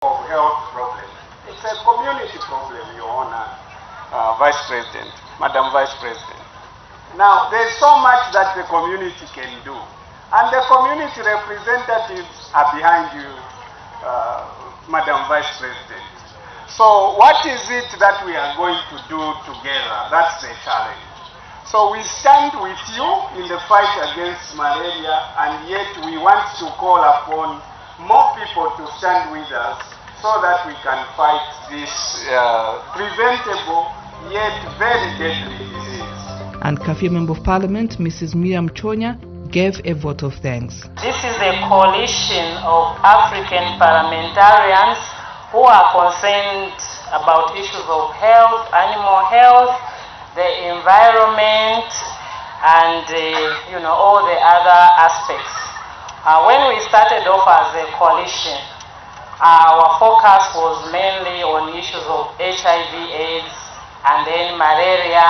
of health problem. It's a community problem, Your Honor, Vice President, Madam Vice President. Now, there's so much that the community can do. And the community representatives are behind you, Madam Vice President. So what is it that we are going to do together? That's the challenge. So we stand with you in the fight against malaria, and yet we want to call upon more people to stand with us so that we can fight this preventable yet very deadly disease. And Kafue Member of Parliament, Mrs. Miriam Chonya, gave a vote of thanks. This is a coalition of African parliamentarians who are concerned about issues of health, animal health, the environment, and all the other aspects. When we started off as a coalition, our focus was mainly on issues of HIV/AIDS and then malaria.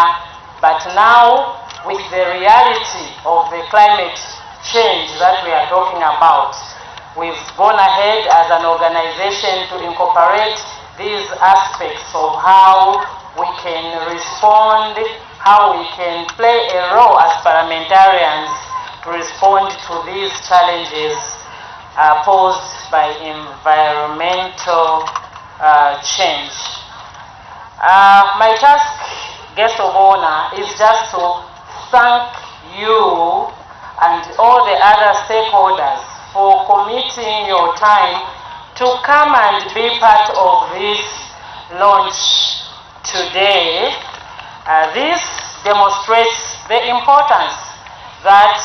But now, with the reality of the climate change that we are talking about, we've gone ahead as an organization to incorporate these aspects of how we can respond, how we can play a role as parliamentarians to respond to these challenges posed by environmental change. My task, guest of honor, is just to thank you and all the other stakeholders for committing your time to come and be part of this launch today. This demonstrates the importance that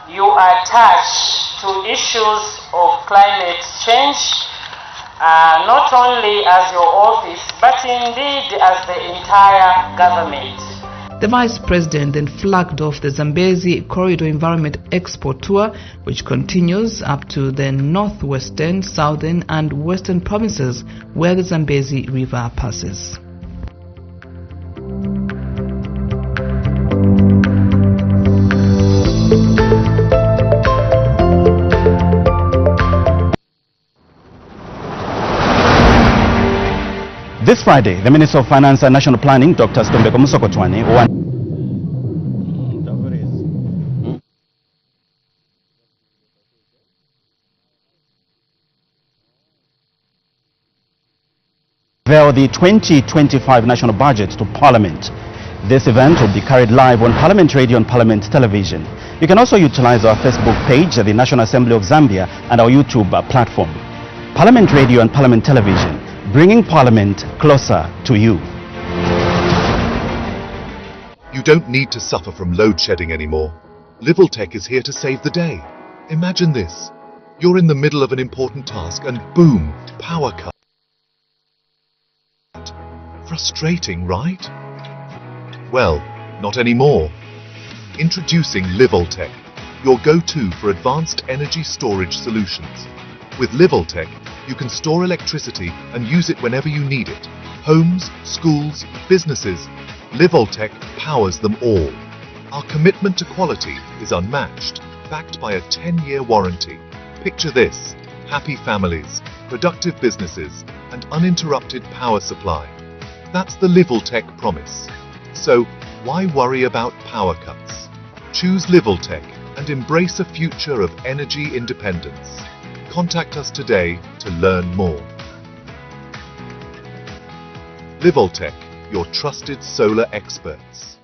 you attach to issues of climate change, not only as your office, but indeed as the entire government. The Vice President then flagged off the Zambezi Corridor Environment Expo Tour, which continues up to the northwestern, southern and western provinces where the Zambezi River passes. This Friday, the Minister of Finance and National Planning, Dr. Stombeko Musokotwane, unveiled the 2025 national budget to Parliament. This event will be carried live on Parliament Radio and Parliament Television. You can also utilize our Facebook page, the National Assembly of Zambia, and our YouTube platform. Parliament Radio and Parliament Television, bringing Parliament closer to you. You don't need to suffer from load shedding anymore. Livingstone is here to save the day. Imagine this. You're in the middle of an important task and boom, power cut. Frustrating, right? Well, not anymore. Introducing Livingstone, your go-to for advanced energy storage solutions. With Livingstone, you can store electricity and use it whenever you need it. Homes, schools, businesses, Livingstone powers them all. Our commitment to quality is unmatched, backed by a 10-year warranty. Picture this: happy families, productive businesses, and uninterrupted power supply. That's the Livingstone promise. So, why worry about power cuts? Choose Livingstone and embrace a future of energy independence. Contact us today to learn more. Livingstone, your trusted solar experts.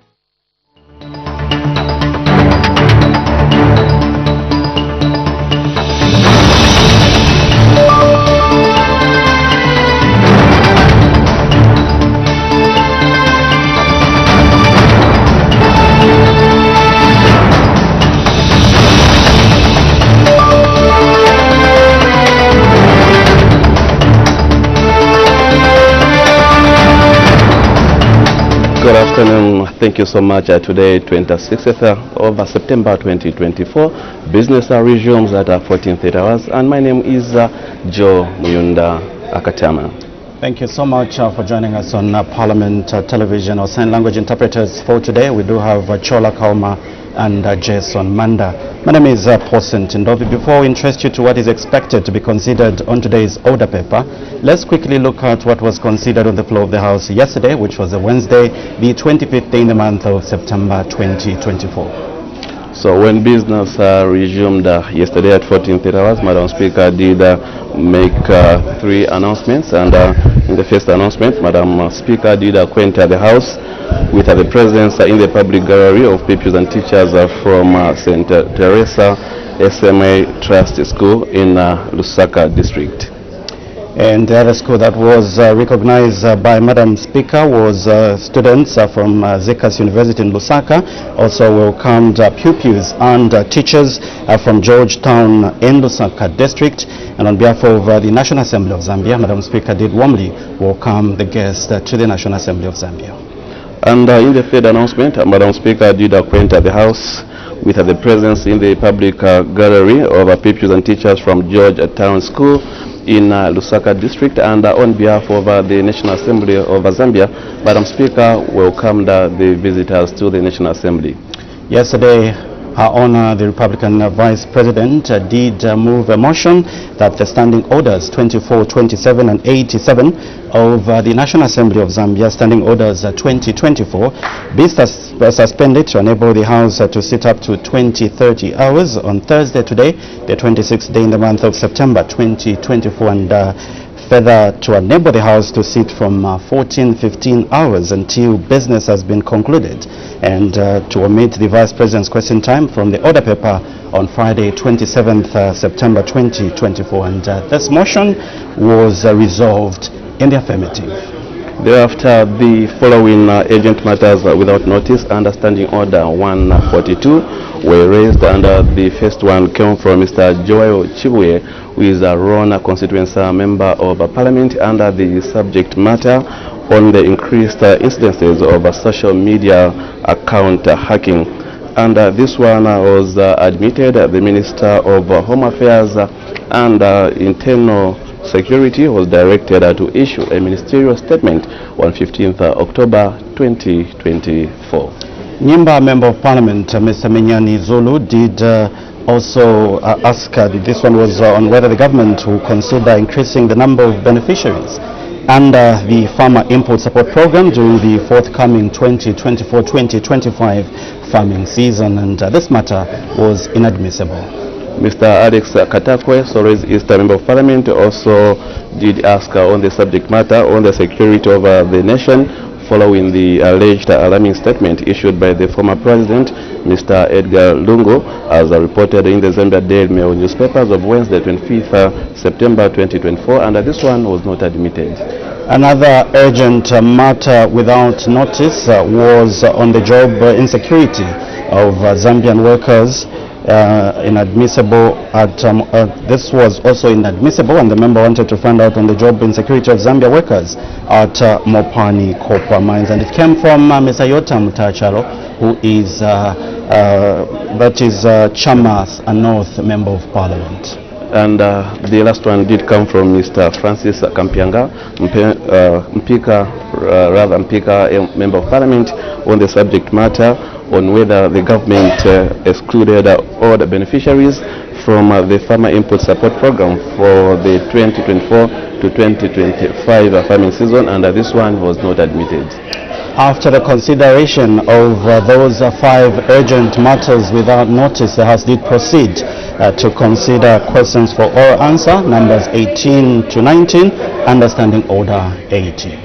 Good afternoon. Thank you so much. Today, 26th of September 2024, business resumes at 14:30 hours, and my name is Joe Muyunda Akatama. Thank you so much for joining us on Parliament Television, or sign language interpreters for today. We do have Chola Kauma and Jason Manda. My name is Paulson Tindovi. Before we interest you to what is expected to be considered on today's order paper, let's quickly look at what was considered on the floor of the House yesterday, which was a Wednesday, the 25th day in the month of September 2024. So when business resumed yesterday at 14:30 hours, Madam Speaker did make 3 announcements, and in the first announcement, Madam Speaker did acquaint the House with the presence in the public gallery of pupils and teachers from St. Teresa SMA Trust School in Lusaka District. And the other school that was recognized by Madam Speaker was students from Zekas University in Lusaka. Also welcomed pupils and teachers from Georgetown in Lusaka District. And on behalf of the National Assembly of Zambia, Madam Speaker did warmly welcome the guests to the National Assembly of Zambia. And in the third announcement, Madam Speaker did acquaint the House with the presence in the public gallery of pupils and teachers from Georgetown School in Lusaka District, and on behalf of the National Assembly of Zambia, Madam Speaker welcomed the visitors to the National Assembly. Yesterday, Her Honor, the Republican Vice President, did move a motion that the standing orders 24, 27 and 87 of the National Assembly of Zambia, standing orders 2024, be suspended to enable the House to sit up to 20-30 hours on Thursday today, the 26th day in the month of September 2024, and further to enable the House to sit from 14-15 hours until business has been concluded, and to omit the Vice President's question time from the order paper on Friday 27th September 2024, and this motion was resolved in the affirmative. Thereafter, the following urgent matters without notice under Standing Order 142 were raised, and the first one came from Mr. Joel Chibuye, who is a Rona constituency member of Parliament, under the subject matter on the increased incidences of social media account hacking. And this one was admitted. The Minister of Home Affairs and Internal Security was directed to issue a ministerial statement on 15th October 2024. Nyimba Member of Parliament, Mr. Minyani Zulu, did also ask, this one was on whether the government will consider increasing the number of beneficiaries under the Farmer Input Support Program during the forthcoming 2024-2025 farming season, and this matter was inadmissible. Mr. Alex Katakwe, Solwezi East Member of Parliament, also did ask on the subject matter on the security of the nation following the alleged alarming statement issued by the former president, Mr. Edgar Lungu, as reported in the Zambia Daily Mail newspapers of Wednesday, 25th September 2024, and this one was not admitted. Another urgent matter without notice was on the job insecurity of Zambian workers. Inadmissible this was also inadmissible, and the member wanted to find out on the job insecurity of Zambia workers at Mopani Copper Mines, and it came from Mr. Yota Mutacharo, who is Chamas, a North Member of Parliament. And the last one did come from Mr. Francis Kampianga, Mpika, Member of Parliament, on the subject matter on whether the government excluded all the beneficiaries from the Farmer Input Support Program for the 2024 to 2025 farming season, and this one was not admitted. After the consideration of those 5 urgent matters without notice, the House did proceed to consider questions for oral answer, numbers 18 to 19, understanding order 80.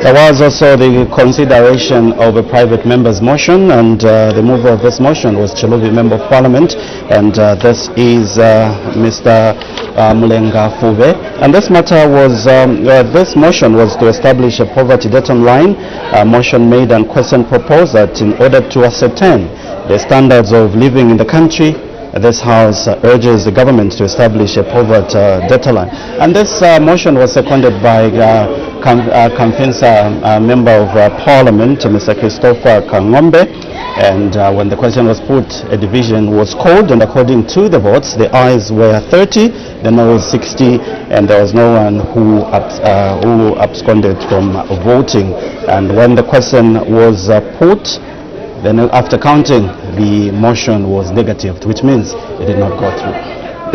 There was also the consideration of a private member's motion, and the mover of this motion was Chiluvi, Member of Parliament, and this is Mr. Mulenga Fube. And this matter was, this motion was to establish a poverty datum line, a motion made and question proposed that in order to ascertain the standards of living in the country, this House urges the government to establish a poverty data line. And this motion was seconded by Kamfinsa, Member of Parliament, Mr. Christopher Kangombe. And when the question was put, a division was called, and according to the votes, the ayes were 30, the noes 60, and there was no one who absconded from voting. And when the question was put, then after counting, the motion was negatived, which means it did not go through.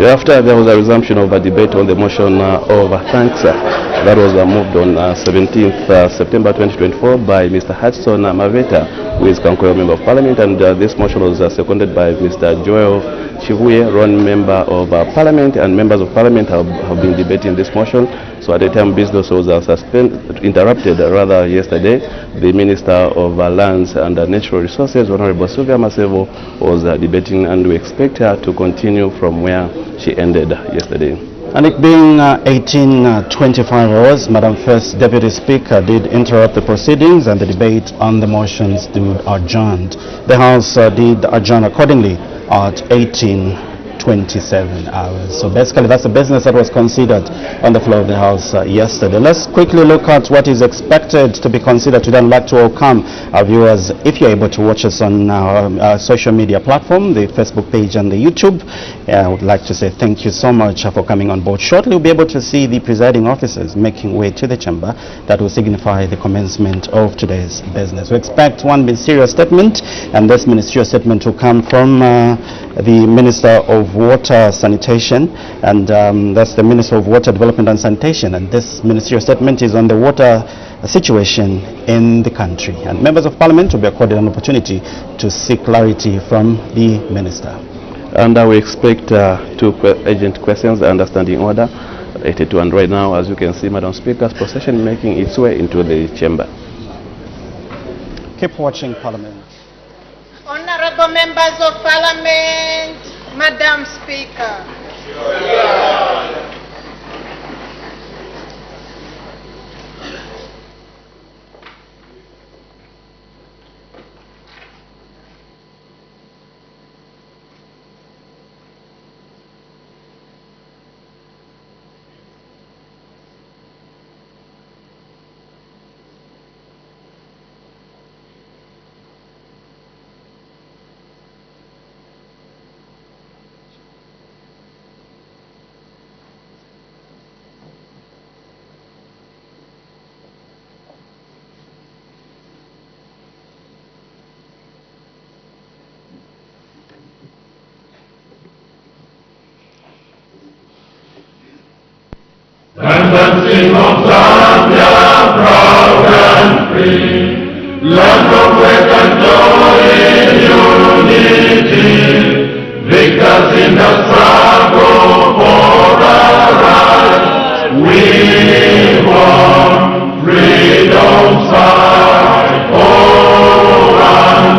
After there was a resumption of a debate on the motion of thanks that was moved on 17th September 2024 by Mr. Hudson Maveta, who is Kankoyo Member of Parliament, and this motion was seconded by Mr. Joel Chivuye, Ron Member of Parliament, and members of Parliament have been debating this motion. So at the time business was interrupted yesterday, the Minister of Lands and Natural Resources, Honorable Sylvia Masevo, was debating, and we expect her to continue from where she ended yesterday. And it being 18:25 hours, Madam First Deputy Speaker did interrupt the proceedings, and the debate on the motions stood adjourned. The House did adjourn accordingly at 18:27 hours. So basically that's the business that was considered on the floor of the House yesterday. Let's quickly look at what is expected to be considered today. I'd like to welcome our viewers, if you're able to watch us on our social media platform, the Facebook page and the YouTube. I would like to say thank you so much for coming on board. Shortly we'll be able to see the presiding officers making way to the chamber that will signify the commencement of today's business. We expect one ministerial statement, and this ministerial statement will come from the Minister of Water Sanitation, and that's the Minister of Water Development and Sanitation, and this ministerial statement is on the water situation in the country, and members of Parliament will be accorded an opportunity to seek clarity from the Minister. And we expect two urgent questions under standing order 82, and right now, as you can see, Madam Speaker's procession making its way into the chamber. Keep watching Parliament. Honorable members of Parliament, Madam Speaker. And sing of Zambia, proud and free, land of faith and joy in unity, victors in the struggle for our rights. We want freedom's fight, oh, one,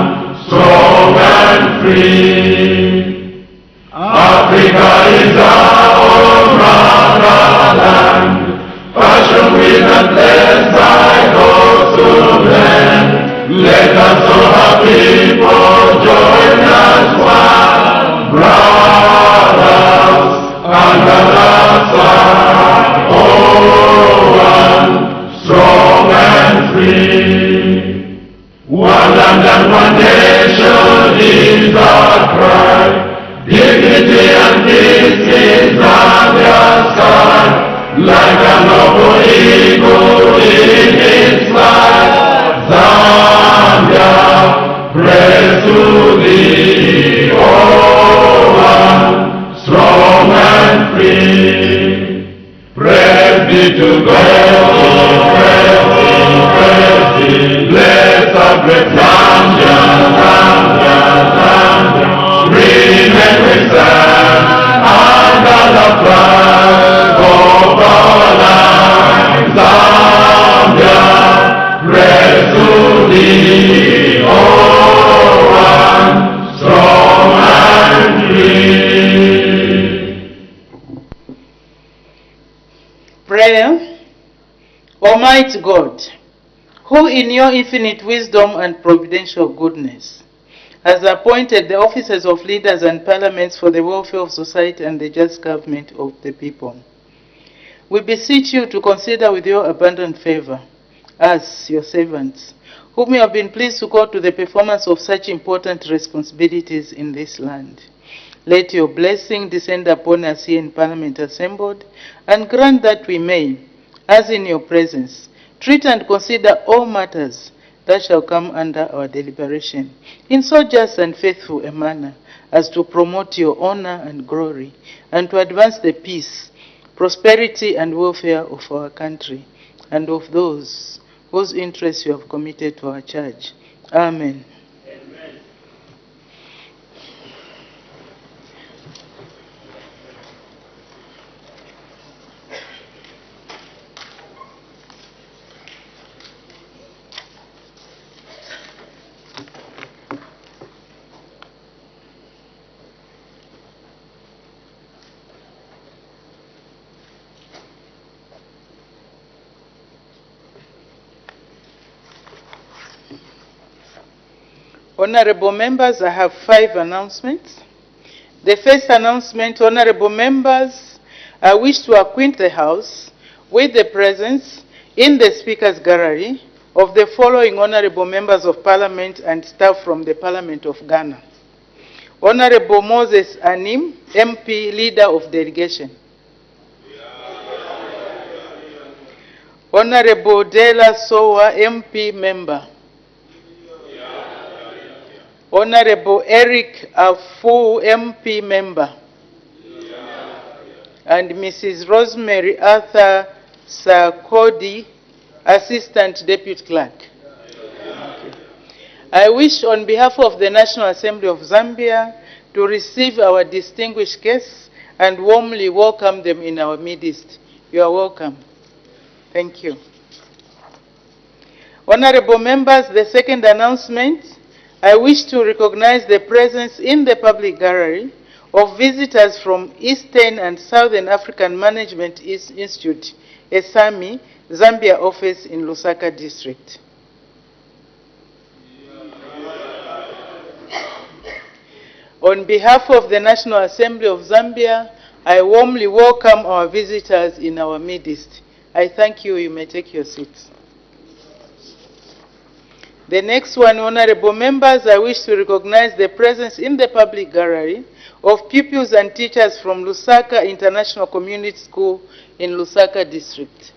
strong and free. Africa is our own motherland, fashioned with and blessed by those who blend. Let us all our people join as one, brothers under the sun. Oh, one, strong and free. One land and one nation is our cry. Dignity and peace in Zambia's sky, like a noble eagle in its flight. Zambia, praise to thee, oh, one, strong and free. Praise be to God, praise thee, bless our great Zambia, Zambia, Zambia. Remain we stand under the flag of our land. Zambia, praise to thee, oh, one, strong and free. Prayer. Almighty God, who in your infinite wisdom and providential goodness has appointed the officers of leaders and parliaments for the welfare of society and the just government of the people. We beseech you to consider with your abundant favor us, your servants, whom you have been pleased to call to the performance of such important responsibilities in this land. Let your blessing descend upon us here in Parliament assembled, and grant that we may, as in your presence, treat and consider all matters that shall come under our deliberation, in so just and faithful a manner as to promote your honor and glory, and to advance the peace, prosperity, and welfare of our country, and of those whose interests you have committed to our charge. Amen. Honorable members, I have 5 announcements. The first announcement, honorable members, I wish to acquaint the House with the presence in the Speaker's Gallery of the following honorable members of Parliament and staff from the Parliament of Ghana. Honorable Moses Anim, MP, Leader of Delegation. Honorable Dela Sowa, MP, Member. Honorable Eric Afu, MP, Member. And Mrs. Rosemary Arthur Sarkodi, Assistant Deputy Clerk. Okay. I wish on behalf of the National Assembly of Zambia to receive our distinguished guests and warmly welcome them in our midst. You are welcome. Thank you. Honorable members, the second announcement, I wish to recognize the presence in the public gallery of visitors from Eastern and Southern African Management Institute, ESAMI, Zambia office in Lusaka district. On behalf of the National Assembly of Zambia, I warmly welcome our visitors in our midst. I thank you. You may take your seats. The next one, honorable members, I wish to recognize the presence in the public gallery of pupils and teachers from Lusaka International Community School in Lusaka district.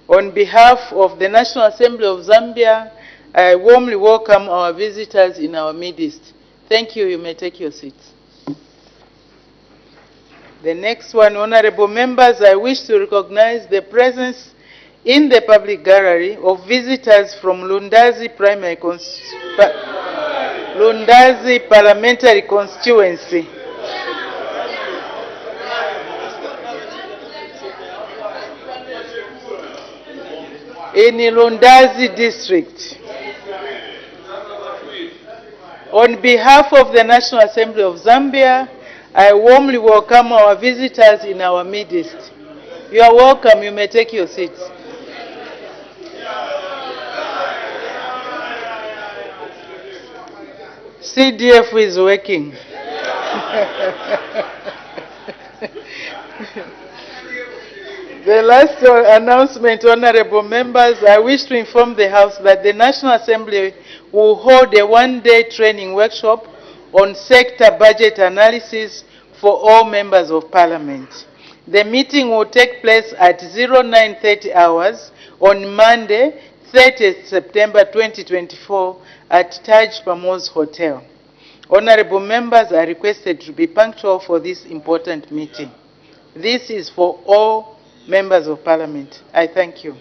On behalf of the National Assembly of Zambia, I warmly welcome our visitors in our midst. Thank you. You may take your seats. The next one, honorable members, I wish to recognize the presence in the public gallery of visitors from Lundazi Parliamentary Constituency. In Lundazi district. On behalf of the National Assembly of Zambia, I warmly welcome our visitors in our midst. You are welcome. You may take your seats. CDF is working. The last announcement, honorable members, I wish to inform the House that the National Assembly will hold a one-day training workshop on sector budget analysis for all members of Parliament. The meeting will take place at 0930 hours on Monday, 30th September 2024 at Taj Pamo's Hotel. Honorable members are requested to be punctual for this important meeting. This is for all members of Parliament. I thank you.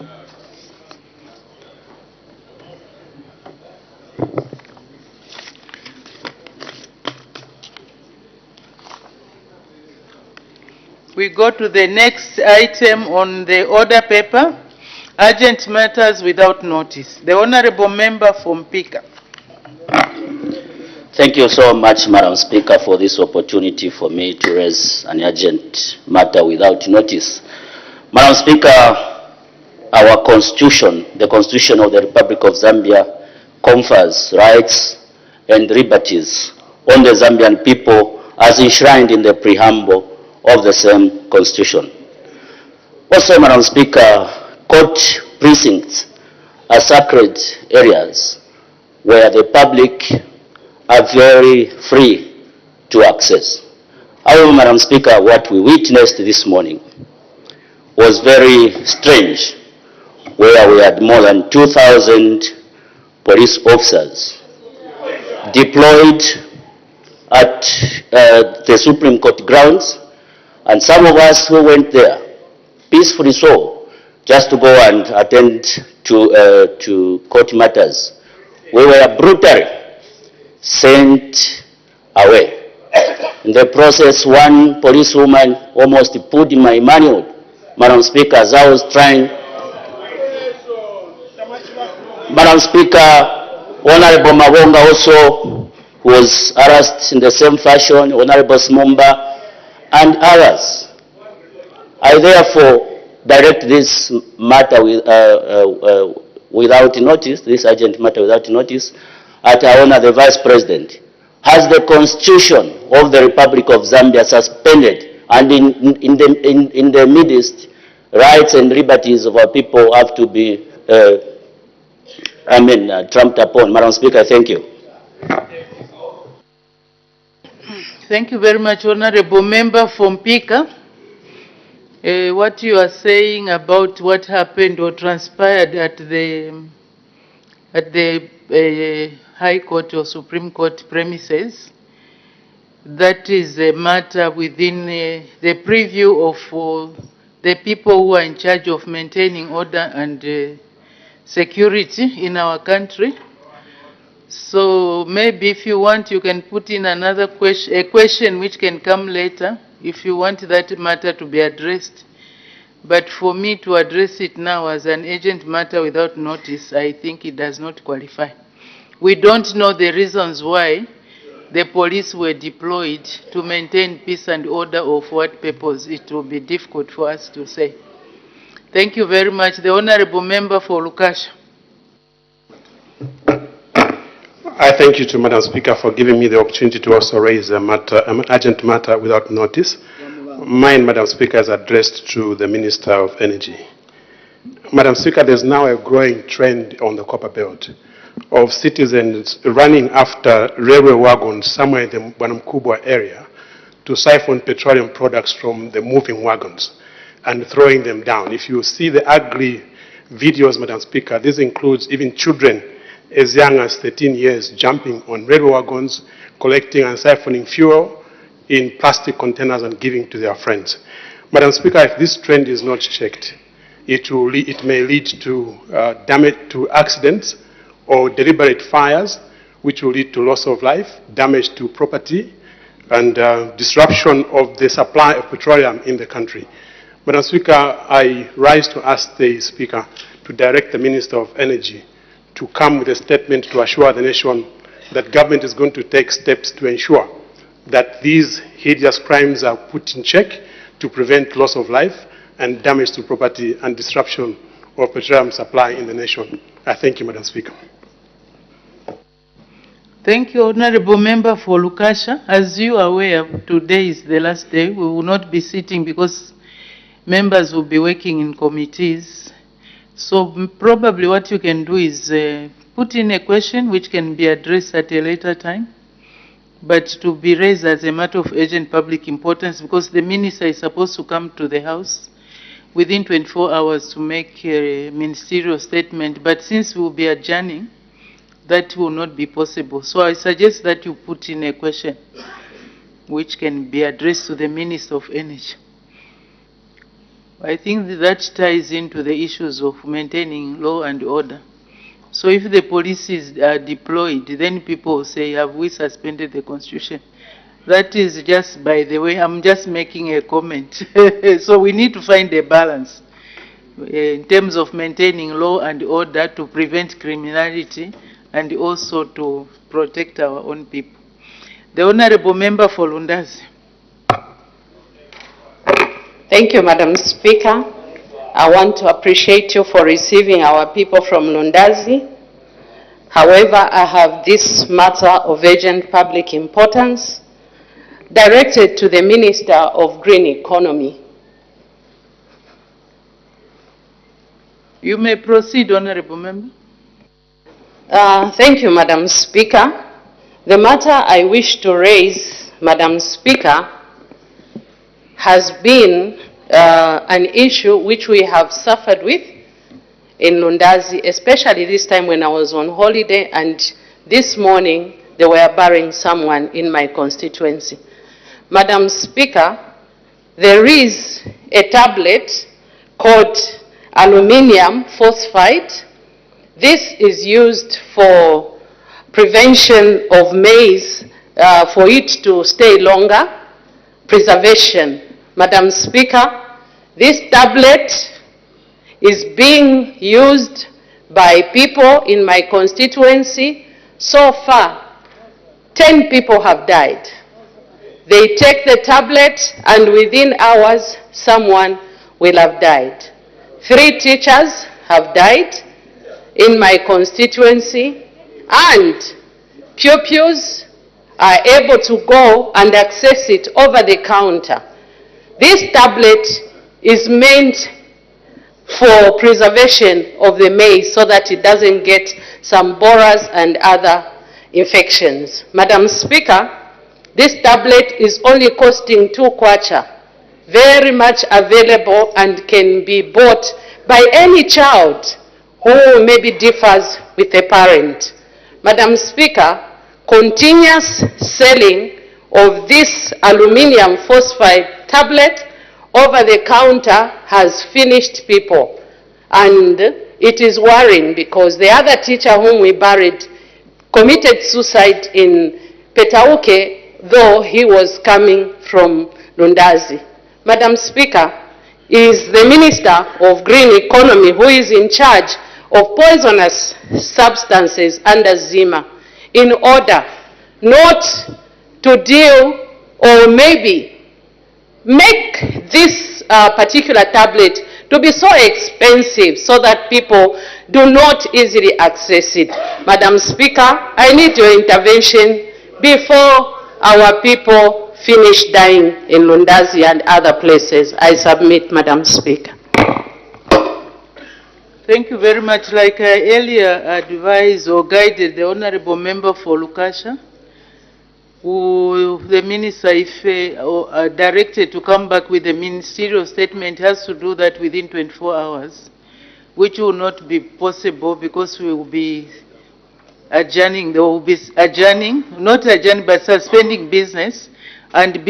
We go to the next item on the order paper, urgent matters without notice. The Honorable Member from Pika. Thank you so much, Madam Speaker, for this opportunity for me to raise an urgent matter without notice. Madam Speaker, our Constitution, the Constitution of the Republic of Zambia, confers rights and liberties on the Zambian people as enshrined in the preamble of the same Constitution. Also, Madam Speaker, court precincts are sacred areas where the public are very free to access. However, Madam Speaker, what we witnessed this morning was very strange, where we had more than 2,000 police officers deployed at the Supreme Court grounds, and some of us who went there, peacefully so, just to go and attend to court matters, we were brutally sent away. In the process, one policewoman almost pulled my manual, Madam Speaker, as I was trying. Madam Speaker, Honorable Mavonga also was harassed in the same fashion, Honorable Smumba, and others. I therefore direct this matter without notice, this urgent matter without notice, at I honor the Vice President. Has the Constitution of the Republic of Zambia suspended, and in the midst, rights and liberties of our people have to be trumped upon? Madam Speaker, thank you. Thank you very much, Honorable Member from Pika. What you are saying about what happened or transpired at the High Court or Supreme Court premises, that is a matter within the preview of the people who are in charge of maintaining order and security in our country. So maybe if you want, you can put in another question, a question which can come later, if you want that matter to be addressed. But for me to address it now as an urgent matter without notice, I think it does not qualify. We don't know the reasons why the police were deployed to maintain peace and order, or for what purpose. It will be difficult for us to say. Thank you very much. The Honorable Member for Lukasha. I thank you to Madam Speaker for giving me the opportunity to also raise a matter, an urgent matter without notice. Mine, Madam Speaker, is addressed to the Minister of Energy. Madam Speaker, there's now a growing trend on the Copper Belt of citizens running after railway wagons somewhere in the Banamkubwa area to siphon petroleum products from the moving wagons and throwing them down. If you see the ugly videos, Madam Speaker, this includes even children as young as 13 years jumping on railway wagons, collecting and siphoning fuel in plastic containers and giving to their friends. Madam Speaker, if this trend is not checked, it may lead to damage to accidents or deliberate fires, which will lead to loss of life, damage to property, and disruption of the supply of petroleum in the country. Madam Speaker, I rise to ask the Speaker to direct the Minister of Energy to come with a statement to assure the nation that government is going to take steps to ensure that these hideous crimes are put in check to prevent loss of life and damage to property and disruption of petroleum supply in the nation. I thank you, Madam Speaker. Thank you, Honorable Member for Lukasha. As you are aware, today is the last day. We will not be sitting because members will be working in committees. So probably what you can do is put in a question which can be addressed at a later time, but to be raised as a matter of urgent public importance, because the minister is supposed to come to the House within 24 hours to make a ministerial statement. But since we will be adjourning, that will not be possible. So I suggest that you put in a question which can be addressed to the Minister of Energy. I think that ties into the issues of maintaining law and order. So if the police are deployed, then people will say, have we suspended the Constitution? That is just by the way, I'm just making a comment. So we need to find a balance in terms of maintaining law and order to prevent criminality and also to protect our own people. The Honorable Member for Lundazi. Thank you, Madam Speaker. I want to appreciate you for receiving our people from Lundazi. However, I have this matter of urgent public importance directed to the Minister of Green Economy. You may proceed, Honorable Member. Thank you, Madam Speaker. The matter I wish to raise, Madam Speaker, has been an issue which we have suffered with in Lundazi, especially this time when I was on holiday, and this morning they were burying someone in my constituency. Madam Speaker, there is a tablet called aluminium phosphide. This is used for prevention of maize, for it to stay longer, preservation. Madam Speaker, this tablet is being used by people in my constituency. So far, 10 people have died. They take the tablet and within hours, someone will have died. 3 teachers have died in my constituency, and pupils are able to go and access it over the counter. This tablet is meant for preservation of the maize so that it doesn't get some borers and other infections. Madam Speaker, this tablet is only costing 2 kwacha, very much available and can be bought by any child who maybe differs with a parent. Madam Speaker, continuous selling of this aluminium phosphide tablet over the counter has finished people, and it is worrying because the other teacher whom we buried committed suicide in Petauke, though he was coming from Lundazi. Madam Speaker, it is the Minister of Green Economy who is in charge of poisonous substances under Zima, in order not to deal or maybe make this particular tablet to be so expensive so that people do not easily access it. Madam Speaker, I need your intervention before our people finish dying in Lundazi and other places. I submit, Madam Speaker. Thank you very much. Like I earlier advised or guided the Honorable Member for Lukasha, who the Minister, if directed to come back with a ministerial statement, has to do that within 24 hours, which will not be possible because we will be adjourning, not adjourning, but suspending business, and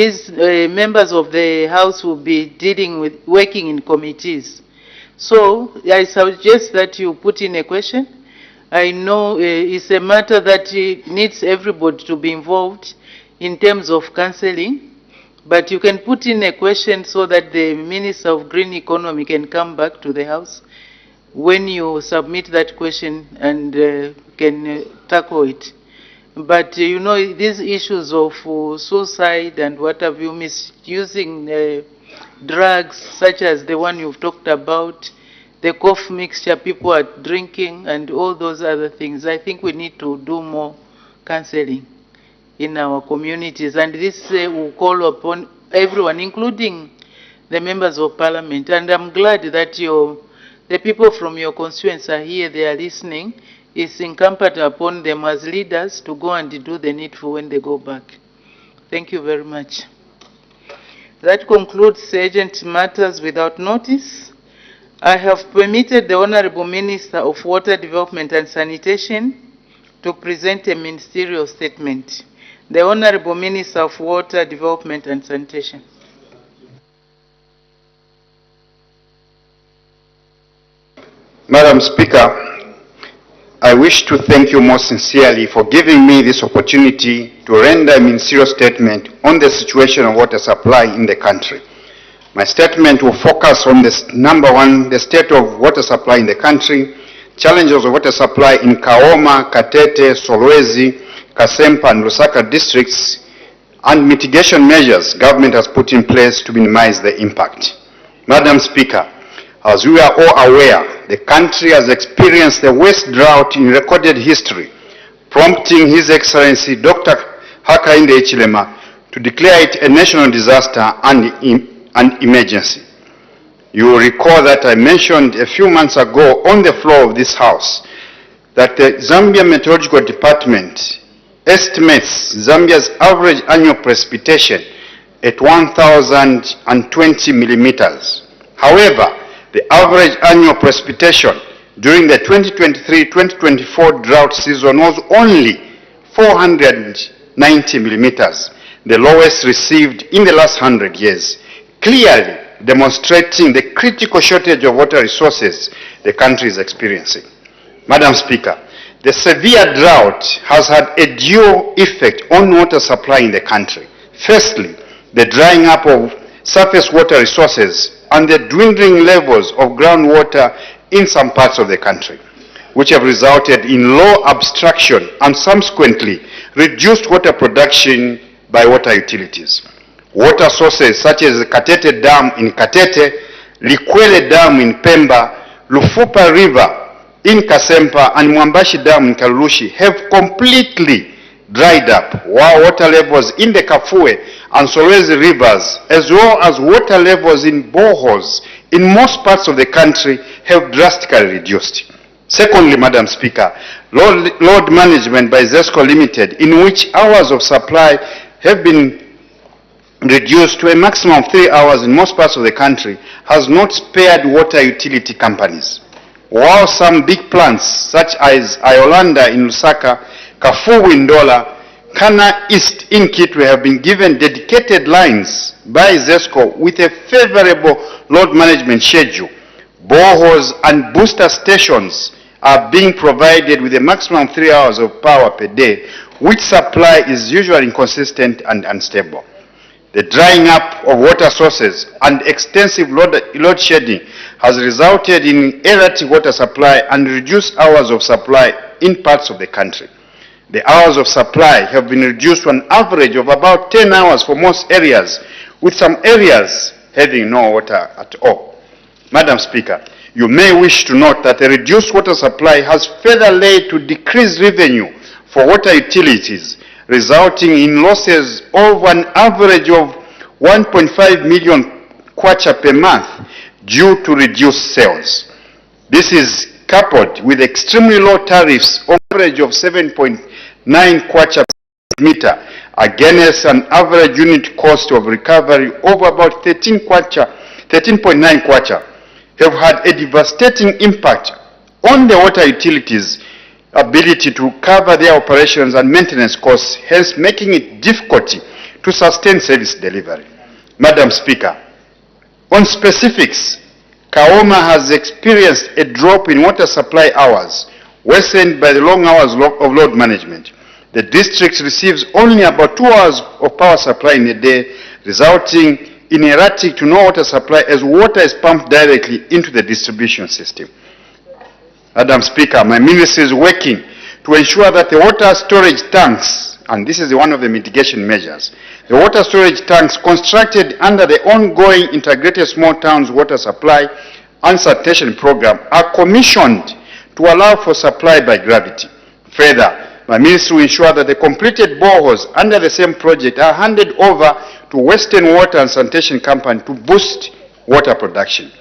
members of the House will be dealing with working in committees. So I suggest that you put in a question. I know it's a matter that needs everybody to be involved in terms of counseling, but you can put in a question so that the Minister of Green Economy can come back to the House when you submit that question and can tackle it. But you know, these issues of suicide and what have you, misusing drugs such as the one you've talked about, the cough mixture people are drinking and all those other things, I think we need to do more counseling in our communities, and this will call upon everyone, including the members of Parliament. And I'm glad that the people from your constituents are here, they are listening. It's incumbent upon them as leaders to go and do the needful when they go back. Thank you very much. That concludes urgent matters without notice. I have permitted the Honorable Minister of Water Development and Sanitation to present a ministerial statement. The Honorable Minister of Water Development and Sanitation. Madam Speaker, I wish to thank you most sincerely for giving me this opportunity to render a ministerial statement on the situation of water supply in the country. My statement will focus on number one, the state of water supply in the country, challenges of water supply in Kaoma, Katete, Solwezi, Kasempa and Lusaka districts, and mitigation measures government has put in place to minimize the impact. Madam Speaker, as we are all aware, the country has experienced the worst drought in recorded history, prompting His Excellency Dr. Hakainde Hichilema to declare it a national disaster and an emergency. You will recall that I mentioned a few months ago on the floor of this House that the Zambia Meteorological Department estimates Zambia's average annual precipitation at 1,020 millimeters. However, the average annual precipitation during the 2023-2024 drought season was only 490 millimeters, the lowest received in the last 100 years, clearly demonstrating the critical shortage of water resources the country is experiencing. Madam Speaker, the severe drought has had a dual effect on water supply in the country. Firstly, the drying up of surface water resources and the dwindling levels of groundwater in some parts of the country, which have resulted in low abstraction and subsequently reduced water production by water utilities. Water sources such as the Katete Dam in Katete, Likwele Dam in Pemba, Lufupa River in Kasempa, and Mwambashi Dam in Kalushi have completely dried up, while water levels in the Kafue and Solwezi rivers, as well as water levels in boreholes in most parts of the country, have drastically reduced. Secondly, Madam Speaker, load management by ZESCO Limited, in which hours of supply have been reduced to a maximum of 3 hours in most parts of the country, has not spared water utility companies. While some big plants such as Iolanda in Lusaka, Kafugu in Dola, Kana East in Kitwe have been given dedicated lines by ZESCO with a favorable load management schedule. Boreholes and booster stations are being provided with a maximum 3 hours of power per day, which supply is usually inconsistent and unstable. The drying up of water sources and extensive load shedding has resulted in erratic water supply and reduced hours of supply in parts of the country. The hours of supply have been reduced to an average of about 10 hours for most areas, with some areas having no water at all. Madam Speaker, you may wish to note that the reduced water supply has further led to decreased revenue for water utilities, resulting in losses of an average of 1.5 million kwacha per month due to reduced sales. This is coupled with extremely low tariffs, on average of 7.9 kwacha per meter, against an average unit cost of recovery of about 13.9 kwacha, have had a devastating impact on the water utilities' ability to cover their operations and maintenance costs, hence making it difficult to sustain service delivery. Madam Speaker, on specifics, Kaoma has experienced a drop in water supply hours, worsened by the long hours of load management. The district receives only about 2 hours of power supply in a day, resulting in erratic to no water supply as water is pumped directly into the distribution system. Madam Speaker, my ministry is working to ensure that the water storage tanks, and this is one of the mitigation measures, the water storage tanks constructed under the ongoing Integrated Small Towns Water Supply and Sanitation Program are commissioned to allow for supply by gravity. Further, my ministry will ensure that the completed boreholes under the same project are handed over to Western Water and Sanitation Company to boost water production.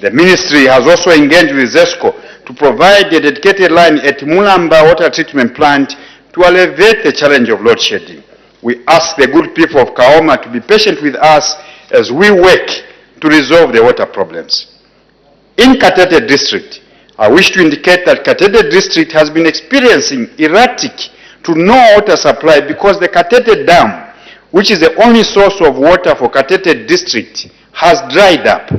The ministry has also engaged with ZESCO to provide a dedicated line at Mulamba Water Treatment Plant to alleviate the challenge of load shedding. We ask the good people of Kaoma to be patient with us as we work to resolve the water problems. In Katete District, I wish to indicate that Katete District has been experiencing erratic to no water supply because the Katete Dam, which is the only source of water for Katete District, has dried up.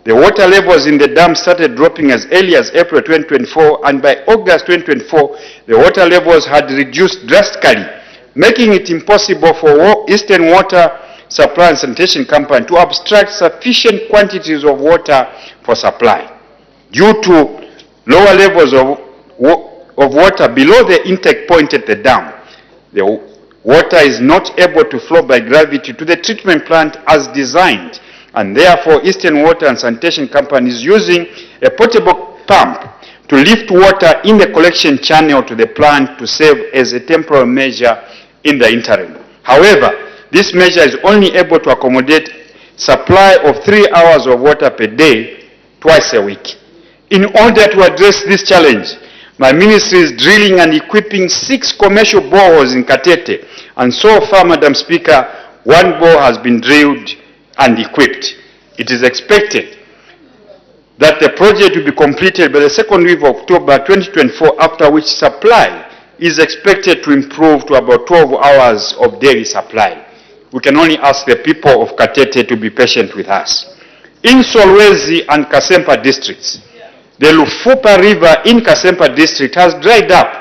The water levels in the dam started dropping as early as April 2024, and by August 2024, the water levels had reduced drastically, making it impossible for Eastern Water Supply and Sanitation Company to abstract sufficient quantities of water for supply. Due to lower levels of water below the intake point at the dam, the water is not able to flow by gravity to the treatment plant as designed, and therefore Eastern Water and Sanitation Company is using a portable pump to lift water in the collection channel to the plant to serve as a temporary measure in the interim. However, This measure is only able to accommodate supply of 3 hours of water per day, twice a week. In order to address this challenge, my ministry is drilling and equipping 6 commercial boreholes in Katete, and so far, Madam Speaker, 1 borehole has been drilled and equipped. It is expected that the project will be completed by the second week of October 2024, after which supply is expected to improve to about 12 hours of daily supply. We can only ask the people of Katete to be patient with us. In Solwezi and Kasempa districts, the Lufupa River in Kasempa district has dried up,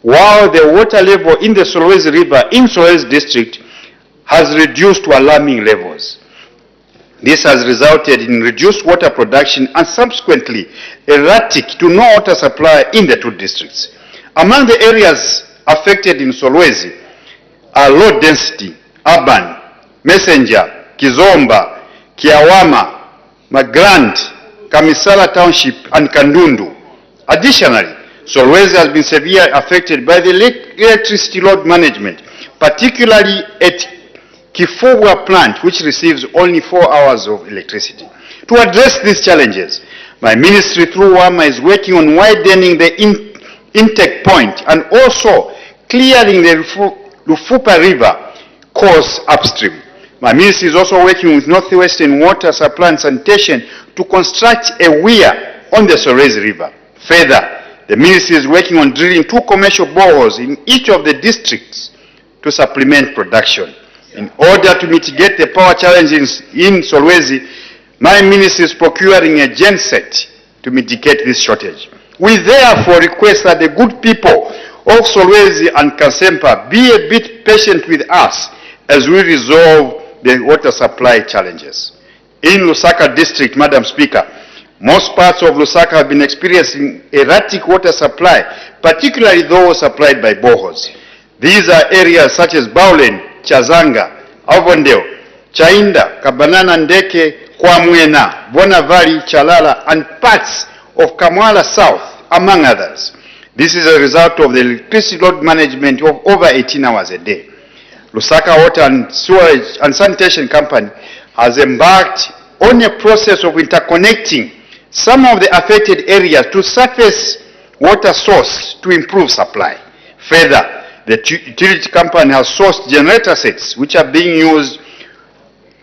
while the water level in the Solwezi River in Solwezi district has reduced to alarming levels. This has resulted in reduced water production and subsequently erratic to no water supply in the 2 districts. Among the areas affected in Solwezi are low density, urban, Messenger, Kizomba, Kiawama, Magrand, Kamisala Township, and Kandundu. Additionally, Solwezi has been severely affected by the electricity load management, particularly at Kifugwa plant, which receives only 4 hours of electricity. To address these challenges, my ministry through WAMA is working on widening the intake point and also clearing the Lufupa River course upstream. My ministry is also working with Northwestern Water Supply and Sanitation to construct a weir on the Solwezi River. Further, the ministry is working on drilling 2 commercial boreholes in each of the districts to supplement production. In order to mitigate the power challenges in Solwezi, my ministry is procuring a genset to mitigate this shortage. We therefore request that the good people of Solwezi and Kasempa be a bit patient with us as we resolve the water supply challenges. In Lusaka district, Madam Speaker, most parts of Lusaka have been experiencing erratic water supply, particularly those supplied by boreholes. These are areas such as Baulen, Chazanga, Avondale, Chainda, Kabanana Ndeke, Kwamwena, Bona Valley, Chalala, and parts of Kamwala South, among others. This is a result of the electricity load management of over 18 hours a day. Lusaka Water and Sewerage and Sanitation Company has embarked on a process of interconnecting some of the affected areas to surface water source to improve supply. Further, the utility company has sourced generator sets which are being used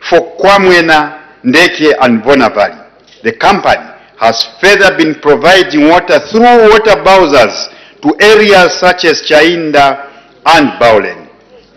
for Kwamwena, Ndeke, and Bona Valley. The company has further been providing water through water bowsers to areas such as Chainda and Baulen.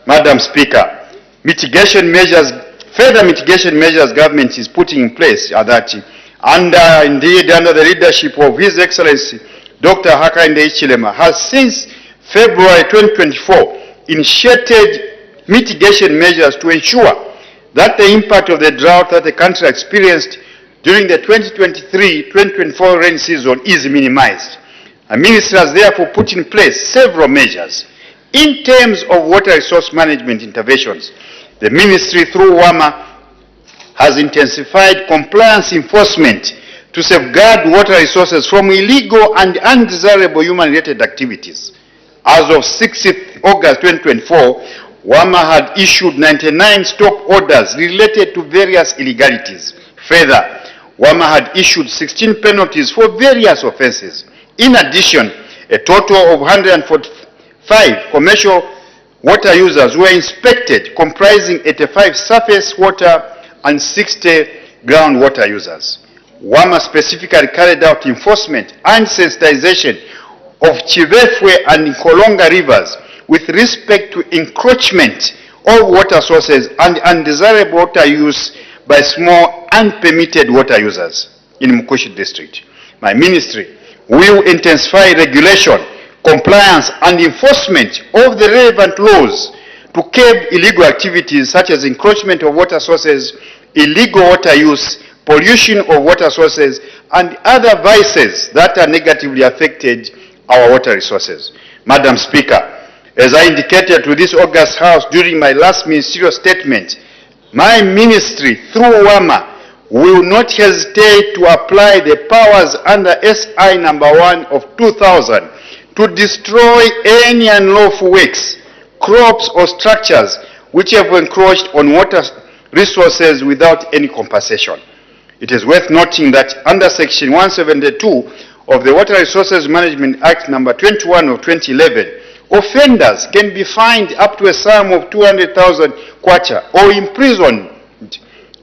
Madam Speaker, further mitigation measures government is putting in place are that under the leadership of His Excellency Dr. Hakainde Hichilema has since February 2024 initiated mitigation measures to ensure that the impact of the drought that the country experienced during the 2023-2024 rain season is minimized. The ministry has therefore put in place several measures. In terms of water resource management interventions, the ministry through WAMA has intensified compliance enforcement to safeguard water resources from illegal and undesirable human-related activities. As of 6th August 2024, WAMA had issued 99 stop orders related to various illegalities. Further, WAMA had issued 16 penalties for various offenses. In addition, a total of 145 commercial water users were inspected, comprising 85 surface water and 60 groundwater users. WAMA specifically carried out enforcement and sensitization of Chivefwe and Nkolonga rivers with respect to encroachment of water sources and undesirable water use by small unpermitted water users in Mukushi district. My ministry will intensify regulation, compliance and enforcement of the relevant laws to curb illegal activities such as encroachment of water sources, illegal water use, pollution of water sources, and other vices that are negatively affected our water resources. Madam Speaker, as I indicated to this August House during my last ministerial statement, my ministry through WAMA will not hesitate to apply the powers under SI number 1 of 2000 to destroy any unlawful works, crops or structures which have encroached on water resources without any compensation. It is worth noting that under Section 172 of the Water Resources Management Act number 21 of 2011, offenders can be fined up to a sum of 200,000 kwacha or imprisoned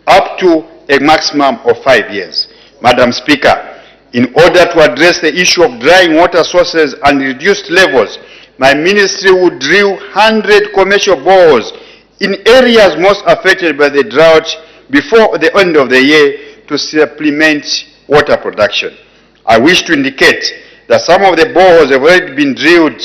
up to a maximum of 5 years. Madam Speaker, in order to address the issue of drying water sources and reduced levels, my ministry would drill 100 commercial boreholes in areas most affected by the drought before the end of the year to supplement water production. I wish to indicate that some of the boreholes have already been drilled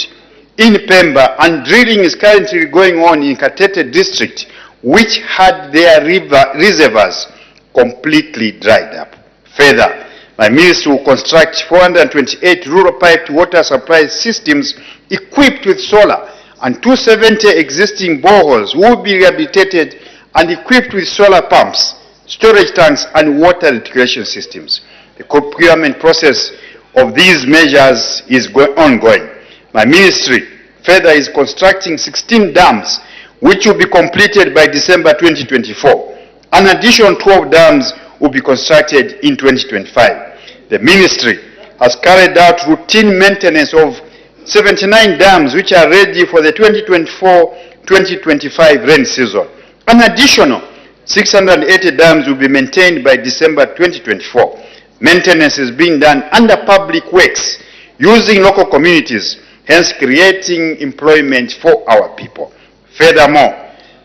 in Pemba, and drilling is currently going on in Katete district, which had their reservoirs completely dried up. Further, my ministry will construct 428 rural piped water supply systems equipped with solar, and 270 existing boreholes will be rehabilitated and equipped with solar pumps, storage tanks, and water recirculation systems. The procurement process of these measures is ongoing. My ministry further is constructing 16 dams, which will be completed by December 2024. An additional 12 dams will be constructed in 2025. The ministry has carried out routine maintenance of 79 dams which are ready for the 2024-2025 rain season. An additional 680 dams will be maintained by December 2024. Maintenance is being done under public works using local communities, hence creating employment for our people. Furthermore,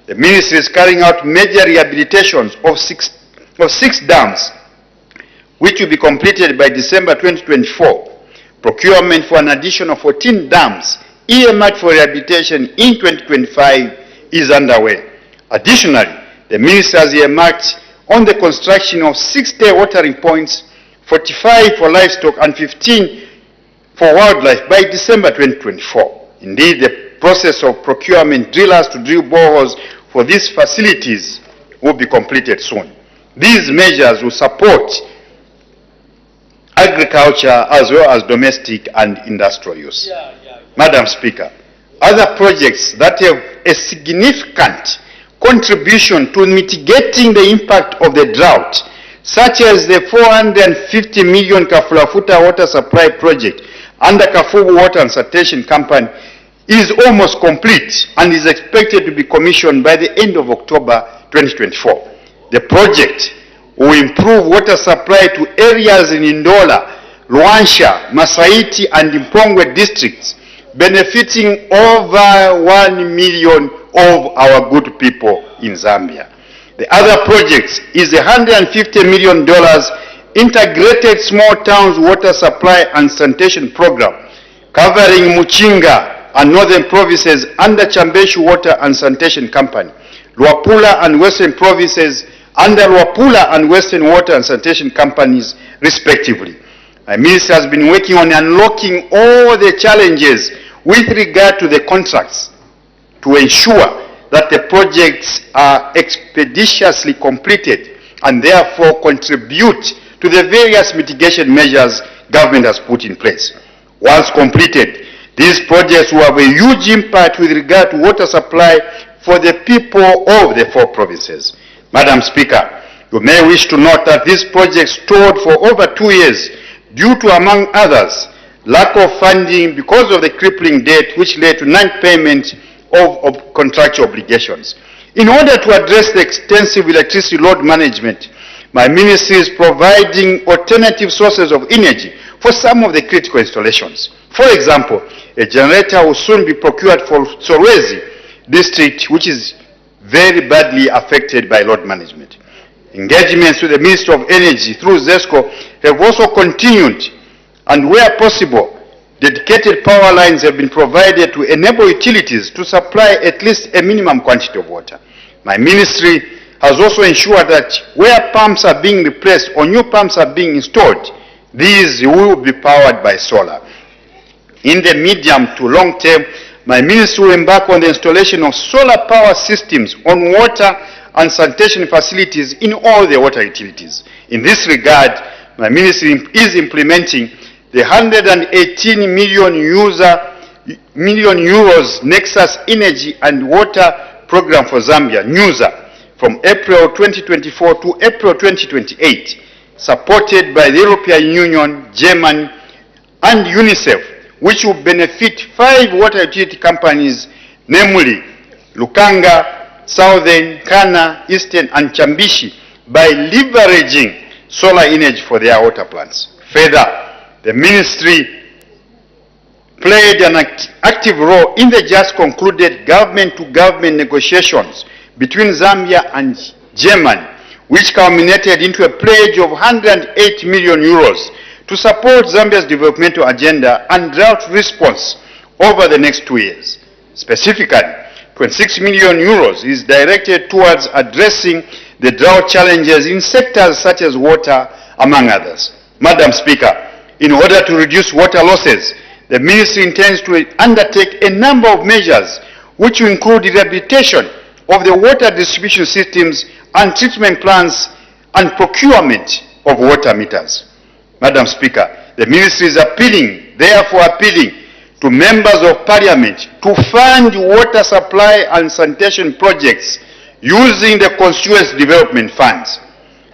the ministry is carrying out major rehabilitations of six dams, which will be completed by December 2024. Procurement for an additional 14 dams earmarked for rehabilitation in 2025 is underway. Additionally, the ministry has earmarked on the construction of 60 watering points, 45 for livestock and 15 for wildlife by December 2024. Indeed, the process of procurement drillers to drill boreholes for these facilities will be completed soon. These measures will support agriculture as well as domestic and industrial use. Madam Speaker, other projects that have a significant contribution to mitigating the impact of the drought, such as the 450 million Kafulafuta water supply project under Kafubu Water and Sanitation Company, is almost complete and is expected to be commissioned by the end of October 2024. The project will improve water supply to areas in Indola, Luansha, Masaiti, and Mpongwe districts, benefiting over 1 million of our good people in Zambia. The other project is a $150 million integrated small towns water supply and sanitation program covering Muchinga and northern provinces under Chambeshu Water and Sanitation Company, Luapula and western provinces under Luapula and Western Water and Sanitation Companies, respectively. My ministry has been working on unlocking all the challenges with regard to the contracts to ensure that the projects are expeditiously completed and therefore contribute to the various mitigation measures government has put in place. Once completed, these projects will have a huge impact with regard to water supply for the people of the 4 provinces. Madam Speaker, you may wish to note that these projects stalled for over 2 years due to, among others, lack of funding because of the crippling debt which led to non-payment of contractual obligations. In order to address the extensive electricity load management, my ministry is providing alternative sources of energy for some of the critical installations. For example, a generator will soon be procured for Solwezi district, which is very badly affected by load management. Engagements with the Ministry of Energy through ZESCO have also continued, and where possible, dedicated power lines have been provided to enable utilities to supply at least a minimum quantity of water. My ministry has also ensured that where pumps are being replaced or new pumps are being installed, these will be powered by solar. In the medium to long term, my ministry will embark on the installation of solar power systems on water and sanitation facilities in all the water utilities. In this regard, my ministry is implementing the 118 million euros Nexus Energy and Water program for Zambia, NUSA, from April 2024 to April 2028, supported by the European Union, Germany, and UNICEF, which will benefit 5 water utility companies, namely Lukanga, Southern, Kana, Eastern, and Chambishi, by leveraging solar energy for their water plants. Further, the ministry played an active role in the just concluded government-to-government negotiations between Zambia and Germany, which culminated into a pledge of 108 million euros to support Zambia's developmental agenda and drought response over the next 2 years. Specifically, 26 million euros is directed towards addressing the drought challenges in sectors such as water, among others. Madam Speaker, in order to reduce water losses, the ministry intends to undertake a number of measures which will include rehabilitation of the water distribution systems and treatment plants and procurement of water meters. Madam Speaker, the ministry is therefore appealing to members of Parliament to fund water supply and sanitation projects using the constituency development funds.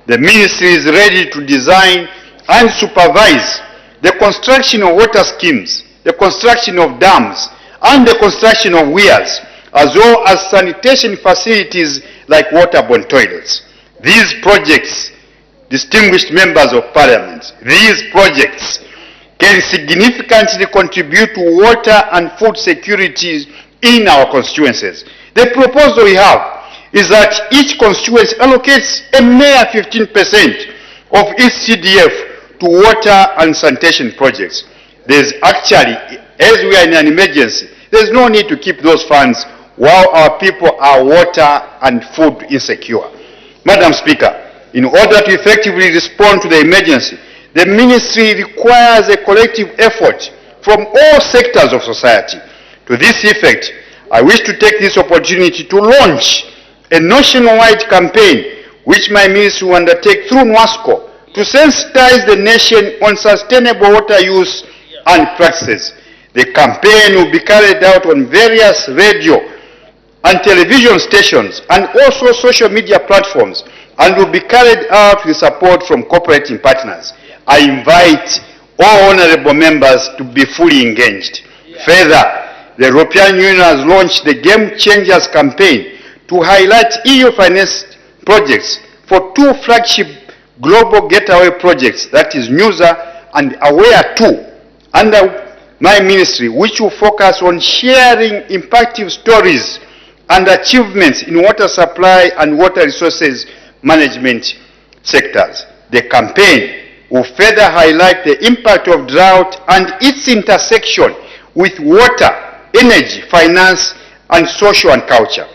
The ministry is ready to design and supervise the construction of water schemes, the construction of dams, and the construction of weirs, as well as sanitation facilities like waterborne toilets. These projects, distinguished members of Parliament, these projects can significantly contribute to water and food security in our constituencies. The proposal we have is that each constituency allocates a mere 15% of its CDF to water and sanitation projects. There's actually, as we are in an emergency, there's no need to keep those funds while our people are water and food insecure. Madam Speaker, in order to effectively respond to the emergency, the ministry requires a collective effort from all sectors of society. To this effect, I wish to take this opportunity to launch a nationwide campaign which my ministry will undertake through NWASCO to sensitize the nation on sustainable water use and practices. The campaign will be carried out on various radio and television stations and also social media platforms, and will be carried out with support from cooperating partners. I invite all honorable members to be fully engaged. Further, the European Union has launched the Game Changers campaign to highlight EU-financed projects for 2 flagship global getaway projects, that is NUSA and Aware 2, under my ministry, which will focus on sharing impactful stories and achievements in water supply and water resources management sectors. The campaign will further highlight the impact of drought and its intersection with water, energy, finance, and social and culture.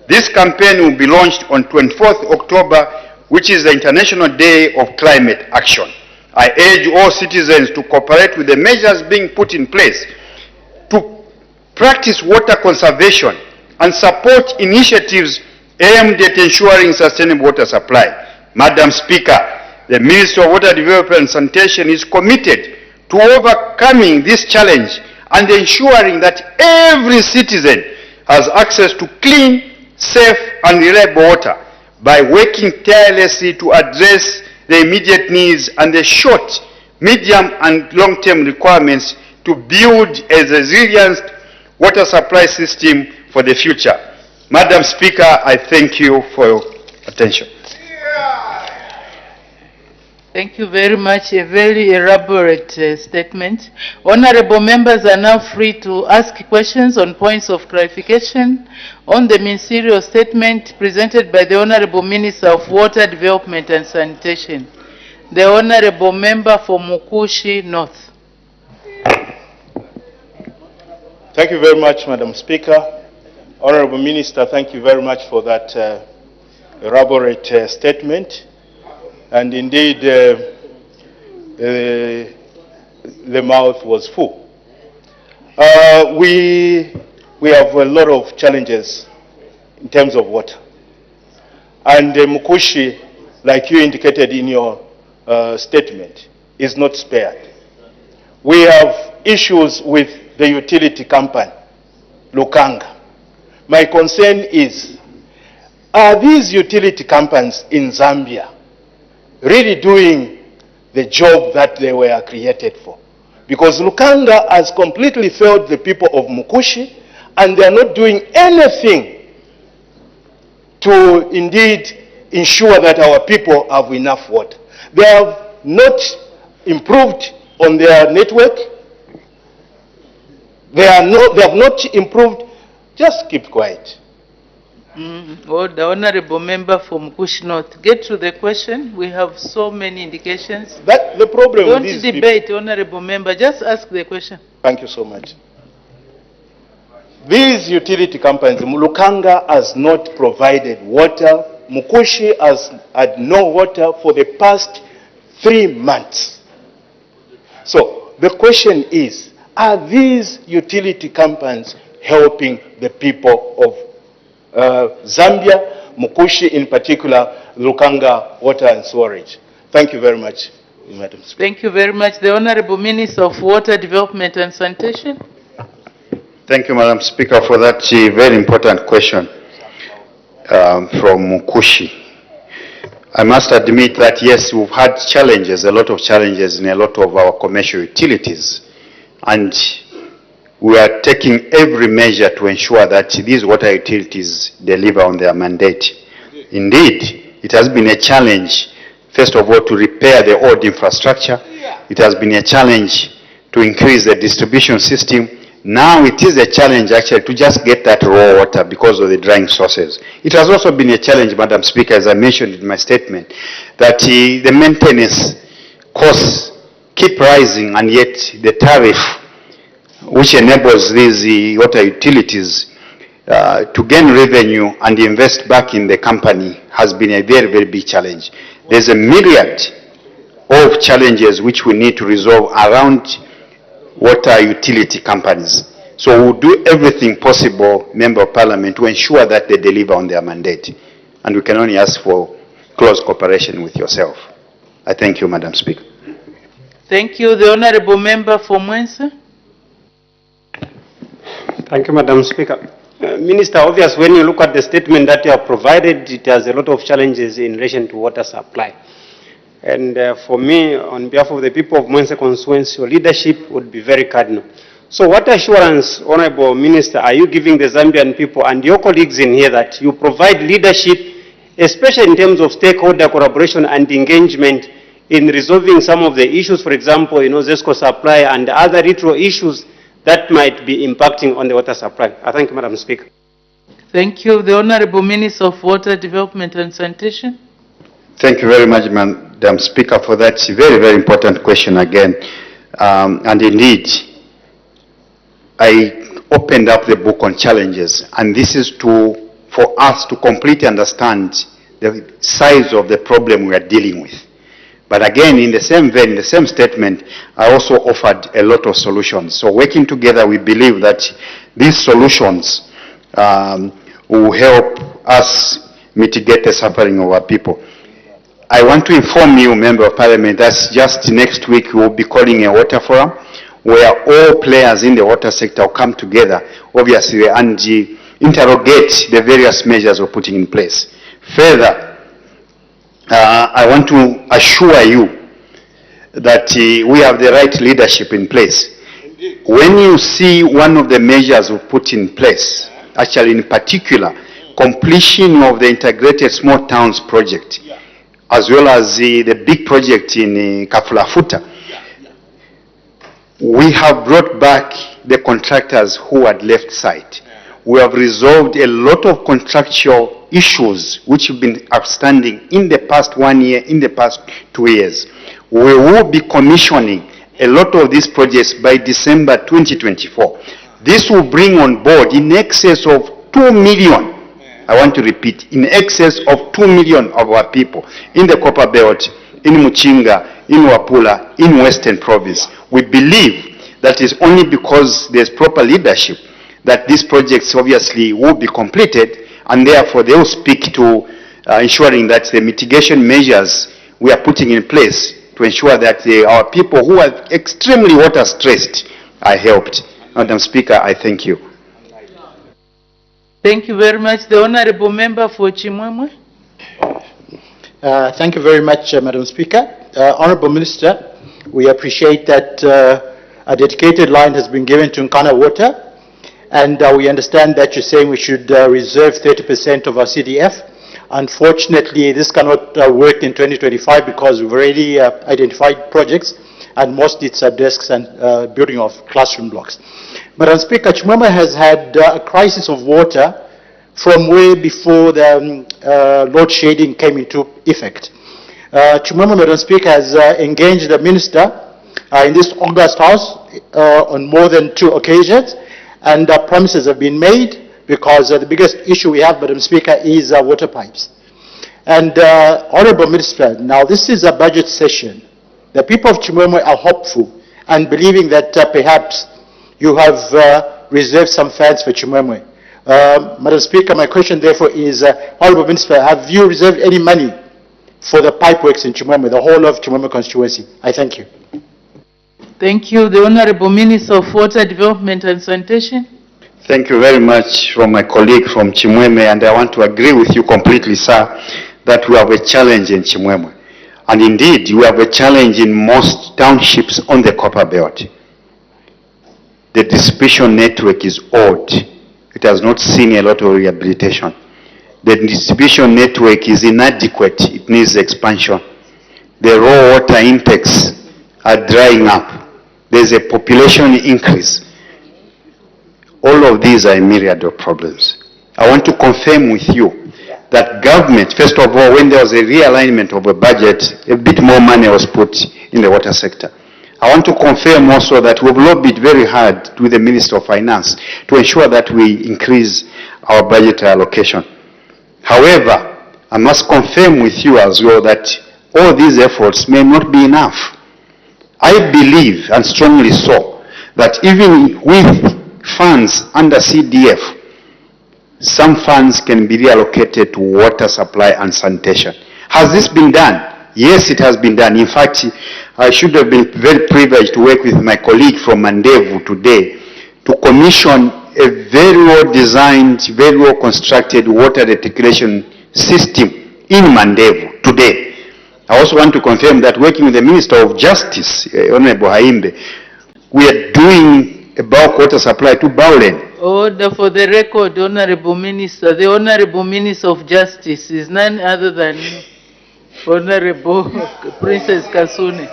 This campaign will be launched on 24th October, which is the International Day of Climate Action. I urge all citizens to cooperate with the measures being put in place to practice water conservation and support initiatives aimed at ensuring sustainable water supply. Madam Speaker, the Ministry of Water Development and Sanitation is committed to overcoming this challenge and ensuring that every citizen has access to clean, safe, and reliable water by working tirelessly to address the immediate needs and the short, medium, and long-term requirements to build a resilient water supply system for the future. Madam Speaker, I thank you for your attention. Thank you very much. A very elaborate statement. Honorable members are now free to ask questions on points of clarification on the ministerial statement presented by the Honorable Minister of Water Development and Sanitation, the Honorable Member for Mukushi North. Thank you very much, Madam Speaker. Honorable Minister, thank you very much for that elaborate statement. And indeed, the mouth was full. We have a lot of challenges in terms of water. And Mukushi, like you indicated in your statement, is not spared. We have issues with the utility company, Lukanga. My concern is, are these utility companies in Zambia really doing the job that they were created for? Because Lukanga has completely failed the people of Mukushi, and they are not doing anything to indeed ensure that our people have enough water. They have not improved on their network. They have not improved. Just keep quiet. Well, the honorable member from Mukushi North, get to the question. We have so many indications. That the problem. Don't with these debate, people. honorable member. Just ask the question. Thank you so much. These utility companies, Lukanga has not provided water. Mukushi has had no water for the past 3 months. So the question is, are these utility companies helping the people of Zambia, Mukushi in particular, Lukanga Water and Storage? Thank you very much, Madam Speaker. Thank you very much. The Honorable Minister of Water Development and Sanitation. Thank you, Madam Speaker, for that very important question from Mukushi. I must admit that, yes, we've had challenges, a lot of challenges in a lot of our commercial utilities. And we are taking every measure to ensure that these water utilities deliver on their mandate. Indeed, it has been a challenge, first of all, to repair the old infrastructure. It has been a challenge to increase the distribution system. Now it is a challenge actually to just get that raw water because of the drying sources. It has also been a challenge, Madam Speaker, as I mentioned in my statement, that the maintenance costs keep rising, and yet the tariff which enables these water utilities to gain revenue and invest back in the company has been a very, very big challenge. There's a myriad of challenges which we need to resolve around water utility companies. So we'll do everything possible, Member of Parliament, to ensure that they deliver on their mandate. And we can only ask for close cooperation with yourself. I thank you, Madam Speaker. Thank you. The Honorable Member for Mwense. Thank you, Madam Speaker. Minister, obviously, when you look at the statement that you have provided, it has a lot of challenges in relation to water supply. And for me, on behalf of the people of Mwense constituency, your leadership would be very cardinal. So what assurance, Honorable Minister, are you giving the Zambian people and your colleagues in here that you provide leadership, especially in terms of stakeholder collaboration and engagement in resolving some of the issues, for example, ZESCO supply and other retro issues that might be impacting on the water supply? I thank you, Madam Speaker. Thank you. The Honorable Minister of Water Development and Sanitation. Thank you very much, Madam Speaker, for that very, very important question again. And indeed, I opened up the book on challenges, and this is for us to completely understand the size of the problem we are dealing with. But again, in the same vein, in the same statement, I also offered a lot of solutions. So working together, we believe that these solutions will help us mitigate the suffering of our people. I want to inform you, Member of Parliament, that just next week we will be calling a water forum where all players in the water sector will come together, obviously, and interrogate the various measures we're putting in place. Further, I want to assure you that we have the right leadership in place. When you see one of the measures we put in place, actually in particular, completion of the integrated small towns project, as well as the big project in Kafulafuta, we have brought back the contractors who had left site. We have resolved a lot of contractual issues which have been outstanding in the past 1 year, in the past 2 years. We will be commissioning a lot of these projects by December 2024. This will bring on board in excess of 2 million. I want to repeat, in excess of 2 million of our people in the Copper Belt, in Muchinga, in Wapula, in Western Province. We believe that is only because there's proper leadership that these projects obviously will be completed, and therefore they will speak to ensuring that the mitigation measures we are putting in place to ensure that our people who are extremely water stressed are helped. Madam Speaker, I thank you. Thank you very much. The Honorable Member for Chimwemwe. Thank you very much, Madam Speaker. Honorable Minister, we appreciate that a dedicated line has been given to Nkana Water, and we understand that you're saying we should reserve 30% of our CDF. Unfortunately, this cannot work in 2025 because we've already identified projects, and most it's desks and building of classroom blocks. Madam Speaker, Chimwemwe has had a crisis of water from way before the load shedding came into effect. Chimwemwe, Madam Speaker, has engaged the Minister in this August House on more than 2 occasions, and promises have been made because the biggest issue we have, Madam Speaker, is water pipes. And Honourable Minister, now this is a budget session. The people of Chimwemwe are hopeful and believing that perhaps you have reserved some funds for Chimwemwe. Madam Speaker, my question therefore is, Honourable Minister, have you reserved any money for the pipe works in Chimwemwe, the whole of Chimwemwe constituency? I thank you. Thank you. The Honourable Minister of Water Development and Sanitation. Thank you very much from my colleague from Chimwemwe, and I want to agree with you completely, sir, that we have a challenge in Chimwemwe. And indeed, we have a challenge in most townships on the Copper Belt. The distribution network is old. It has not seen a lot of rehabilitation. The distribution network is inadequate. It needs expansion. The raw water intakes are drying up. There's a population increase. All of these are a myriad of problems. I want to confirm with you that government, first of all, when there was a realignment of a budget, a bit more money was put in the water sector. I want to confirm also that we've lobbied very hard with the Minister of Finance to ensure that we increase our budget allocation. However, I must confirm with you as well that all these efforts may not be enough. I believe, and strongly so, that even with funds under CDF, some funds can be reallocated to water supply and sanitation. Has this been done? Yes, it has been done. In fact, I should have been very privileged to work with my colleague from Mandevu today to commission a very well-designed, very well-constructed water reticulation system in Mandevu today. I also want to confirm that working with the Minister of Justice, Honorable Haimbe, we are doing a bulk water supply to Baulen. Order for the record, Honorable Minister. The Honorable Minister of Justice is none other than Honorable Princess Kasune.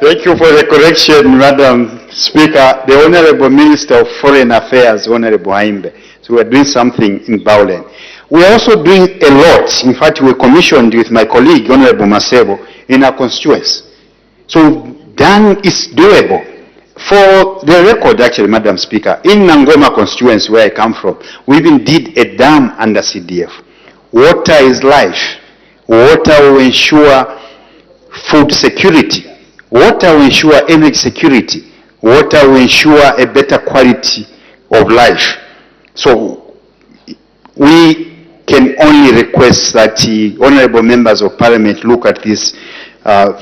Thank you for the correction, Madam Speaker. The Honorable Minister of Foreign Affairs, Honorable Haimbe. So we are doing something in Baulen. We are also doing a lot. In fact, we commissioned with my colleague, Honorable Masebo, in our constituency. So done is doable. For the record, actually, Madam Speaker, in Nangoma constituency, where I come from, we even did a dam under CDF. Water is life. Water will ensure food security. Water will ensure energy security. Water will ensure a better quality of life. So we can only request that the honorable members of parliament look at this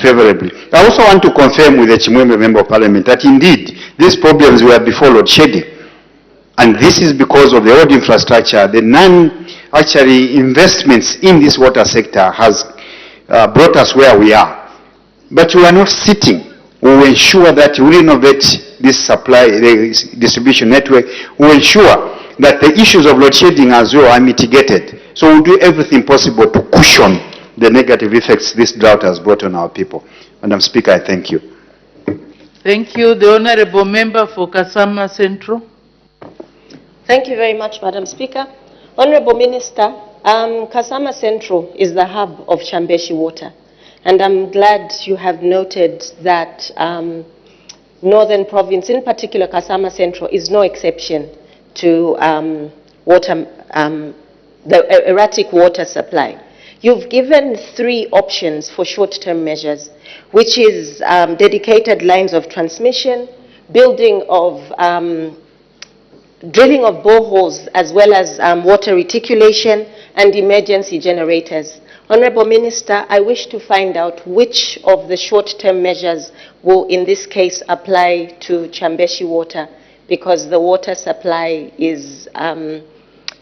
favorably. I also want to confirm with the Chimwemwe Member of Parliament that indeed these problems were before load shedding. And this is because of the old infrastructure. The non-actually investments in this water sector has brought us where we are. But we are not sitting. We will ensure that we renovate this supply, the distribution network. We will ensure that the issues of load shedding as well are mitigated. So we'll do everything possible to cushion the negative effects this drought has brought on our people. Madam Speaker, I thank you. Thank you. The Honorable Member for Kasama Central. Thank you very much, Madam Speaker. Honorable Minister, Kasama Central is the hub of Chambeshi Water. And I'm glad you have noted that Northern Province, in particular Kasama Central, is no exception to the erratic water supply. You've given 3 options for short-term measures, which is dedicated lines of transmission, drilling of boreholes, as well as water reticulation and emergency generators. Honorable Minister, I wish to find out which of the short-term measures will in this case apply to Chambeshi Water, because the water supply is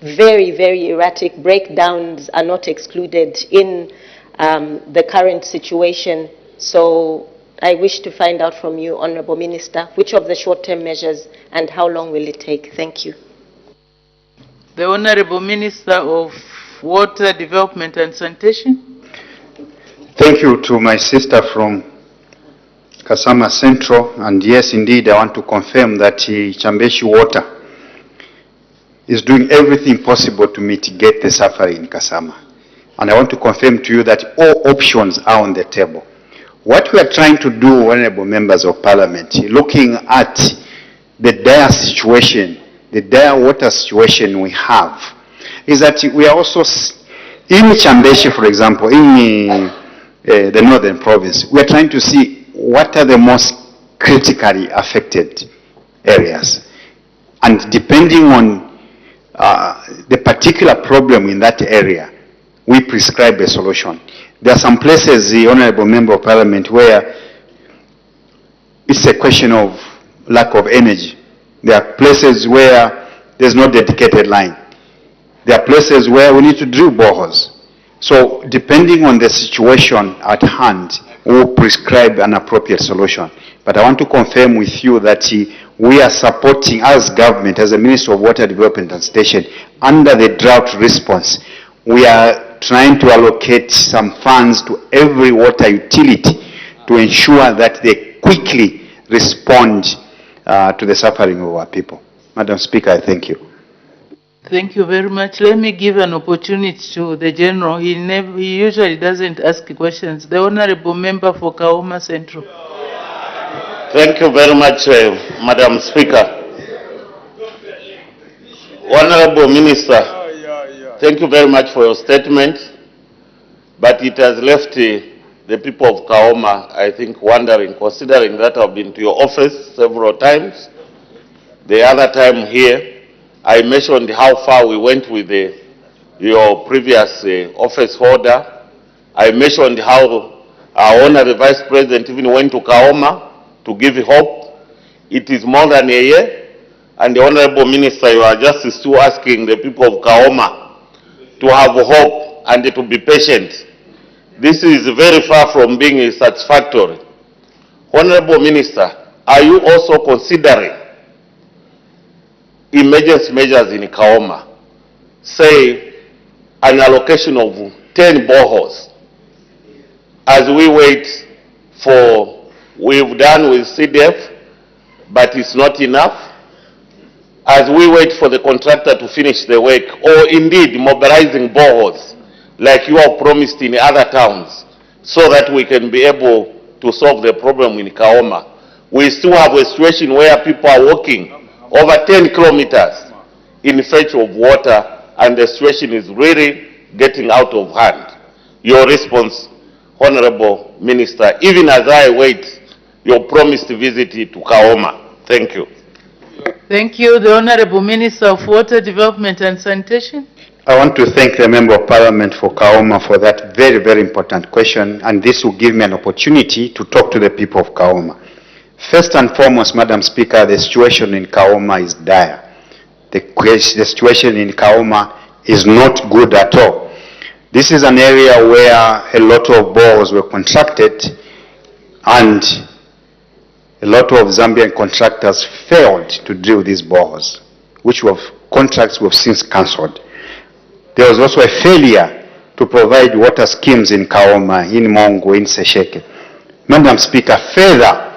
very, very erratic. Breakdowns are not excluded in the current situation. So I wish to find out from you, Honourable Minister, which of the short-term measures and how long will it take? Thank you. The Honourable Minister of Water, Development and Sanitation. Thank you to my sister from Kasama Central. And yes, indeed, I want to confirm that Chambeshi Water is doing everything possible to mitigate the suffering in Kasama. And I want to confirm to you that all options are on the table. What we are trying to do, honorable members of parliament, looking at the dire situation, the dire water situation we have, is that we are also, in Chambeshi, for example, in the northern province, we are trying to see what are the most critically affected areas. And depending on the particular problem in that area, we prescribe a solution. There are some places, the Honourable Member of Parliament, where it's a question of lack of energy. There are places where there's no dedicated line. There are places where we need to drill boreholes. So depending on the situation at hand, we will prescribe an appropriate solution. But I want to confirm with you that we are supporting, as government, as the Minister of Water Development and Sanitation, under the drought response, we are trying to allocate some funds to every water utility to ensure that they quickly respond to the suffering of our people. Madam Speaker, I thank you. Thank you very much. Let me give an opportunity to the General. He usually doesn't ask questions. The Honourable Member for Kaoma Central. Thank you very much, Madam Speaker. Honourable Minister, thank you very much for your statement, but it has left the people of Kaoma, I think, wondering, considering that I've been to your office several times. The other time here, I mentioned how far we went with your previous office holder. I mentioned how our Honourable Vice President even went to Kaoma to give hope. It is more than a year, and the Honourable Minister, you are just still asking the people of Kaoma to have hope and to be patient. This is very far from being satisfactory. Honourable Minister, are you also considering emergency measures in Kaoma? Say, an allocation of 10 boreholes as we wait for, we've done with CDF, but it's not enough. As we wait for the contractor to finish the work, or indeed mobilizing boreholes like you have promised in other towns, so that we can be able to solve the problem in Kaoma. We still have a situation where people are walking over 10 kilometers in search of water, and the situation is really getting out of hand. Your response, Honourable Minister, even as I wait your promised visit to Kaoma. Thank you. Thank you. The Honourable Minister of Water, Development and Sanitation. I want to thank the Member of Parliament for Kaoma for that very, very important question, and this will give me an opportunity to talk to the people of Kaoma. First and foremost, Madam Speaker, the situation in Kaoma is dire. The situation in Kaoma is not good at all. This is an area where a lot of boreholes were contracted, and a lot of Zambian contractors failed to drill these boreholes, which contracts were since cancelled. There was also a failure to provide water schemes in Kaoma, in Mongo, in Sesheke. Madam Speaker, further,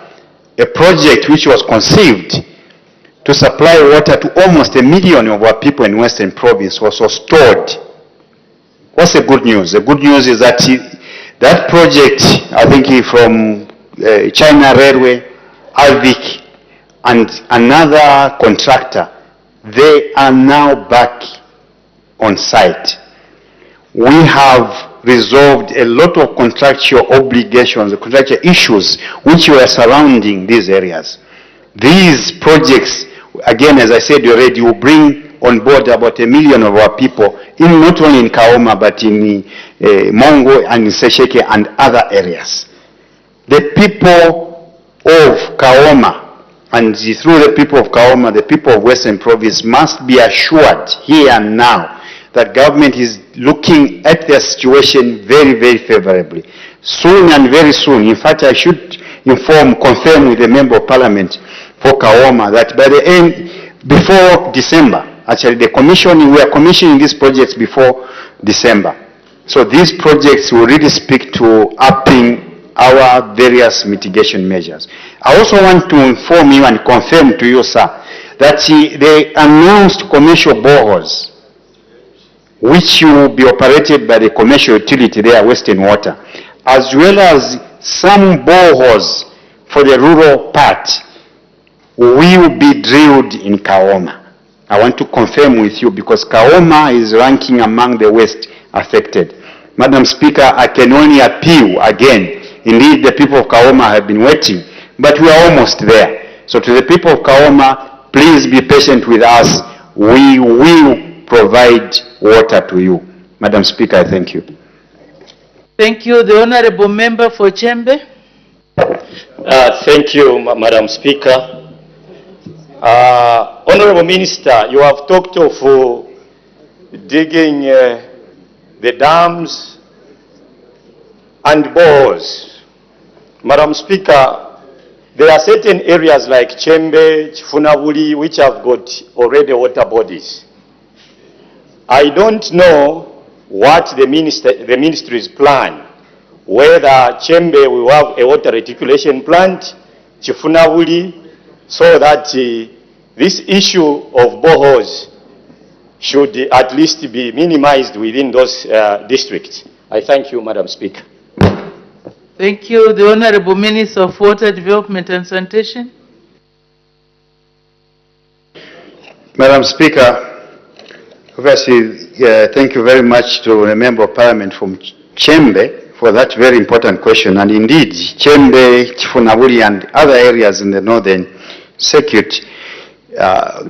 a project which was conceived to supply water to almost 1 million of our people in Western Province was stalled. What's the good news? The good news is that that project, I think from China Railway, Alvic, and another contractor, they are now back on site. We have resolved a lot of contractual obligations, contractual issues which were surrounding these areas. These projects, again, as I said already, will bring on board about 1 million of our people, not only in Kaoma, but in Mongo and in Sesheke and other areas. The people of Kaoma and through the people of Kaoma, the people of Western Province must be assured here and now that government is looking at their situation very, very favorably. Soon and very soon, in fact, I should confirm with the Member of Parliament for Kaoma that by the end, before December, actually we are commissioning these projects before December. So these projects will really speak to upping our various mitigation measures. I also want to inform you and confirm to you, sir, that the announced commercial boreholes, which will be operated by the commercial utility there, Western Water, as well as some boreholes for the rural part, will be drilled in Kaoma. I want to confirm with you because Kaoma is ranking among the worst affected. Madam Speaker, I can only appeal again. Indeed, the people of Kaoma have been waiting, but we are almost there. So to the people of Kaoma, please be patient with us. We will provide water to you. Madam Speaker, I thank you. Thank you. The Honourable Member for Chembe. Thank you, Madam Speaker. Honourable Minister, you have talked of digging the dams and bores. Madam Speaker, there are certain areas like Chembe, Chifunabuli, which have got already water bodies. I don't know what the ministry's plan, whether Chembe will have a water reticulation plant, Chifunabuli, so that this issue of boreholes should at least be minimized within those districts. I thank you, Madam Speaker. Thank you. The Honourable Minister of Water Development and Sanitation. Madam Speaker, obviously, thank you very much to the Member of Parliament from Chembe for that very important question. And indeed, Chembe, Chifunabuli and other areas in the northern circuit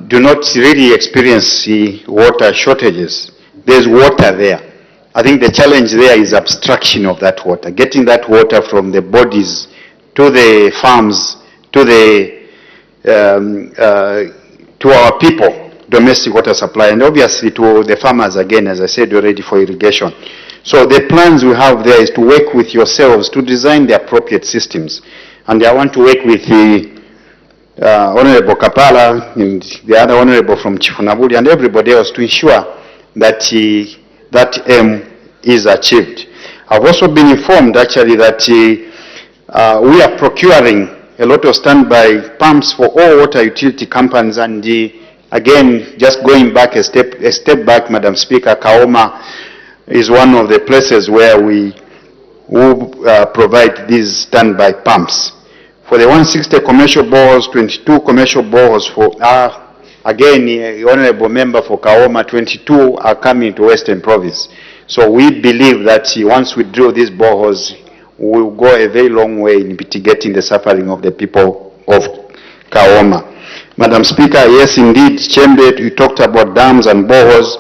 do not really experience water shortages. There's water there. I think the challenge there is abstraction of that water, getting that water from the bodies to the farms, to our people, domestic water supply, and obviously to the farmers again, as I said already, for irrigation. So the plans we have there is to work with yourselves to design the appropriate systems. And I want to work with the Honourable Kapala and the other Honourable from Chifunabuli and everybody else to ensure that that aim is achieved. I've also been informed actually that we are procuring a lot of standby pumps for all water utility companies, and again, just going back a step back, Madam Speaker, Kaoma is one of the places where we will provide these standby pumps. For the 160 commercial boreholes, 22 commercial boreholes for again, the Honourable Member for Kaoma, 22 are coming to Western Province. So we believe that once we drill these boreholes, we will go a very long way in mitigating the suffering of the people of Kaoma. Madam Speaker, yes indeed, Chembe, we talked about dams and boreholes.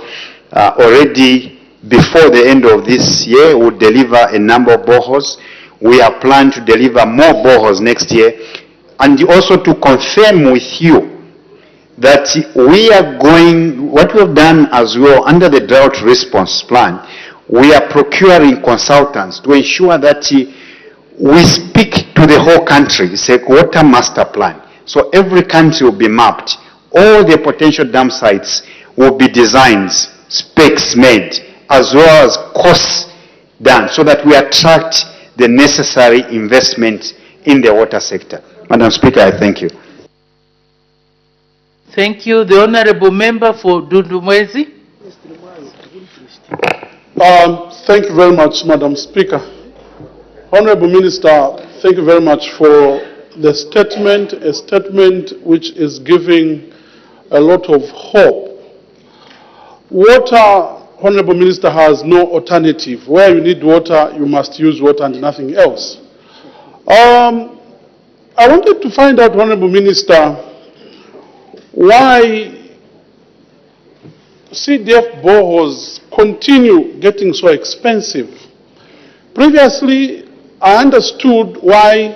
Already before the end of this year, we'll deliver a number of boreholes. We are planning to deliver more boreholes next year. And also to confirm with you that we are going, what we have done as well under the drought response plan, we are procuring consultants to ensure that we speak to the whole country. It's a water master plan. So every country will be mapped. All the potential dam sites will be designed, specs made, as well as costs done, so that we attract the necessary investment in the water sector. Madam Speaker, I thank you. Thank you. The Honourable Member for Dundumwezi. Thank you very much, Madam Speaker. Honourable Minister, thank you very much for the statement, a statement which is giving a lot of hope. Water, Honourable Minister, has no alternative. Where you need water, you must use water and nothing else. I wanted to find out, Honourable Minister, why CDF boreholes continue getting so expensive. Previously, I understood why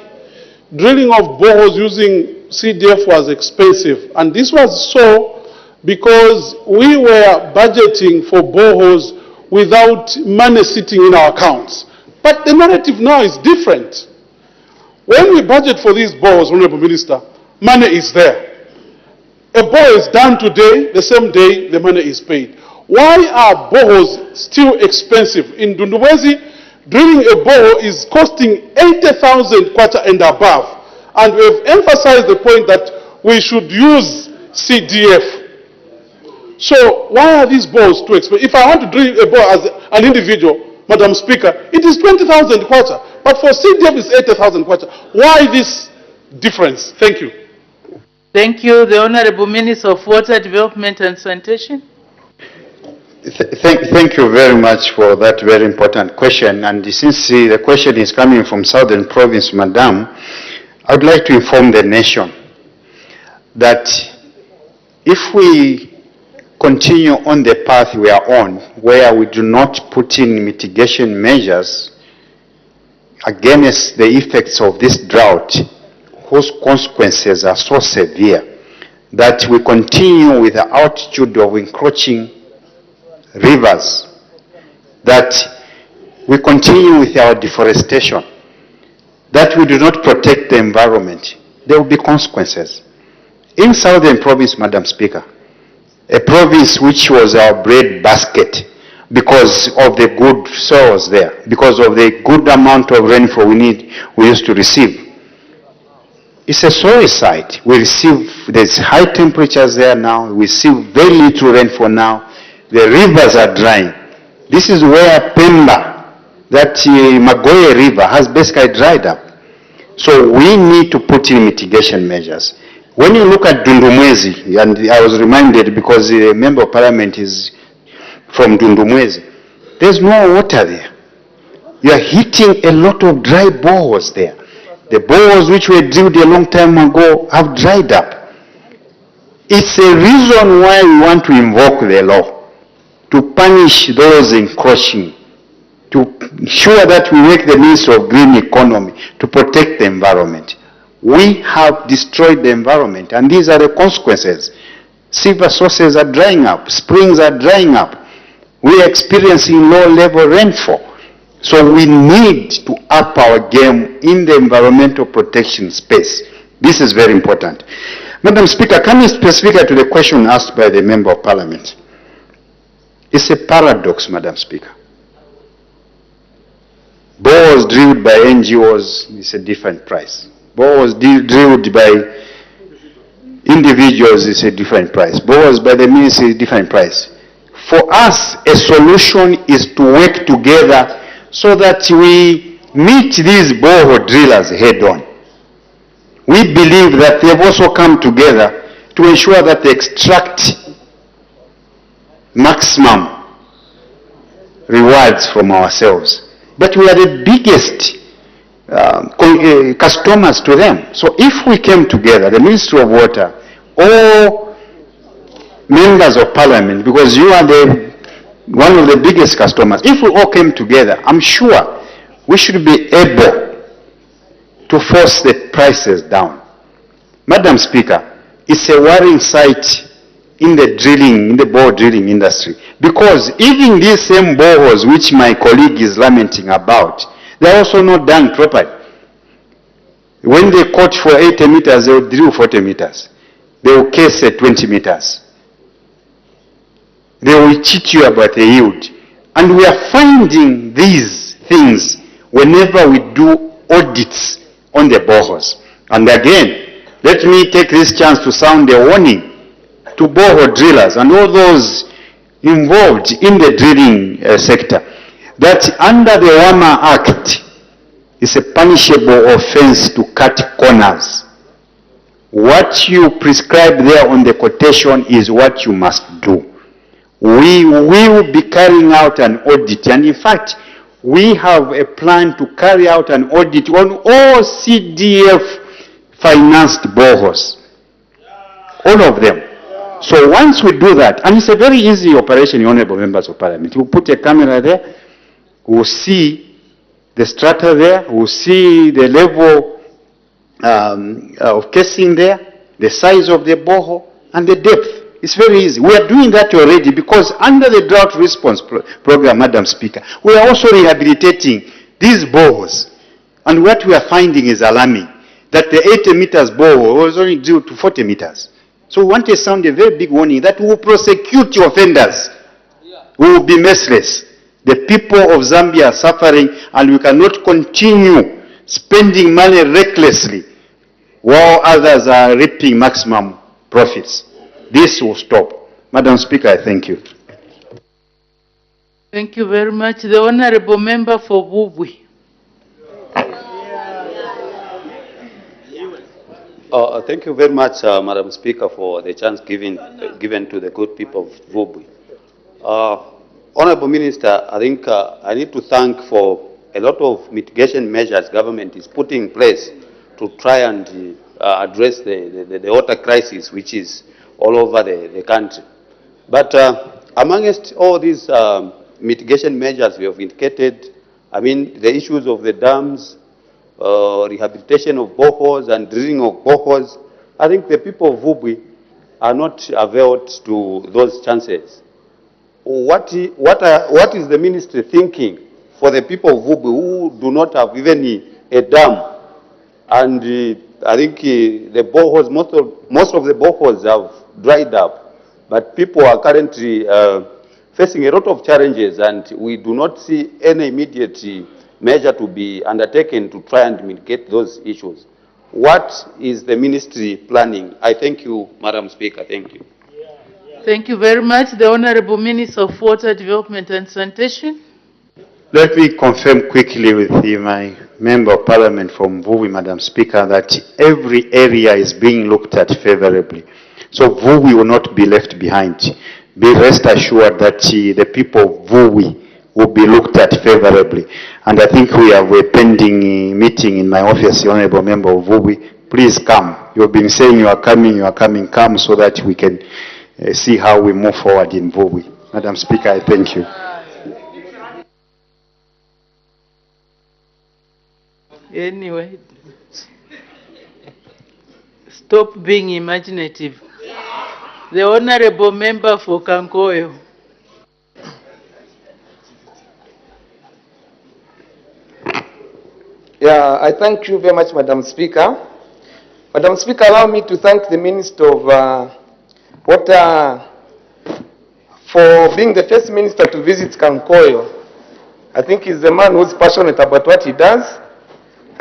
drilling of boreholes using CDF was expensive. And this was so because we were budgeting for boreholes without money sitting in our accounts. But the narrative now is different. When we budget for these boreholes, Honorable Minister, money is there. A borehole is done today, the same day the money is paid. Why are boreholes still expensive? In Zambezi, drilling a borehole is costing 80,000 kwacha and above. And we've emphasized the point that we should use CDF. So why are these boreholes too expensive? If I want to drill a borehole as an individual, Madam Speaker, it is 20,000 kwacha. But for CDF it's 80,000 kwacha. Why this difference? Thank you. Thank you. The Honorable Minister of Water Development and Sanitation. Thank you very much for that very important question. And since the question is coming from Southern Province, Madam, I would like to inform the nation that if we continue on the path we are on, where we do not put in mitigation measures against the effects of this drought, whose consequences are so severe, that we continue with the attitude of encroaching rivers, that we continue with our deforestation, that we do not protect the environment, there will be consequences. In Southern Province, Madam Speaker, a province which was our bread basket because of the good soils there, because of the good amount of rainfall we used to receive. It's a sorry sight. There's high temperatures there now. We receive very little rainfall now. The rivers are drying. This is where Pemba, that Magoye River, has basically dried up. So we need to put in mitigation measures. When you look at Dundumwezi, and I was reminded because the Member of Parliament is from Dundumwezi, there's no water there. You are hitting a lot of dry boreholes there. The boreholes which were drilled a long time ago have dried up. It's a reason why we want to invoke the law, to punish those encroaching, to ensure that we make the means of green economy, to protect the environment. We have destroyed the environment, and these are the consequences. Silver sources are drying up, springs are drying up. We are experiencing low-level rainfall. So we need to up our game in the environmental protection space. This is very important. Madam Speaker, coming specifically to the question asked by the Member of Parliament, it's a paradox, Madam Speaker. Boreholes drilled by NGOs is a different price. Boreholes drilled by individuals is a different price. Boreholes by the ministry is a different price. For us, a solution is to work together so that we meet these borehole drillers head on. We believe that they've also come together to ensure that they extract maximum rewards from ourselves. But we are the biggest customers to them. So if we came together, the Ministry of Water, all members of Parliament, because you are one of the biggest customers, if we all came together, I'm sure we should be able to force the prices down. Madam Speaker, it's a worrying sight in the borehole drilling industry, because even these same boreholes which my colleague is lamenting about, they're also not done properly. When they quote for 80 meters, they will drill 40 meters. They will case at 20 meters. They will cheat you about the yield. And we are finding these things whenever we do audits on the boreholes. And again, let me take this chance to sound a warning to borehole drillers and all those involved in the drilling sector, that under the WAMA Act, it's a punishable offense to cut corners. What you prescribe there on the quotation is what you must do. We will be carrying out an audit, and in fact, we have a plan to carry out an audit on all CDF-financed boreholes, all of them. So once we do that, and it's a very easy operation, Honourable Members of Parliament, we'll put a camera there, we'll see the strata there, we'll see the level of casing there, the size of the borehole, and the depth. It's very easy. We are doing that already because under the drought response program, Madam Speaker, we are also rehabilitating these boreholes. And what we are finding is alarming, that the 80 meters borehole was only due to 40 meters. So we want to sound a very big warning that we will prosecute your offenders. We will be merciless. The people of Zambia are suffering, and we cannot continue spending money recklessly while others are reaping maximum profits. This will stop. Madam Speaker, I thank you. Thank you very much. The Honorable Member for Vubwi. Thank you very much, Madam Speaker, for the chance given to the good people of Vubwi. Honorable Minister, I think I need to thank for a lot of mitigation measures government is putting in place to try and address the water crisis, which is all over the country. But amongst all these mitigation measures we have indicated, I mean, the issues of the dams, rehabilitation of boreholes and drilling of boreholes, I think the people of Vubwi are not availed to those chances. What is the ministry thinking for the people of Vubwi who do not have even a dam? And I think the boreholes, most of the boreholes have dried up, but people are currently facing a lot of challenges, and we do not see any immediate measure to be undertaken to try and mitigate those issues. What is the ministry planning? I thank you, Madam Speaker. Thank you. Thank you very much. The Honorable Minister of Water Development and Sanitation. Let me confirm quickly with my Member of Parliament from Vubwi, Madam Speaker, that every area is being looked at favorably. So Vubwi will not be left behind. Be rest assured that the people of Vubwi will be looked at favorably. And I think we have a pending meeting in my office, the Honorable Member of Vubwi. Please come. You've been saying you are coming, come so that we can see how we move forward in Vubwi. Madam Speaker, I thank you. Anyway, stop being imaginative. The Honorable Member for Kankoyo. Yeah, I thank you very much, Madam Speaker. Madam Speaker, allow me to thank the Minister of Water for being the first minister to visit Kankoyo. I think he's the man who's passionate about what he does.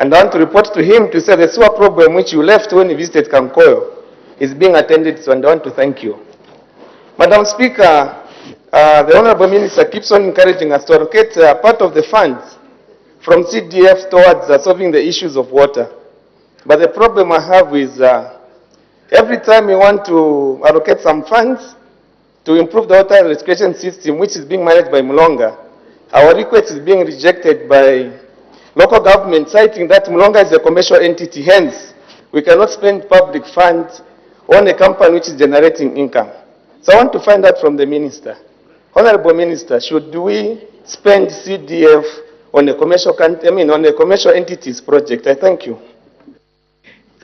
And I want to report to him to say the sewer problem which you left when you visited Kankoyo is being attended to, and I want to thank you. Madam Speaker, the Honorable Minister keeps on encouraging us to allocate part of the funds from CDF towards solving the issues of water. But the problem I have is every time we want to allocate some funds to improve the water recirculation system, which is being managed by Mulonga, our request is being rejected by local government, citing that Mulonga is a commercial entity. Hence, we cannot spend public funds on a company which is generating income. So I want to find out from the Minister, Honorable Minister, should we spend CDF on a commercial entities project? I thank you.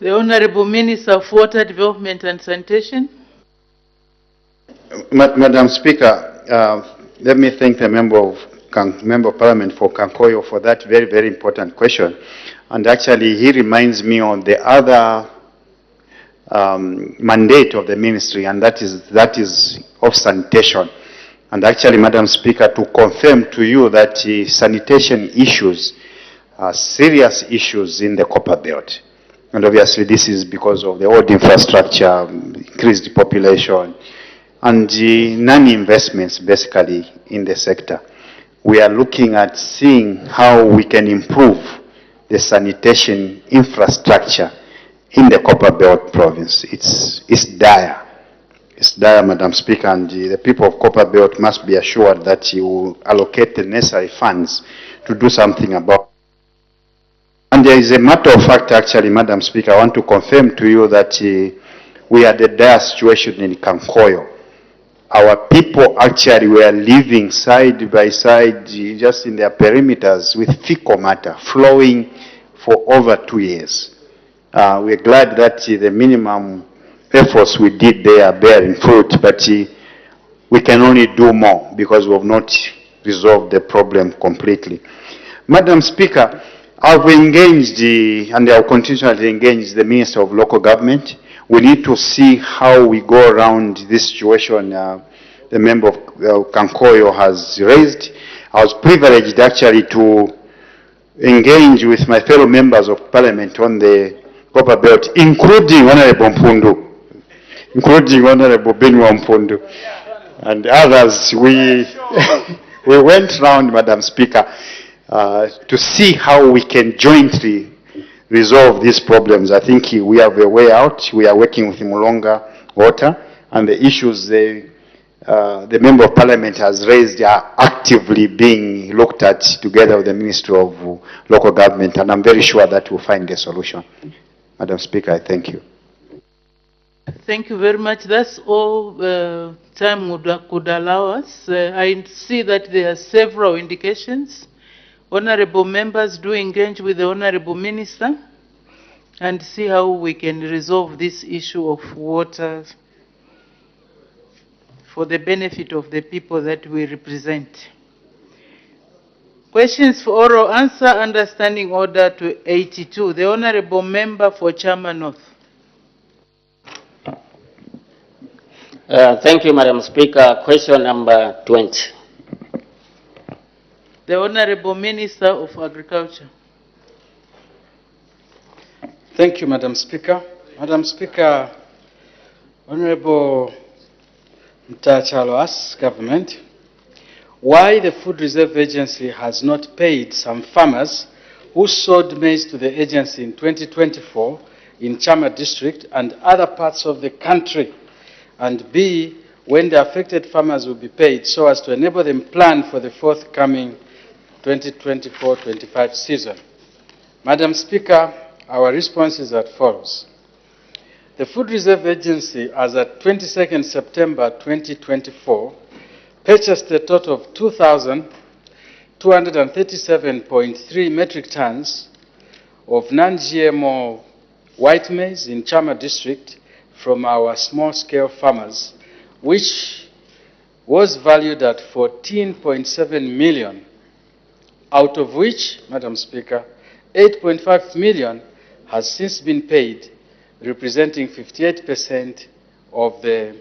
The Honorable Minister of Water Development and Sanitation. Madam Speaker, let me thank the Member of Parliament for Kankoyo for that very, very important question. And actually, he reminds me of the other mandate of the ministry, and that is of sanitation. And actually, Madam Speaker, to confirm to you that sanitation issues are serious issues in the Copper Belt. And obviously, this is because of the old infrastructure, increased population, and non-investments basically in the sector. We are looking at seeing how we can improve the sanitation infrastructure in the Copper Belt province. It's dire. It's dire, Madam Speaker, and the people of Copper Belt must be assured that you will allocate the necessary funds to do something about it. And there is a matter of fact, actually, Madam Speaker, I want to confirm to you that we had a dire situation in Kankoyo. Our people actually were living side by side, just in their perimeters, with fecal matter flowing for over 2 years. We're glad that the minimum efforts we did there are bearing fruit, but we can only do more because we have not resolved the problem completely. Madam Speaker, I've engaged and I'll continue to engage the Minister of Local Government. We need to see how we go around this situation the member of Kankoyo has raised. I was privileged actually to engage with my fellow members of Parliament on the Copper Belt, including Honorable Mpundu, including Honorable Benwa Mpundu, and others. We went round, Madam Speaker, to see how we can jointly resolve these problems. I think we have a way out. We are working with Mulonga Water, and the issues the Member of Parliament has raised are actively being looked at together with the Ministry of Local Government, and I'm very sure that we'll find a solution. Madam Speaker, I thank you. Thank you very much. That's all time could allow us. I see that there are several indications. Honorable members do engage with the Honorable Minister and see how we can resolve this issue of water for the benefit of the people that we represent. Questions for oral answer, understanding order to 82. The Honorable Member for Chama North. Thank you, Madam Speaker. Question number 20. The Honorable Minister of Agriculture. Thank you, Madam Speaker. Madam Speaker, Honorable Mtachalo asks government why the Food Reserve Agency has not paid some farmers who sold maize to the agency in 2024 in Chama district and other parts of the country, and B, when the affected farmers will be paid so as to enable them plan for the forthcoming 2024-25 season. Madam Speaker, our response is as follows. The Food Reserve Agency, as at 22nd September 2024, purchased a total of 2,237.3 metric tons of non-GMO white maize in Chama district from our small-scale farmers, which was valued at 14.7 million, out of which, Madam Speaker, 8.5 million has since been paid, representing 58% of the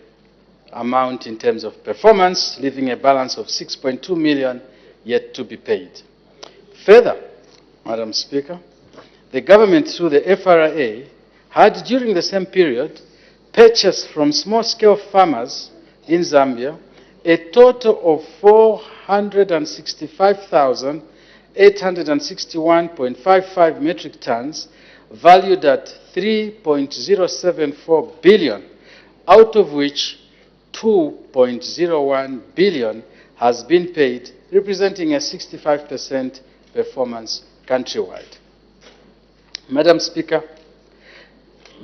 amount in terms of performance, leaving a balance of 6.2 million yet to be paid. Further, Madam Speaker, the government through the FRA had during the same period purchased from small-scale farmers in Zambia a total of 465,861.55 metric tons valued at 3.074 billion, out of which 2.01 billion has been paid, representing a 65% performance countrywide. Madam Speaker,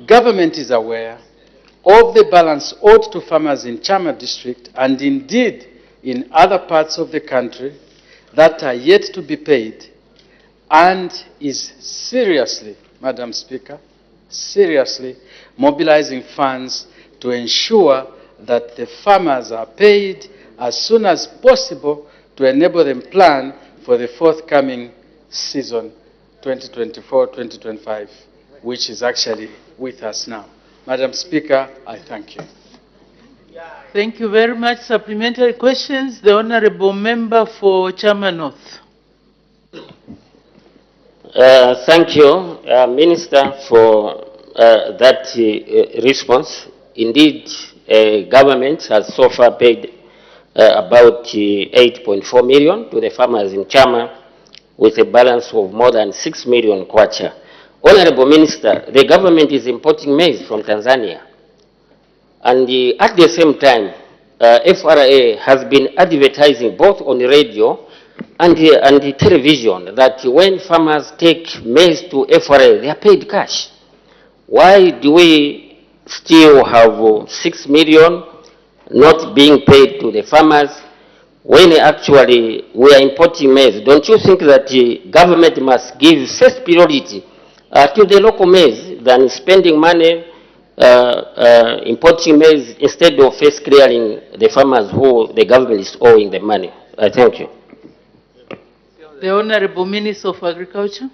government is aware of the balance owed to farmers in Chama district and indeed in other parts of the country that are yet to be paid, and is seriously, Madam Speaker, seriously mobilizing funds to ensure that the farmers are paid as soon as possible to enable them plan for the forthcoming season 2024-2025, which is actually with us now. Madam Speaker, I thank you. Thank you very much. Supplementary questions. The Honorable Member for Chama North. Thank you, Minister, for that response. Indeed, government has so far paid about 8.4 million to the farmers in Chama, with a balance of more than 6 million kwacha. Honorable Minister, the government is importing maize from Tanzania. And at the same time, FRA has been advertising both on the radio and the television that when farmers take maize to FRA, they are paid cash. Why do we still have 6 million not being paid to the farmers when actually we are importing maize? Don't you think that the government must give first priority to the local maize than spending money importing maize instead of first clearing the farmers who the government is owing the money. I thank you. The Honorable Minister of Agriculture.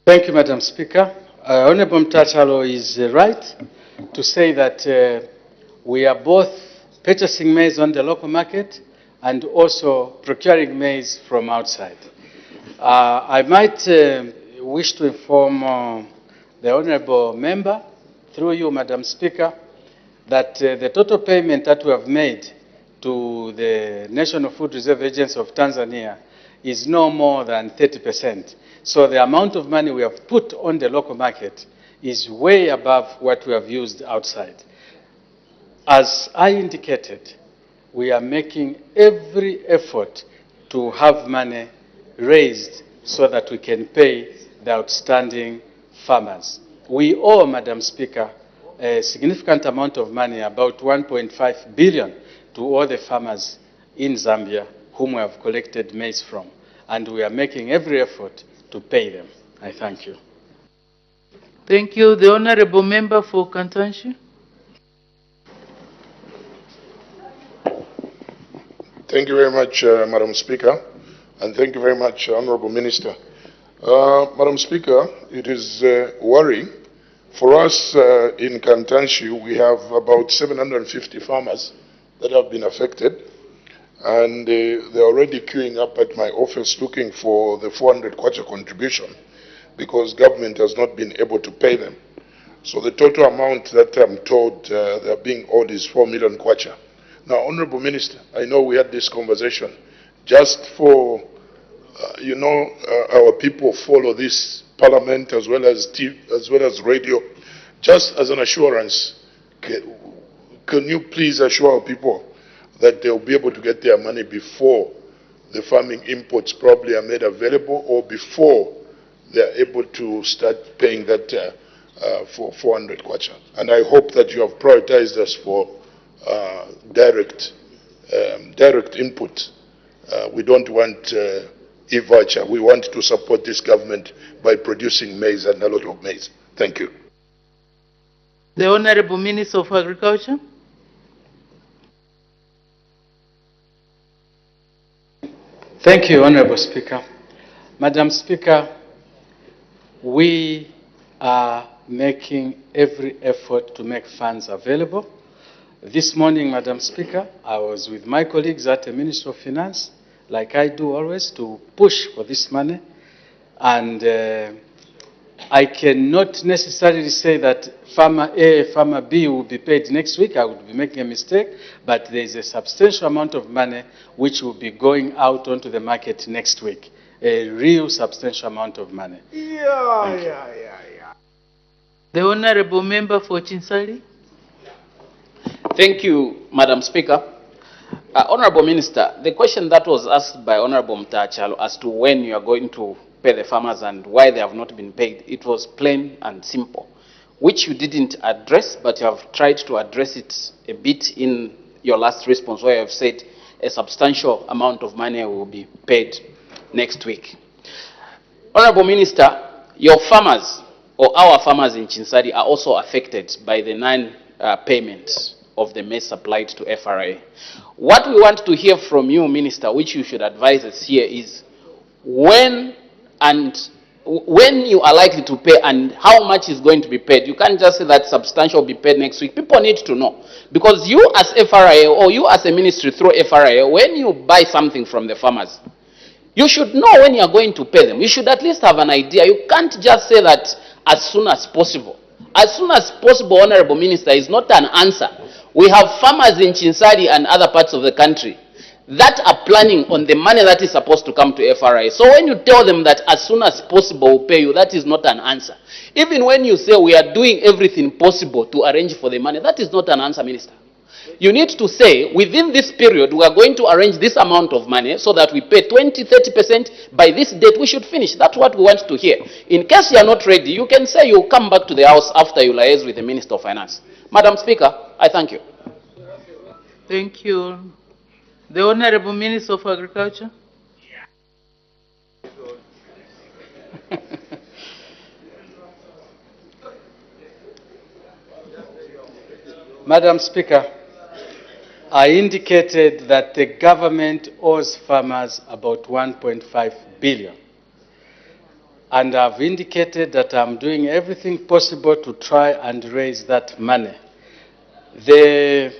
Thank you, Madam Speaker. Honorable Mtachalo is right to say that we are both purchasing maize on the local market and also procuring maize from outside. I might wish to inform the Honorable Member, through you, Madam Speaker, that the total payment that we have made to the National Food Reserve Agency of Tanzania is no more than 30%. So the amount of money we have put on the local market is way above what we have used outside. As I indicated, we are making every effort to have money raised so that we can pay the outstanding farmers. We owe, Madam Speaker, a significant amount of money, about 1.5 billion, to all the farmers in Zambia whom we have collected maize from. And we are making every effort to pay them. I thank you. Thank you. The Honorable Member for Kantanshi. Thank you very much, Madam Speaker, and thank you very much, Honorable Minister. Madam Speaker, it is worrying. For us in Kantanshi, we have about 750 farmers that have been affected, and they're already queuing up at my office looking for the 400 kwacha contribution because government has not been able to pay them. So the total amount that I'm told they're being owed is 4 million kwacha. Now, Honorable Minister, I know we had this conversation. Just for, our people follow this Parliament as well as TV, as well as radio. Just as an assurance, can you please assure our people that they'll be able to get their money before the farming inputs probably are made available or before they're able to start paying that for 400 kwacha? And I hope that you have prioritized us for direct input. We don't want e-voucher. We want to support this government by producing maize and a lot of maize. Thank you. The Honorable Minister of Agriculture. Thank you, Honorable Speaker. Madam Speaker, we are making every effort to make funds available. This morning, Madam Speaker, I was with my colleagues at the Ministry of Finance, like I do always, to push for this money. And I cannot necessarily say that Farmer A, Farmer B will be paid next week. I would be making a mistake. But there is a substantial amount of money which will be going out onto the market next week. A real substantial amount of money. The Honorable Member for Chinsali. Thank you, Madam Speaker. Honorable Minister, the question that was asked by Honorable Mtachalo as to when you are going to pay the farmers and why they have not been paid, it was plain and simple, which you didn't address, but you have tried to address it a bit in your last response, where you have said a substantial amount of money will be paid next week. Honorable Minister, your farmers, or our farmers in Chinsari, are also affected by the non-payment of the maize supplied to FRA. What we want to hear from you, Minister, which you should advise us here, is when you are likely to pay and how much is going to be paid. You can't just say that substantial will be paid next week. People need to know. Because you as FRA or you as a ministry through FRA, when you buy something from the farmers, you should know when you are going to pay them. You should at least have an idea. You can't just say that as soon as possible. As soon as possible, Honorable Minister, is not an answer. We have farmers in Chinsari and other parts of the country that are planning on the money that is supposed to come to FRA. So when you tell them that as soon as possible we'll pay you, that is not an answer. Even when you say we are doing everything possible to arrange for the money, that is not an answer, Minister. You need to say, within this period, we are going to arrange this amount of money so that we pay 20, 30% by this date. We should finish. That's what we want to hear. In case you are not ready, you can say you'll come back to the House after you liaise with the Minister of Finance. Madam Speaker, I thank you. Thank you. The Honorable Minister of Agriculture. Madam Speaker, I indicated that the government owes farmers about 1.5 billion. And I've indicated that I'm doing everything possible to try and raise that money. This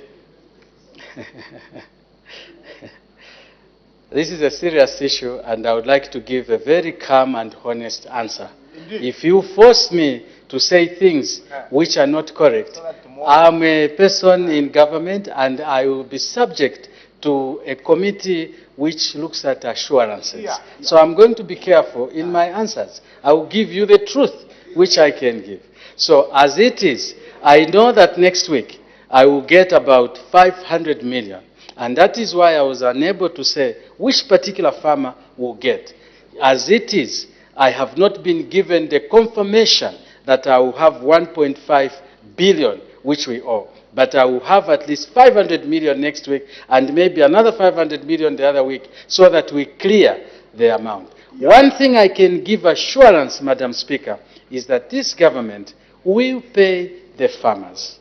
is a serious issue, and I would like to give a very calm and honest answer. Indeed. If you force me to say things which are not correct, I'm a person in government, and I will be subject to a committee which looks at assurances. So I'm going to be careful in my answers. I will give you the truth which I can give. So as it is, I know that next week I will get about 500 million. And that is why I was unable to say which particular farmer will get. As it is, I have not been given the confirmation that I will have 1.5 billion which we owe. But I will have at least 500 million next week and maybe another 500 million the other week so that we clear the amount. One thing I can give assurance, Madam Speaker, is that this government will pay the farmers.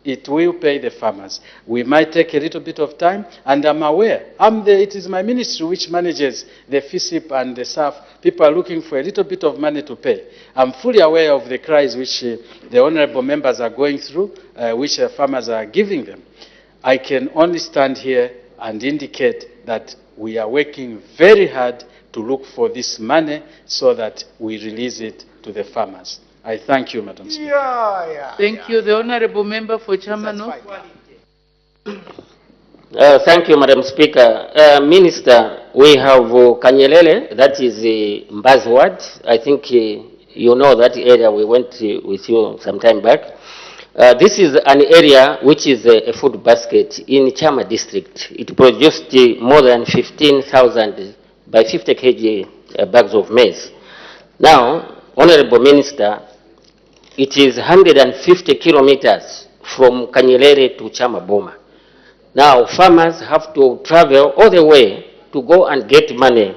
It will pay the farmers. We might take a little bit of time, and I'm aware. It is my ministry which manages the FISIP and the SAF. People are looking for a little bit of money to pay. I'm fully aware of the cries which the honorable members are going through, which farmers are giving them. I can only stand here and indicate that we are working very hard to look for this money so that we release it to the farmers. I thank you, Madam Speaker. Thank you. The honorable member for Chamano. Thank you, Madam Speaker. Minister, we have Kanyelele, that is Mbazi ward. I think you know that area. We went with you some time back. This is an area which is a food basket in Chama district. It produced more than 15,000 by 50 kg bags of maize. Now, Honorable Minister, it is 150 kilometers from Kanyelele to Chamaboma. Now, farmers have to travel all the way to go and get money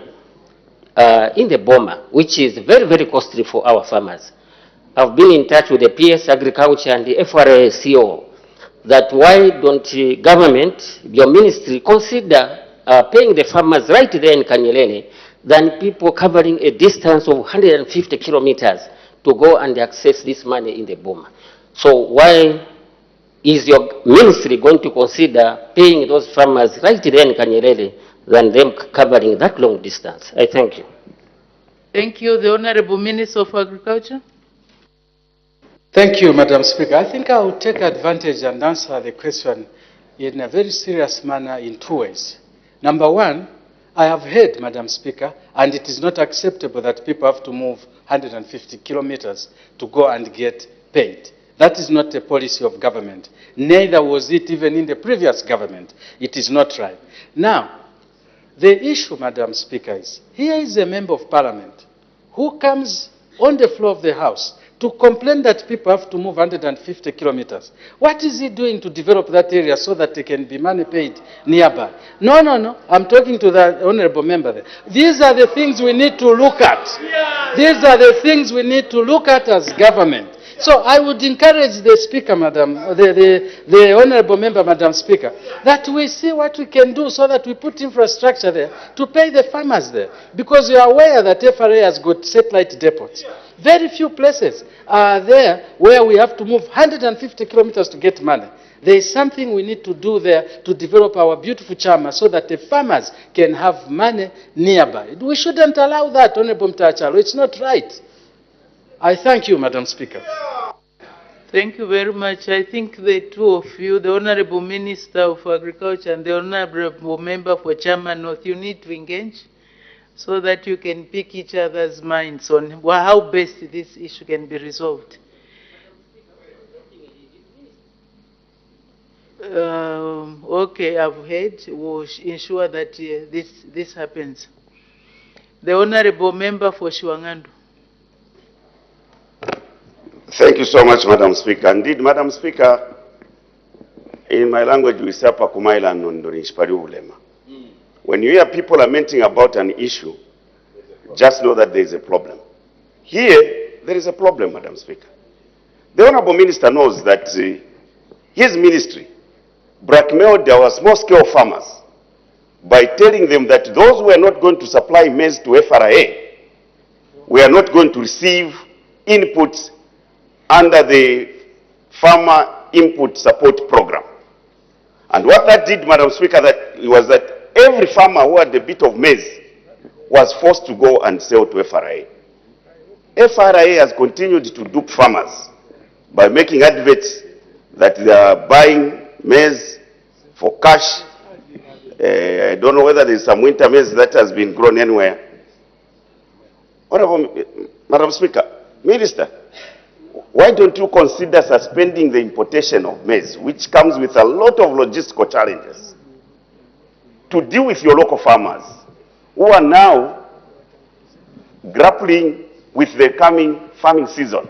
in the Boma, which is very, very costly for our farmers. I've been in touch with the PS Agriculture and the FRA CO that why don't government, your ministry, consider paying the farmers right there in Kanyelele than people covering a distance of 150 kilometers to go and access this money in the Boma. So why is your ministry going to consider paying those farmers right there in Kanyelele than them covering that long distance? I thank you. Thank you. The Honorable Minister of Agriculture. Thank you, Madam Speaker. I think I will take advantage and answer the question in a very serious manner in two ways. Number one, I have heard, Madam Speaker, and it is not acceptable that people have to move 150 kilometers to go and get paid. That is not a policy of government. Neither was it even in the previous government. It is not right. Now, the issue, Madam Speaker, is here is a member of parliament who comes on the floor of the House to complain that people have to move 150 kilometers. What is he doing to develop that area so that there can be money paid nearby? No, no, no. I'm talking to the honorable member there. These are the things we need to look at. These are the things we need to look at as government. So I would encourage the Speaker, Madam, the honorable member, Madam Speaker, that we see what we can do so that we put infrastructure there to pay the farmers there. Because you are aware that FRA has got satellite depots. Very few places are there where we have to move 150 kilometers to get money. There is something we need to do there to develop our beautiful Chama so that the farmers can have money nearby. We shouldn't allow that, Honorable Mtachalo. It's not right. I thank you, Madam Speaker. Thank you very much. I think the two of you, the Honorable Minister of Agriculture and the Honorable Member for Chama North, you need to engage so that you can pick each other's minds on how best this issue can be resolved. Okay, I've heard. We'll ensure that this happens. The Honorable Member for Shiwangandu. Thank you so much, Madam Speaker. Indeed, Madam Speaker, in my language, we say pakumaila nondorishpari ulema. When you hear people lamenting about an issue, just know that there is a problem. Here, there is a problem, Madam Speaker. The Honorable Minister knows that his ministry blackmailed our small-scale farmers by telling them that those who are not going to supply maize to FRA we are not going to receive inputs under the Farmer Input Support Program. And what that did, Madam Speaker, was that every farmer who had a bit of maize was forced to go and sell to FRA. FRA has continued to dupe farmers by making adverts that they are buying maize for cash. I don't know whether there is some winter maize that has been grown anywhere. Honorable Madam Speaker, Minister, why don't you consider suspending the importation of maize, which comes with a lot of logistical challenges, to deal with your local farmers who are now grappling with the coming farming season,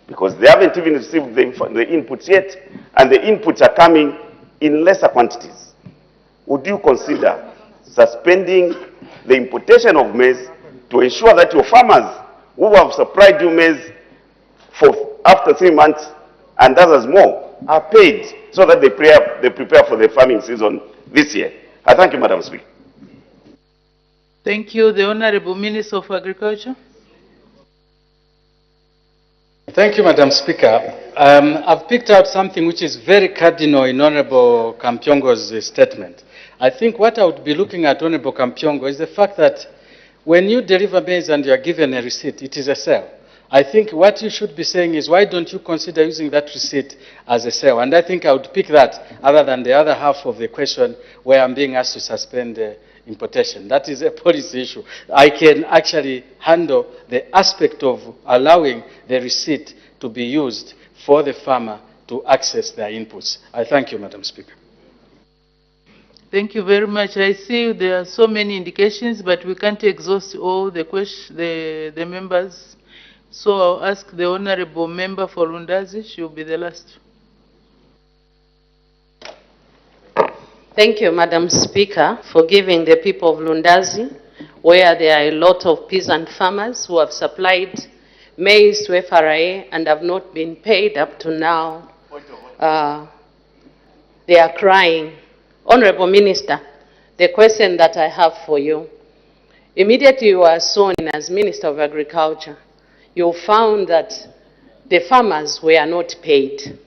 because they haven't even received the inputs yet, and the inputs are coming in lesser quantities. Would you consider suspending the importation of maize to ensure that your farmers who have supplied you maize for after 3 months and others more are paid so that they prepare for the farming season this year? I thank you, Madam Speaker. Thank you. The Honorable Minister of Agriculture. Thank you, Madam Speaker. I've picked out something which is very cardinal in Honorable Kampyongo's statement. I think what I would be looking at, Honorable Kampyongo, is the fact that when you deliver maize and you are given a receipt, it is a sale. I think what you should be saying is, why don't you consider using that receipt as a sale? And I think I would pick that other than the other half of the question where I'm being asked to suspend importation. That is a policy issue. I can actually handle the aspect of allowing the receipt to be used for the farmer to access their inputs. I thank you, Madam Speaker. Thank you very much. I see there are so many indications, but we can't exhaust all the members. So I'll ask the Honorable Member for Lundazi. She'll be the last. Thank you, Madam Speaker, for giving the people of Lundazi, where there are a lot of peasant farmers who have supplied maize to FRA and have not been paid up to now. They are crying. Honorable Minister, the question that I have for you, immediately you were sworn in as Minister of Agriculture, you found that the farmers were not paid.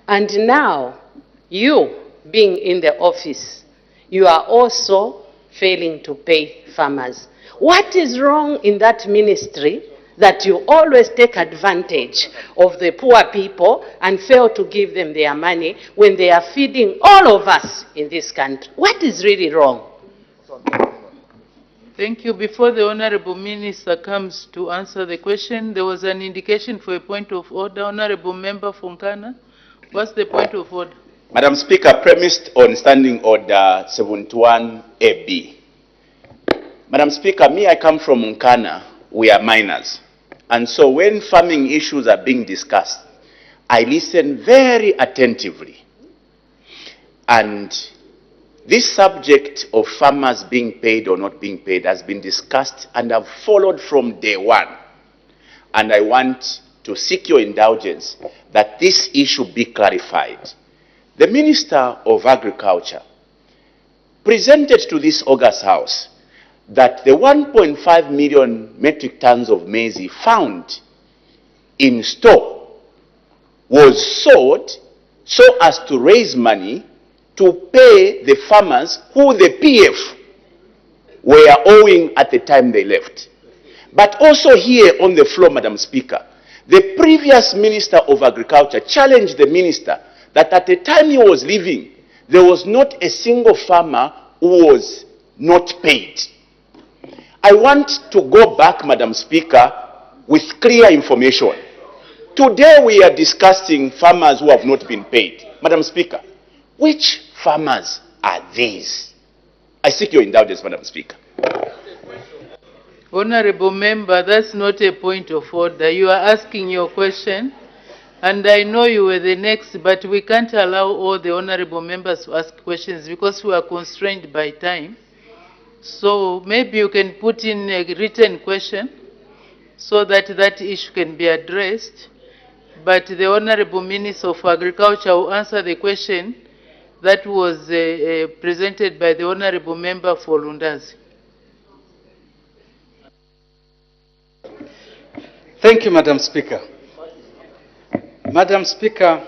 And now, you being in the office, you are also failing to pay farmers. What is wrong in that ministry that you always take advantage of the poor people and fail to give them their money when they are feeding all of us in this country? What is really wrong? Thank you. Before the Honorable Minister comes to answer the question, there was an indication for a point of order. Honorable Member Funkana, what's the point of order? Madam Speaker, premised on Standing Order 71AB. Madam Speaker, I come from Nkana. We are miners. And so when farming issues are being discussed, I listen very attentively. And this subject of farmers being paid or not being paid has been discussed and I've followed from day one. And I want to seek your indulgence that this issue be clarified. The Minister of Agriculture presented to this August House that the 1.5 million metric tons of maize he found in store was sold so as to raise money to pay the farmers who the PF were owing at the time they left. But also here on the floor, Madam Speaker, the previous Minister of Agriculture challenged the minister that at the time he was leaving, there was not a single farmer who was not paid. I want to go back, Madam Speaker, with clear information. Today we are discussing farmers who have not been paid. Madam Speaker, which farmers are these? I seek your indulgence, Madam Speaker. Honorable Member, that's not a point of order. You are asking your question, and I know you were the next, but we can't allow all the honorable members to ask questions because we are constrained by time. So maybe you can put in a written question so that that issue can be addressed. but the Honorable Minister of Agriculture will answer the question that was presented by the Honorable Member for Lundazi. Thank you, Madam Speaker. Madam Speaker,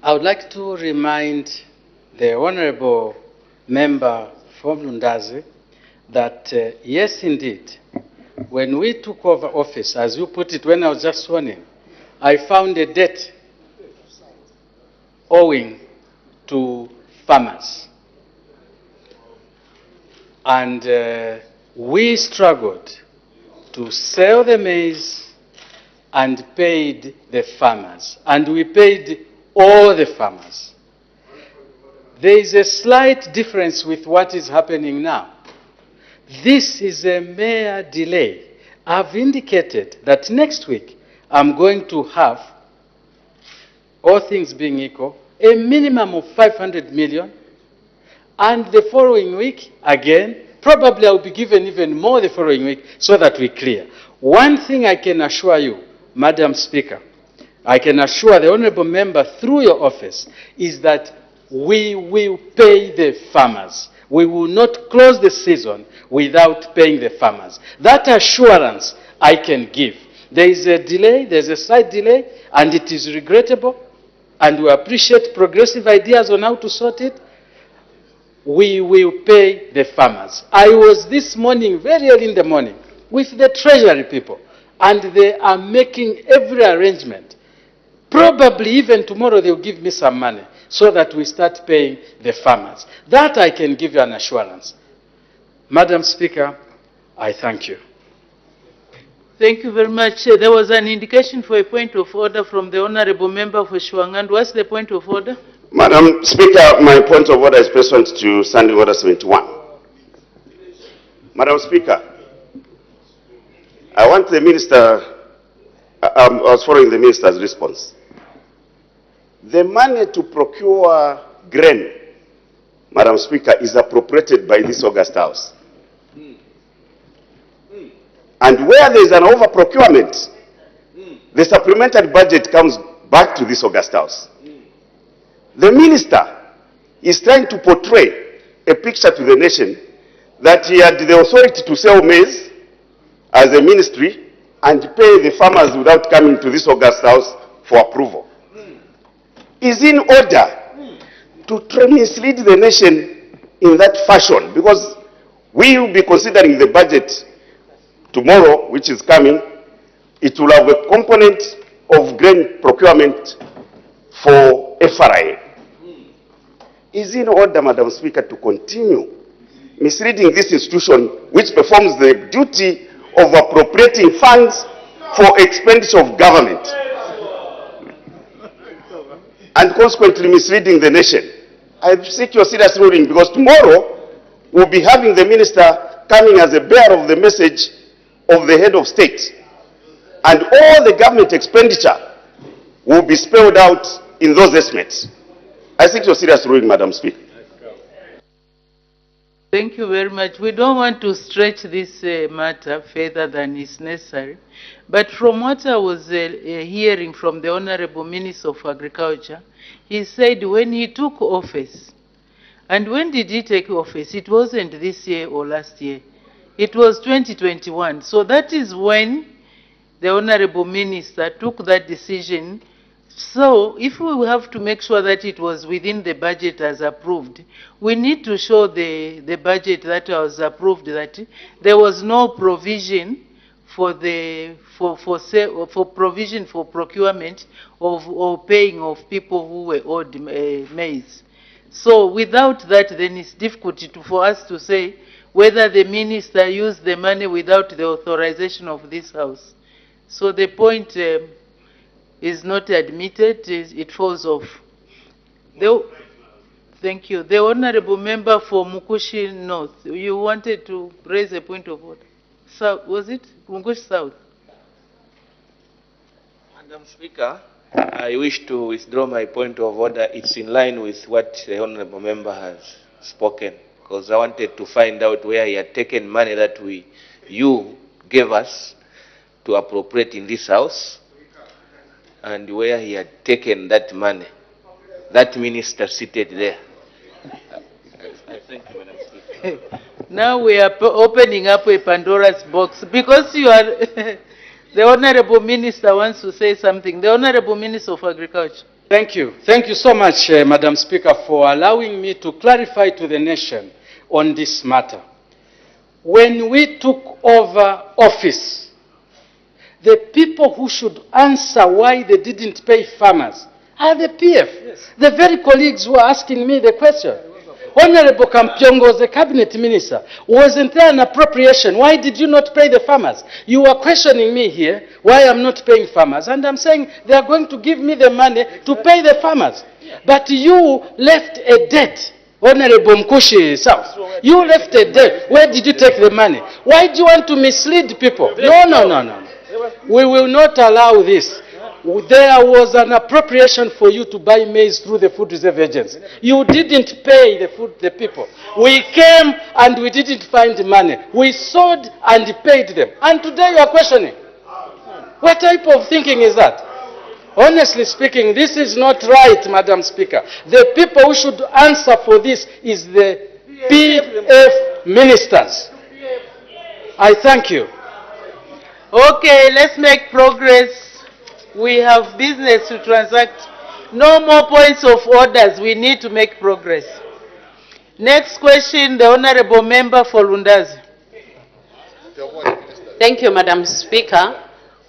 I would like to remind the Honorable Member from Lundazi that, yes, indeed, when we took over office, as you put it, when I was just sworn in, I found a debt owing to farmers. And we struggled to sell the maize and paid the farmers. And we paid all the farmers. There is a slight difference with what is happening now. This is a mere delay. I've indicated that next week I'm going to have, all things being equal, a minimum of 500 million, and the following week, again, probably I'll be given even more the following week so that we clear. One thing I can assure you, Madam Speaker, I can assure the Honourable Member through your office, is that we will pay the farmers. We will not close the season without paying the farmers. That assurance I can give. There is a delay, there's a slight delay, and it is regrettable, and we appreciate progressive ideas on how to sort it. We will pay the farmers. I was this morning, very early in the morning, with the Treasury people, and they are making every arrangement. Probably even tomorrow they'll give me some money so that we start paying the farmers. That I can give you an assurance. Madam Speaker, I thank you. Thank you very much. There was an indication for a point of order from the Honourable Member for Shwangand. What's the point of order? Madam Speaker, my point of order is pursuant to Standing Order 71. Madam Speaker, I want the Minister, I was following the Minister's response. The money to procure grain, Madam Speaker, is appropriated by this August House. And where there is an over-procurement, the supplementary budget comes back to this August House. The Minister is trying to portray a picture to the nation that he had the authority to sell maize as a ministry and pay the farmers without coming to this August House for approval. Is in order to mislead the nation in that fashion, because we will be considering the budget tomorrow, which is coming. It will have a component of grain procurement for FRA. Is in order, Madam Speaker, to continue misleading this institution which performs the duty of appropriating funds for expenditure of government, and consequently misleading the nation. I seek your serious ruling, because tomorrow we'll be having the Minister coming as a bearer of the message of the head of state, and all the government expenditure will be spelled out in those estimates. I seek your serious ruling, Madam Speaker. Thank you very much. We don't want to stretch this matter further than is necessary. But from what I was hearing from the Honourable Minister of Agriculture, he said when he took office, and when did he take office? It wasn't this year or last year. It was 2021. So that is when the Honourable Minister took that decision. So if we have to make sure that it was within the budget as approved, we need to show the budget that was approved that there was no provision for provision for procurement of or paying of people who were owed maize. So without that, then it's difficult for us to say whether the minister used the money without the authorization of this House. So the point is not admitted, it falls off. Thank you. The Honourable Member for Mukushi North, you wanted to raise a point of order. South, was it? Mukushi South. Madam Speaker, I wish to withdraw my point of order. It's in line with what the Honourable Member has spoken, because I wanted to find out where he had taken money that you gave us to appropriate in this House. and where he had taken that money, that minister seated there. I thank you, Madam Speaker. Now we are opening up a Pandora's box because you are, the Honorable Minister wants to say something. The Honorable Minister of Agriculture. Thank you. Thank you so much, Madam Speaker, for allowing me to clarify to the nation on this matter. When we took over office, the people who should answer why they didn't pay farmers are the PF. Yes. The very colleagues who are asking me the question. Honorable Kampyongo was a cabinet minister. Wasn't there an appropriation? Why did you not pay the farmers? You are questioning me here why I'm not paying farmers. And I'm saying they are going to give me the money to pay the farmers. But you left a debt. Honorable Mkushi South, you left a debt. Where did you take the money? Why do you want to mislead people? No. We will not allow this. There was an appropriation for you to buy maize through the food reserve agency. You didn't pay the people. We came and we didn't find money. We sold and paid them. And today you are questioning. What type of thinking is that? Honestly speaking, this is not right, Madam Speaker. The people who should answer for this is the PF ministers. I thank you. Okay, let's make progress. We have business to transact. No more points of orders. We need to make progress. Next question, the Honorable Member for Lundazi. Thank you, Madam Speaker.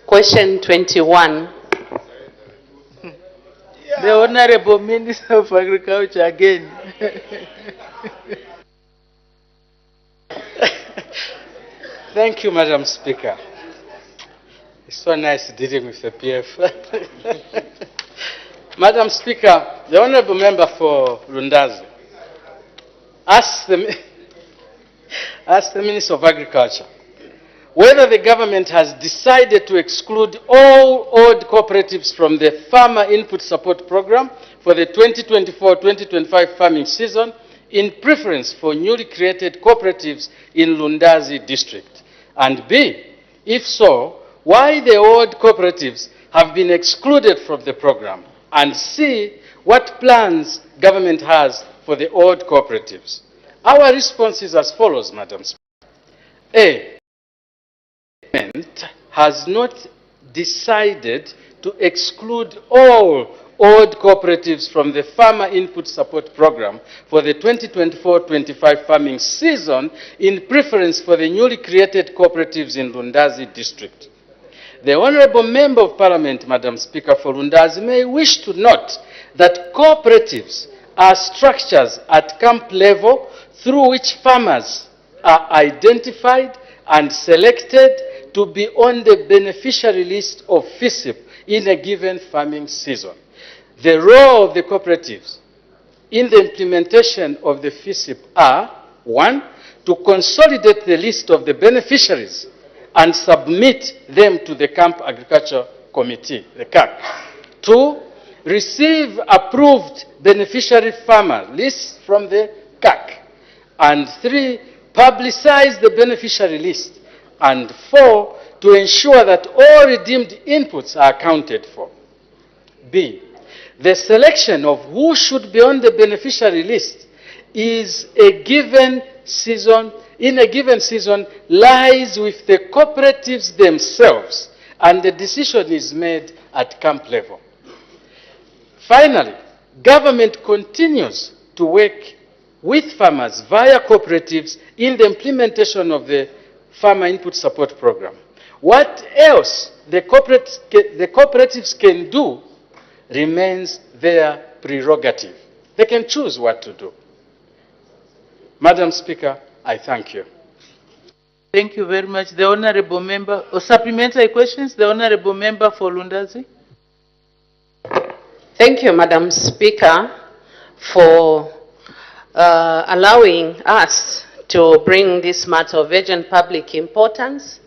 Question 21. The Honorable Minister of Agriculture again. Thank you, Madam Speaker. It's so nice dealing with the PF. Madam Speaker, the Honorable Member for Lundazi asked the Minister of Agriculture whether the government has decided to exclude all old cooperatives from the Farmer Input Support Program for the 2024-2025 farming season in preference for newly created cooperatives in Lundazi district. And B, if so, why the old cooperatives have been excluded from the program, and C, what plans government has for the old cooperatives. Our response is as follows, Madam Speaker. A, government has not decided to exclude all old cooperatives from the Farmer Input Support Program for the 2024-25 farming season in preference for the newly created cooperatives in Lundazi district. The Honourable Member of Parliament, Madam Speaker, for Lundazi may wish to note that cooperatives are structures at camp level through which farmers are identified and selected to be on the beneficiary list of FISIP in a given farming season. The role of the cooperatives in the implementation of the FISIP are, 1, to consolidate the list of the beneficiaries and submit them to the Camp Agriculture Committee, the CAC. 2, receive approved beneficiary farmer lists from the CAC. And 3, publicize the beneficiary list. And 4, to ensure that all redeemed inputs are accounted for. B, the selection of who should be on the beneficiary list is a given season, in a given season, lies with the cooperatives themselves, and the decision is made at camp level. Finally, government continues to work with farmers via cooperatives in the implementation of the Farmer Input Support Program. What else the cooperatives can do remains their prerogative. They can choose what to do. Madam Speaker, I thank you. Thank you very much. The Honourable Member, supplementary questions, the Honourable Member for Lundazi. Thank you, Madam Speaker, for allowing us to bring this matter of urgent public importance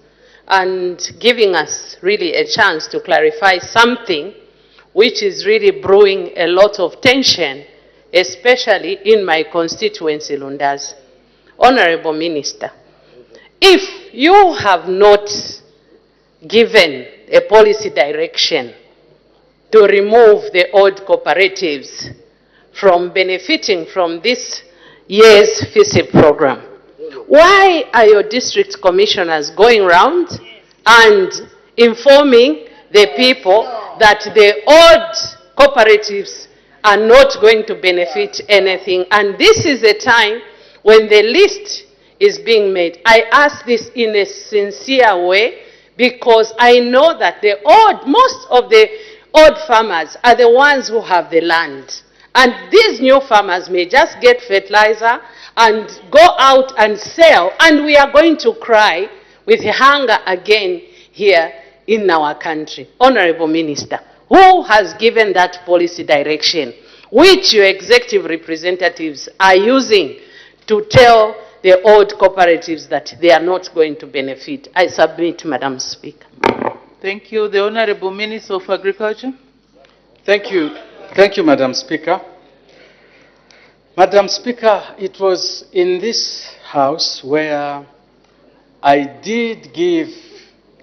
and giving us really a chance to clarify something which is really brewing a lot of tension, especially in my constituency, Lundazi. Honourable Minister, if you have not given a policy direction to remove the old cooperatives from benefiting from this year's FISIP program. Why are your district commissioners going around and informing the people that the old cooperatives are not going to benefit anything? And this is a time when the list is being made. I ask this in a sincere way because I know that most of the old farmers are the ones who have the land. And these new farmers may just get fertilizer and go out and sell, and we are going to cry with hunger again here in our country. Honorable Minister, who has given that policy direction, which your executive representatives are using to tell the old cooperatives that they are not going to benefit? I submit, Madam Speaker. Thank you. The Honorable Minister of Agriculture. Thank you. Thank you, Madam Speaker. Madam Speaker, it was in this House where I did give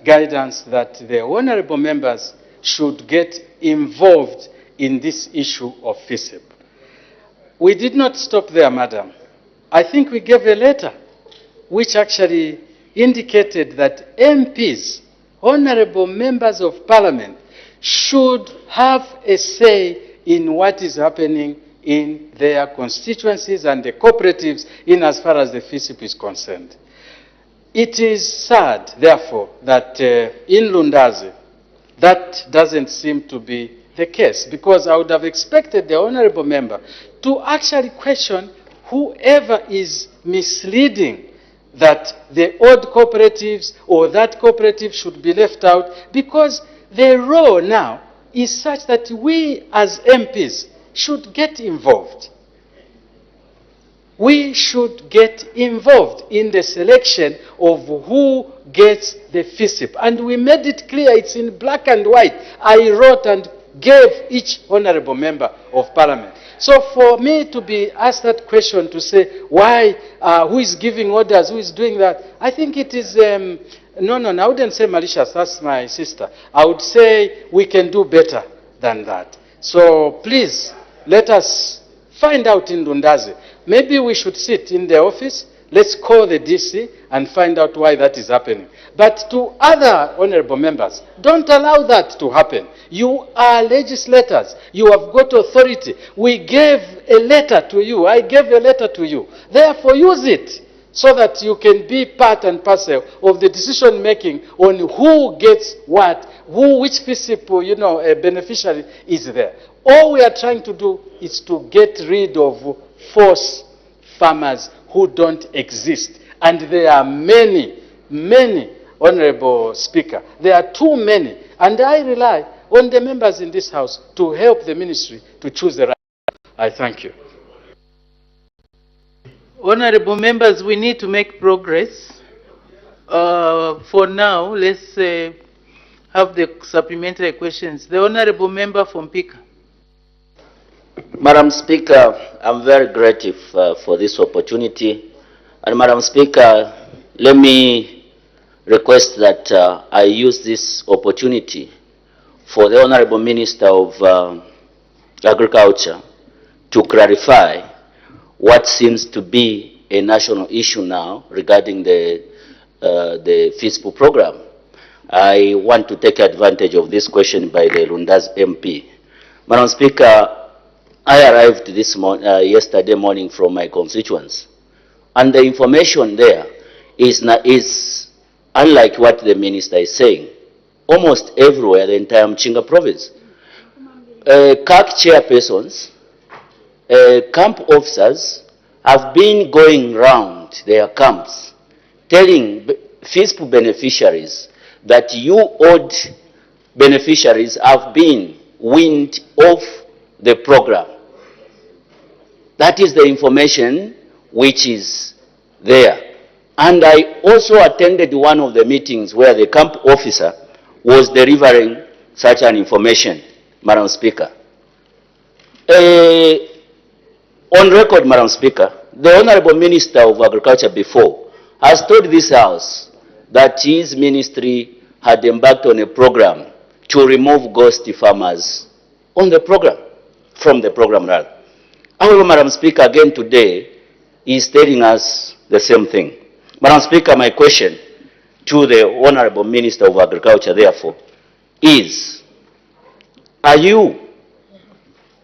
guidance that the honorable members should get involved in this issue of FISIP. We did not stop there, Madam. I think we gave a letter which actually indicated that MPs, honorable members of Parliament, should have a say in what is happening in their constituencies and the cooperatives in as far as the FISIP is concerned. It is sad, therefore, that in Lundazi, that doesn't seem to be the case, because I would have expected the honorable member to actually question whoever is misleading that the old cooperatives or that cooperative should be left out, because the law now is such that we as MPs should get involved. We should get involved in the selection of who gets the FISIP. And we made it clear, it's in black and white. I wrote and gave each honorable member of Parliament. So for me to be asked that question, to say why, who is giving orders, who is doing that, I think it is, no, I wouldn't say malicious, that's my sister. I would say we can do better than that. So please, let us find out in Lundazi. Maybe we should sit in the office, let's call the DC and find out why that is happening. But to other honorable members, don't allow that to happen. You are legislators. You have got authority. We gave a letter to you. I gave a letter to you. Therefore, use it so that you can be part and parcel of the decision making on who gets what, which FISIP, a beneficiary is there. All we are trying to do is to get rid of false farmers who don't exist. And there are many, Honorable Speaker. There are too many. And I rely on the members in this House to help the ministry to choose the right. I thank you. Honorable members, we need to make progress. For now, let's have the supplementary questions. The Honorable Member from Pika. Madam Speaker, I'm very grateful for this opportunity. And Madam Speaker, let me request that I use this opportunity for the Honorable Minister of Agriculture to clarify what seems to be a national issue now regarding the FISPO program. I want to take advantage of this question by the Lundazi MP. Madam Speaker, I arrived yesterday morning from my constituents, and the information there is unlike what the minister is saying. Almost everywhere, the entire Mchinga province, CAC chairpersons, camp officers have been going round their camps telling FISP beneficiaries that you old beneficiaries have been weaned off the program. That is the information which is there. And I also attended one of the meetings where the camp officer was delivering such an information, Madam Speaker. On record, Madam Speaker, the Honorable Minister of Agriculture before has told this House that his ministry had embarked on a program to remove ghost farmers on the program, from the program rather. However, Madam Speaker, again today is telling us the same thing. Madam Speaker, my question to the Honorable Minister of Agriculture, therefore, is, are you,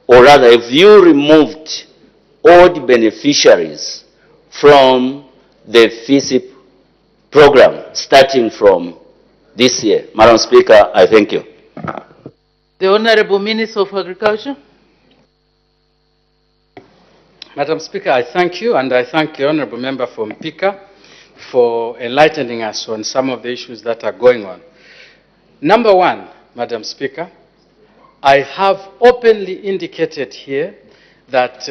or rather, have you removed all the beneficiaries from the FISIP program starting from this year? Madam Speaker, I thank you. The Honorable Minister of Agriculture. Madam Speaker, I thank you, and I thank the Honourable Member from Mpika for enlightening us on some of the issues that are going on. Number one, Madam Speaker, I have openly indicated here that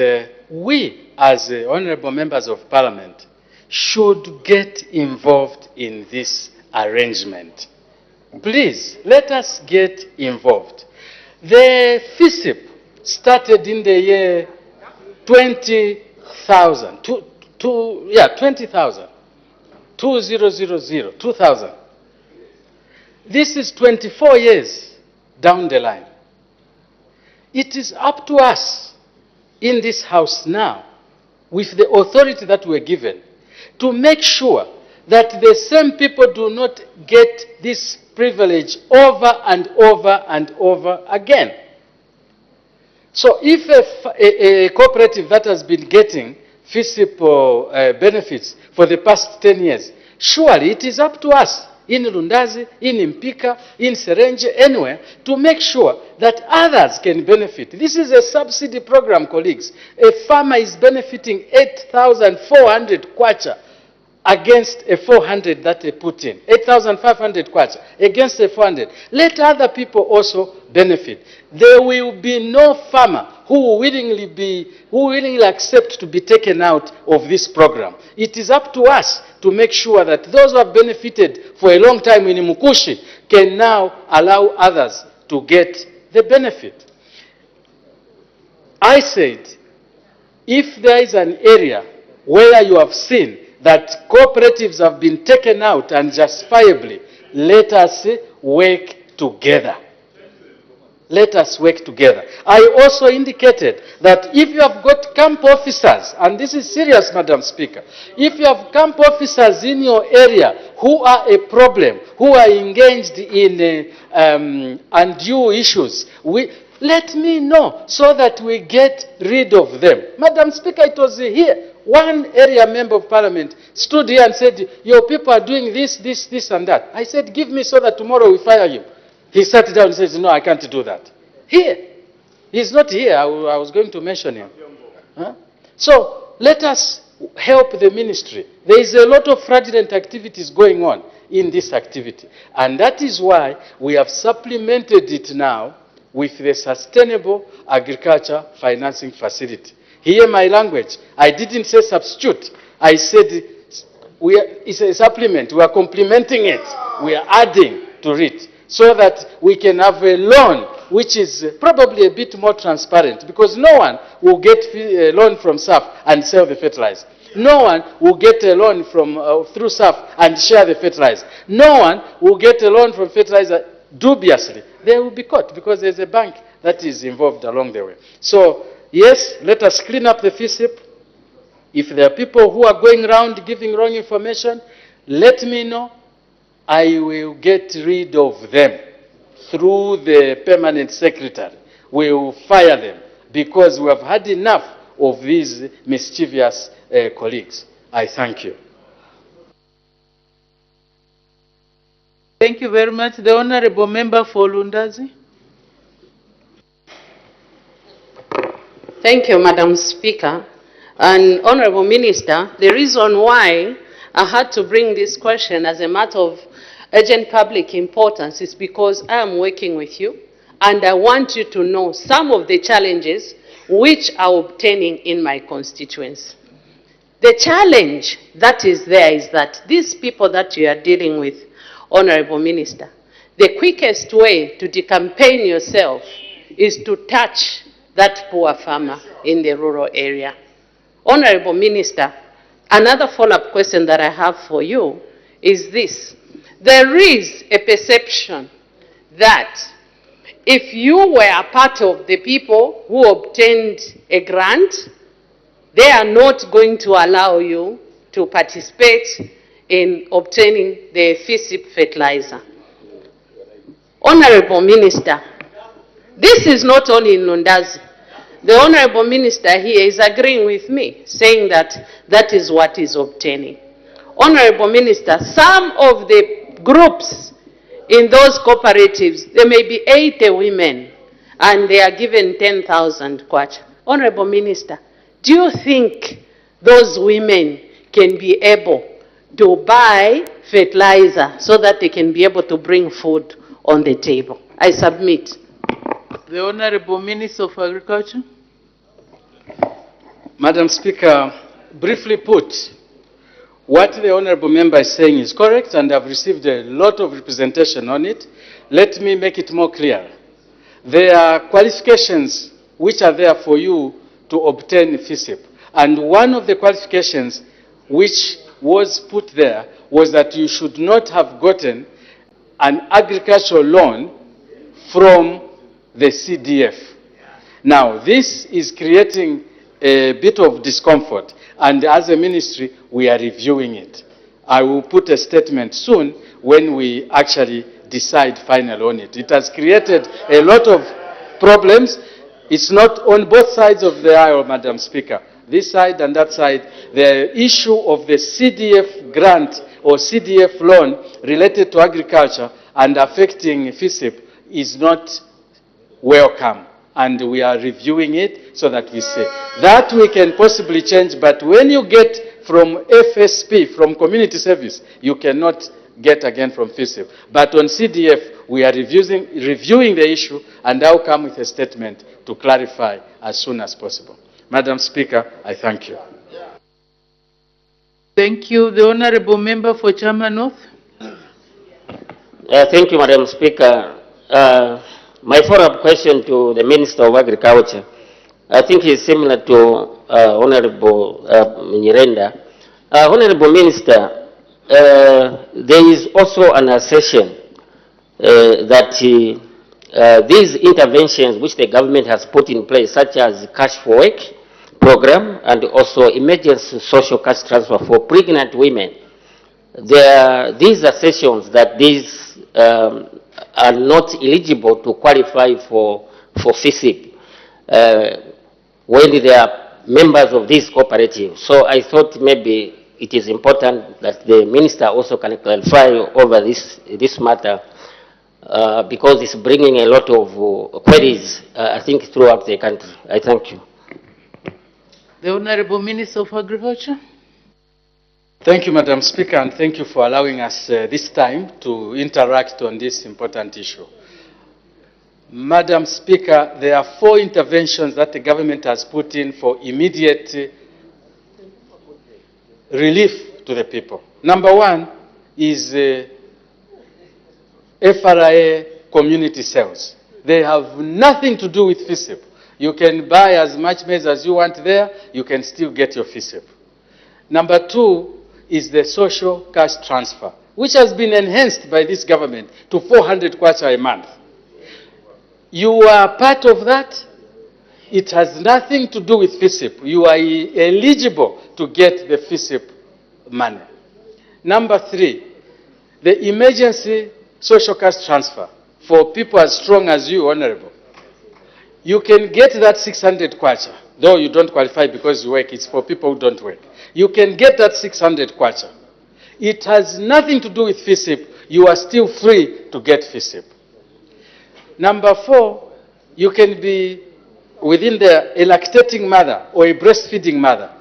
we, as Honourable Members of Parliament, should get involved in this arrangement. Please, let us get involved. The FISIP started in the year 20,000, 20,000, 2000. This is 24 years down the line. It is up to us in this House now, with the authority that we're given, to make sure that the same people do not get this privilege over and over and over again. So if a cooperative that has been getting FISIP benefits for the past 10 years, surely it is up to us in Lundazi, in Mpika, in Serenje, anywhere, to make sure that others can benefit. This is a subsidy program, colleagues. A farmer is benefiting 8,400 kwacha against a 400 that they put in. 8,500 kwacha against a 400. Let other people also benefit. There will be no farmer who will willingly accept to be taken out of this program. It is up to us to make sure that those who have benefited for a long time in Mukushi can now allow others to get the benefit. I said, if there is an area where you have seen that cooperatives have been taken out unjustifiably, let us work together. Let us work together. I also indicated that if you have got camp officers, and this is serious, Madam Speaker, if you have camp officers in your area who are a problem, who are engaged in undue issues, let me know so that we get rid of them. Madam Speaker, it was here. One area member of Parliament stood here and said, your people are doing this, this, this and that. I said, give me so that tomorrow we fire him. He sat down and says, no, I can't do that. Here. He's not here. I was going to mention him. Huh? So let us help the ministry. There is a lot of fraudulent activities going on in this activity. And that is why we have supplemented it now with the Sustainable Agriculture Financing Facility. Hear my language. I didn't say substitute. I said it's a supplement. We are complementing it. We are adding to it so that we can have a loan which is probably a bit more transparent, because no one will get a loan from SAF and sell the fertilizer. No one will get a loan from through SAF and share the fertilizer. No one will get a loan from fertilizer dubiously. They will be caught because there's a bank that is involved along the way. So, yes, let us clean up the FISIP. If there are people who are going around giving wrong information, let me know. I will get rid of them through the permanent secretary. We will fire them because we have had enough of these mischievous colleagues. I thank you. Thank you very much. The Honourable Member for Lundazi. Thank you, Madam Speaker. And Honourable Minister, the reason why I had to bring this question as a matter of urgent public importance is because I am working with you and I want you to know some of the challenges which are obtaining in my constituency. The challenge that is there is that these people that you are dealing with, Honourable Minister, the quickest way to decampaign yourself is to touch that poor farmer in the rural area. Honourable Minister, another follow-up question that I have for you is this. There is a perception that if you were part of the people who obtained a grant, they are not going to allow you to participate in obtaining the FISIP fertilizer. Honorable Minister, this is not only in Lundazi. The Honorable Minister here is agreeing with me, saying that that is what is obtaining. Honorable Minister, some of the groups in those cooperatives, there may be 80 women, and they are given 10,000 kwacha. Honorable Minister, do you think those women can be able to buy fertilizer so that they can be able to bring food on the table? I submit. The Honorable Minister of Agriculture. Madam Speaker, briefly put, what the Honourable Member is saying is correct, and I've received a lot of representation on it. Let me make it more clear. There are qualifications which are there for you to obtain FISIP. And one of the qualifications which was put there was that you should not have gotten an agricultural loan from the CDF. Now, this is creating a bit of discomfort, and as a ministry, we are reviewing it. I will put a statement soon when we actually decide final on it. It has created a lot of problems. It's not on both sides of the aisle, Madam Speaker. This side and that side, the issue of the CDF grant or CDF loan related to agriculture and affecting FISIP is not welcome. And we are reviewing it so that we say that we can possibly change, but when you get from FSP, from community service, you cannot get again from FISIP. But on CDF, we are reviewing the issue, and I'll come with a statement to clarify as soon as possible. Madam Speaker, I thank you. Thank you. The Honourable Member for Chama North. Thank you, Madam Speaker. My follow-up question to the Minister of Agriculture, I think is similar to Honorable Nyirenda. Honorable Minister, there is also an assertion that these interventions which the government has put in place, such as Cash for Work program and also emergency social cash transfer for pregnant women, these assertions that these are not eligible to qualify for FISIP when they are members of these cooperatives. So I thought maybe it is important that the Minister also can clarify over this matter because it's bringing a lot of queries, I think, throughout the country. I thank you. The Honourable Minister of Agriculture. Thank you, Madam Speaker, and thank you for allowing us this time to interact on this important issue. Madam Speaker, there are 4 interventions that the government has put in for immediate relief to the people. Number 1 is FRA community sales. They have nothing to do with FISIP. You can buy as much maize as you want there, you can still get your FISIP. Number 2 is the social cash transfer, which has been enhanced by this government to 400 kwacha a month. You are part of that. It has nothing to do with FISIP. You are eligible to get the FISIP money. Number 3, the emergency social cash transfer for people as strong as you, Honorable. You can get that 600 kwacha, though you don't qualify because you work. It's for people who don't work. You can get that 600 kwacha. It has nothing to do with FISIP. You are still free to get FISIP. Number 4, you can be within a lactating mother or a breastfeeding mother.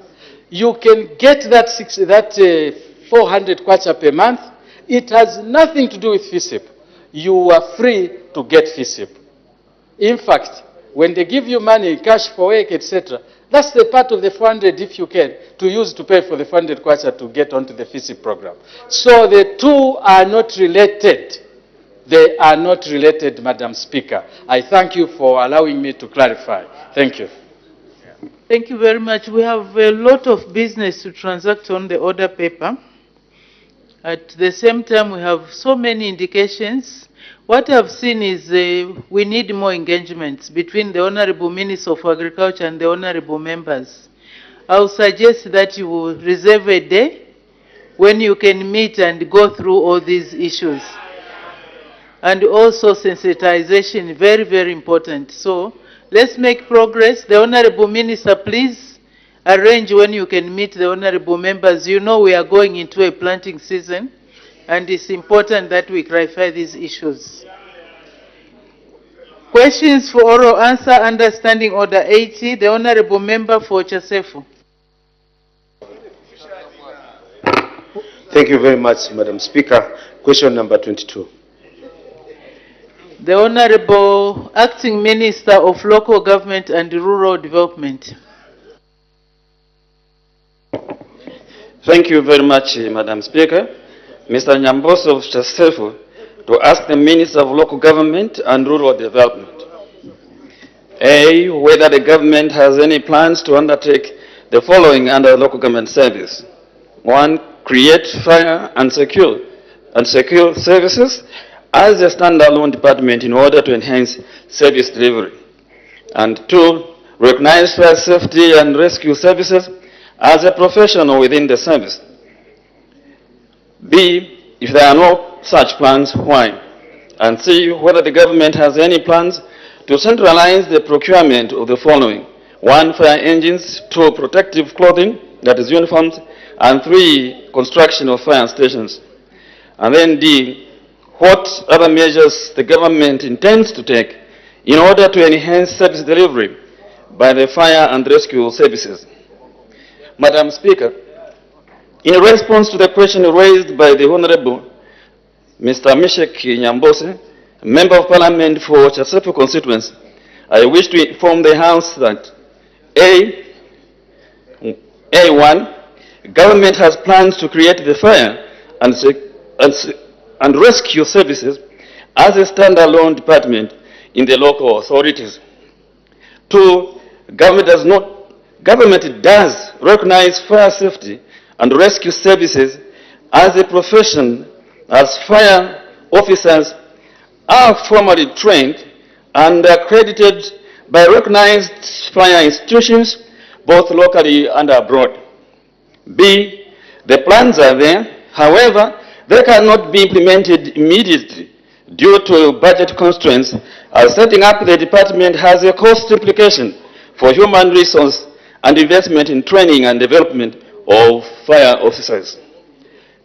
You can get that 400 kwacha per month. It has nothing to do with FISIP. You are free to get FISIP. In fact, when they give you money, cash for work, etc., that's the part of the 400, if you can, to use to pay for the 400 kwacha to get onto the FISIP program. So the two are not related. They are not related, Madam Speaker. I thank you for allowing me to clarify. Thank you. Thank you very much. We have a lot of business to transact on the order paper. At the same time, we have so many indications. What I've seen is we need more engagements between the Honorable Minister of Agriculture and the Honorable members. I would suggest that you will reserve a day when you can meet and go through all these issues. And also sensitization, very, very important. So let's make progress. The Honorable Minister, please arrange when you can meet the Honorable members. You know we are going into a planting season, and it's important that we clarify these issues. Questions for oral answer under Standing Order 80, the Honorable Member for Chasefu. Thank you very much, Madam Speaker. Question number 22. The Honorable Acting Minister of Local Government and Rural Development. Thank you very much, Madam Speaker. Mr. Nyamboso of Chasefu, to ask the Minister of Local Government and Rural Development. A, whether the government has any plans to undertake the following under local government service. 1, create fire and secure services as a standalone department in order to enhance service delivery. And 2, recognize fire safety and rescue services as a professional within the service. B, if there are no such plans, why? And C, whether the government has any plans to centralize the procurement of the following. 1, fire engines, 2, protective clothing, that is uniforms, and 3, construction of fire stations. And then D, what other measures the government intends to take in order to enhance service delivery by the fire and rescue services. Madam Speaker, in response to the question raised by the Honorable Mr. Meshek Nyambose, Member of Parliament for Chasefu constituency, I wish to inform the House that A1, government has plans to create the fire and rescue services as a standalone department in the local authorities. 2, government does recognize fire safety and rescue services as a profession, as fire officers are formally trained and accredited by recognized fire institutions, both locally and abroad. B, the plans are there, however, they cannot be implemented immediately due to budget constraints, as setting up the department has a cost implication for human resource and investment in training and development of fire officers.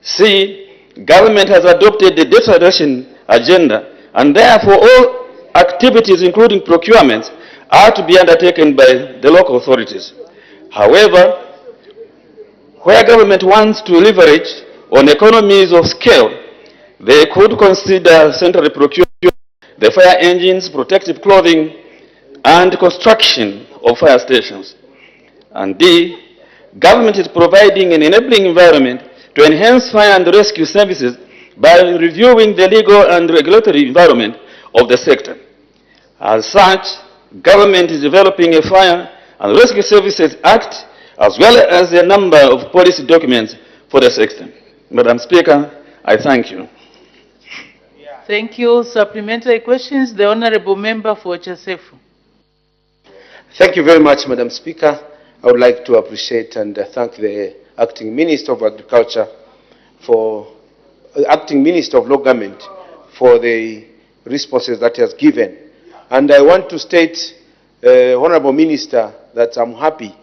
C, government has adopted the declaration agenda, and therefore all activities including procurements are to be undertaken by the local authorities. However, where government wants to leverage on economies of scale, they could consider centrally procuring the fire engines, protective clothing, and construction of fire stations. And D, government is providing an enabling environment to enhance fire and rescue services by reviewing the legal and regulatory environment of the sector. As such, government is developing a Fire and Rescue Services Act as well as a number of policy documents for the sector. Madam Speaker, I thank you. Thank you. Supplementary questions, the Honorable Member for Chasefu. Thank you very much, Madam Speaker. I would like to appreciate and thank the Acting Minister of Agriculture Acting Minister of Local Government for the responses that he has given. And I want to state, Honorable Minister, that I'm happy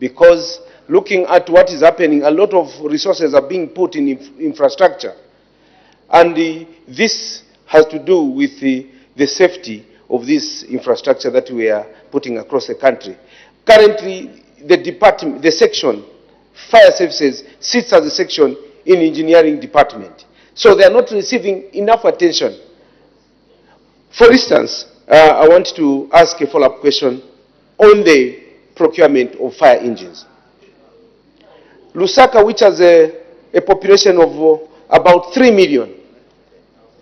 because looking at what is happening, a lot of resources are being put in infrastructure. And this has to do with the safety of this infrastructure that we are putting across the country. Currently, the section, fire services, sits as a section in engineering department. So they are not receiving enough attention. For instance, I want to ask a follow-up question on the procurement of fire engines. Lusaka, which has a population of about 3 million,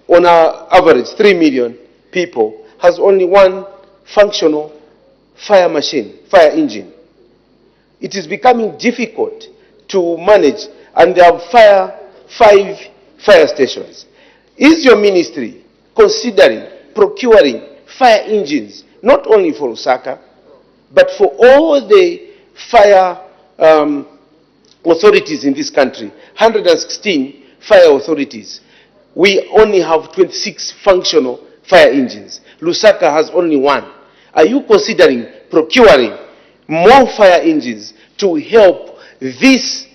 on average 3 million people, has only one functional fire engine. It is becoming difficult to manage, and they have 5 fire stations. Is your ministry considering procuring fire engines, not only for Lusaka, but for all the fire authorities in this country, 116 fire authorities. We only have 26 functional fire engines. Lusaka has only one. Are you considering procuring more fire engines to help this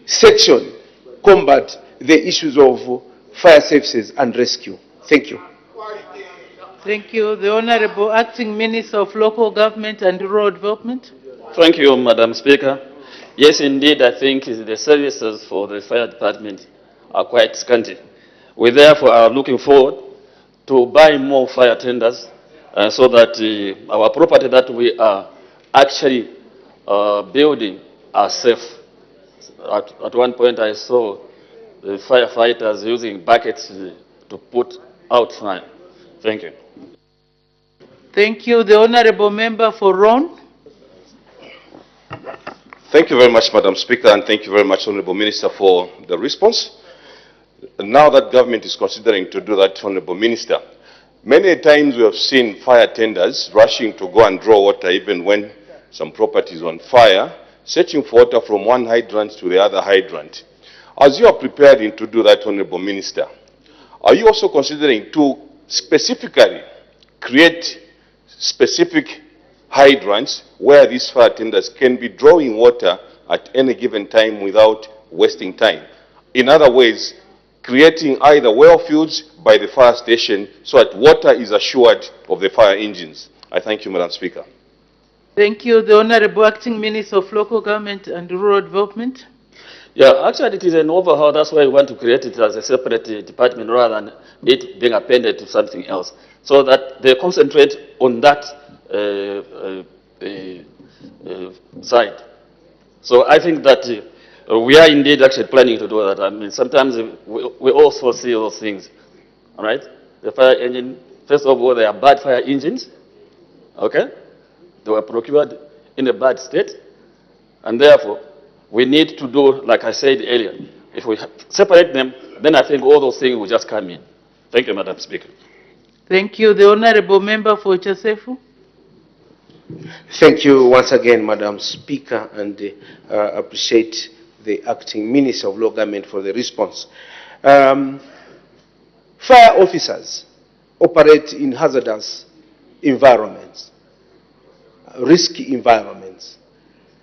section combat the issues of fire services and rescue? Thank you. Thank you. The Honorable Acting Minister of Local Government and Rural Development. Thank you, Madam Speaker. Yes, indeed, I think the services for the fire department are quite scanty. We therefore are looking forward to buy more fire tenders so that our property that we are actually building are safe. At one point I saw the firefighters using buckets to put out fire. Thank you. Thank you. The Honorable Member for Ron. Thank you very much, Madam Speaker, and thank you very much, Honourable Minister, for the response. Now that government is considering to do that, Honourable Minister, many times we have seen fire tenders rushing to go and draw water even when some property is on fire, searching for water from one hydrant to the other hydrant. As you are preparing to do that, Honourable Minister, are you also considering to specifically create specific hydrants where these fire tenders can be drawing water at any given time without wasting time? In other ways, creating either well fields by the fire station so that water is assured of the fire engines. I thank you, Madam Speaker. Thank you. The Honorable Acting Minister of Local Government and Rural Development. Yeah, actually it is an overhaul. That's why we want to create it as a separate department rather than it being appended to something else, so that they concentrate on that side. So I think that we are indeed actually planning to do that. I mean, sometimes we also see those things, all right? The fire engine, first of all, they are bad fire engines, okay? They were procured in a bad state, and therefore, we need to do, like I said earlier, if we separate them, then I think all those things will just come in. Thank you, Madam Speaker. Thank you. The Honorable Member for Chasefu. Thank you once again, Madam Speaker, and appreciate the Acting Minister of Local Government for the response. Fire officers operate in hazardous environments, risky environments.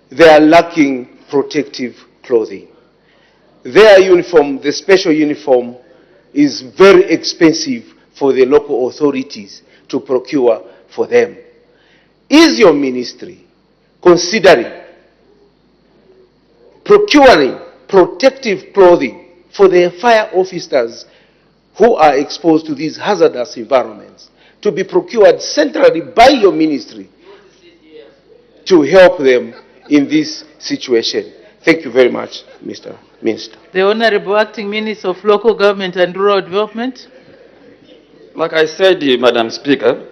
They are lacking protective clothing. Their uniform, the special uniform, is very expensive for the local authorities to procure for them. Is your ministry considering procuring protective clothing for the fire officers who are exposed to these hazardous environments to be procured centrally by your ministry to help them in this situation? Thank you very much, Mr. Minister. The Honorable Acting Minister of Local Government and Rural Development. Like I said, Madam Speaker,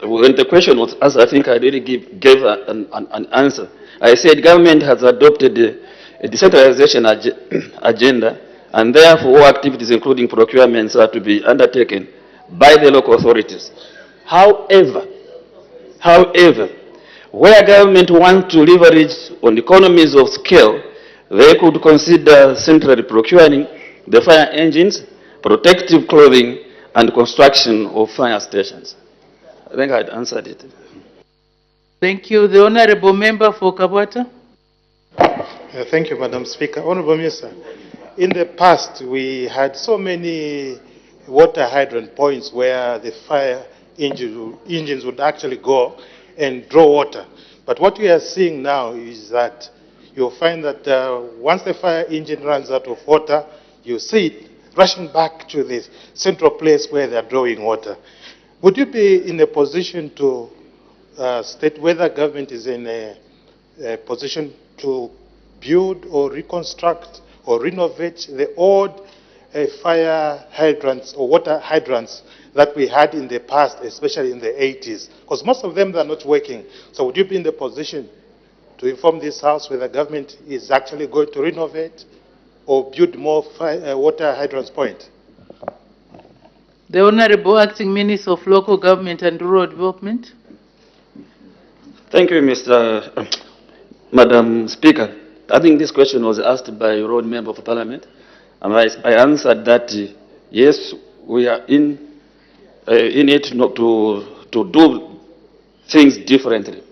when the question was asked, I think I really gave an answer. I said government has adopted a decentralization agenda, and therefore all activities, including procurements, are to be undertaken by the local authorities. However, where government wants to leverage on economies of scale, they could consider centrally procuring the fire engines, protective clothing, and construction of fire stations. I think I'd answered it. Thank you. The Honorable Member for Kabwata. Thank you, Madam Speaker. Honorable Minister, in the past we had so many water hydrant points where the fire engines would actually go and draw water. But what we are seeing now is that you'll find that once the fire engine runs out of water, you see it rushing back to the central place where they're drawing water. Would you be in a position to state whether government is in a position to build or reconstruct or renovate the old fire hydrants or water hydrants that we had in the past, especially in the 80s? Because most of them are not working. So would you be in the position to inform this House whether government is actually going to renovate or build more water hydrants point? The Honorable Acting Minister of Local Government and Rural Development. Thank you, Madam Speaker. I think this question was asked by a road member of Parliament, and I answered that yes, we are in it not to do things differently.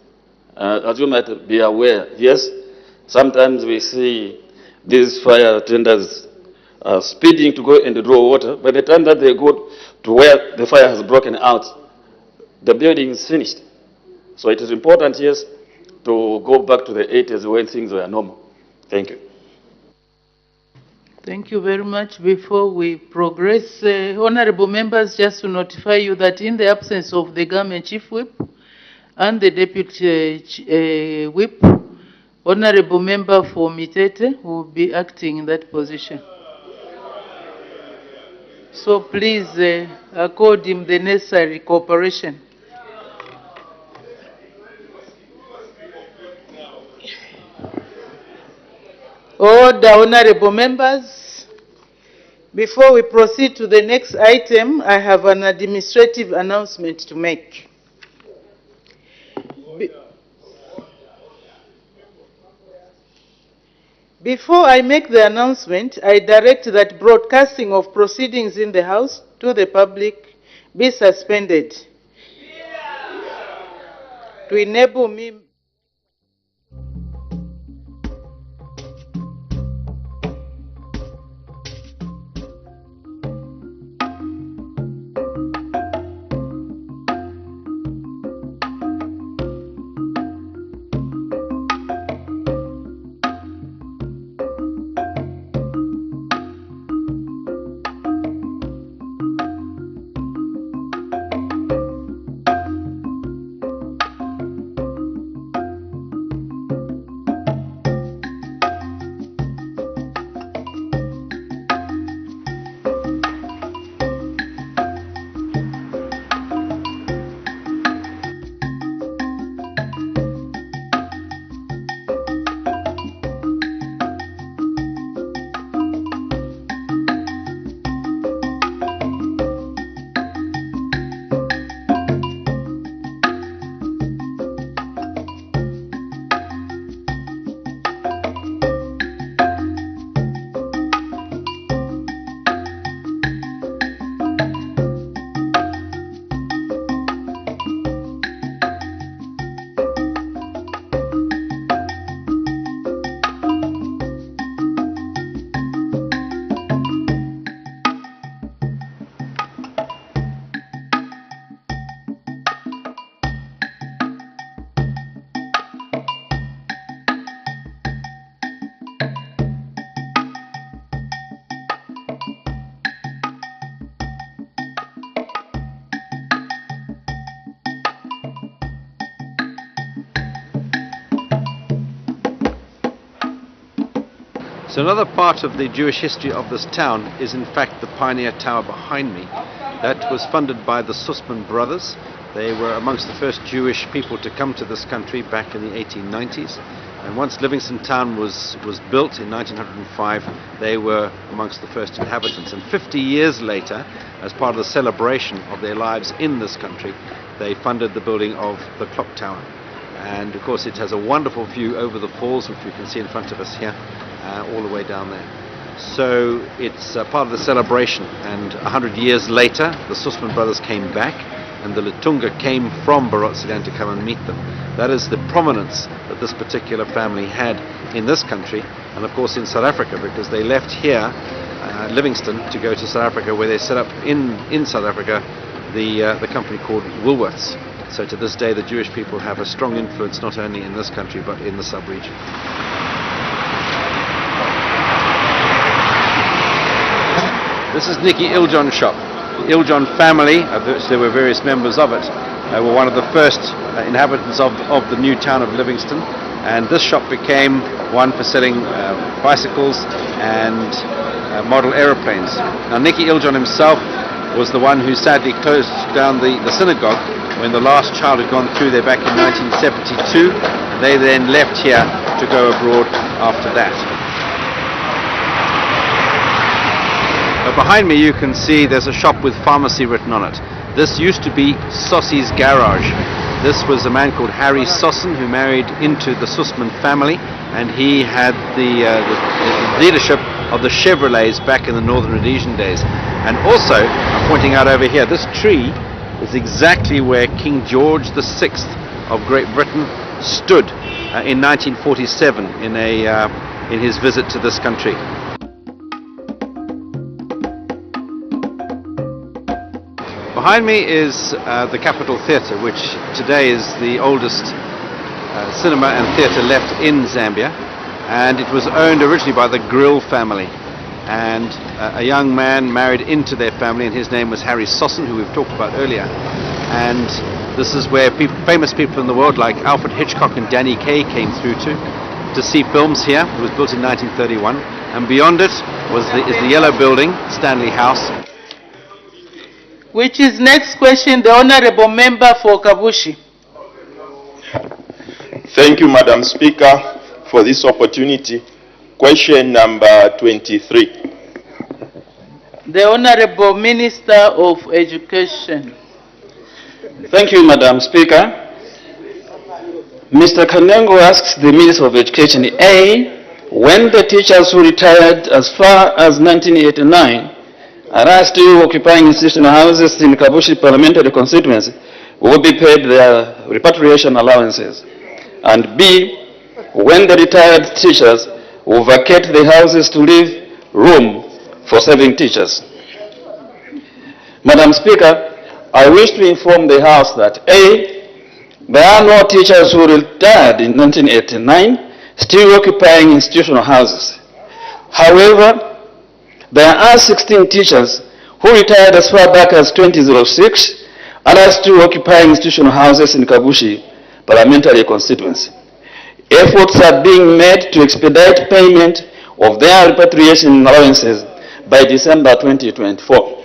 As you might be aware, yes, sometimes we see these fire tenders speeding to go and draw water. By the time that they go to where the fire has broken out, the building is finished. So it is important, yes, to go back to the 80s when things were normal. Thank you. Thank you very much. Before we progress, honorable members, just to notify you that in the absence of the government chief whip and the deputy whip, honorable member for Mitete will be acting in that position. So please accord him the necessary cooperation. Order, honorable members. Before we proceed to the next item, I have an administrative announcement to make. Before I make the announcement, I direct that broadcasting of proceedings in the House to the public be suspended to enable me. So another part of the Jewish history of this town is in fact the Pioneer Tower behind me. That was funded by the Sussman brothers. They were amongst the first Jewish people to come to this country back in the 1890s. And once Livingstone town was built in 1905, they were amongst the first inhabitants. And 50 years later, as part of the celebration of their lives in this country, they funded the building of the clock tower. And of course it has a wonderful view over the falls, which we can see in front of us here, all the way down there. So it's part of the celebration, and 100 years later the Sussman brothers came back, and the Lutunga came from Barotseland to come and meet them. That is the prominence that this particular family had in this country, and of course in South Africa, because they left here, Livingstone, to go to South Africa, where they set up in South Africa the company called Woolworths. So to this day the Jewish people have a strong influence not only in this country but in the sub-region. This is Nicky Iljon's shop. The Iljon family, of which there were various members of it, were one of the first inhabitants of the new town of Livingstone, and this shop became one for selling bicycles and model aeroplanes. Now Nicky Iljon himself was the one who sadly closed down the synagogue when the last child had gone through there back in 1972, and they then left here to go abroad after that. behind me you can see there's a shop with pharmacy written on it. This used to be Sossi's Garage. This was a man called Harry Sossin who married into the Sussman family, and he had the leadership of the Chevrolets back in the Northern Rhodesian days. And also, I'm pointing out over here, this tree is exactly where King George VI of Great Britain stood in 1947 in his visit to this country. Behind me is the Capitol Theatre, which today is the oldest cinema and theatre left in Zambia, and it was owned originally by the Grill family, and a young man married into their family, and his name was Harry Sossin, who we've talked about earlier. And this is where famous people in the world like Alfred Hitchcock and Danny Kaye came through to see films here. It was built in 1931, and beyond it is the yellow building, Stanley House. Which is next question, the Honorable Member for Kabushi. Thank you, Madam Speaker, for this opportunity. Question number 23. The Honorable Minister of Education. Thank you, Madam Speaker. Mr. Kanengo asks the Minister of Education, A, when the teachers who retired as far as 1989 are still occupying institutional houses in Kabushi Parliamentary constituency will be paid their repatriation allowances. And B, when the retired teachers will vacate the houses to leave room for serving teachers. Madam Speaker, I wish to inform the House that A, there are no teachers who retired in 1989 still occupying institutional houses. However, there are 16 teachers who retired as far back as 2006 and are still occupying institutional houses in Kabushi Parliamentary constituency. Efforts are being made to expedite payment of their repatriation allowances by December 2024.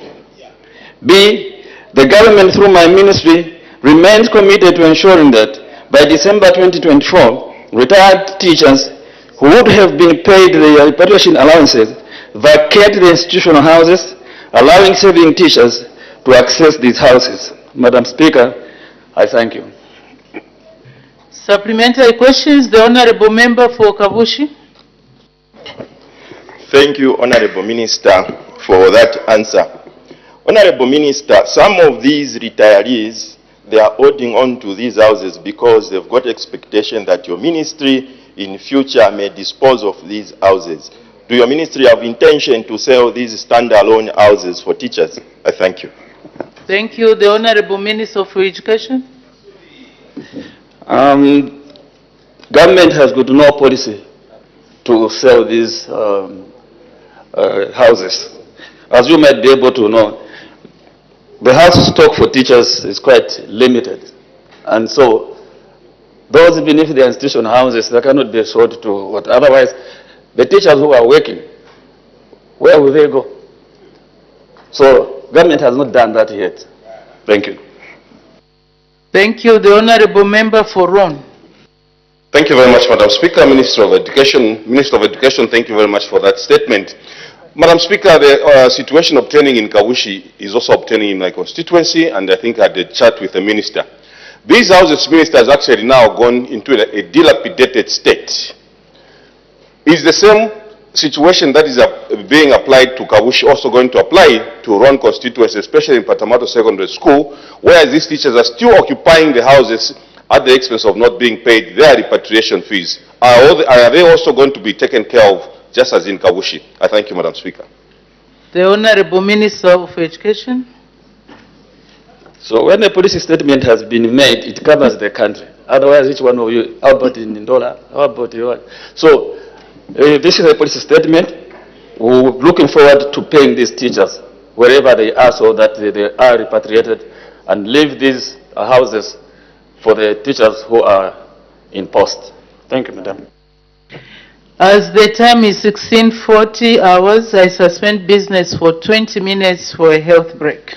B, the government through my ministry remains committed to ensuring that by December 2024, retired teachers who would have been paid their repatriation allowances vacate the institutional houses, allowing serving teachers to access these houses. Madam Speaker, I thank you. Supplementary questions, the Honorable Member for Kabushi. Thank you, Honorable Minister, for that answer. Honorable Minister, some of these retirees, they are holding on to these houses because they've got expectation that your ministry in future may dispose of these houses. Do your ministry have intention to sell these standalone houses for teachers? I thank you. Thank you. The Honorable Minister for Education. Government has got no policy to sell these houses. As you might be able to know, the house stock for teachers is quite limited. And so, those even if they are institutional houses, they cannot be sold to what. Otherwise, the teachers who are working, where will they go? So, government has not done that yet. Thank you. Thank you. The Honorable Member for Ron. Thank you very much, Madam Speaker. Minister of Education, thank you very much for that statement. Madam Speaker, the situation obtaining in Kabushi is also obtaining in my constituency, and I think I had a chat with the minister. These houses, Minister, has actually now gone into a dilapidated state. Is the same situation that is being applied to Kabushi also going to apply to Ron constituency, especially in Patamato Secondary School, where these teachers are still occupying the houses at the expense of not being paid their repatriation fees? Are they also going to be taken care of just as in Kabushi? I thank you, Madam Speaker. The Honorable Minister of Education. So when a policy statement has been made, it covers the country. Otherwise, each one of you, how about in dollar? How about you? So this is a policy statement. We're looking forward to paying these teachers wherever they are so that they are repatriated and leave these houses for the teachers who are in post. Thank you, Madam. As the time is 16:40 hours, I suspend business for 20 minutes for a health break.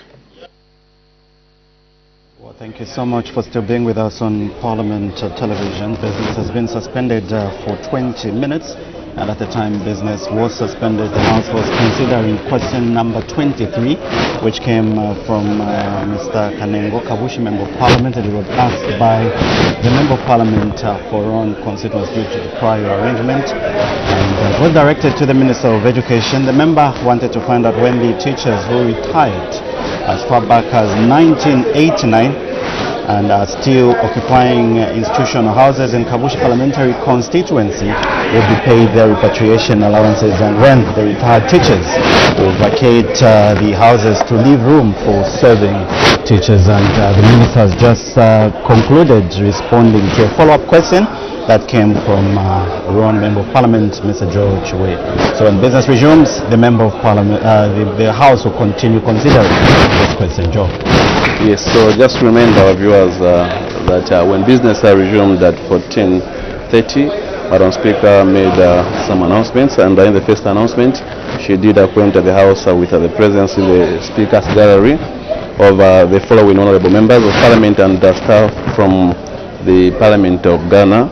Well, thank you so much for still being with us on Parliament Television. Business has been suspended for 20 minutes. and at the time business was suspended. The House was considering question number 23, which came from Mr. Kanengo Kabushi, Member of Parliament, and it was asked by the Member of Parliament for Ron constituents due to the prior arrangement, and was directed to the Minister of Education. The member wanted to find out when the teachers who retired as far back as 1989 and are still occupying institutional houses in Kabushi Parliamentary constituency will be paid their repatriation allowances, and when the retired teachers will vacate the houses to leave room for serving teachers. And the minister has just concluded responding to a follow-up question that came from Ruan Member of Parliament, Mr. George Way. So when business resumes, the Member of Parliament, the House will continue considering this question. Joe. Yes, so just remind our viewers that when business resumed at 14:30, Madam Speaker made some announcements, and in the first announcement, she did acquaint the House with the presence in the Speaker's gallery of the following honourable members of Parliament and staff from the Parliament of Ghana,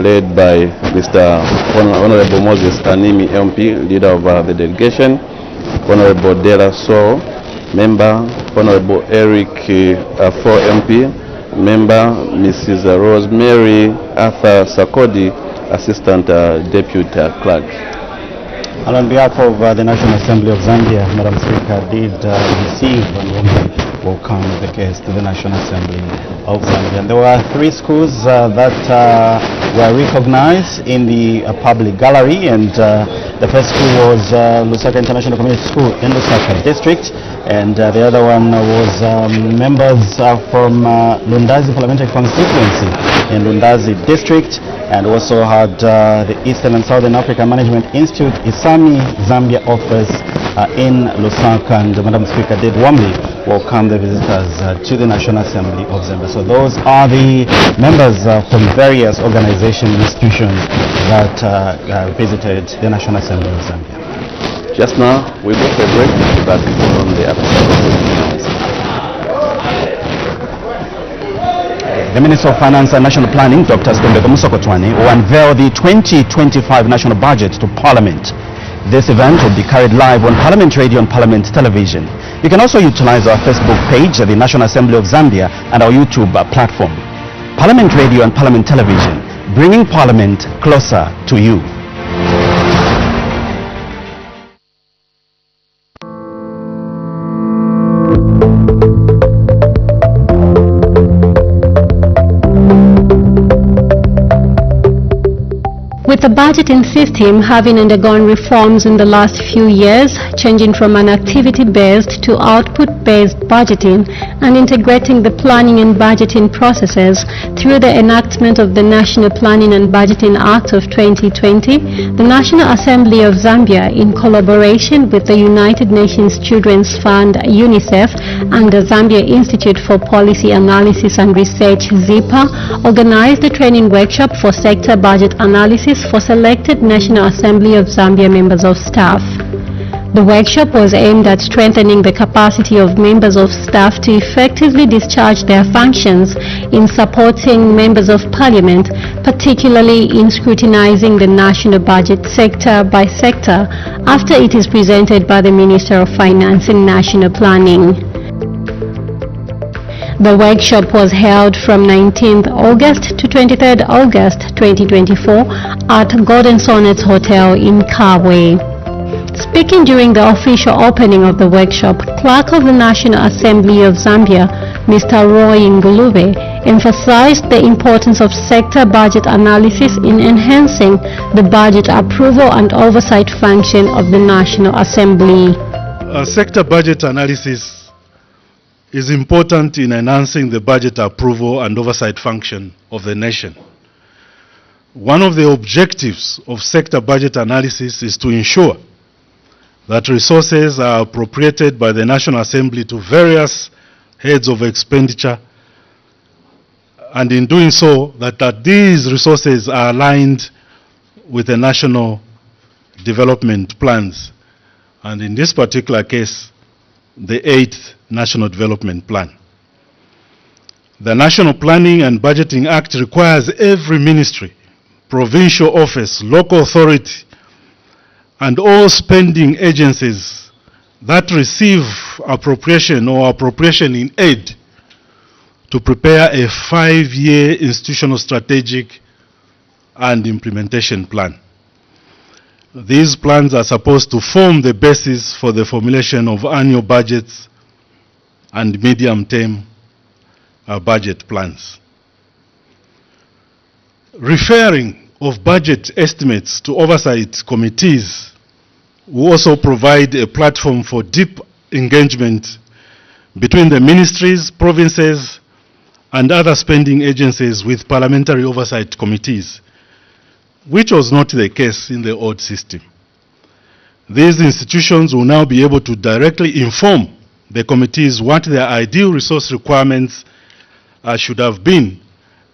led by Mr. Honourable Moses Animi MP, leader of the delegation, Honourable Dela So, member, Honourable Eric Afo MP, member, Mrs. Rosemary Arthur Sakodi, Assistant Deputy Clerk. And on behalf of the National Assembly of Zambia, Madam Speaker, did receive and warmly welcome the guest to the National Assembly of Zambia. And there were 3 schools that were recognized in the public gallery, and the first school was Lusaka International Community School in Lusaka District, and the other one was members from Lundazi Parliamentary Constituency in Lundazi District, and also had the Eastern and Southern Africa Management Institute, ISAMI Zambia office in Lusaka. And Madam Speaker did warmly welcome the visitors to the National Assembly of Zambia. So those are the members from various organizations and institutions that visited the National Assembly of Zambia. Just now, we go for a break, but on the other side. The Minister of Finance and National Planning, Dr. Stembeko Musokotwane, will unveil the 2025 national budget to Parliament. This event will be carried live on Parliament Radio and Parliament Television. You can also utilize our Facebook page, the National Assembly of Zambia, and our YouTube platform. Parliament Radio and Parliament Television, bringing Parliament closer to you. With the budgeting system having undergone reforms in the last few years, changing from an activity-based to output-based budgeting and integrating the planning and budgeting processes through the enactment of the National Planning and Budgeting Act of 2020, the National Assembly of Zambia, in collaboration with the United Nations Children's Fund UNICEF and the Zambia Institute for Policy Analysis and Research ZIPA, organized a training workshop for sector budget analysis for selected National Assembly of Zambia members of staff. The workshop was aimed at strengthening the capacity of members of staff to effectively discharge their functions in supporting members of Parliament, particularly in scrutinizing the national budget sector by sector after it is presented by the Minister of Finance and National Planning. The workshop was held from 19th August to 23rd August 2024 at Golden Sonnets Hotel in Kabwe. Speaking during the official opening of the workshop, Clerk of the National Assembly of Zambia, Mr. Roy Ngulube, emphasized the importance of sector budget analysis in enhancing the budget approval and oversight function of the National Assembly. Sector budget analysis is important in enhancing the budget approval and oversight function of the nation. One of the objectives of sector budget analysis is to ensure that resources are appropriated by the National Assembly to various heads of expenditure, and in doing so, that these resources are aligned with the national development plans, and in this particular case, the 8th National Development Plan. The National Planning and Budgeting Act requires every ministry provincial office, local authority, and all spending agencies that receive appropriation or appropriation in aid to prepare a 5-year institutional strategic and implementation plan. These plans are supposed to form the basis for the formulation of annual budgets and medium-term budget plans. Referring of budget estimates to oversight committees will also provide a platform for deep engagement between the ministries, provinces, and other spending agencies with parliamentary oversight committees, which was not the case in the old system. These institutions will now be able to directly inform the committees what their ideal resource requirements should have been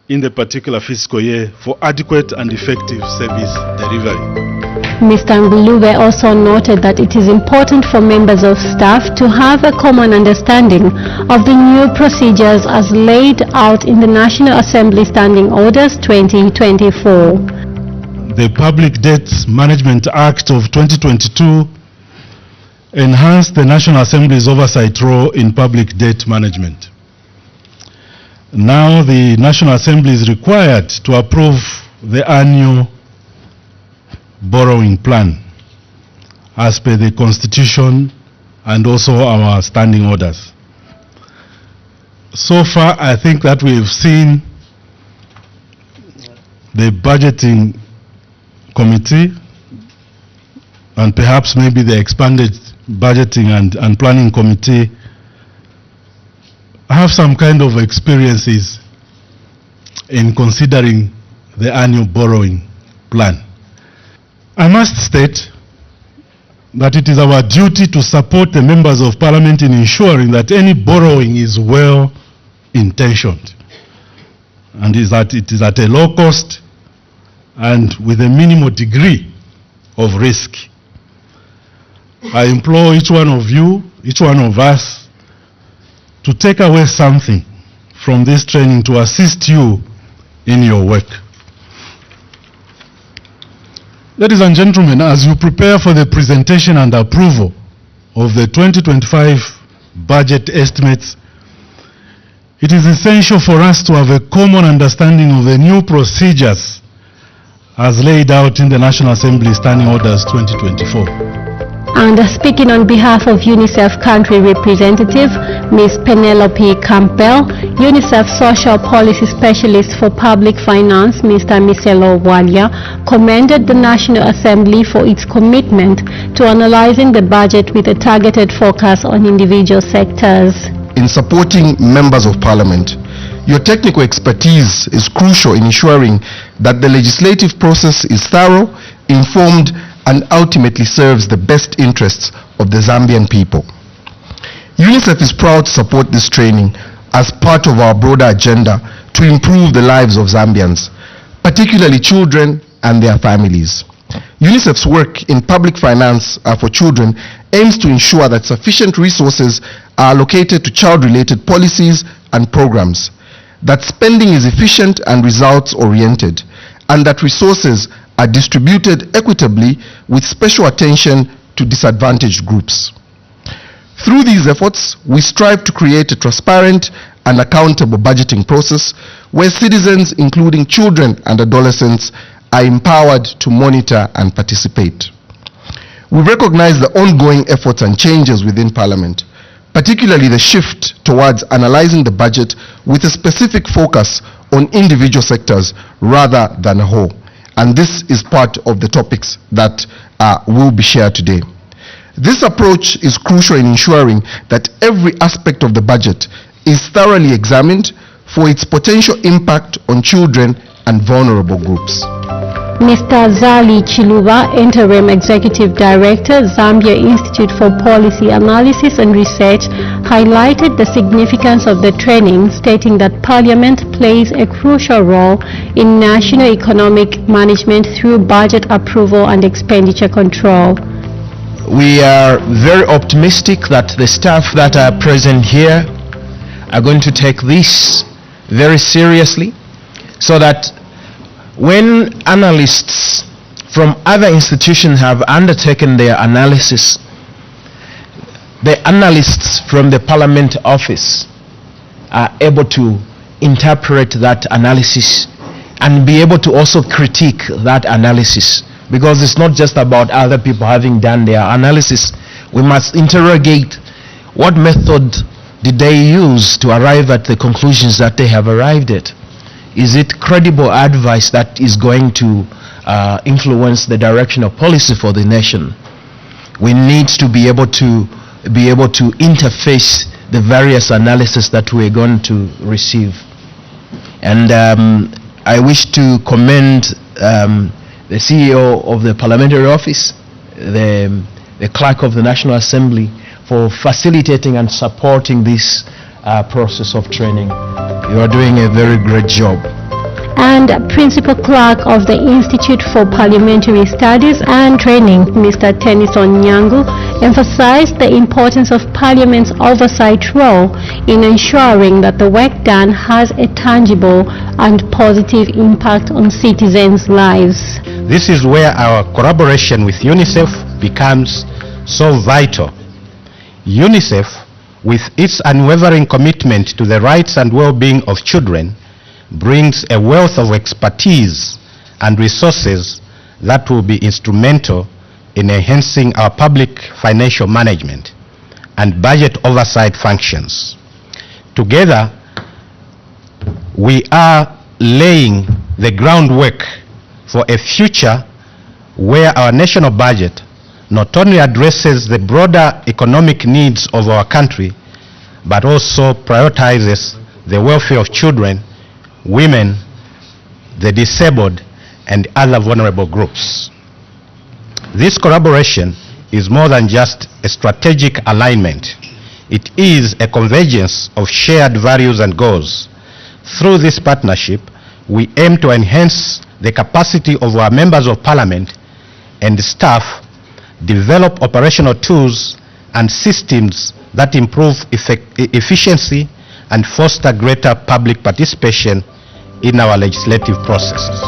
in the particular fiscal year for adequate and effective service delivery. Mr. Ngulube also noted that it is important for members of staff to have a common understanding of the new procedures as laid out in the National Assembly Standing Orders 2024. The Public Debt Management Act of 2022 enhanced the National Assembly's oversight role in public debt management. Now the National Assembly is required to approve the annual borrowing plan as per the Constitution and also our standing orders. So far, I think that we've seen the budgeting committee and perhaps maybe the expanded budgeting and planning committee have some kind of experiences in considering the annual borrowing plan. I must state that it is our duty to support the members of parliament in ensuring that any borrowing is well intentioned and that it is at a low cost and with a minimal degree of risk. I implore each one of you, each one of us, to take away something from this training to assist you in your work. Ladies and gentlemen, as you prepare for the presentation and approval of the 2025 budget estimates, it is essential for us to have a common understanding of the new procedures as laid out in the National Assembly Standing Orders 2024. And speaking on behalf of UNICEF Country Representative, Ms. Penelope Campbell, UNICEF Social Policy Specialist for Public Finance, Mr. Miselo Walia, commended the National Assembly for its commitment to analyzing the budget with a targeted focus on individual sectors. In supporting members of Parliament, your technical expertise is crucial in ensuring that the legislative process is thorough, informed, and ultimately serves the best interests of the Zambian people. UNICEF is proud to support this training as part of our broader agenda to improve the lives of Zambians, particularly children and their families. UNICEF's work in public finance for children aims to ensure that sufficient resources are allocated to child-related policies and programs, that spending is efficient and results-oriented, and that resources are distributed equitably with special attention to disadvantaged groups. Through these efforts, we strive to create a transparent and accountable budgeting process where citizens, including children and adolescents, are empowered to monitor and participate. We recognize the ongoing efforts and changes within Parliament, particularly the shift towards analyzing the budget with a specific focus on individual sectors rather than a whole. And this is part of the topics that will be shared today. This approach is crucial in ensuring that every aspect of the budget is thoroughly examined for its potential impact on children and vulnerable groups. Mr. Zali Chiluba, Interim Executive Director, Zambia Institute for Policy Analysis and Research, highlighted the significance of the training, stating that Parliament plays a crucial role in national economic management through budget approval and expenditure control. We are very optimistic that the staff that are present here are going to take this very seriously so that when analysts from other institutions have undertaken their analysis, the analysts from the Parliament office are able to interpret that analysis and be able to also critique that analysis, because it's not just about other people having done their analysis. We must interrogate what method did they use to arrive at the conclusions that they have arrived at. Is it credible advice that is going to influence the direction of policy for the nation? We need to be able to interface the various analysis that we're going to receive. And I wish to commend the CEO of the Parliamentary Office, the Clerk of the National Assembly, for facilitating and supporting this process of training. You are doing a very great job. And Principal Clerk of the Institute for Parliamentary Studies and Training, Mr. Tennyson Nyangu, emphasized the importance of Parliament's oversight role in ensuring that the work done has a tangible and positive impact on citizens' lives. This is where our collaboration with UNICEF becomes so vital. UNICEF, with its unwavering commitment to the rights and well-being of children, brings a wealth of expertise and resources that will be instrumental in enhancing our public financial management and budget oversight functions. Together, we are laying the groundwork for a future where our national budget not only addresses the broader economic needs of our country, but also prioritizes the welfare of children, women, the disabled, and other vulnerable groups. This collaboration is more than just a strategic alignment. It is a convergence of shared values and goals. Through this partnership, we aim to enhance the capacity of our members of Parliament and staff, develop operational tools and systems that improve efficiency and foster greater public participation in our legislative processes.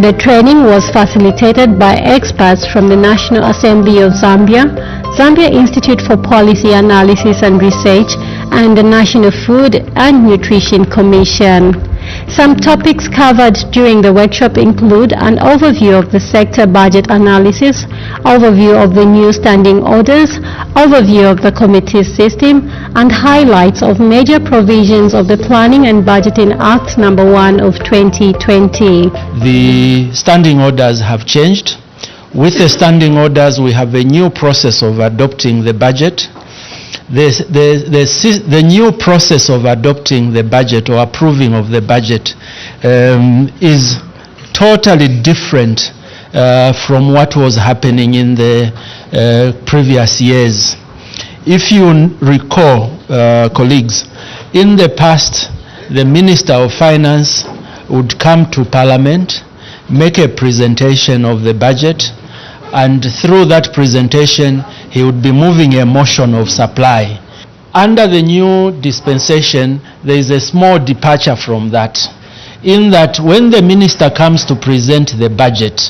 The training was facilitated by experts from the National Assembly of Zambia, Zambia Institute for Policy Analysis and Research, and the National Food and Nutrition Commission. Some topics covered during the workshop include an overview of the sector budget analysis, overview of the new standing orders, overview of the committee system, and highlights of major provisions of the Planning and Budgeting Act No. 1 of 2020. The standing orders have changed. With the standing orders, we have a new process of adopting the budget. The new process of adopting the budget or approving of the budget is totally different from what was happening in the previous years. If you recall, colleagues, in the past, the Minister of Finance would come to Parliament, make a presentation of the budget, and through that presentation, he would be moving a motion of supply. Under the new dispensation, there is a small departure from that, in that when the minister comes to present the budget,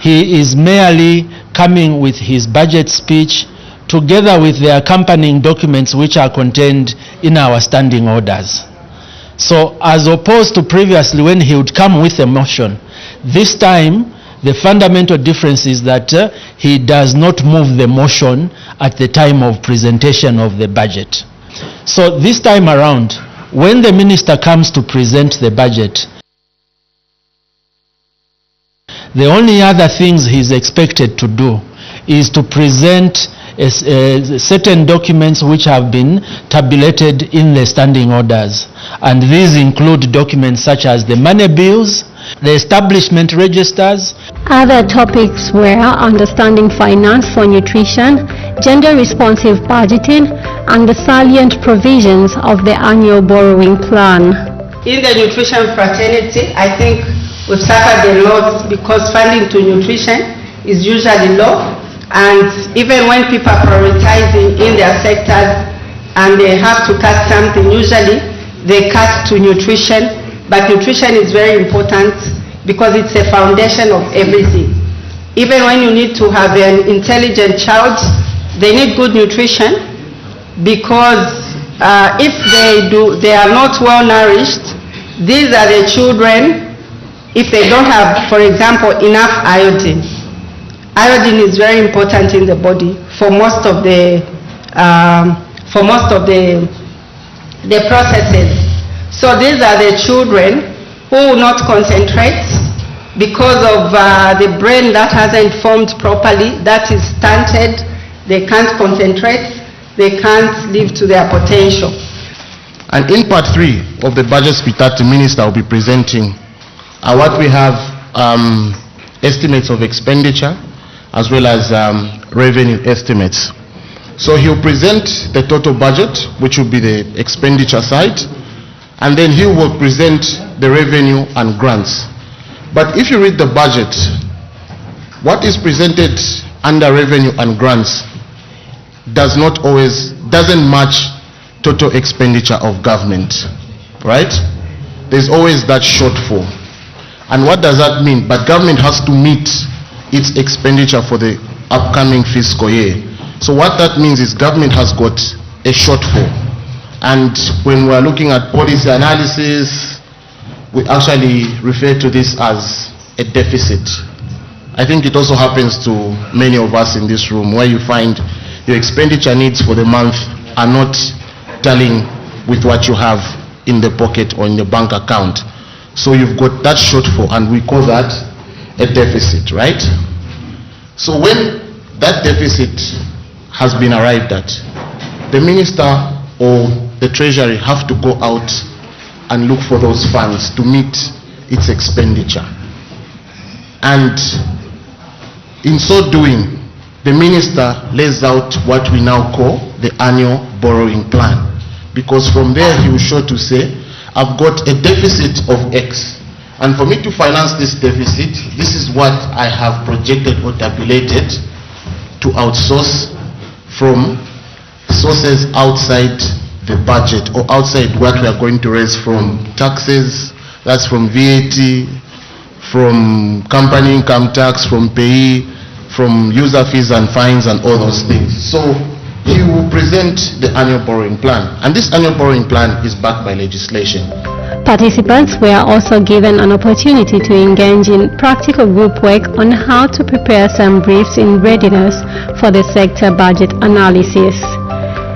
he is merely coming with his budget speech together with the accompanying documents which are contained in our standing orders. So as opposed to previously when he would come with a motion, this time the fundamental difference is that he does not move the motion at the time of presentation of the budget. So this time around, when the minister comes to present the budget, the only other things he's expected to do is to present certain documents which have been tabulated in the standing orders. And these include documents such as the money bills, the establishment registers. Other topics were understanding finance for nutrition, gender-responsive budgeting, and the salient provisions of the annual borrowing plan. In the nutrition fraternity, I think we've suffered a lot because funding to nutrition is usually low, and even when people are prioritizing in their sectors and they have to cut something, usually they cut to nutrition. But nutrition is very important because it's a foundation of everything. Even when you need to have an intelligent child, they need good nutrition, because if they are not well nourished, these are the children, if they don't have, for example, enough iodine. Iodine is very important in the body for most of the processes. So these are the children who will not concentrate because of the brain that hasn't formed properly, that is stunted. They can't concentrate, they can't live to their potential. And in part 3 of the budget speech that the minister will be presenting, what we have estimates of expenditure as well as revenue estimates. So he'll present the total budget, which will be the expenditure side, and then he will present the revenue and grants. But if you read the budget, what is presented under revenue and grants doesn't match total expenditure of government, right? There's always that shortfall. And what does that mean? But government has to meet its expenditure for the upcoming fiscal year. So what that means is government has got a shortfall. And when we're looking at policy analysis, we actually refer to this as a deficit. I think it also happens to many of us in this room, where you find your expenditure needs for the month are not tallying with what you have in the pocket or in the bank account. So you've got that shortfall, and we call that a deficit, right? So when that deficit has been arrived at, the minister or the treasury have to go out and look for those funds to meet its expenditure. And in so doing, the minister lays out what we now call the annual borrowing plan. Because from there he will show to say, I've got a deficit of X. And for me to finance this deficit, this is what I have projected or tabulated to outsource from sources outside the budget or outside what we are going to raise from taxes, that's from VAT, from company income tax, from pay, from user fees and fines and all those things. So he will present the annual borrowing plan, and this annual borrowing plan is backed by legislation. Participants were also given an opportunity to engage in practical group work on how to prepare some briefs in readiness for the sector budget analysis.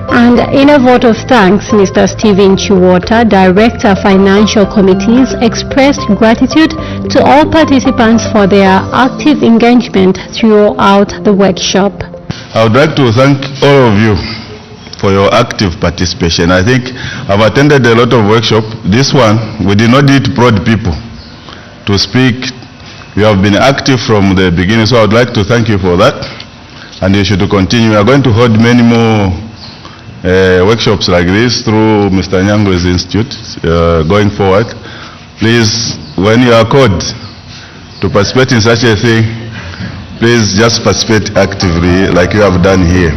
And in a vote of thanks, Mr. Stephen Chiwota, Director of Financial Committees, expressed gratitude to all participants for their active engagement throughout the workshop. I would like to thank all of you for your active participation. I think I've attended a lot of workshops. This one, we did not need broad people to speak. You have been active from the beginning, so I would like to thank you for that. And you should continue. We are going to hold many more workshops like this through Mr. Nyango's Institute going forward. Please, when you are called to participate in such a thing, please just participate actively like you have done here.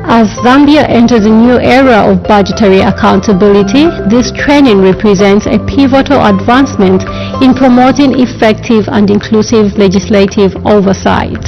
As Zambia enters a new era of budgetary accountability, this training represents a pivotal advancement in promoting effective and inclusive legislative oversight.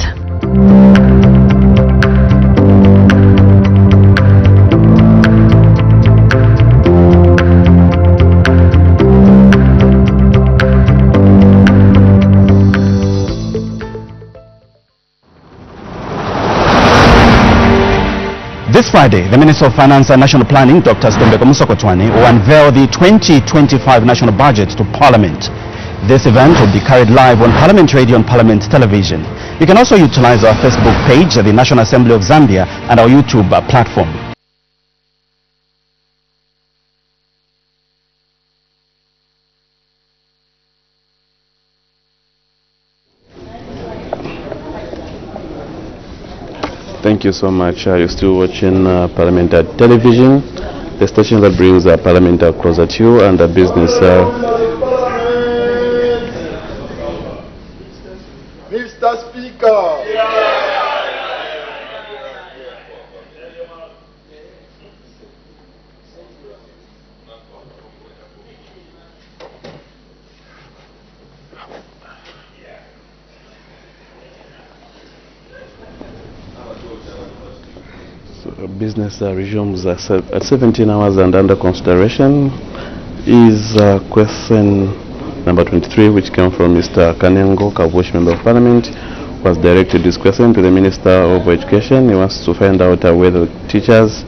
This Friday, the Minister of Finance and National Planning, Dr. Sitombeko Musokotwane, will unveil the 2025 national budget to Parliament. This event will be carried live on Parliament Radio and Parliament Television. You can also utilize our Facebook page, the National Assembly of Zambia, and our YouTube platform. Thank you so much. You're still watching Parliamentary Television, the station that brings Parliament closer to you and business. Mr. Speaker. business resumes at 17 hours and under consideration is question number 23, which came from Mr. Kanengo Kabushi, Member of Parliament, was directed this question to the Minister of Education. He wants to find out whether teachers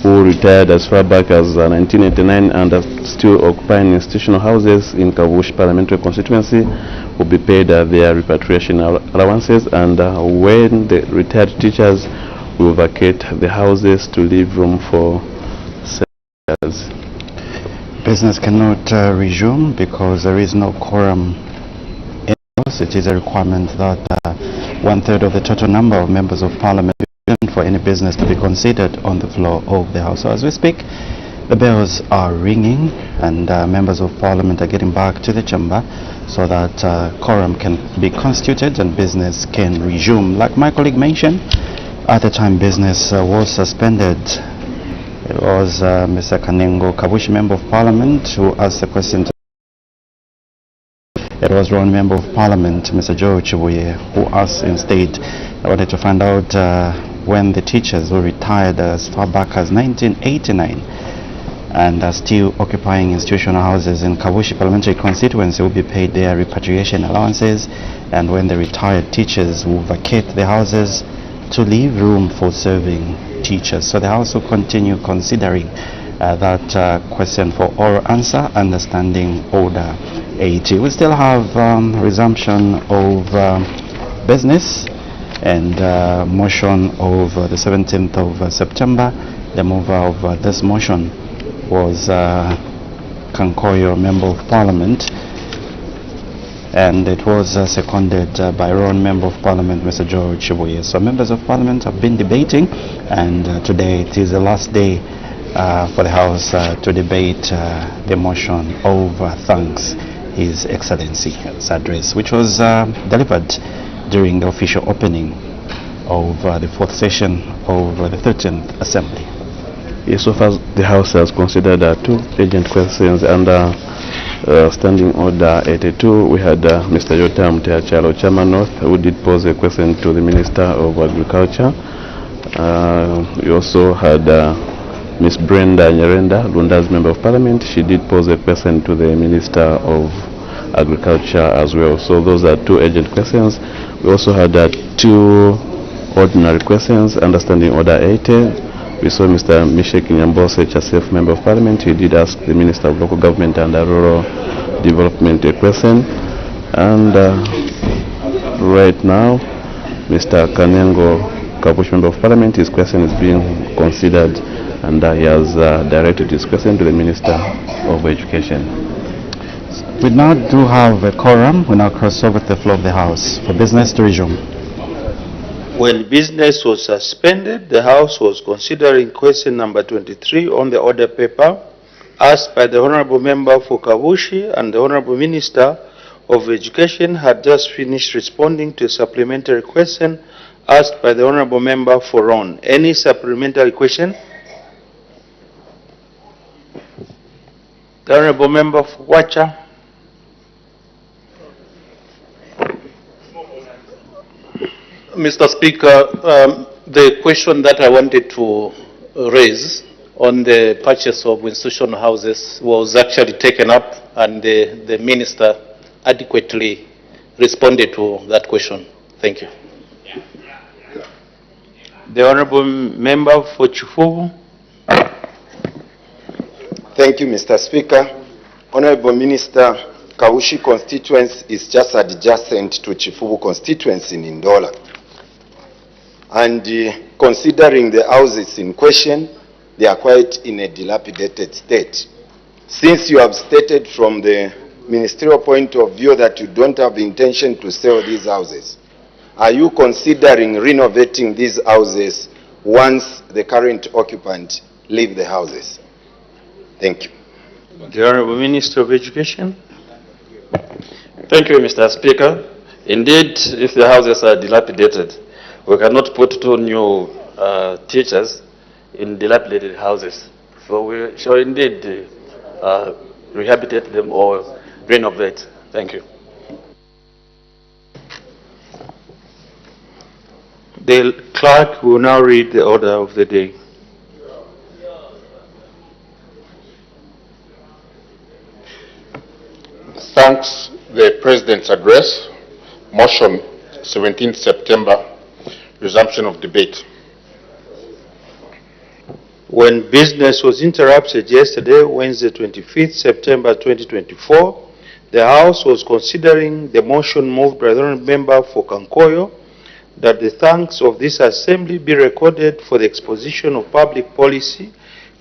who retired as far back as 1989 and are still occupying institutional houses in Kabushi Parliamentary constituency will be paid their repatriation allowances, and when the retired teachers will vacate the houses to leave room for settlers. Business cannot resume because there is no quorum in the House. It is a requirement that 1/3 of the total number of members of Parliament for any business to be considered on the floor of the House. So as we speak, the bells are ringing and members of Parliament are getting back to the chamber so that quorum can be constituted and business can resume. Like my colleague mentioned, at the time business was suspended, it was Mr. Kanengo Kabushi, Member of Parliament, who asked the question. It was one Member of Parliament, Mr. George Chibuye, who asked instead. I wanted to find out when the teachers who retired as far back as 1989 and are still occupying institutional houses in Kabushi Parliamentary constituency will be paid their repatriation allowances, and when the retired teachers will vacate the houses to leave room for serving teachers. So the House will continue considering that question for oral answer under Standing Order 80. We still have resumption of business and motion of the 17th of September. The mover of this motion was Kankoyo, Member of Parliament, and it was seconded by Ron, Member of Parliament, Mr. George Chibuye. So members of Parliament have been debating, and today it is the last day for the House to debate the motion of thanks His Excellency's address, which was delivered during the official opening of the fourth session of the 13th Assembly. Yes, so far the House has considered two urgent questions under Standing Order 82. We had Mr. Yotam Teachalo, Chairman North, who did pose a question to the Minister of Agriculture. We also had Ms. Brenda Nyerenda, Lunda's Member of Parliament. She did pose a question to the Minister of Agriculture as well. So those are two urgent questions. We also had two ordinary questions under Standing Order 80. We saw Mr. Mishek Nyambose, HSF Member of Parliament. He did ask the Minister of Local Government and Rural Development a question. And right now, Mr. Kanengo Kabushi, Member of Parliament, his question is being considered, and he has directed his question to the Minister of Education. We now do have a quorum. We now cross over to the floor of the House for business to resume. When business was suspended, the House was considering question number 23 on the order paper asked by the Honorable Member for Kabushi, and the Honorable Minister of Education had just finished responding to a supplementary question asked by the Honorable Member for Ron. Any supplementary question? The Honorable Member for Wacha. Mr. Speaker, the question that I wanted to raise on the purchase of institutional houses was actually taken up, and the Minister adequately responded to that question. Thank you. The Honorable Member for Chifubu. Thank you, Mr. Speaker. Honorable Minister, Kabushi constituency is just adjacent to Chifubu constituency in Ndola. And considering the houses in question, they are quite in a dilapidated state. Since you have stated from the ministerial point of view that you don't have the intention to sell these houses, are you considering renovating these houses once the current occupant leave the houses? Thank you. The Honorable Minister of Education. Thank you, Mr. Speaker. Indeed, if the houses are dilapidated, we cannot put two new teachers in dilapidated houses. So we shall indeed rehabilitate them or renovate. Thank you. The clerk will now read the order of the day. thanks the President's address, motion 17th September, resumption of debate. When business was interrupted yesterday, Wednesday 25th September 2024, the House was considering the motion moved by the Honourable Member for Kankoyo that the thanks of this Assembly be recorded for the exposition of public policy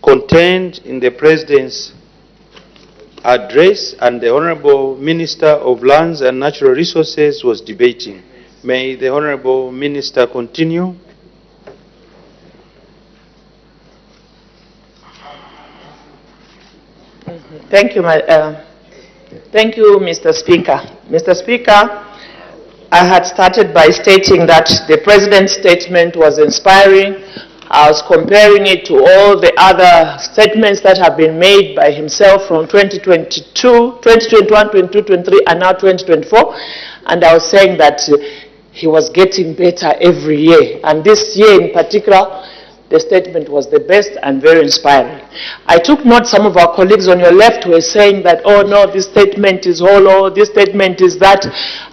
contained in the President's address, and the Honourable Minister of Lands and Natural Resources was debating. May the Honourable Minister continue. Thank you, Mr. Speaker. Mr. Speaker, I had started by stating that the President's statement was inspiring. I was comparing it to all the other statements that have been made by himself from 2022, 2021, 2022, 2023, and now 2024. And I was saying that he was getting better every year. And this year in particular, the statement was the best and very inspiring. I took note some of our colleagues on your left were saying that, oh no, this statement is hollow, this statement is that.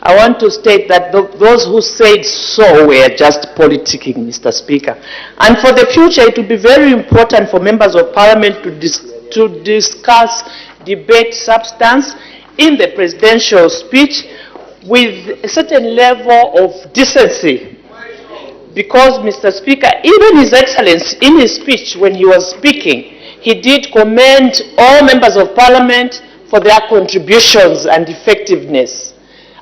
I want to state that those who said so were just politicking, Mr. Speaker. And for the future, it will be very important for members of Parliament to discuss, debate substance in the presidential speech with a certain level of decency. Because, Mr. Speaker, even His Excellency, in his speech when he was speaking, he did commend all members of Parliament for their contributions and effectiveness.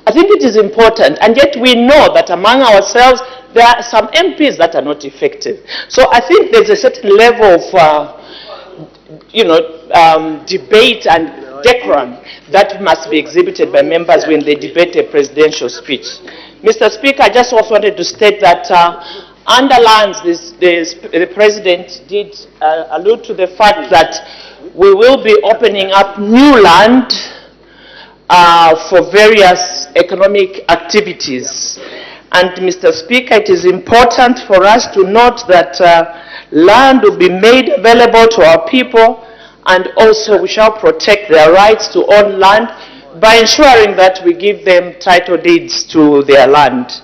I think it is important, and yet we know that among ourselves there are some MPs that are not effective. So I think there's a certain level of, debate and decorum that must be exhibited by members when they debate a presidential speech. Mr. Speaker, I just also wanted to state that under lands, the President did allude to the fact that we will be opening up new land for various economic activities. And Mr. Speaker, it is important for us to note that land will be made available to our people, and also we shall protect their rights to own land by ensuring that we give them title deeds to their land.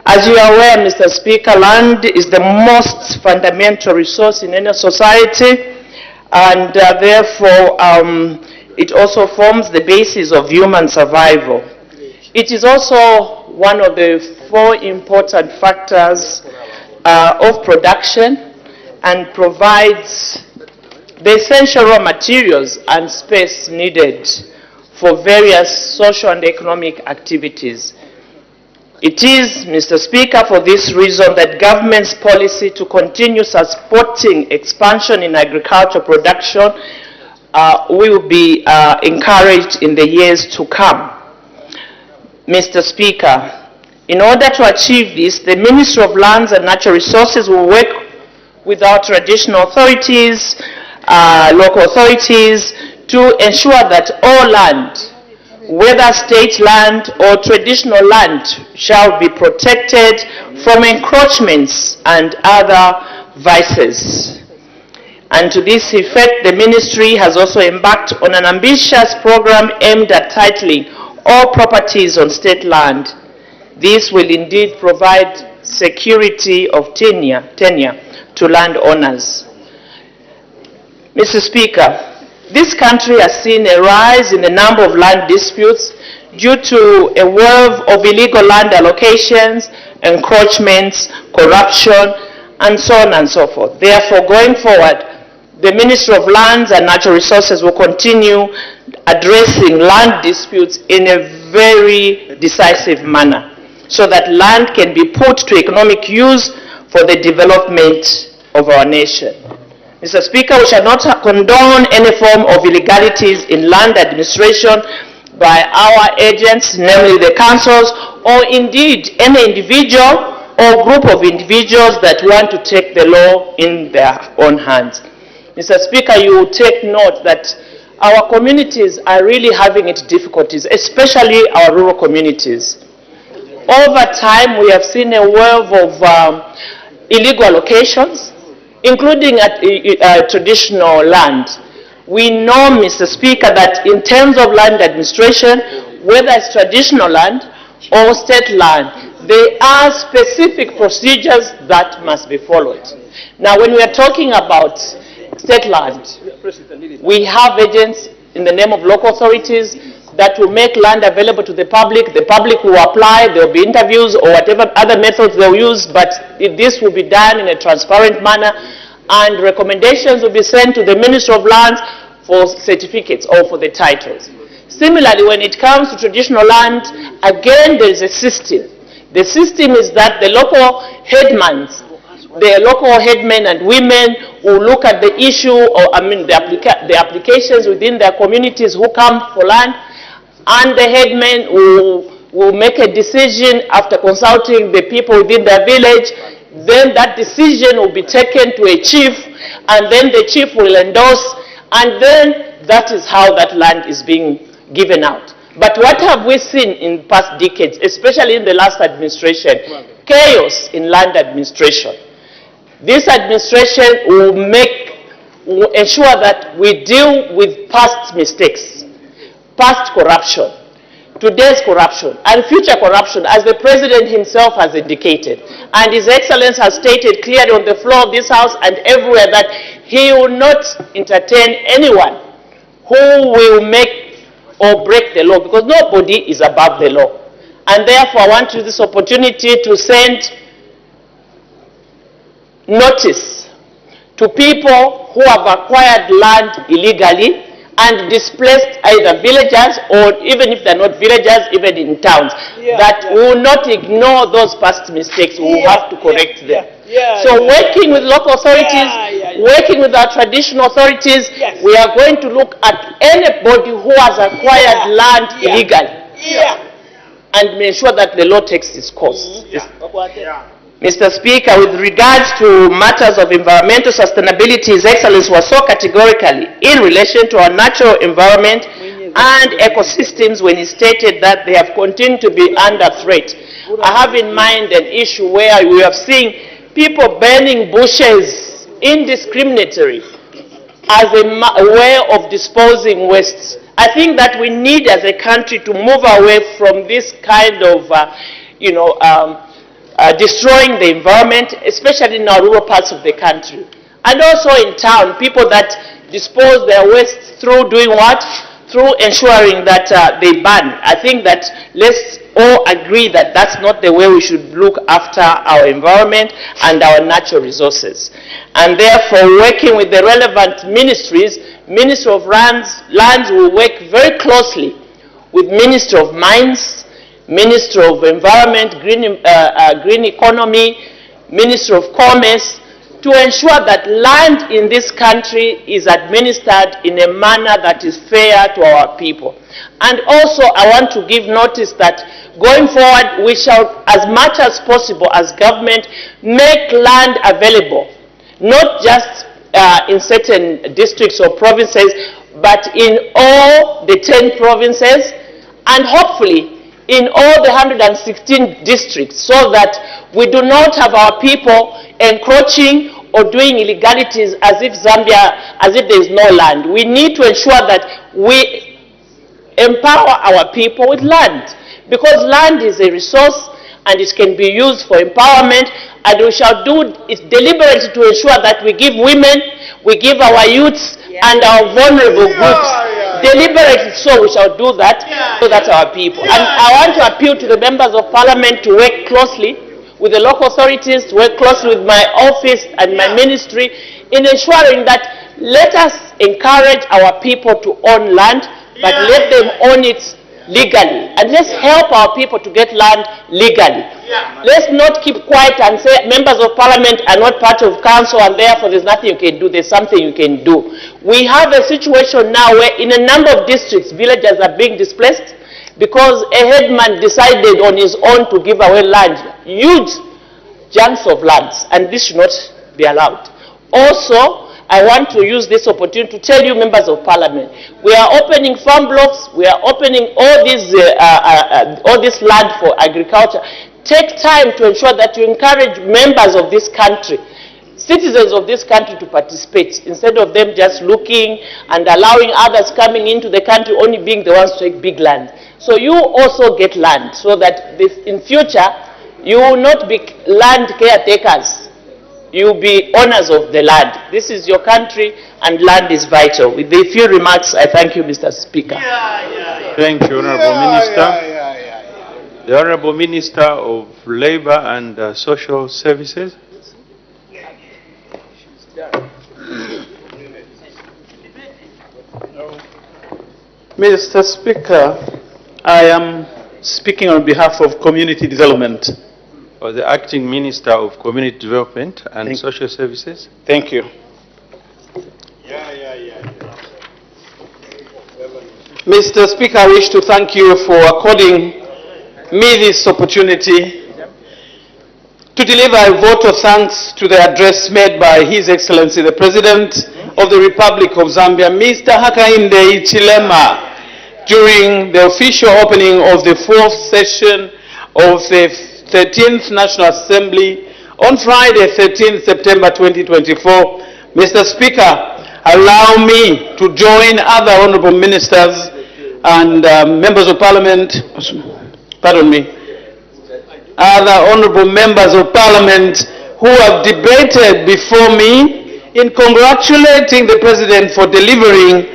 As you are aware, Mr. Speaker, land is the most fundamental resource in any society, and therefore it also forms the basis of human survival. It is also one of the 4 important factors of production and provides the essential raw materials and space needed for various social and economic activities. It is, Mr. Speaker, for this reason that government's policy to continue supporting expansion in agricultural production will be encouraged in the years to come. Mr. Speaker, in order to achieve this, the Ministry of Lands and Natural Resources will work with our traditional authorities, local authorities, to ensure that all land, whether state land or traditional land, shall be protected from encroachments and other vices. And to this effect, the Ministry has also embarked on an ambitious program aimed at titling all properties on state land. This will indeed provide security of tenure to landowners. Mr. Speaker, this country has seen a rise in the number of land disputes due to a wave of illegal land allocations, encroachments, corruption, and so on and so forth. Therefore, going forward, the Ministry of Lands and Natural Resources will continue addressing land disputes in a very decisive manner so that land can be put to economic use for the development of our nation. Mr. Speaker, we shall not condone any form of illegalities in land administration by our agents, namely the councils, or indeed any individual or group of individuals that want to take the law in their own hands. Mr. Speaker, you will take note that our communities are really having its difficulties, especially our rural communities. Over time, we have seen a wave of illegal allocations, including traditional land. We know, Mr. Speaker, that in terms of land administration, whether it's traditional land or state land, there are specific procedures that must be followed. Now, when we are talking about state land, we have agents in the name of local authorities that will make land available to the public. The public will apply, there will be interviews or whatever other methods they'll use, but this will be done in a transparent manner, and recommendations will be sent to the Ministry of Lands for certificates or for the titles. Similarly, when it comes to traditional land, again there is a system. The system is that the local headmen and women will look at the issue, or the applications within their communities who come for land, and the headmen will make a decision after consulting the people within their village. Then that decision will be taken to a chief, and then the chief will endorse, and then that is how that land is being given out. But what have we seen in past decades, especially in the last administration? Chaos in land administration. This administration will ensure that we deal with past mistakes, past corruption, today's corruption, and future corruption, as the President himself has indicated. And His Excellency has stated clearly on the floor of this House and everywhere that he will not entertain anyone who will make or break the law, because nobody is above the law. And therefore, I want to use this opportunity to send notice to people who have acquired land illegally and displaced either villagers or, even if they're not villagers, even in towns, that we will not ignore those past mistakes. We will have to correct them. So working with local authorities, working with our traditional authorities, we are going to look at anybody who has acquired land illegally and make sure that the law takes its course. Mr. Speaker, with regards to matters of environmental sustainability, His Excellency was so categorically in relation to our natural environment and ecosystems when he stated that they have continued to be under threat. I have in mind an issue where we have seen people burning bushes indiscriminately as a way of disposing waste. I think that we need as a country to move away from this kind of, destroying the environment, especially in our rural parts of the country. And also in town, people that dispose their waste through doing what? Through ensuring that they burn. I think that let's all agree that that's not the way we should look after our environment and our natural resources. And therefore, working with the relevant ministries, Ministry of Lands will work very closely with Ministry of Mines, Ministry of Environment, Green Economy, Ministry of Commerce, to ensure that land in this country is administered in a manner that is fair to our people. And also, I want to give notice that going forward, we shall, as much as possible as government, make land available, not just in certain districts or provinces, but in all the 10 provinces, and hopefully in all the 116 districts, so that we do not have our people encroaching or doing illegalities as if there is no land. We need to ensure that we empower our people with land, because land is a resource and it can be used for empowerment, and we shall do it deliberately to ensure that we give women, we give our youths and our vulnerable groups. Deliberately so we shall do that, so that's our people. And I want to appeal to the members of parliament to work closely with the local authorities, to work closely with my office and my ministry in ensuring that let us encourage our people to own land, but let them own it legally. And let's help our people to get land legally. Let's not keep quiet and say members of parliament are not part of council and therefore there's nothing you can do. There's something you can do. We have a situation now where in a number of districts, villagers are being displaced because a headman decided on his own to give away land, huge chunks of lands, and this should not be allowed. Also, I want to use this opportunity to tell you, members of parliament, we are opening farm blocks, we are opening all this land for agriculture. Take time to ensure that you encourage members of this country, citizens of this country to participate, instead of them just looking and allowing others coming into the country only being the ones to take big land. So you also get land, so that this, in future, you will not be land caretakers. You will be owners of the land. This is your country, and land is vital. With the few remarks, I thank you, Mr. Speaker. Thank you, Honorable Minister. The Honorable Minister of Labour and Social Services. Mr. Speaker, I am speaking on behalf of Community Development. Or the Acting Minister of Community Development and Social Services. Thank you. Mr. Speaker, I wish to thank you for according me this opportunity to deliver a vote of thanks to the address made by His Excellency the President of the Republic of Zambia, Mr. Hakainde Hichilema, during the official opening of the 4th session of the 13th National Assembly on Friday, 13th September 2024. Mr. Speaker, allow me to join other honorable ministers and members of parliament, other honorable members of parliament who have debated before me in congratulating the President for delivering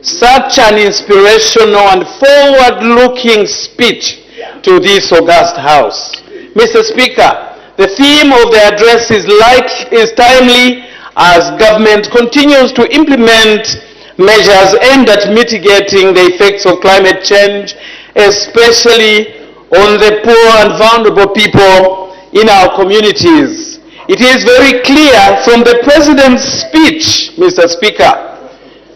such an inspirational and forward-looking speech to this august House. Mr. Speaker, the theme of the address is timely as government continues to implement measures aimed at mitigating the effects of climate change, especially on the poor and vulnerable people in our communities. It is very clear from the President's speech, Mr. Speaker,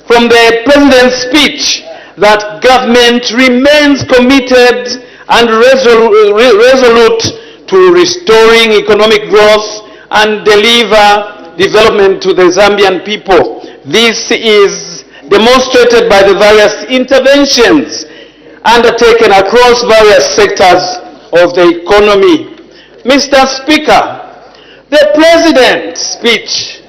from the President's speech that government remains committed and resolute to restoring economic growth and deliver development to the Zambian people. This is demonstrated by the various interventions undertaken across various sectors of the economy. Mr. Speaker, the President's speech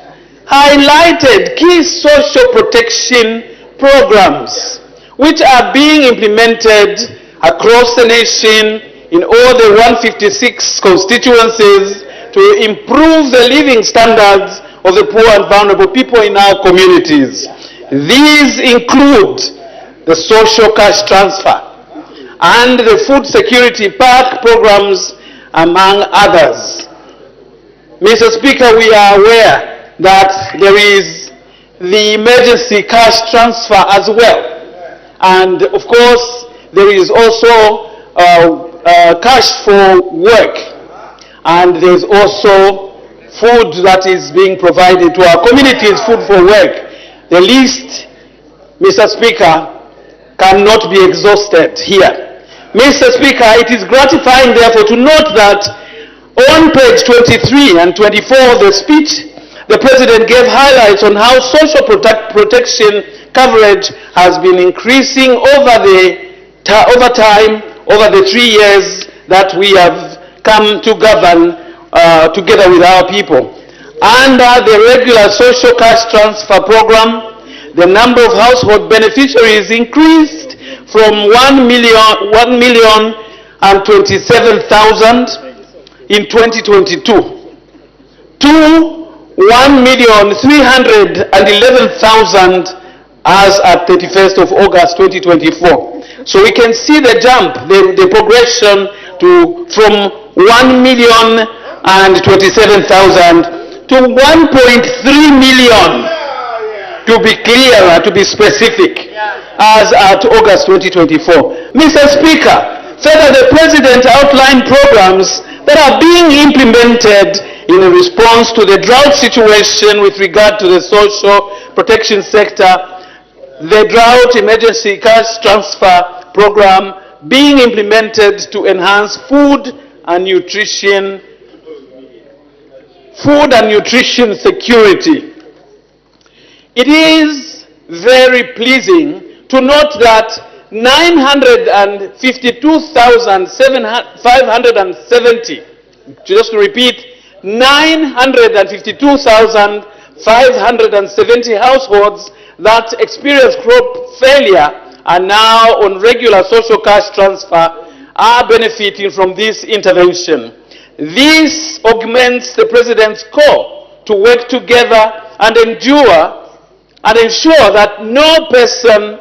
highlighted key social protection programs which are being implemented across the nation in all the 156 constituencies to improve the living standards of the poor and vulnerable people in our communities. These include the social cash transfer and the food security pack programs, among others. Mr. Speaker, we are aware that there is the emergency cash transfer as well. And of course, there is also cash for work. And there's also food that is being provided to our communities, food for work. The list, Mr. Speaker, cannot be exhausted here. Mr. Speaker, it is gratifying, therefore, to note that on page 23 and 24 of the speech, the President gave highlights on how social protection coverage has been increasing over time, over the 3 years that we have come to govern together with our people. Under the regular social cash transfer program, the number of household beneficiaries increased from 1,027,000 in 2022 to 1,311,000 as at 31st of August 2024. So we can see the jump, the progression from 1,027,000 to 1.3 million, to be clearer, to be specific, as at August 2024. Mr. Speaker, further, the President outlined programs that are being implemented in response to the drought situation with regard to the social protection sector. The drought emergency cash transfer program being implemented to enhance food and nutrition security. It is very pleasing to note that 952,570, just to repeat, 952,570 households that experienced crop failure are now on regular social cash transfer are benefiting from this intervention. This augments the President's call to work together and ensure that no person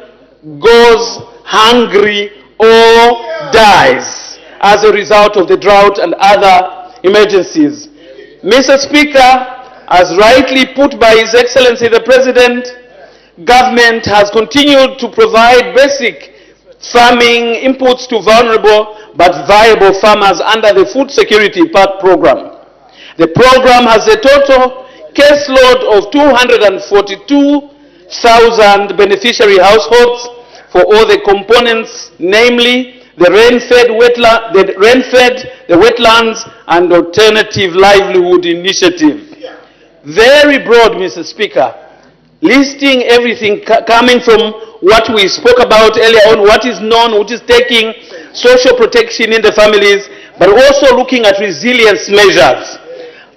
goes hungry or dies as a result of the drought and other emergencies. Mr. Speaker, as rightly put by His Excellency the President, government has continued to provide basic farming inputs to vulnerable but viable farmers under the Food Security Part Program. The program has a total caseload of 242,000 beneficiary households for all the components, namely the rain-fed, the wetlands, and alternative livelihood initiative. Very broad, Mr. Speaker, listing everything coming from what we spoke about earlier on, what is known, which is taking social protection in the families, but also looking at resilience measures.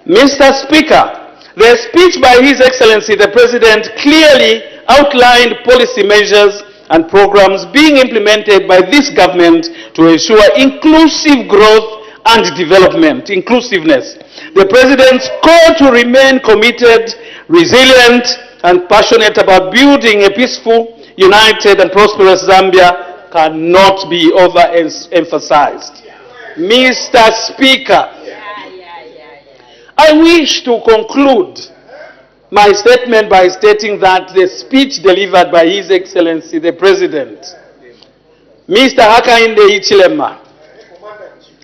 Mr. Speaker, the speech by His Excellency the President clearly outlined policy measures and programs being implemented by this government to ensure inclusive growth and development, inclusiveness. The President's call to remain committed, resilient, and passionate about building a peaceful, united, and prosperous Zambia cannot be overemphasized. Mr. Speaker, I wish to conclude my statement by stating that the speech delivered by His Excellency the President, Mr. Hakainde Hichilema,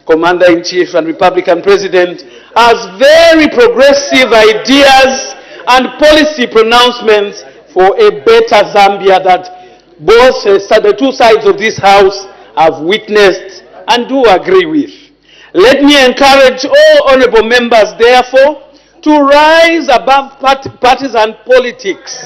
Commander-in-Chief and Republican President, has very progressive ideas and policy pronouncements for a better Zambia that both the two sides of this House have witnessed and do agree with. Let me encourage all honorable members, therefore, to rise above partisan politics.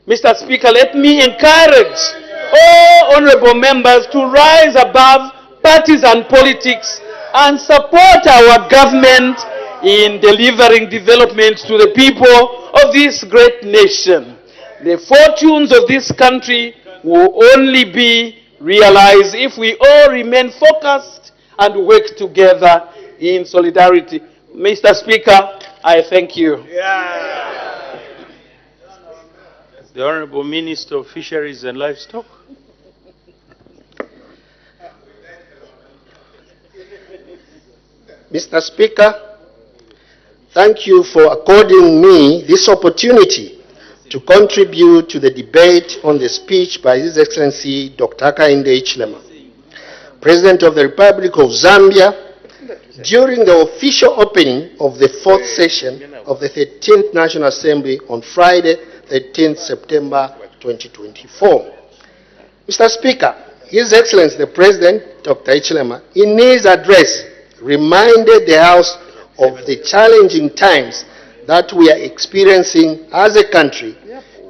Mr. Speaker, let me encourage all honorable members to rise above partisan politics and support our government in delivering development to the people of this great nation. The fortunes of this country will only be realized if we all remain focused and work together in solidarity. Mr. Speaker, I thank you. The Honorable Minister of Fisheries and Livestock. Mr. Speaker, thank you for according me this opportunity to contribute to the debate on the speech by His Excellency Dr. Hakainde Hichilema, President of the Republic of Zambia, during the official opening of the fourth session of the 13th National Assembly on Friday, 13th September 2024. Mr. Speaker, His Excellency the President, Dr. Hichilema, in his address, reminded the House of the challenging times that we are experiencing as a country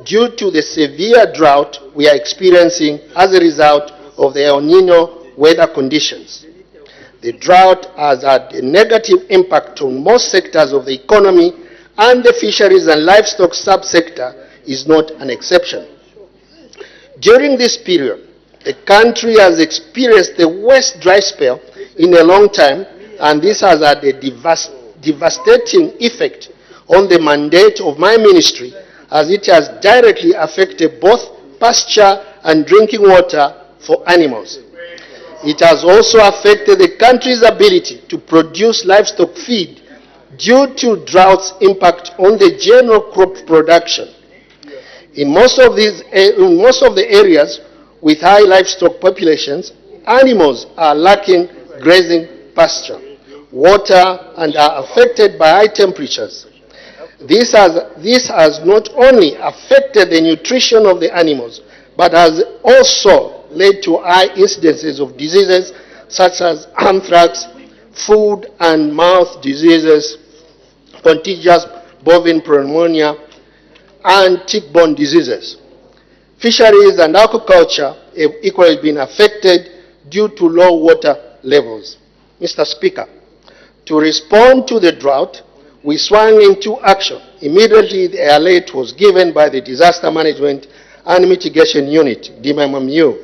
due to the severe drought we are experiencing as a result of the El Nino weather conditions. The drought has had a negative impact on most sectors of the economy, and the fisheries and livestock subsector is not an exception. During this period, the country has experienced the worst dry spell in a long time, and this has had a devastating effect on the mandate of my ministry, as it has directly affected both pasture and drinking water for animals. It has also affected the country's ability to produce livestock feed due to drought's impact on the general crop production. In most of the areas with high livestock populations, animals are lacking grazing pasture, water, and are affected by high temperatures. This has not only affected the nutrition of the animals, but has also led to high incidences of diseases such as anthrax, foot and mouth diseases, contagious bovine pneumonia, and tick-borne diseases. Fisheries and aquaculture have equally been affected due to low water levels. Mr. Speaker, To respond to the drought, we swung into action. Immediately, the alert was given by the Disaster Management and Mitigation Unit, DMMU.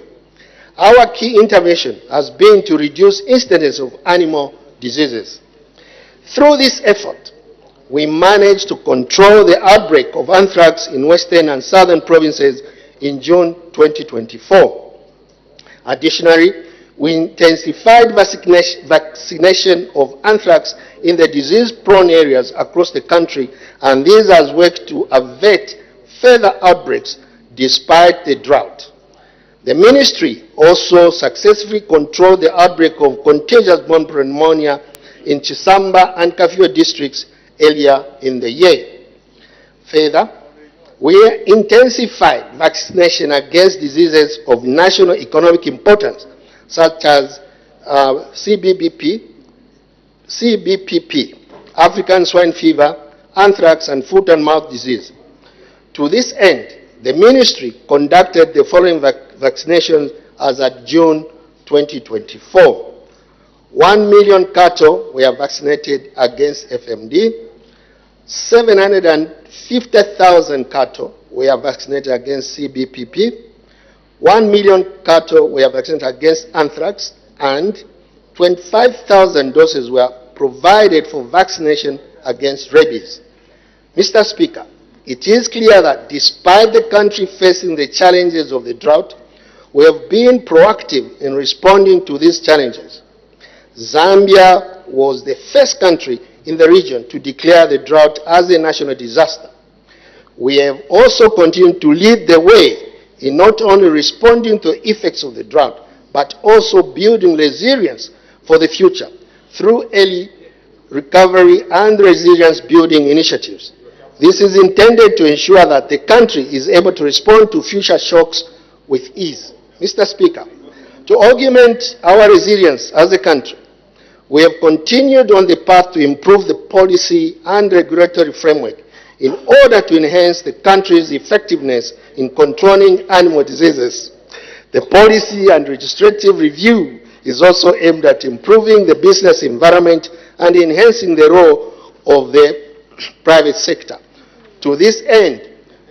Our key intervention has been to reduce incidence of animal diseases. Through this effort, we managed to control the outbreak of anthrax in western and southern provinces in June 2024. Additionally, we intensified vaccination of anthrax in the disease-prone areas across the country, and this has worked to avert further outbreaks despite the drought. The ministry also successfully controlled the outbreak of contagious bone pneumonia in Chisamba and Kafue districts earlier in the year. Further, we intensified vaccination against diseases of national economic importance, such as CBPP, African swine fever, anthrax, and foot and mouth disease. To this end, the ministry conducted the following vaccinations as at June 2024. 1 million cattle were vaccinated against FMD, 750,000 cattle were vaccinated against CBPP, 1 million cattle were vaccinated against anthrax, and 25,000 doses were provided for vaccination against rabies. Mr. Speaker, it is clear that despite the country facing the challenges of the drought, we have been proactive in responding to these challenges. Zambia was the first country in the region to declare the drought as a national disaster. We have also continued to lead the way in not only responding to the effects of the drought, but also building resilience for the future through early recovery and resilience building initiatives. This is intended to ensure that the country is able to respond to future shocks with ease. Mr. Speaker, to augment our resilience as a country, we have continued on the path to improve the policy and regulatory framework in order to enhance the country's effectiveness in controlling animal diseases. The policy and legislative review is also aimed at improving the business environment and enhancing the role of the private sector. To this end,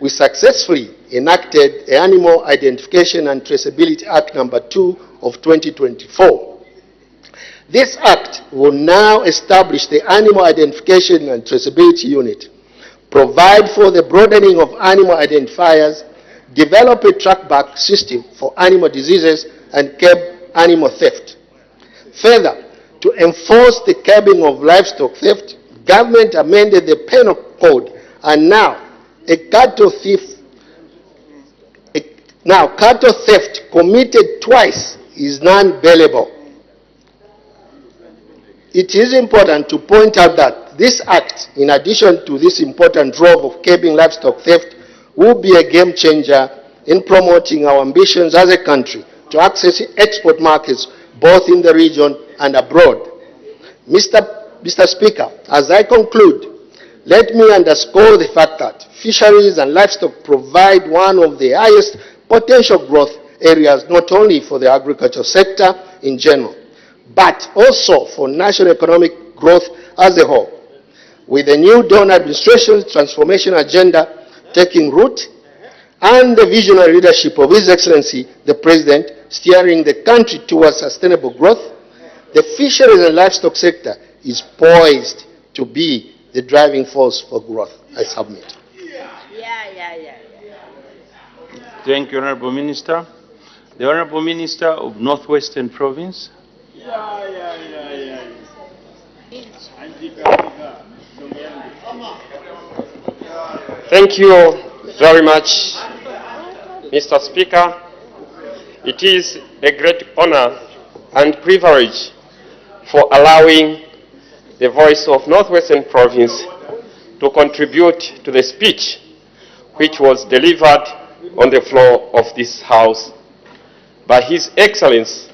we successfully enacted the Animal Identification and Traceability Act No. 2 of 2024. This Act will now establish the Animal Identification and Traceability Unit, provide for the broadening of animal identifiers, develop a track-back system for animal diseases, and curb animal theft. Further, to enforce the curbing of livestock theft, government amended the penal code, and now cattle theft committed twice is non-bailable. It is important to point out that this act, in addition to this important role of curbing livestock theft, will be a game changer in promoting our ambitions as a country to access export markets both in the region and abroad. Mr. Speaker, as I conclude, let me underscore the fact that fisheries and livestock provide one of the highest potential growth areas not only for the agricultural sector in general, but also for national economic growth as a whole. With the new Dawn administration's transformation agenda taking root and the visionary leadership of His Excellency the President steering the country towards sustainable growth, the fisheries and livestock sector is poised to be the driving force for growth. I submit. Thank you, Honorable Minister. The Honorable Minister of Northwestern Province. Thank you very much, Mr. Speaker. It is a great honor and privilege for allowing the voice of Northwestern Province to contribute to the speech which was delivered on the floor of this House by His Excellency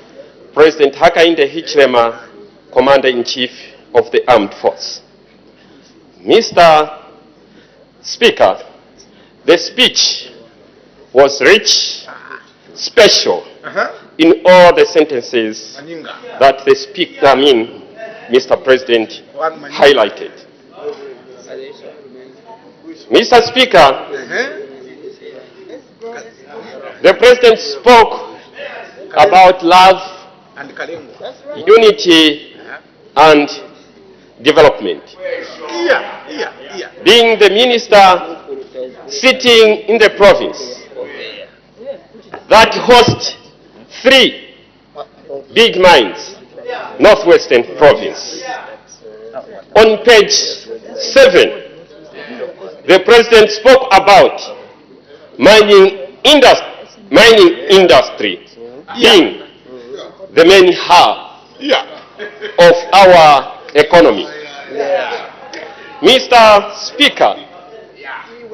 President Hakainde Hichilema, Commander-in-Chief of the Armed Force. Mr. Speaker, the speech was rich, special in all the sentences that the speaker Mr. President highlighted. Mr. Speaker, the President spoke about love, unity, and development. Being the minister sitting in the province that hosts 3 big mines, Northwestern Province. On page 7, the President spoke about mining industry being the main hub of our economy. Mr. Speaker,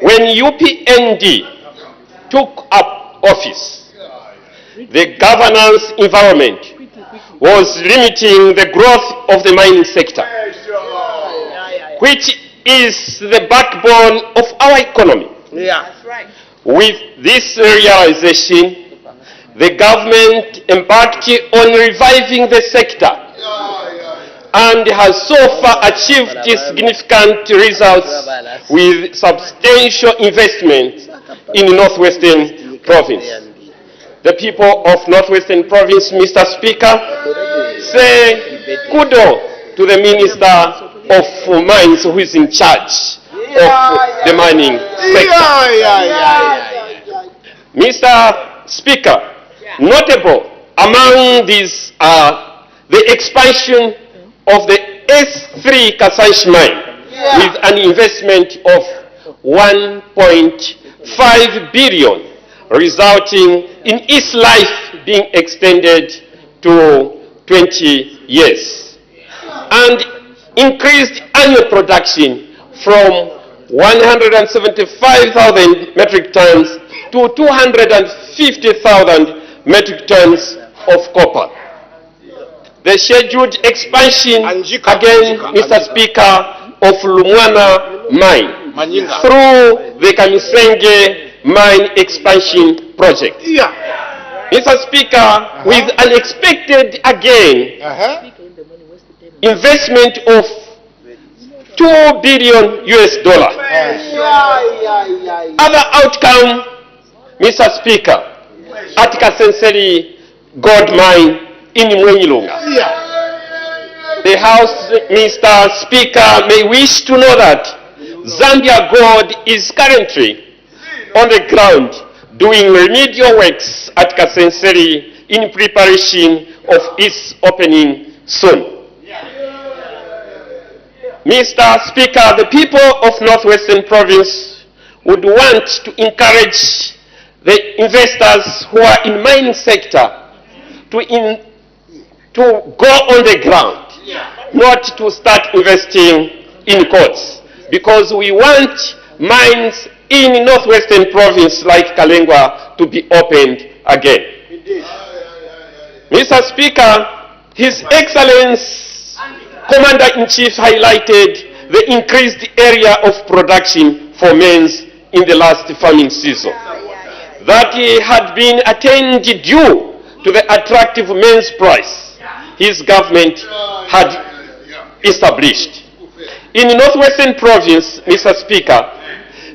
when UPND took up office, the governance environment was limiting the growth of the mining sector, which is the backbone of our economy. With this realization, the government embarked on reviving the sector and has so far achieved significant results with substantial investment in Northwestern Province. The people of Northwestern Province, Mr. Speaker, say kudos to the Minister of Mines who is in charge of the mining sector. Mr. Speaker, notable among these are the expansion of the S3 Kasaish mine with an investment of 1.5 billion, resulting in its life being extended to 20 years, and increased annual production from 175,000 metric tons to 250,000 metric tons of copper. The scheduled expansion, again, Mr. Speaker, of Lumwana mine through the Kamisenge mine expansion project. Mr. Speaker, with an expected, again, investment of $2 billion US. Other outcome, Mr. Speaker, at Kasenseri gold mine in Mwenyilunga. The House, Mr. Speaker, may wish to know that Zambia Gold is currently on the ground doing remedial works at Kasenseri in preparation of its opening soon. Mr. Speaker, the people of Northwestern Province would want to encourage the investors who are in mining sector to go on the ground, not to start investing in courts, because we want mines in Northwestern Province like Kalengwa to be opened again. Mr. Speaker, His Excellency Commander-in-Chief highlighted the increased area of production for maize in the last farming season that had been attained due to the attractive maize price his government had established. In Northwestern Province, Mr. Speaker,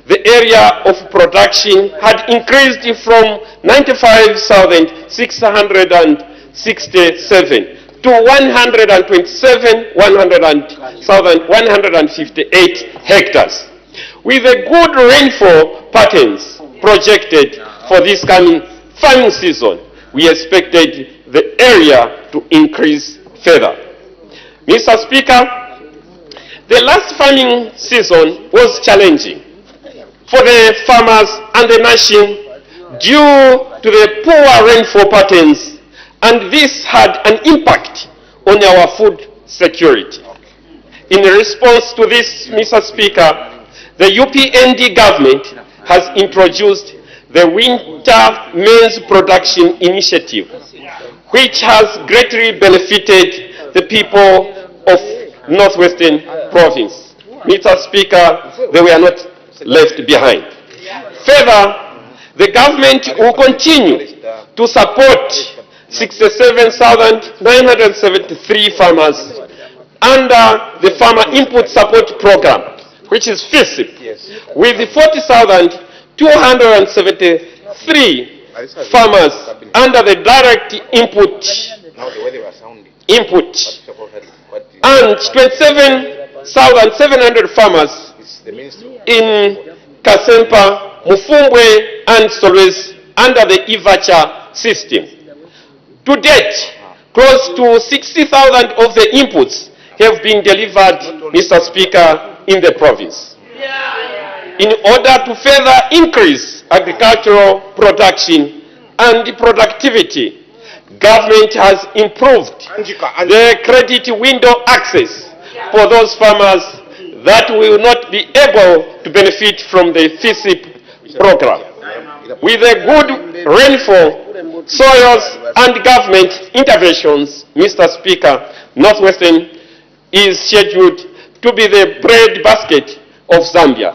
the area of production had increased from 95,667 to 127,158 hectares. With the good rainfall patterns projected for this coming farming season, we expected the area to increase further. Mr. Speaker, the last farming season was challenging for the farmers and the nation due to the poor rainfall patterns, and this had an impact on our food security. In response to this, Mr. Speaker, the UPND government has introduced the Winter Maize Production Initiative, which has greatly benefited the people of Northwestern Province. Mr. Speaker, they were not left behind. Further, the government will continue to support 67,973 farmers under the Farmer Input Support Program, which is FISIP, with 40,273 farmers under the direct input and 27,700 farmers in Kasempa, Mufumbwe and Solwezi under the IVACHA system. To date, close to 60,000 of the inputs have been delivered, Mr. Speaker, in the province. In order to further increase agricultural production and productivity, government has improved the credit window access for those farmers that will not be able to benefit from the FISIP program. With a good rainfall, soils and government interventions, Mr. Speaker, Northwestern is scheduled to be the bread basket of Zambia.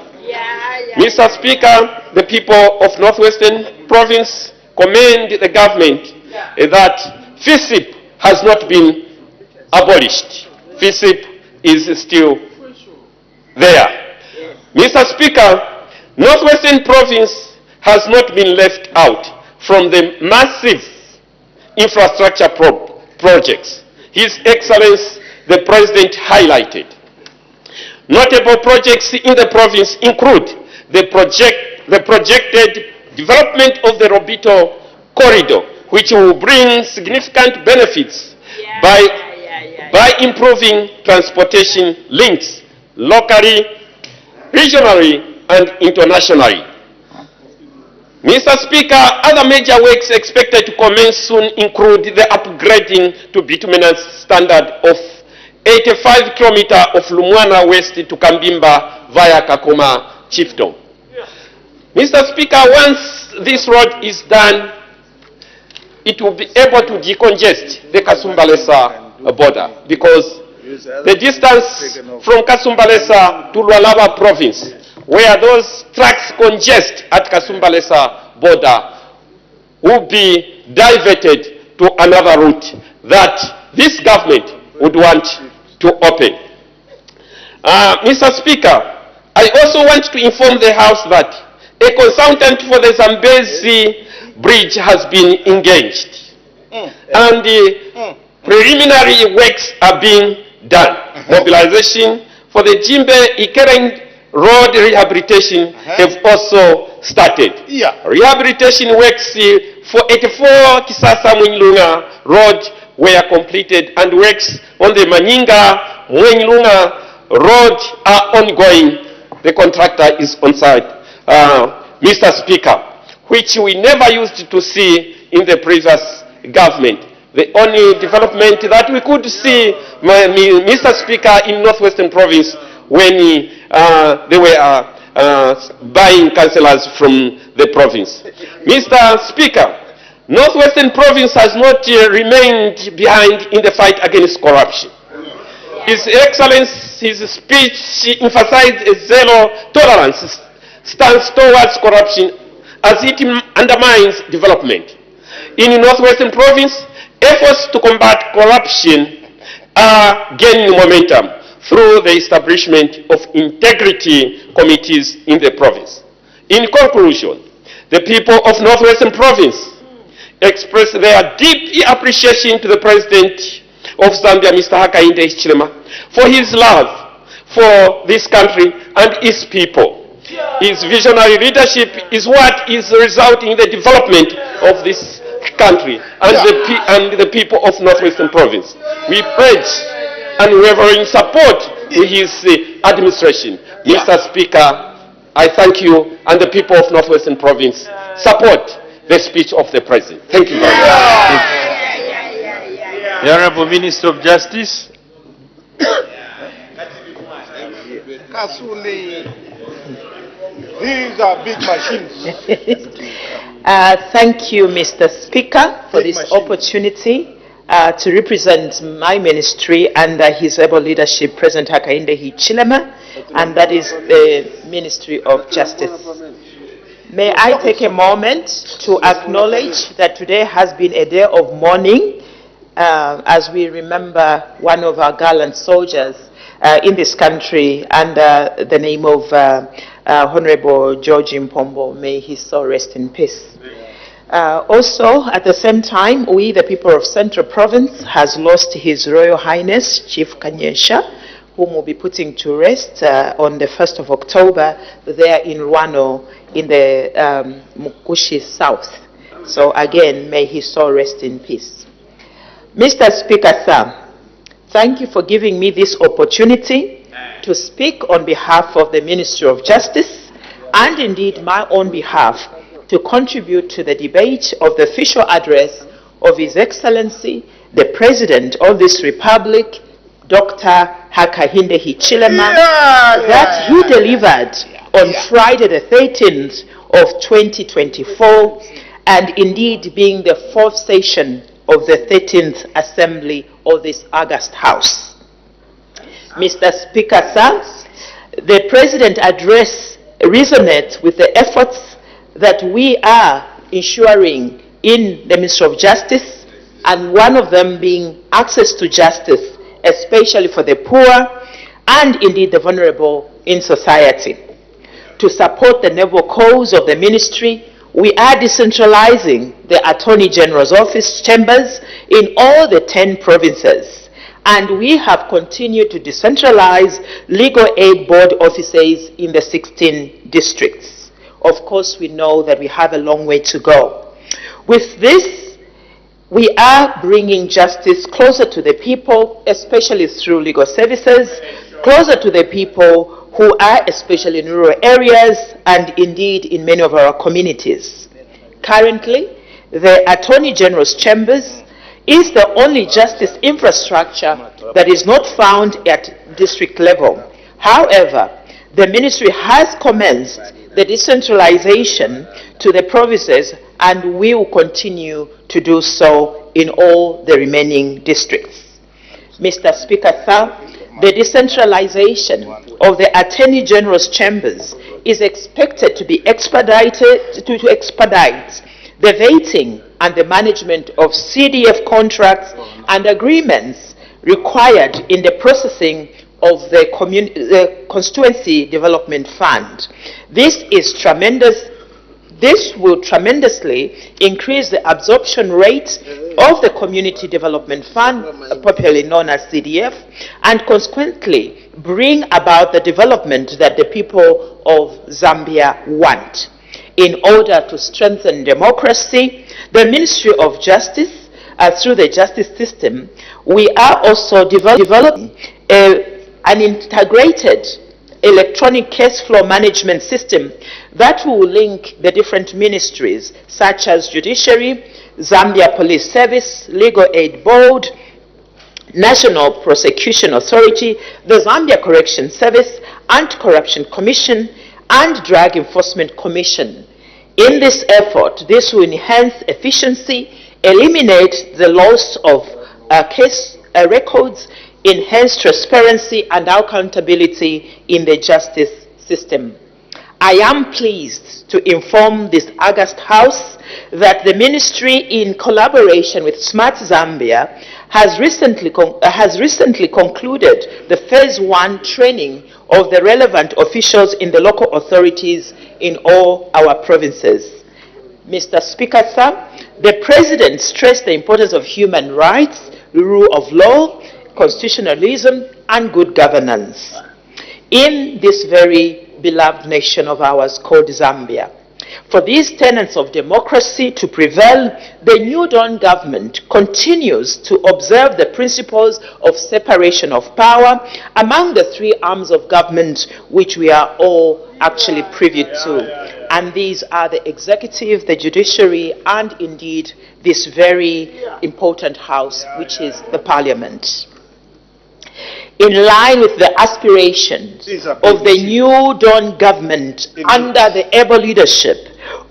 Mr. Speaker, the people of Northwestern Province commend the government that FISIP has not been abolished. FISIP is still there. Mr. Speaker, Northwestern Province has not been left out from the massive infrastructure projects His Excellency the President highlighted. Notable projects in the province include the projected development of the Robito corridor, which will bring significant benefits by improving transportation links locally, regionally, and internationally. Mr. Speaker, other major works expected to commence soon include the upgrading to bituminous standard of 85 kilometers of Lumwana West to Kambimba via Kakuma Chieftain. Mr. Speaker, once this road is done, it will be able to decongest the Kasumbalesa border, because the distance from Kasumbalesa to Lualaba province, where those trucks congest at Kasumbalesa border, will be diverted to another route that this government would want to open. Mr. Speaker, I also want to inform the House that a consultant for the Zambezi bridge has been engaged, and the preliminary works are being done. Mobilization for the Jimbe-Ikereng road rehabilitation have also started. Rehabilitation works for 84 Kisasa Mwinlunga road were completed, and works on the Manyinga Mwinlunga road are ongoing. The contractor is on site, Mr. Speaker, which we never used to see in the previous government. The only development that we could see, Mr. Speaker, in Northwestern Province, when they were buying councillors from the province. Mr. Speaker, Northwestern Province has not remained behind in the fight against corruption. His Excellency's speech emphasized a zero tolerance stance towards corruption as it undermines development. In Northwestern Province, efforts to combat corruption are gaining momentum through the establishment of integrity committees in the province. In conclusion, the people of Northwestern Province express their deep appreciation to the President of Zambia, Mr. Hakainde Hichilema, for his love for this country and its people. His visionary leadership is what is resulting in the development of this country and the people of Northwestern Province. We pledge unwavering support to his administration. Mr. Speaker, I thank you, and the people of Northwestern Province support the speech of the President. Thank you very much. The Honorable Minister of Justice. These are big machines. Thank you, Mr. Speaker, for this opportunity to represent my ministry under his able leadership, President Hakainde Hichilema, and that is the Ministry of Justice. May I take a moment to acknowledge that today has been a day of mourning as we remember one of our gallant soldiers in this country under the name of Honorable George Mpombo. May his soul rest in peace. Also, at the same time, we, the people of Central Province, has lost His Royal Highness, Chief Kanyensha, whom will be putting to rest on the 1st of October there in Rwano in the Mukushi South. So again, may his soul rest in peace. Mr. Speaker, sir, thank you for giving me this opportunity to speak on behalf of the Ministry of Justice and indeed my own behalf to contribute to the debate of the official address of His Excellency, the President of this Republic, Dr. Hakainde Hichilema, that he delivered on Friday the 13th of 2024, and indeed being the fourth session of the 13th Assembly of this August House. Mr. Speaker, sir, the President's address resonates with the efforts that we are ensuring in the Ministry of Justice, and one of them being access to justice, especially for the poor and indeed the vulnerable in society. To support the noble cause of the ministry, we are decentralizing the Attorney General's office chambers in all the 10 provinces, and we have continued to decentralize legal aid board offices in the 16 districts. Of course, we know that we have a long way to go. With this, we are bringing justice closer to the people, especially through legal services, closer to the people who are especially in rural areas and indeed in many of our communities. Currently, the Attorney General's chambers is the only justice infrastructure that is not found at district level. However, the ministry has commenced the decentralization to the provinces, and we will continue to do so in all the remaining districts. Mr. Speaker, sir, the decentralization of the Attorney General's chambers is expected to be expedited to expedite the vetting and the management of CDF contracts and agreements required in the processing of the Constituency Development Fund. This will tremendously increase the absorption rate of the Community Development Fund, popularly known as CDF, and consequently bring about the development that the people of Zambia want. In order to strengthen democracy, the Ministry of Justice, through the justice system, we are also developing an integrated electronic case flow management system that will link the different ministries such as Judiciary, Zambia Police Service, Legal Aid Board, National Prosecution Authority, the Zambia Correction Service, Anti-Corruption Commission, and Drug Enforcement Commission. In this effort, this will enhance efficiency, eliminate the loss of case records, enhance transparency and accountability in the justice system. I am pleased to inform this August House that the ministry, in collaboration with Smart Zambia, has recently concluded the phase 1 training of the relevant officials in the local authorities in all our provinces. Mr. Speaker, sir, the President stressed the importance of human rights, rule of law, constitutionalism, and good governance in this very beloved nation of ours called Zambia. For these tenets of democracy to prevail, the New Dawn government continues to observe the principles of separation of power among the 3 arms of government which we are all actually privy to. And these are the executive, the judiciary, and indeed this very important house, which is the Parliament. In line with the aspirations of the New Dawn government under the able leadership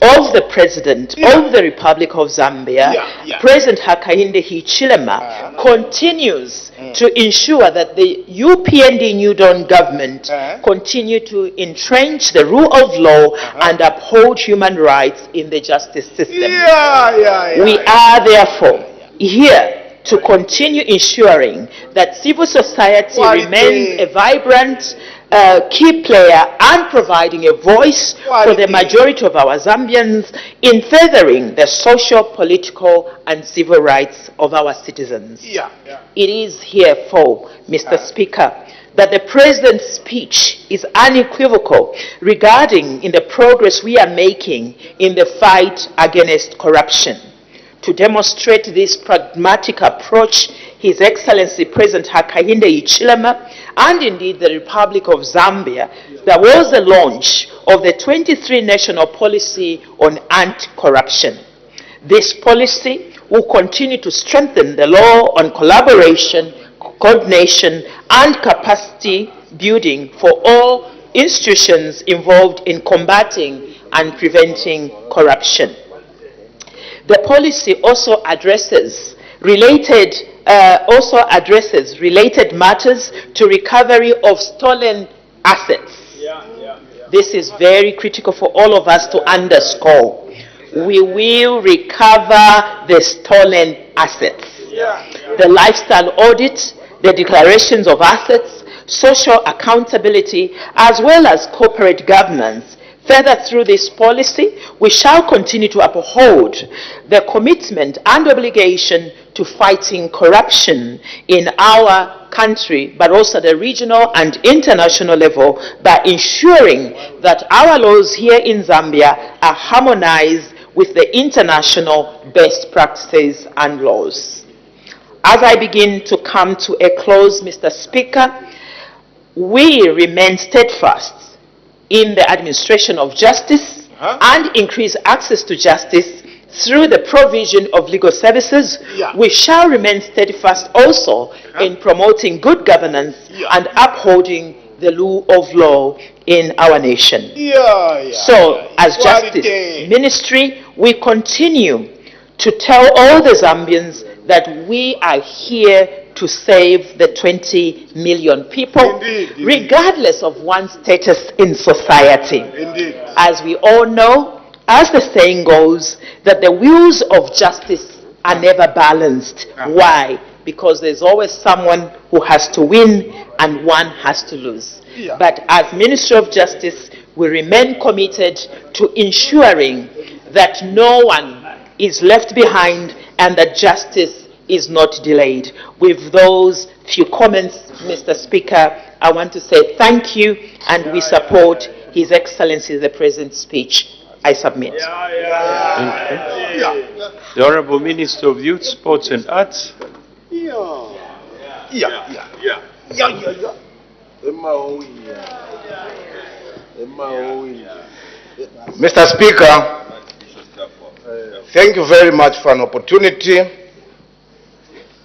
of the President of the Republic of Zambia, President Hakainde Hichilema, continues to ensure that the UPND New Dawn government continue to entrench the rule of law and uphold human rights in the justice system. We are therefore here to continue ensuring that civil society remains a vibrant key player and providing a voice for the majority of our Zambians in furthering the social, political and civil rights of our citizens. It is herefore, Mr. Speaker, that the President's speech is unequivocal regarding in the progress we are making in the fight against corruption. To demonstrate this pragmatic approach, His Excellency President Hakainde Hichilema and indeed the Republic of Zambia, there was the launch of the 23 National Policy on Anti-Corruption. This policy will continue to strengthen the law on collaboration, coordination and capacity building for all institutions involved in combating and preventing corruption. The policy also addresses related matters to recovery of stolen assets. This is very critical for all of us to underscore. We will recover the stolen assets. The lifestyle audit, the declarations of assets, social accountability, as well as corporate governance. Further, through this policy, we shall continue to uphold the commitment and obligation to fighting corruption in our country, but also the regional and international level, by ensuring that our laws here in Zambia are harmonized with the international best practices and laws. As I begin to come to a close, Mr. Speaker, we remain steadfast in the administration of justice and increase access to justice through the provision of legal services. We shall remain steadfast also in promoting good governance and upholding the rule of law in our nation. So, as Justice Ministry, we continue to tell all the Zambians that we are here to save the 20 million people, regardless of one's status in society. As we all know, as the saying goes, that the wheels of justice are never balanced. Why? Because there's always someone who has to win and one has to lose. But as Ministry of Justice, we remain committed to ensuring that no one is left behind and that justice is not delayed. With those few comments, Mr. Speaker, I want to say thank you, and we support His Excellency the President's speech. I submit. The Honourable Minister of Youth, Sports and Arts. Mr. Speaker, thank you very much for an opportunity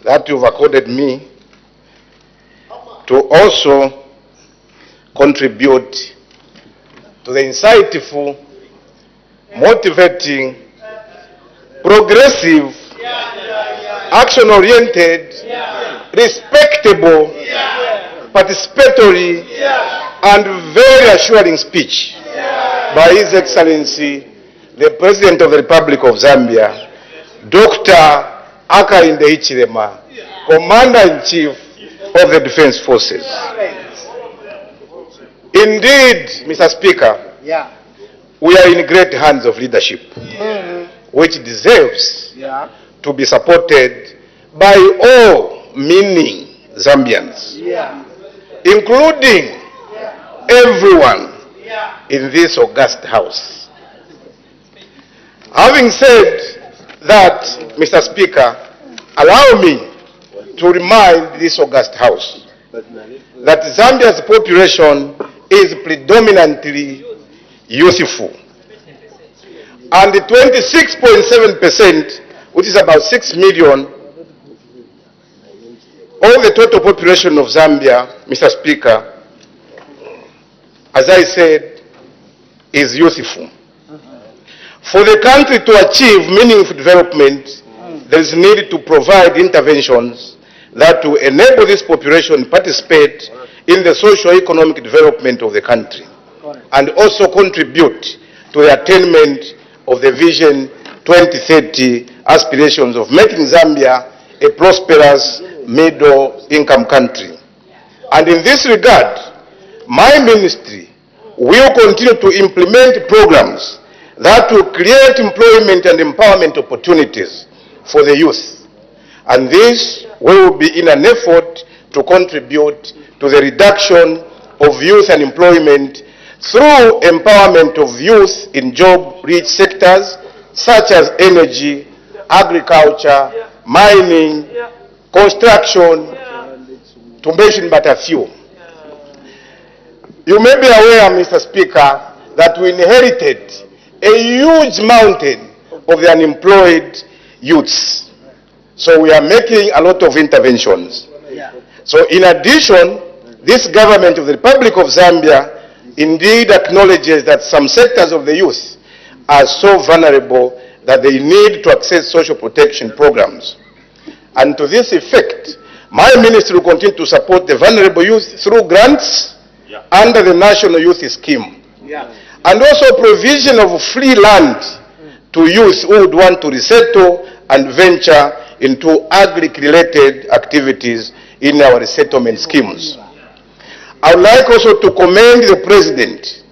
that you've accorded me to also contribute to the insightful, motivating, progressive, action-oriented, respectable, participatory, and very assuring speech by His Excellency, the President of the Republic of Zambia, Dr. Hakainde Hichilema, Commander-in-Chief of the Defense Forces. Indeed, Mr. Speaker, we are in great hands of leadership, which deserves to be supported by all meaning Zambians, including everyone in this august house. Having said that, Mr. Speaker, allow me to remind this august house that Zambia's population is predominantly youthful, and 26.7%, which is about 6 million, of the total population of Zambia, Mr. Speaker, as I said, is youthful. For the country to achieve meaningful development, there is need to provide interventions that will enable this population to participate in the socio-economic development of the country, and also contribute to the attainment of the Vision 2030 aspirations of making Zambia a prosperous middle-income country. And in this regard, my ministry will continue to implement programs that will create employment and empowerment opportunities for the youth. And this will be in an effort to contribute to the reduction of youth unemployment through empowerment of youth in job-rich sectors such as energy, agriculture, mining, construction, to mention but a few. You may be aware, Mr. Speaker, that we inherited a huge mountain of the unemployed youths. So we are making a lot of interventions. So in addition, this government of the Republic of Zambia indeed acknowledges that some sectors of the youth are so vulnerable that they need to access social protection programs. And to this effect, my ministry will continue to support the vulnerable youth through grants under the National Youth Scheme. And also provision of free land to youth who would want to resettle and venture into agri-related activities in our resettlement schemes. I would like also to commend the President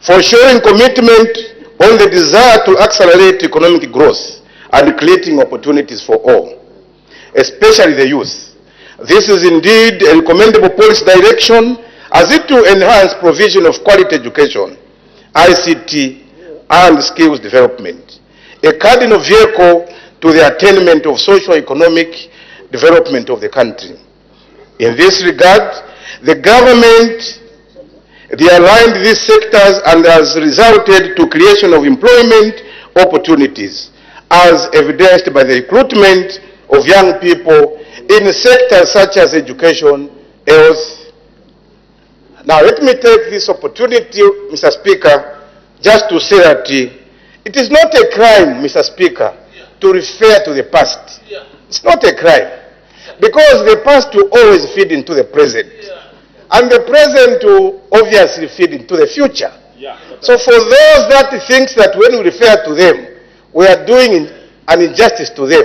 for showing commitment on the desire to accelerate economic growth and creating opportunities for all, especially the youth. This is indeed a recommendable policy direction as it will enhance provision of quality education, ICT, and skills development, a cardinal vehicle to the attainment of socio-economic development of the country. In this regard, the government realigned these sectors and has resulted to creation of employment opportunities, as evidenced by the recruitment of young people in sectors such as education, health. Now let me take this opportunity, Mr. Speaker, just to say that it is not a crime, Mr. Speaker, to refer to the past. It's not a crime, because the past will always feed into the present. And the present will obviously feed into the future. So for those that think that when we refer to them, we are doing an injustice to them,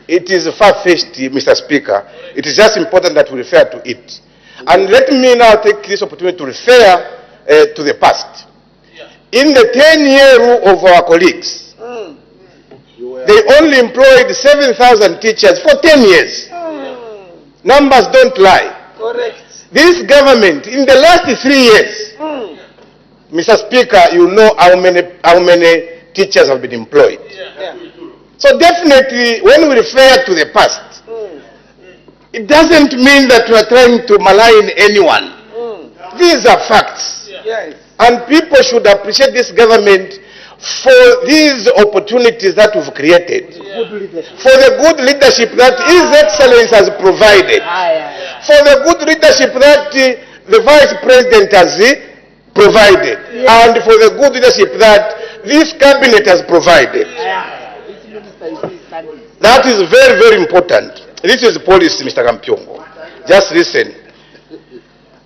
it is far-fetched, Mr. Speaker. It is just important that we refer to it. And let me now take this opportunity to refer to the past. In the 10-year rule of our colleagues, they only employed 7,000 teachers for 10 years. Numbers don't lie. Correct. This government, in the last 3 years, Mr. Speaker, you know how many teachers have been employed. So definitely, when we refer to the past, it doesn't mean that we are trying to malign anyone. These are facts. And people should appreciate this government for these opportunities that we've created, for the good leadership that His Excellency has provided, for the good leadership that the Vice President has provided, and for the good leadership that this cabinet has provided. That is very, very important. This is policy, Mr. Kampyongo. Just listen.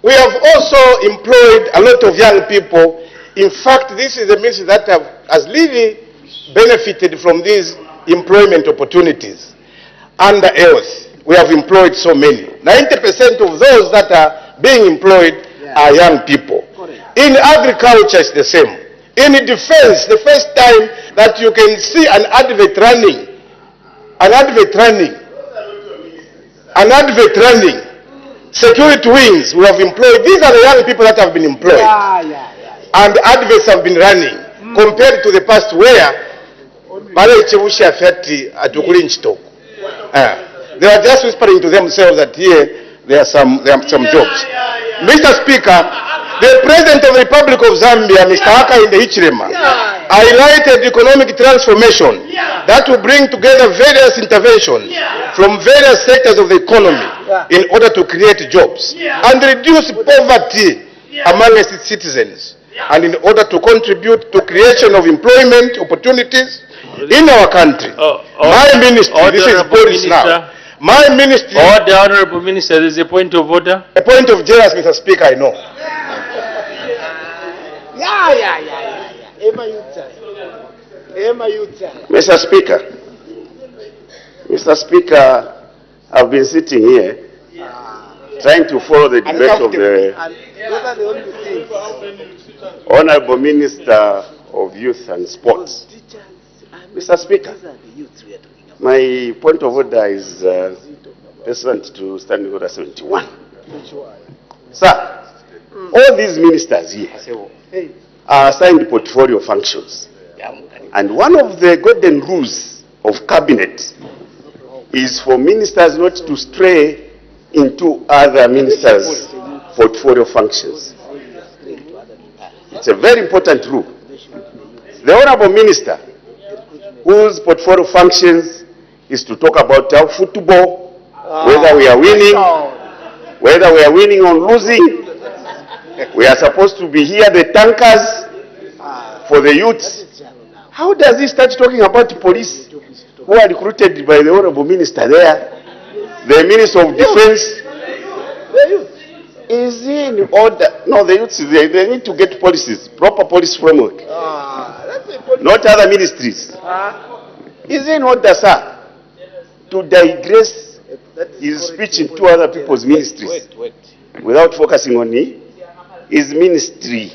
We have also employed a lot of young people. In fact, this is a ministry that has really benefited from these employment opportunities. Under health, we have employed so many. 90% of those that are being employed are young people. In agriculture, it's the same. In defense, the first time that you can see an advert running, security wings, we have employed. These are the young people that have been employed. And adverts have been running compared to the past where they are just whispering to themselves that here there are some jobs. Mr. Speaker, the President of the Republic of Zambia, Mr. Hakainde Hichilema, highlighted economic transformation that will bring together various interventions from various sectors of the economy in order to create jobs and reduce poverty among its citizens, and in order to contribute to creation of employment opportunities in our country. My ministry, this is Boris now. My ministry... Order, Honorable Minister, there is a point of order. A point of jealousy, Mr. Speaker, I know. Mr. Speaker, Mr. Speaker, I've been sitting here trying to follow the debate of the Honorable Minister of Youth and Sports. Mr. Speaker, my point of order is pursuant to Standing Order 71. Sir, all these ministers here are assigned portfolio functions. And one of the golden rules of cabinet is for ministers not to stray into other ministers' portfolio functions. It's a very important rule. The Honorable Minister, whose portfolio functions is to talk about our football, whether we are winning or losing. We are supposed to be here, the tankers for the youths. How does he start talking about police who are recruited by the Honorable Minister there, the Minister of Defense? Is he in order? No, the youths, they need to get policies, proper police framework. Not other ministries. Is he in order, sir, to digress his speech into other people's ministries without focusing on his ministry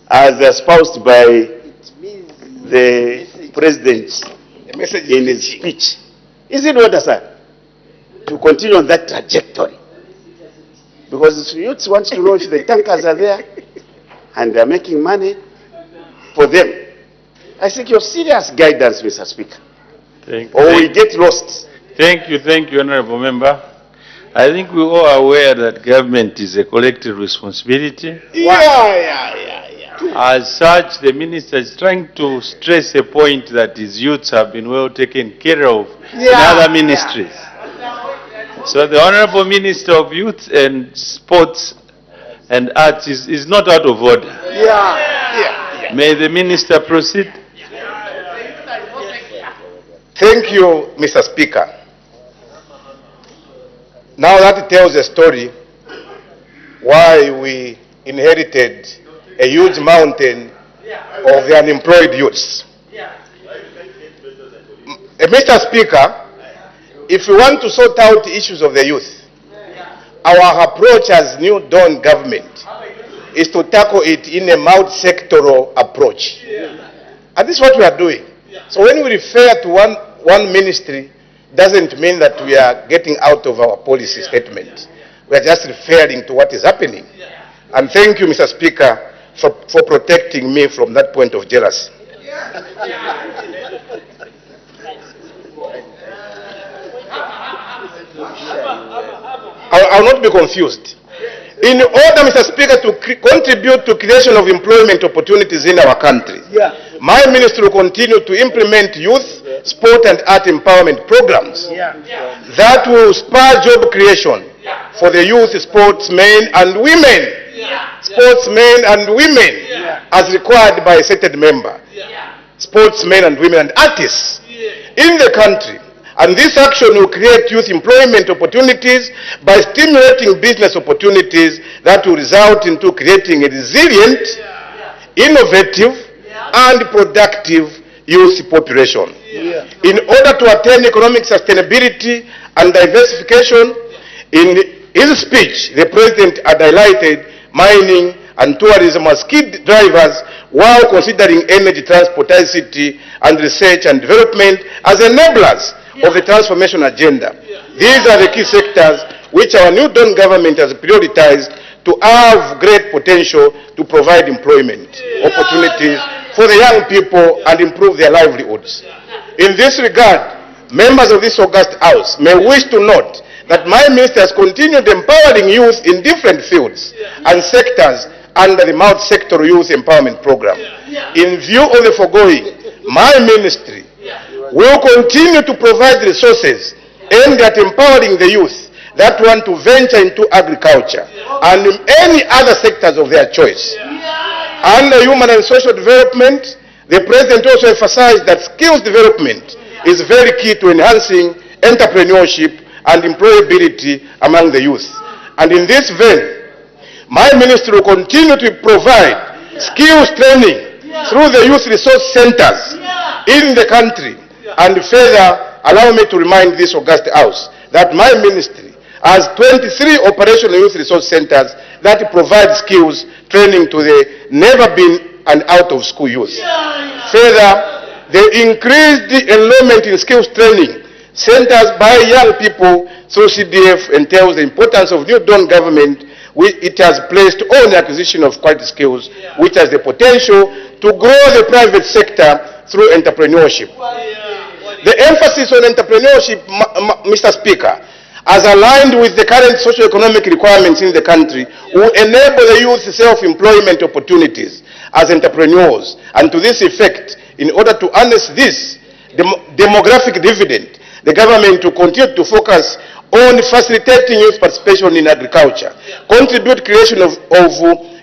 as espoused by the President in his speech? Is it in order, sir, to continue on that trajectory? Because youths want to know if the tankers are there and they're making money for them. I think your serious guidance, Mr. Speaker, or we get lost. Thank you, Honorable Member. I think we all are aware that government is a collective responsibility. As such, the minister is trying to stress a point that his youths have been well taken care of in other ministries. So the Honorable Minister of Youth and Sports and Arts is not out of order. May the minister proceed. Thank you, Mr. Speaker. Now that tells a story why we inherited a huge mountain of the unemployed youths. Mr. Speaker, if we want to sort out the issues of the youth, our approach as New Dawn government is to tackle it in a multi-sectoral approach. And this is what we are doing. So when we refer to one ministry, doesn't mean that we are getting out of our policy statement. We are just referring to what is happening. And thank you, Mr. Speaker, for protecting me from that point of jealousy. I will not be confused. In order, Mr. Speaker, to contribute to creation of employment opportunities in our country, my ministry will continue to implement youth, sport and art empowerment programs that will spur job creation for the youth, sportsmen and women. Sportsmen and women, as required by a stated member. Sportsmen and women and artists in the country. And this action will create youth employment opportunities by stimulating business opportunities that will result into creating a resilient, innovative, and productive youth population. In order to attain economic sustainability and diversification, in his speech, the President had highlighted mining and tourism as key drivers while considering energy, transport, ICT, and research and development as enablers of the transformation agenda. These are the key sectors which our New Dawn government has prioritized to have great potential to provide employment opportunities for the young people and improve their livelihoods. In this regard, members of this august House may wish to note that my ministry has continued empowering youth in different fields and sectors under the multi-sector youth empowerment program. In view of the foregoing, my ministry will continue to provide resources aimed at empowering the youth that want to venture into agriculture and any other sectors of their choice. Under human and social development, the President also emphasized that skills development is very key to enhancing entrepreneurship and employability among the youth. And in this vein, my ministry will continue to provide skills training through the youth resource centers in the country and further allow me to remind this august house that my ministry has 23 operational youth resource centers that provide skills training to the never been and out of school youth. Further, the increased enrollment in skills training centers by young people through CDF entails the importance of new dawn government. It has placed on the acquisition of quality skills, which has the potential to grow the private sector through entrepreneurship. The emphasis on entrepreneurship, Mr. Speaker, as aligned with the current socio-economic requirements in the country, will enable the youth self-employment opportunities as entrepreneurs. And to this effect, in order to harness this demographic dividend, the government will continue to focus on facilitating youth participation in agriculture, contribute creation of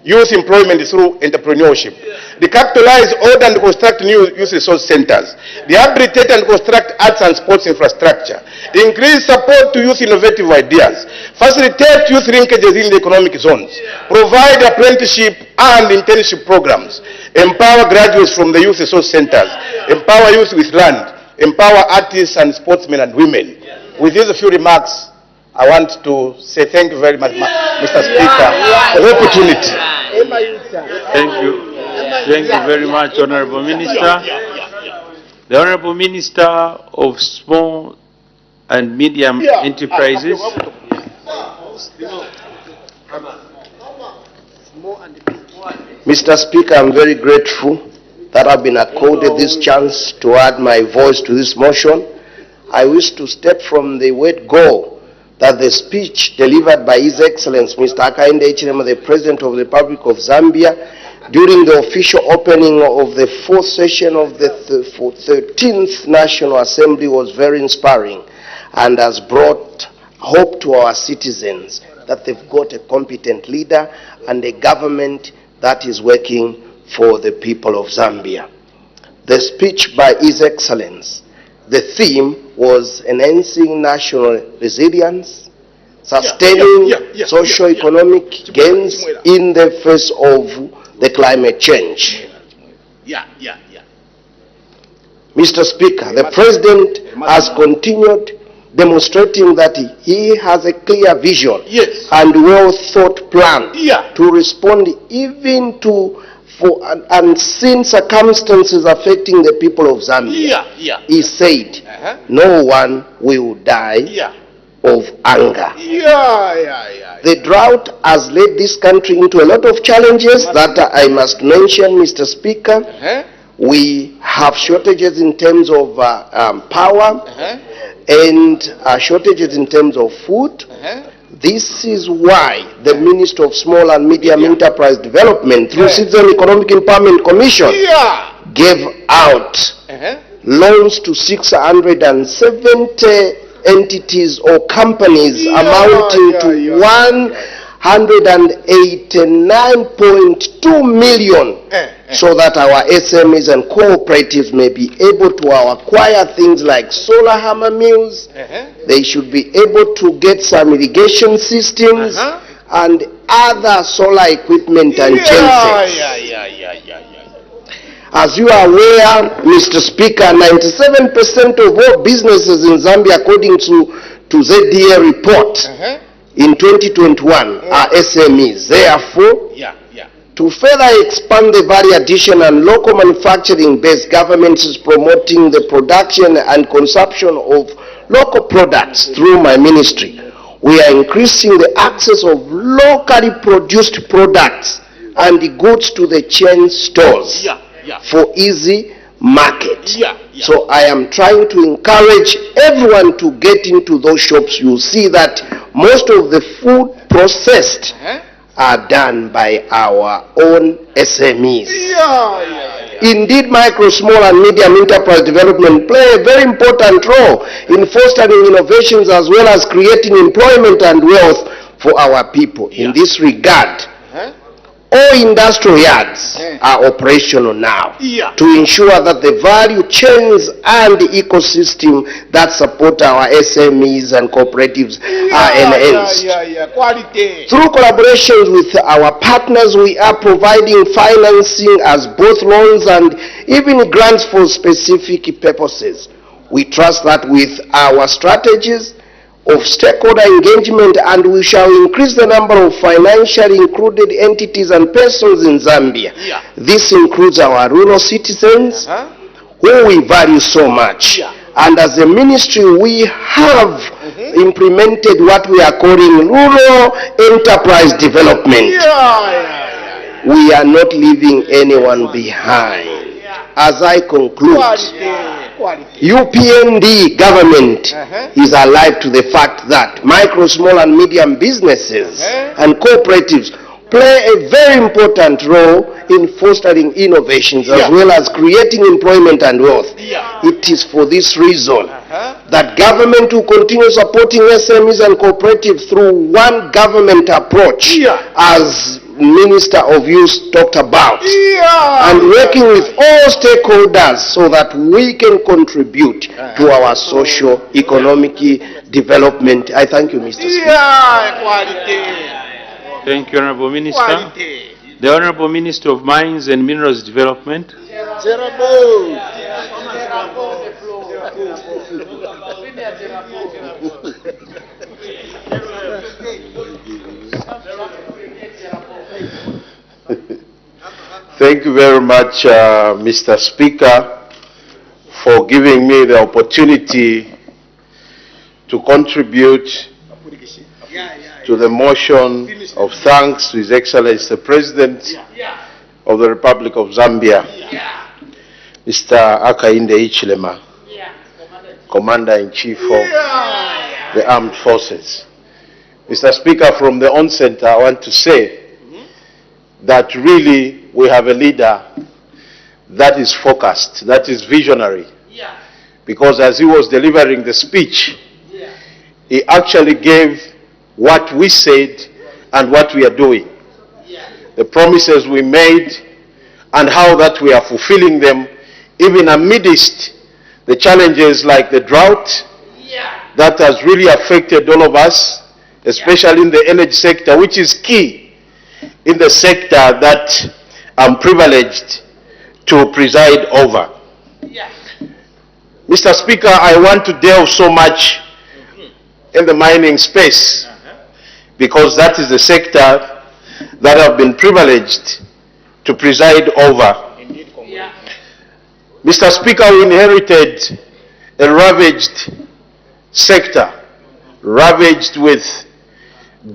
youth employment through entrepreneurship, recapitalize, order and construct new youth resource centers, rehabilitate and construct arts and sports infrastructure, increase support to youth innovative ideas, facilitate youth linkages in the economic zones, provide apprenticeship and internship programs, empower graduates from the youth resource centers, empower youth with land, empower artists and sportsmen and women. With these few remarks, I want to say thank you very much, Mr. Speaker, for the opportunity. Thank you. Thank you very much, Honorable Minister. The Honorable Minister of Small and Medium Enterprises. Mr. Speaker, I'm very grateful that I've been accorded this chance to add my voice to this motion. I wish to step from the word go that the speech delivered by His Excellency Mr. Hakainde Hichilema, the President of the Republic of Zambia, during the official opening of the fourth session of the 13th National Assembly was very inspiring and has brought hope to our citizens that they've got a competent leader and a government that is working for the people of Zambia. The speech by His Excellency, the theme was enhancing national resilience, sustaining socio-economic gains in the face of the climate change. Mr. Speaker, the President has continued demonstrating that he has a clear vision and well-thought plan to respond even to unseen circumstances affecting the people of Zambia. He said, no one will die of hunger. The drought has led this country into a lot of challenges that I must mention, Mr. Speaker. We have shortages in terms of power and shortages in terms of food. This is why the Minister of Small and Medium Enterprise Development, through Citizen Economic Empowerment Commission, gave out loans to 670 entities or companies amounting to 189.2 million so that our SMEs and cooperatives may be able to acquire things like solar hammer mills. They should be able to get some irrigation systems and other solar equipment and gensets. As you are aware, Mr. Speaker, 97% of all businesses in Zambia, according to ZDA report, in 2021 are SMEs. Therefore, to further expand the value addition and local manufacturing-based, government is promoting the production and consumption of local products through my ministry. We are increasing the access of locally produced products and the goods to the chain stores for easy market. So I am trying to encourage everyone to get into those shops. You see that most of the food processed are done by our own SMEs. Indeed, micro, small and medium enterprise development play a very important role in fostering innovations as well as creating employment and wealth for our people. In this regard, all industrial yards are operational now to ensure that the value chains and the ecosystem that support our SMEs and cooperatives are enhanced. Through collaborations with our partners, we are providing financing as both loans and even grants for specific purposes. We trust that with our strategies of stakeholder engagement, and we shall increase the number of financially included entities and persons in Zambia. This includes our rural citizens, who we value so much. And as a ministry, we have implemented what we are calling rural enterprise development. We are not leaving anyone behind. As I conclude, UPND government is alive to the fact that micro, small and medium businesses and cooperatives play a very important role in fostering innovations as well as creating employment and wealth. It is for this reason that government will continue supporting SMEs and cooperatives through one government approach, as Minister of Youth talked about, and working with all stakeholders so that we can contribute to our socio-economic development. I thank you, Mr. Speaker. Thank you, Honorable Minister. The Honorable Minister of Mines and Minerals Development. Thank you very much, Mr. Speaker, for giving me the opportunity to contribute to the motion of thanks to His Excellency the President of the Republic of Zambia, Mr. Hakainde Hichilema, Commander-in-Chief of the Armed Forces. Mr. Speaker, from the onset, I want to say that really we have a leader that is focused, that is visionary. Because as he was delivering the speech, he actually gave what we said and what we are doing. The promises we made and how that we are fulfilling them, even amidst the challenges like the drought that has really affected all of us, especially in the energy sector, which is key in the sector that I'm privileged to preside over. Mr. Speaker, I want to delve so much in the mining space because that is the sector that I've been privileged to preside over. Mr. Speaker, we inherited a ravaged sector, ravaged with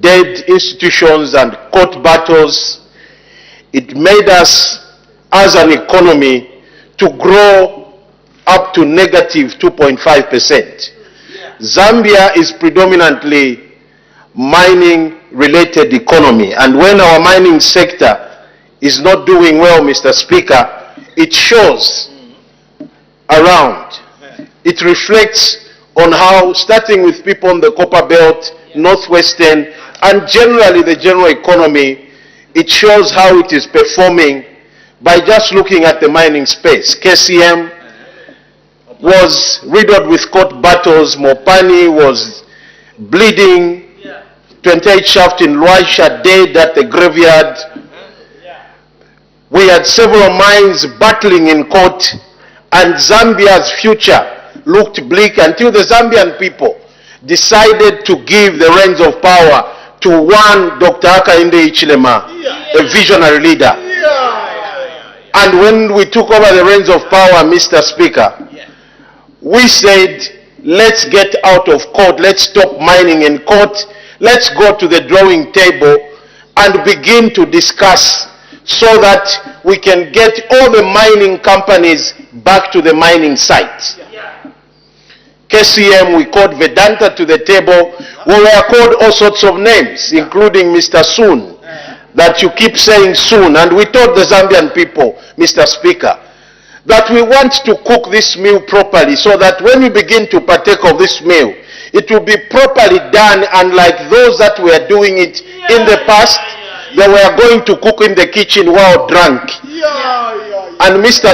dead institutions and court battles. It made us, as an economy, to grow up to negative 2.5%. Zambia is predominantly mining-related economy, and when our mining sector is not doing well, Mr. Speaker, it shows around. It reflects on how, starting with people on the Copper Belt, Northwestern, and generally the general economy, it shows how it is performing by just looking at the mining space. KCM was riddled with court battles. Mopani was bleeding. 28 shaft in Luaisha dead at the graveyard. We had several mines battling in court, and Zambia's future looked bleak until the Zambian people decided to give the reins of power to one Dr. Hakainde Hichilema, a visionary leader. And when we took over the reins of power, Mr. Speaker, we said, let's get out of court, let's stop mining in court, let's go to the drawing table and begin to discuss so that we can get all the mining companies back to the mining sites. KCM, we called Vedanta to the table. We were called all sorts of names, including Mr. Soon, that you keep saying soon. And we told the Zambian people, Mr. Speaker, that we want to cook this meal properly so that when we begin to partake of this meal, it will be properly done, unlike those that were doing it in the past. They were going to cook in the kitchen while drunk. And Mr.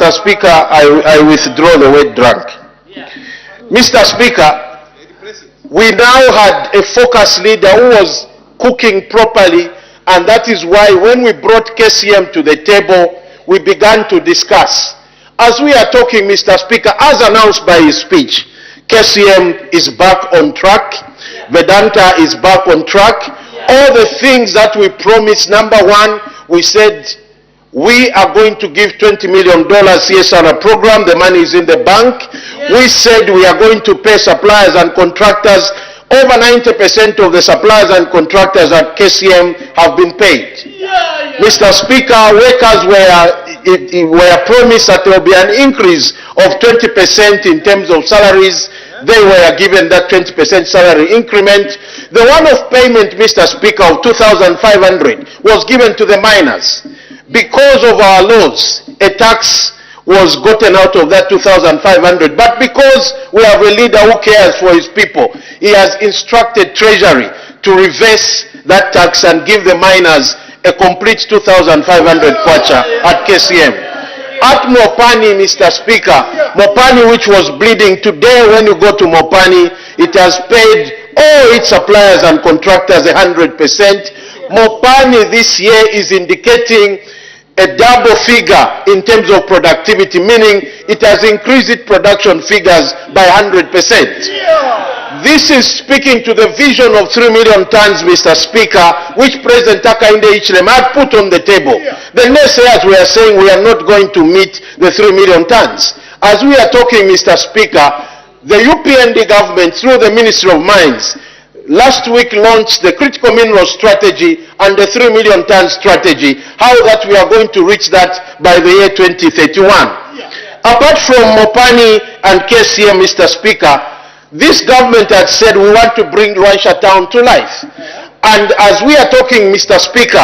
Speaker, I withdraw the word drunk. Mr. Speaker, we now had a focused leader who was cooking properly, and that is why when we brought KCM to the table, we began to discuss. As we are talking, Mr. Speaker, as announced by his speech, KCM is back on track. Vedanta is back on track. All the things that we promised, number one, we said we are going to give $20 million CSR program. The money is in the bank. We said we are going to pay suppliers and contractors. Over 90% of the suppliers and contractors at KCM have been paid. Mr. Speaker, workers were promised that there will be an increase of 20% in terms of salaries. They were given that 20% salary increment. The one-off payment, Mr. Speaker, of $2,500 was given to the miners. Because of our laws, a tax was gotten out of that $2,500. But because we have a leader who cares for his people, he has instructed Treasury to reverse that tax and give the miners a complete 2,500 kwacha at KCM. At Mopani, Mr. Speaker, Mopani, which was bleeding, today when you go to Mopani, it has paid all its suppliers and contractors 100%. Mopani this year is indicating a double figure in terms of productivity, meaning it has increased its production figures by 100%. This is speaking to the vision of 3 million tons, Mr. Speaker, which President Hakainde Hichilema had put on the table. The naysayers were saying we are not going to meet the 3 million tons. As we are talking, Mr. Speaker, the UPND government, through the Ministry of Mines, last week launched the critical mineral strategy and the 3 million ton strategy, how that we are going to reach that by the year 2031. Apart from Mopani and KCM, Mr. Speaker, this government had said we want to bring Luansha town to life. And as we are talking, Mr. Speaker,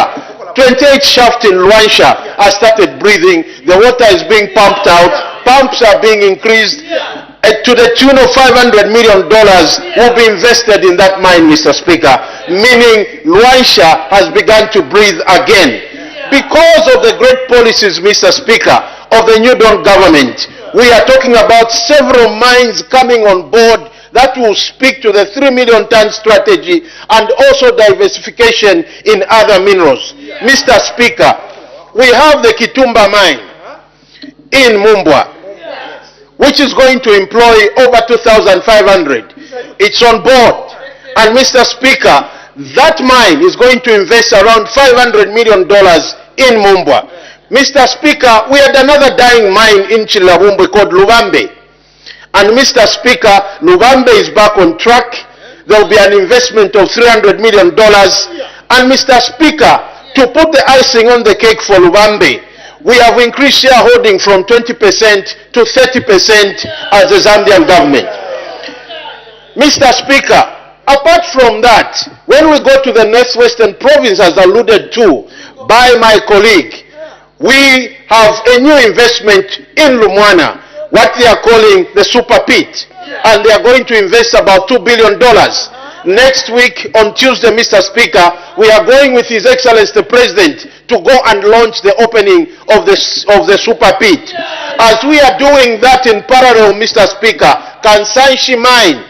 28 shafts in Luansha have started breathing. The water is being pumped out. Pumps are being increased. To the tune of $500 million will be invested in that mine, Mr. Speaker, meaning Luansha has begun to breathe again. Because of the great policies, Mr. Speaker, of the New Dawn government, we are talking about several mines coming on board that will speak to the 3 million ton strategy and also diversification in other minerals. Mr. Speaker, we have the Kitumba mine in Mumbwa, which is going to employ over 2,500. It's on board. And Mr. Speaker, that mine is going to invest around $500 million in Mumbwa. Mr. Speaker, we had another dying mine in Chilabumbe called Lubambe. And Mr. Speaker, Lubambe is back on track. There will be an investment of $300 million. And Mr. Speaker, to put the icing on the cake for Lubambe, we have increased shareholding from 20% to 30% as the Zambian government. Mr. Speaker, apart from that, when we go to the Northwestern province, as alluded to by my colleague, we have a new investment in Lumwana, what they are calling the Super Pit, and they are going to invest about $2 billion. Next week, on Tuesday, Mr. Speaker, we are going with His Excellency the President to go and launch the opening of the Super Pit. As we are doing that in parallel, Mr. Speaker, Kansanshi Mine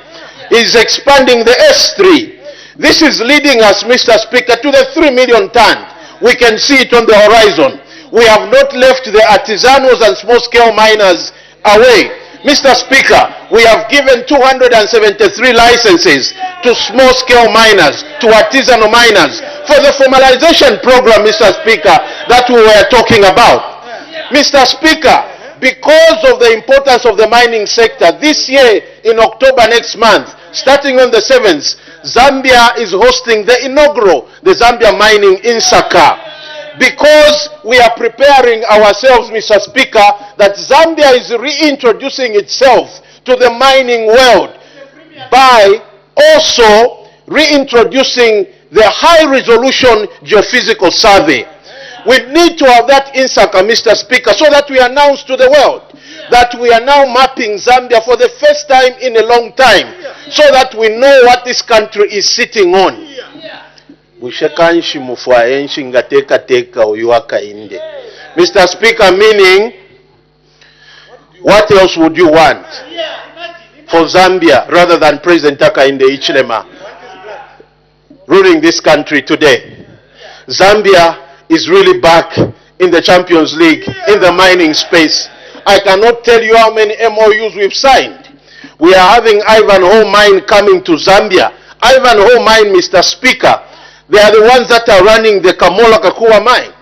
is expanding the S3. This is leading us, Mr. Speaker, to the 3 million ton. We can see it on the horizon. We have not left the artisanals and small-scale miners away. Mr. Speaker, we have given 273 licenses to small-scale miners, to artisanal miners, for the formalization program, Mr. Speaker, that we were talking about. Mr. Speaker, because of the importance of the mining sector, this year in October next month, starting on the 7th, Zambia is hosting the inaugural, the Zambia Mining in Saka. Because we are preparing ourselves, Mr. Speaker, that Zambia is reintroducing itself to the mining world by also reintroducing the high-resolution geophysical survey. We need to have that in Saka, Mr. Speaker, so that we announce to the world that we are now mapping Zambia for the first time in a long time, so that we know what this country is sitting on. Mr. Speaker, meaning, what else would you want for Zambia rather than President Hakainde Hichilema ruling this country today? Zambia is really back in the Champions League in the mining space. I cannot tell you how many MOUs we've signed. We are having Ivanhoe Mine coming to Zambia. Ivanhoe Mine, Mr. Speaker, they are the ones that are running the Kamola Kakua mine.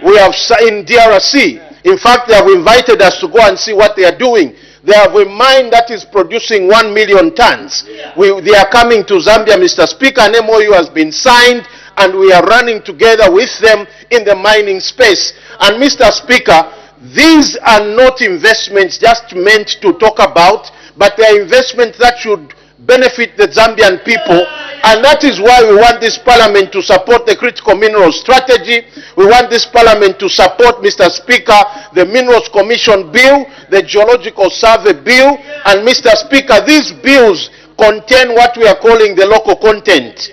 We have signed DRC. In fact, they have invited us to go and see what they are doing. They have a mine that is producing 1 million tons. They are coming to Zambia, Mr. Speaker. An MOU has been signed, and we are running together with them in the mining space. And Mr. Speaker, these are not investments just meant to talk about, but they are investments that should benefit the Zambian people, and that is why we want this parliament to support the critical minerals strategy. We want this parliament to support, Mr. Speaker, the Minerals Commission bill, the Geological Survey bill, and Mr. Speaker, these bills contain what we are calling the local content.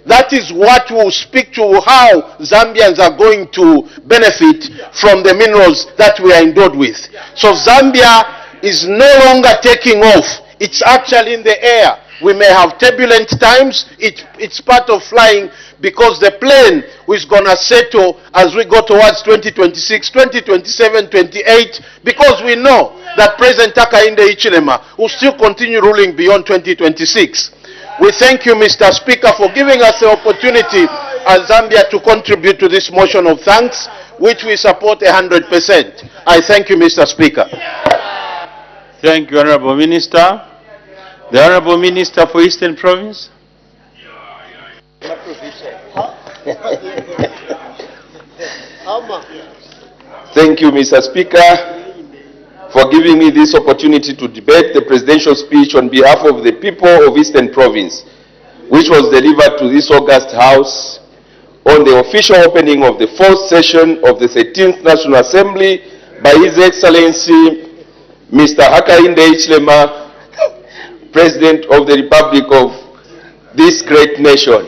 That is what will speak to how Zambians are going to benefit from the minerals that we are endowed with. So Zambia is no longer taking off. It's actually in the air. We may have turbulent times. It's part of flying, because the plane is going to settle as we go towards 2026, 2027, 28, because we know that President Hakainde Hichilema will still continue ruling beyond 2026. We thank you, Mr. Speaker, for giving us the opportunity as Zambia to contribute to this motion of thanks, which we support 100%. I thank you, Mr. Speaker. Thank you, Honorable Minister. The Honorable Minister for Eastern Province. Thank you, Mr. Speaker, for giving me this opportunity to debate the presidential speech on behalf of the people of Eastern Province, which was delivered to this August House on the official opening of the 4th session of the 13th National Assembly by His Excellency Mr. Hakainde Hichilema, President of the Republic of this great nation.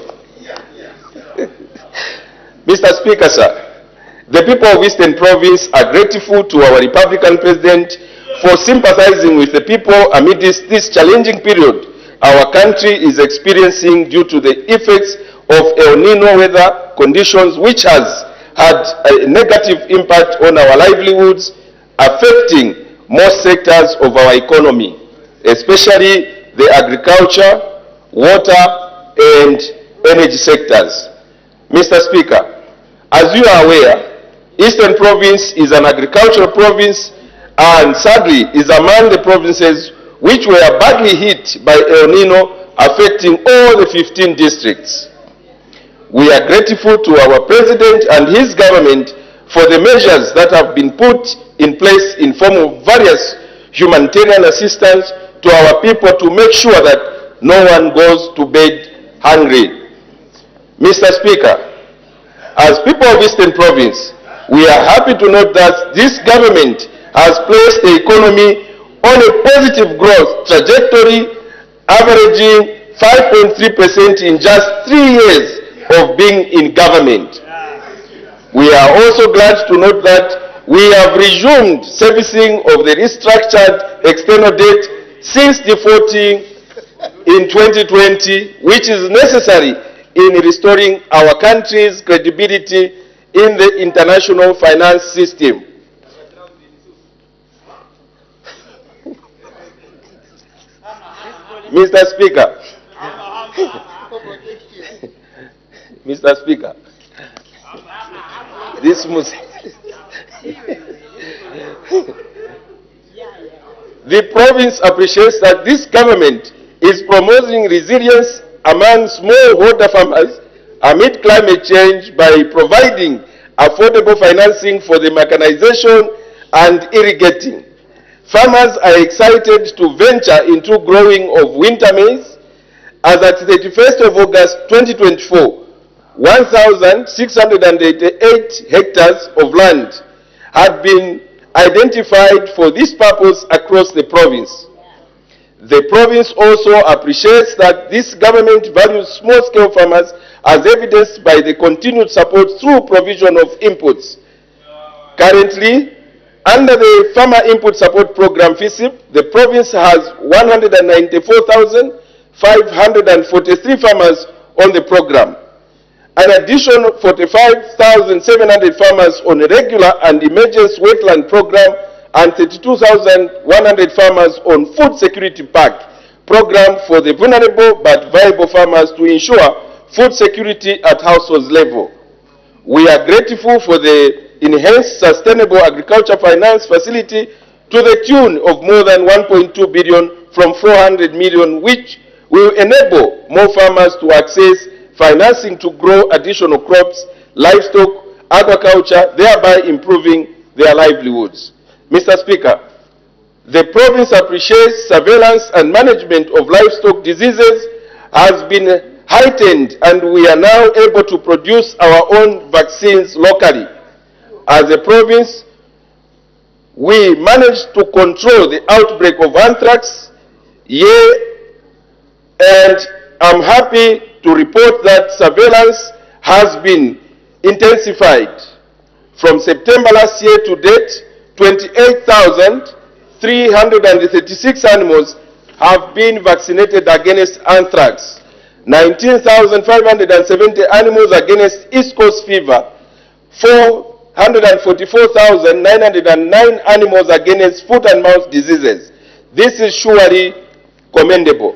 Mr. Speaker, sir, the people of Eastern Province are grateful to our Republican President for sympathizing with the people amid this challenging period our country is experiencing due to the effects of El Nino weather conditions, which has had a negative impact on our livelihoods, affecting most sectors of our economy, especially the agriculture, water, and energy sectors. Mr. Speaker, as you are aware, Eastern Province is an agricultural province and sadly is among the provinces which were badly hit by El Nino, affecting all the 15 districts. We are grateful to our President and his government for the measures that have been put in place in form of various humanitarian assistance to our people to make sure that no one goes to bed hungry. Mr. Speaker, as people of Eastern Province, we are happy to note that this government has placed the economy on a positive growth trajectory, averaging 5.3% in just 3 years of being in government. We are also glad to note that we have resumed servicing of the restructured external debt since defaulting in 2020, which is necessary in restoring our country's credibility in the international finance system. Mr. Speaker, Mr. Speaker, this must the province appreciates that this government is promoting resilience among smallholder farmers amid climate change by providing affordable financing for the mechanization and irrigating. Farmers are excited to venture into growing of winter maize, as at 31st of August 2024, 1,688 hectares of land had been identified for this purpose across the province. The province also appreciates that this government values small-scale farmers, as evidenced by the continued support through provision of inputs. Currently, under the Farmer Input Support Program FISIP, the province has 194,543 farmers on the program. An additional 45,700 farmers on a regular and emergency wetland program and 32,100 farmers on food security pack program for the vulnerable but viable farmers to ensure food security at household level. We are grateful for the enhanced sustainable agriculture finance facility to the tune of more than 1.2 billion from 400 million, which will enable more farmers to access financing to grow additional crops, livestock, agriculture, thereby improving their livelihoods. Mr. Speaker, the province appreciates surveillance and management of livestock diseases has been heightened, and we are now able to produce our own vaccines locally. As a province, we managed to control the outbreak of anthrax, and I'm happy to report that surveillance has been intensified. From September last year to date, 28,336 animals have been vaccinated against anthrax, 19,570 animals against East Coast fever, 444,909 animals against foot and mouth diseases. This is surely commendable.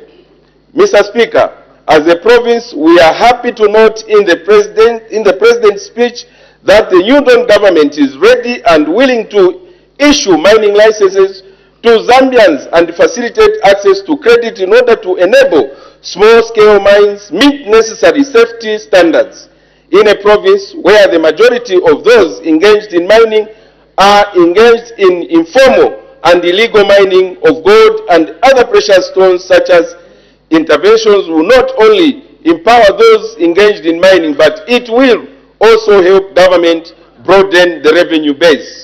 Mr. Speaker, as a province, we are happy to note in the President's speech that the New Dawn government is ready and willing to issue mining licenses to Zambians and facilitate access to credit in order to enable small-scale mines meet necessary safety standards in a province where the majority of those engaged in mining are engaged in informal and illegal mining of gold and other precious stones. Such as interventions will not only empower those engaged in mining, but it will also help government broaden the revenue base.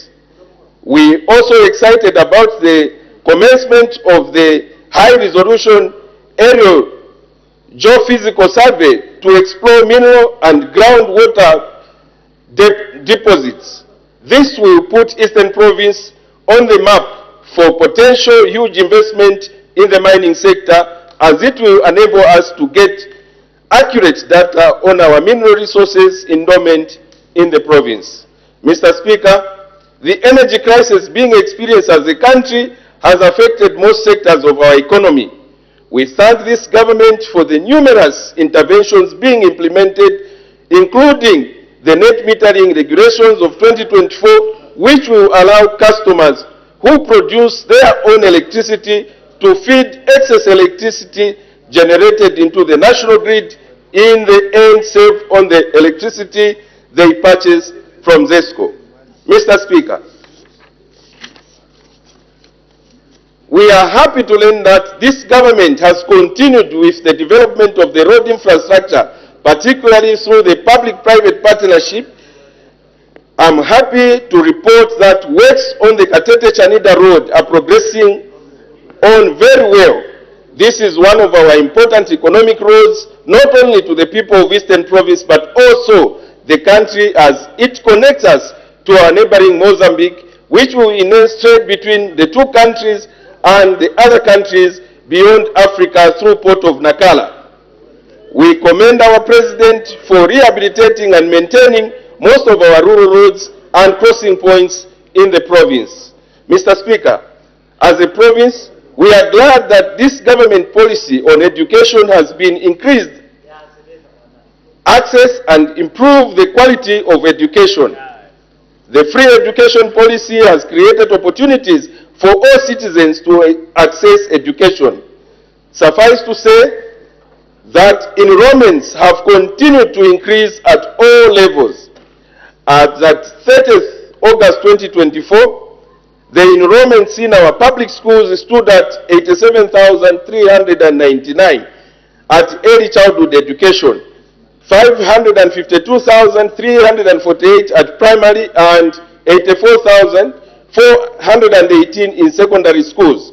We also excited about the commencement of the high-resolution aerial geophysical survey to explore mineral and groundwater deposits. This will put Eastern Province on the map for potential huge investment in the mining sector, as it will enable us to get accurate data on our mineral resources endowment in the province. Mr. Speaker, the energy crisis being experienced as a country has affected most sectors of our economy. We thank this government for the numerous interventions being implemented, including the net metering regulations of 2024, which will allow customers who produce their own electricity to feed excess electricity generated into the national grid in the end save on the electricity they purchase from ZESCO. Mr. Speaker, we are happy to learn that this government has continued with the development of the road infrastructure, particularly through the public-private partnership. I'm happy to report that works on the Katete-Chanida Road are progressing on very well. This is one of our important economic roads, not only to the people of Eastern Province, but also the country, as it connects us to our neighboring Mozambique, which will enhance trade between the two countries and the other countries beyond Africa through Port of Nacala. We commend our President for rehabilitating and maintaining most of our rural roads and crossing points in the province. Mr. Speaker, as a province, we are glad that this government policy on education has been increased access and improve the quality of education. The free education policy has created opportunities for all citizens to access education. Suffice to say that enrollments have continued to increase at all levels. At 30th August 2024, the enrollments in our public schools stood at 87,399 at early childhood education, 552,348 at primary, and 84,418 in secondary schools.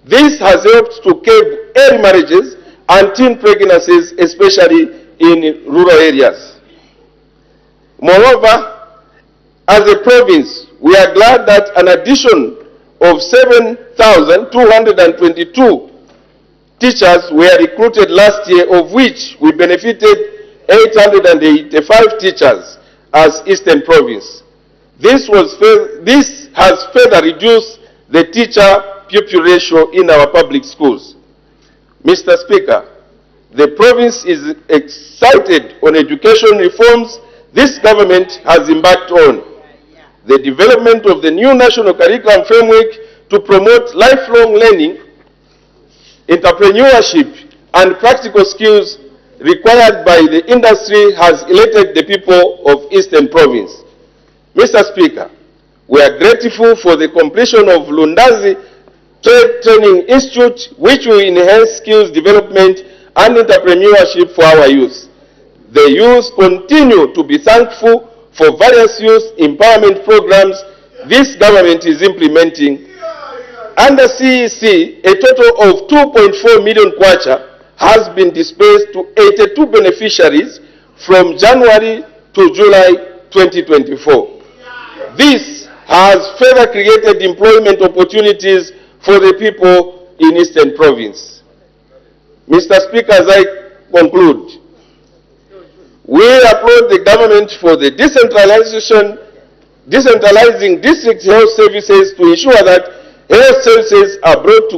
This has helped to curb early marriages and teen pregnancies, especially in rural areas. Moreover, as a province, we are glad that an addition of 7,222 teachers were recruited last year, of which we benefited 885 teachers as Eastern Province. This This has further reduced the teacher-pupil ratio in our public schools. Mr. Speaker, the province is excited on education reforms this government has embarked on. The development of the new national curriculum framework to promote lifelong learning, entrepreneurship, and practical skills required by the industry has elated the people of Eastern Province. Mr. Speaker, we are grateful for the completion of Lundazi Trade Training Institute, which will enhance skills development and entrepreneurship for our youth. The youth continue to be thankful for various youth empowerment programs this government is implementing. Under CEC, a total of 2.4 million kwacha has been dispersed to 82 beneficiaries from January to July 2024. This has further created employment opportunities for the people in Eastern Province. Mr. Speaker, as I conclude, we applaud the government for the decentralizing district health services to ensure that health services are brought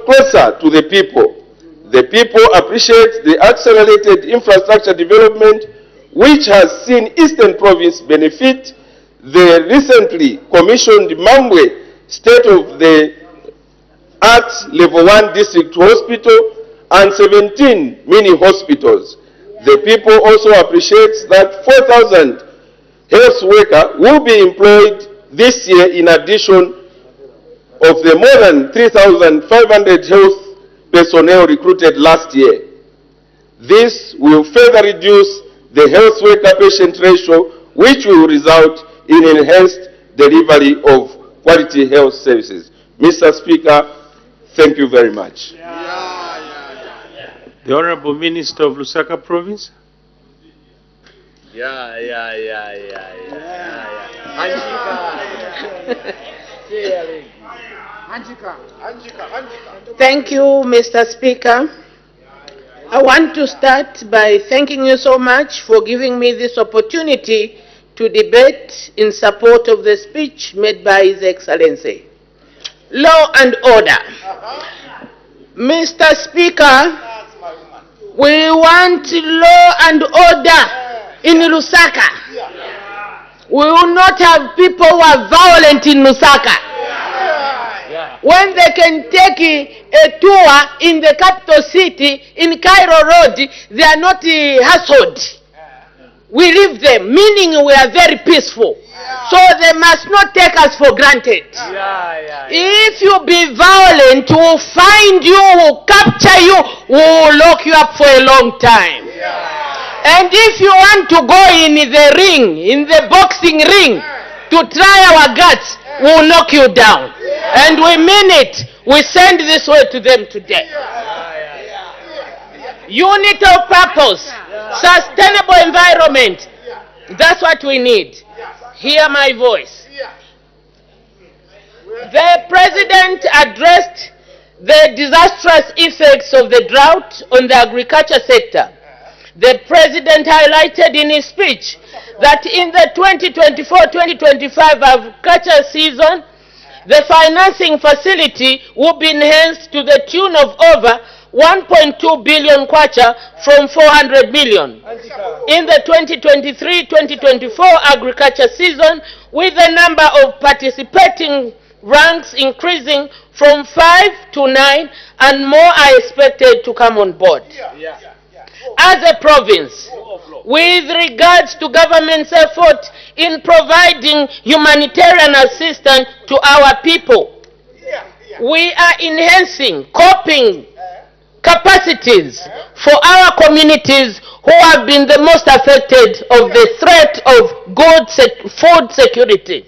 closer to the people. The people appreciate the accelerated infrastructure development which has seen Eastern Province benefit the recently commissioned Mambwe state-of-the-art Level 1 District Hospital and 17 mini hospitals. The people also appreciate that 4,000 health workers will be employed this year in addition of the more than 3,500 health personnel recruited last year. This will further reduce the health worker-patient ratio, which will result in enhanced delivery of quality health services. Mr. Speaker, thank you very much. The Honorable Minister of Lusaka Province. Thank you, Mr. Speaker. I want to start by thanking you so much for giving me this opportunity to debate in support of the speech made by His Excellency. Law and order. Mr. Speaker, we want law and order in Lusaka. We will not have people who are violent in Lusaka. When they can take a tour in the capital city, in Cairo Road, they are not hassled. We leave them, meaning we are very peaceful. So they must not take us for granted. If you be violent, we will find you, we will capture you, we will lock you up for a long time. And if you want to go in the ring, in the boxing ring, to try our guts, we will knock you down. And we mean it. We send this word to them today. Unity of purpose, sustainable environment. That's what we need. Hear my voice. The President addressed the disastrous effects of the drought on the agriculture sector. The President highlighted in his speech that in the 2024-2025 agriculture season, the financing facility will be enhanced to the tune of over 1.2 billion kwacha from 400 million. In the 2023-2024 agriculture season, with the number of participating ranks increasing from 5 to 9 and more are expected to come on board. As a province, with regards to government's effort in providing humanitarian assistance to our people, we are enhancing coping capacities for our communities who have been the most affected of the threat of food security,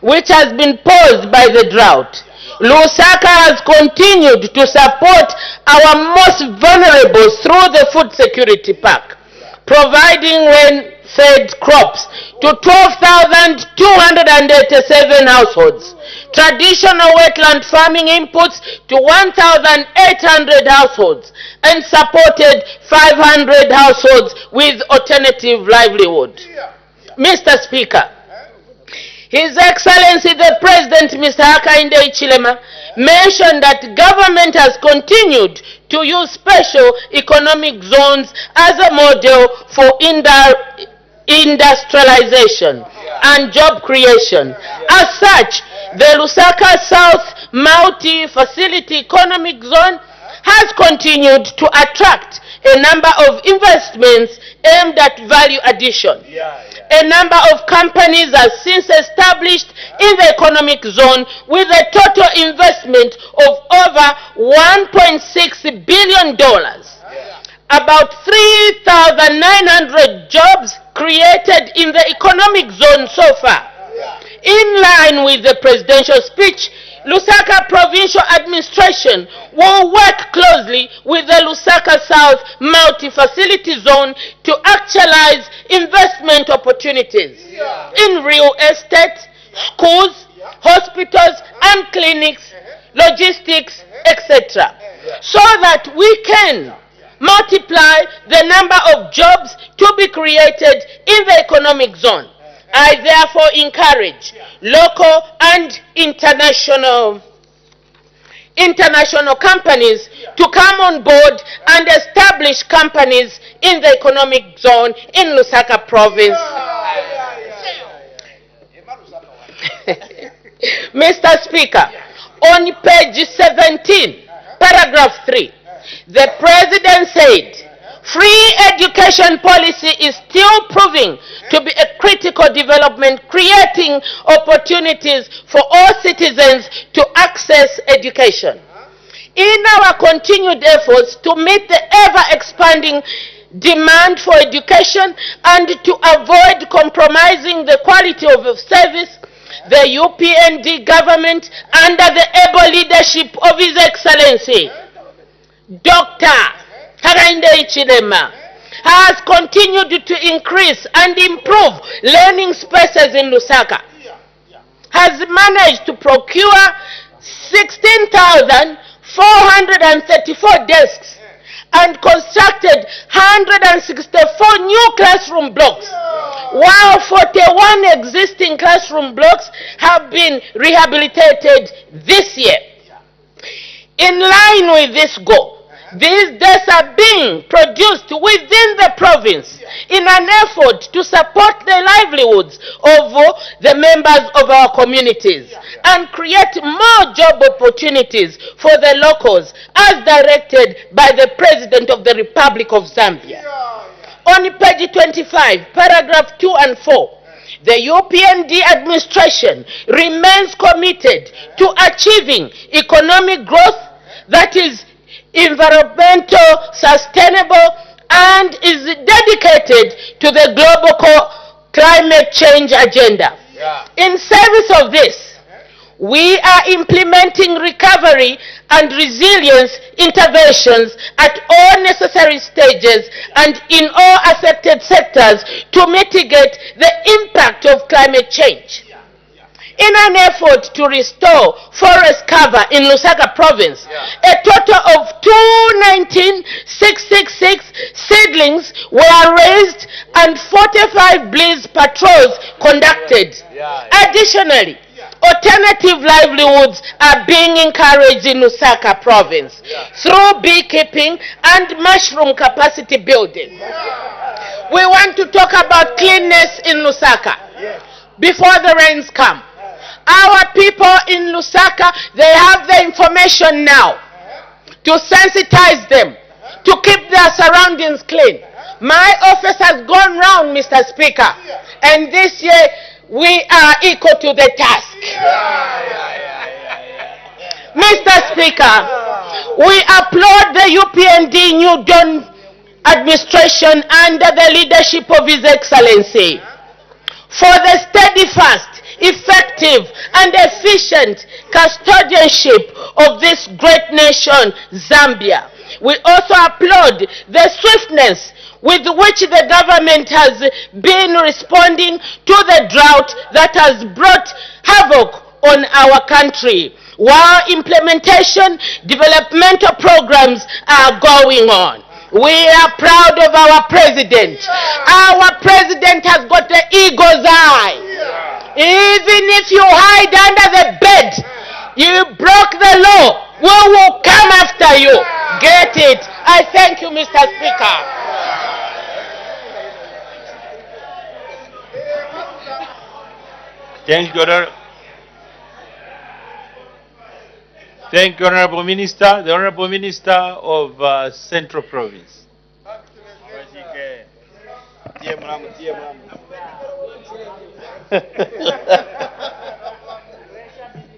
which has been posed by the drought. Lusaka has continued to support our most vulnerable through the food security pack, providing rain-fed crops to 12,287 households, traditional wetland farming inputs to 1,800 households, and supported 500 households with alternative livelihood. Mr. Speaker, His Excellency the President, Mr. Hakainde Hichilema, mentioned that government has continued to use special economic zones as a model for industrialization and job creation. As such, the Lusaka South Multi-Facility Economic Zone has continued to attract a number of investments aimed at value addition. A number of companies are since established in the economic zone with a total investment of over $1.6 billion. About 3,900 jobs created in the economic zone so far. In line with the presidential speech, Lusaka Provincial Administration will work closely with the Lusaka South Multi-Facility Zone to actualize investment opportunities in real estate, schools, hospitals and clinics, logistics, etc., so that we can multiply the number of jobs to be created in the economic zone. I therefore encourage local and international companies to come on board and establish companies in the economic zone in Lusaka province. Mr. Speaker, on page 17, paragraph 3, the President said, free education policy is still proving to be a critical development, creating opportunities for all citizens to access education. In our continued efforts to meet the ever-expanding demand for education and to avoid compromising the quality of service, the UPND government, under the able leadership of His Excellency, Dr. Hakainde Hichilema, has continued to increase and improve learning spaces in Lusaka, has managed to procure 16,434 desks and constructed 164 new classroom blocks, while 41 existing classroom blocks have been rehabilitated this year. In line with this goal, these desks are being produced within the province in an effort to support the livelihoods of the members of our communities and create more job opportunities for the locals as directed by the President of the Republic of Zambia. On page 25, paragraph 2 and 4, the UPND administration remains committed to achieving economic growth that is environmental, sustainable, and is dedicated to the global climate change agenda. In service of this, we are implementing recovery and resilience interventions at all necessary stages and in all affected sectors to mitigate the impact of climate change. In an effort to restore forest cover in Lusaka province, a total of 219,666 seedlings were raised and 45 blaze patrols conducted. Additionally, alternative livelihoods are being encouraged in Lusaka province through beekeeping and mushroom capacity building. We want to talk about cleanness in Lusaka before the rains come. Our people in Lusaka, they have the information now to sensitize them, to keep their surroundings clean. My office has gone round, Mr. Speaker, and this year we are equal to the task. Mr. Speaker, we applaud the UPND New Dawn administration under the leadership of His Excellency for the steadfast, effective and efficient custodianship of this great nation, Zambia. We also applaud the swiftness with which the government has been responding to the drought that has brought havoc on our country, while implementation developmental programs are going on. We are proud of our president. Our president has got the eagle's eye Even if you hide under the bed, you broke the law, we will come after you. Get it? I thank you, Mr. Speaker. Thank you, Thank you, Honorable Minister. The Honorable Minister of Central Province.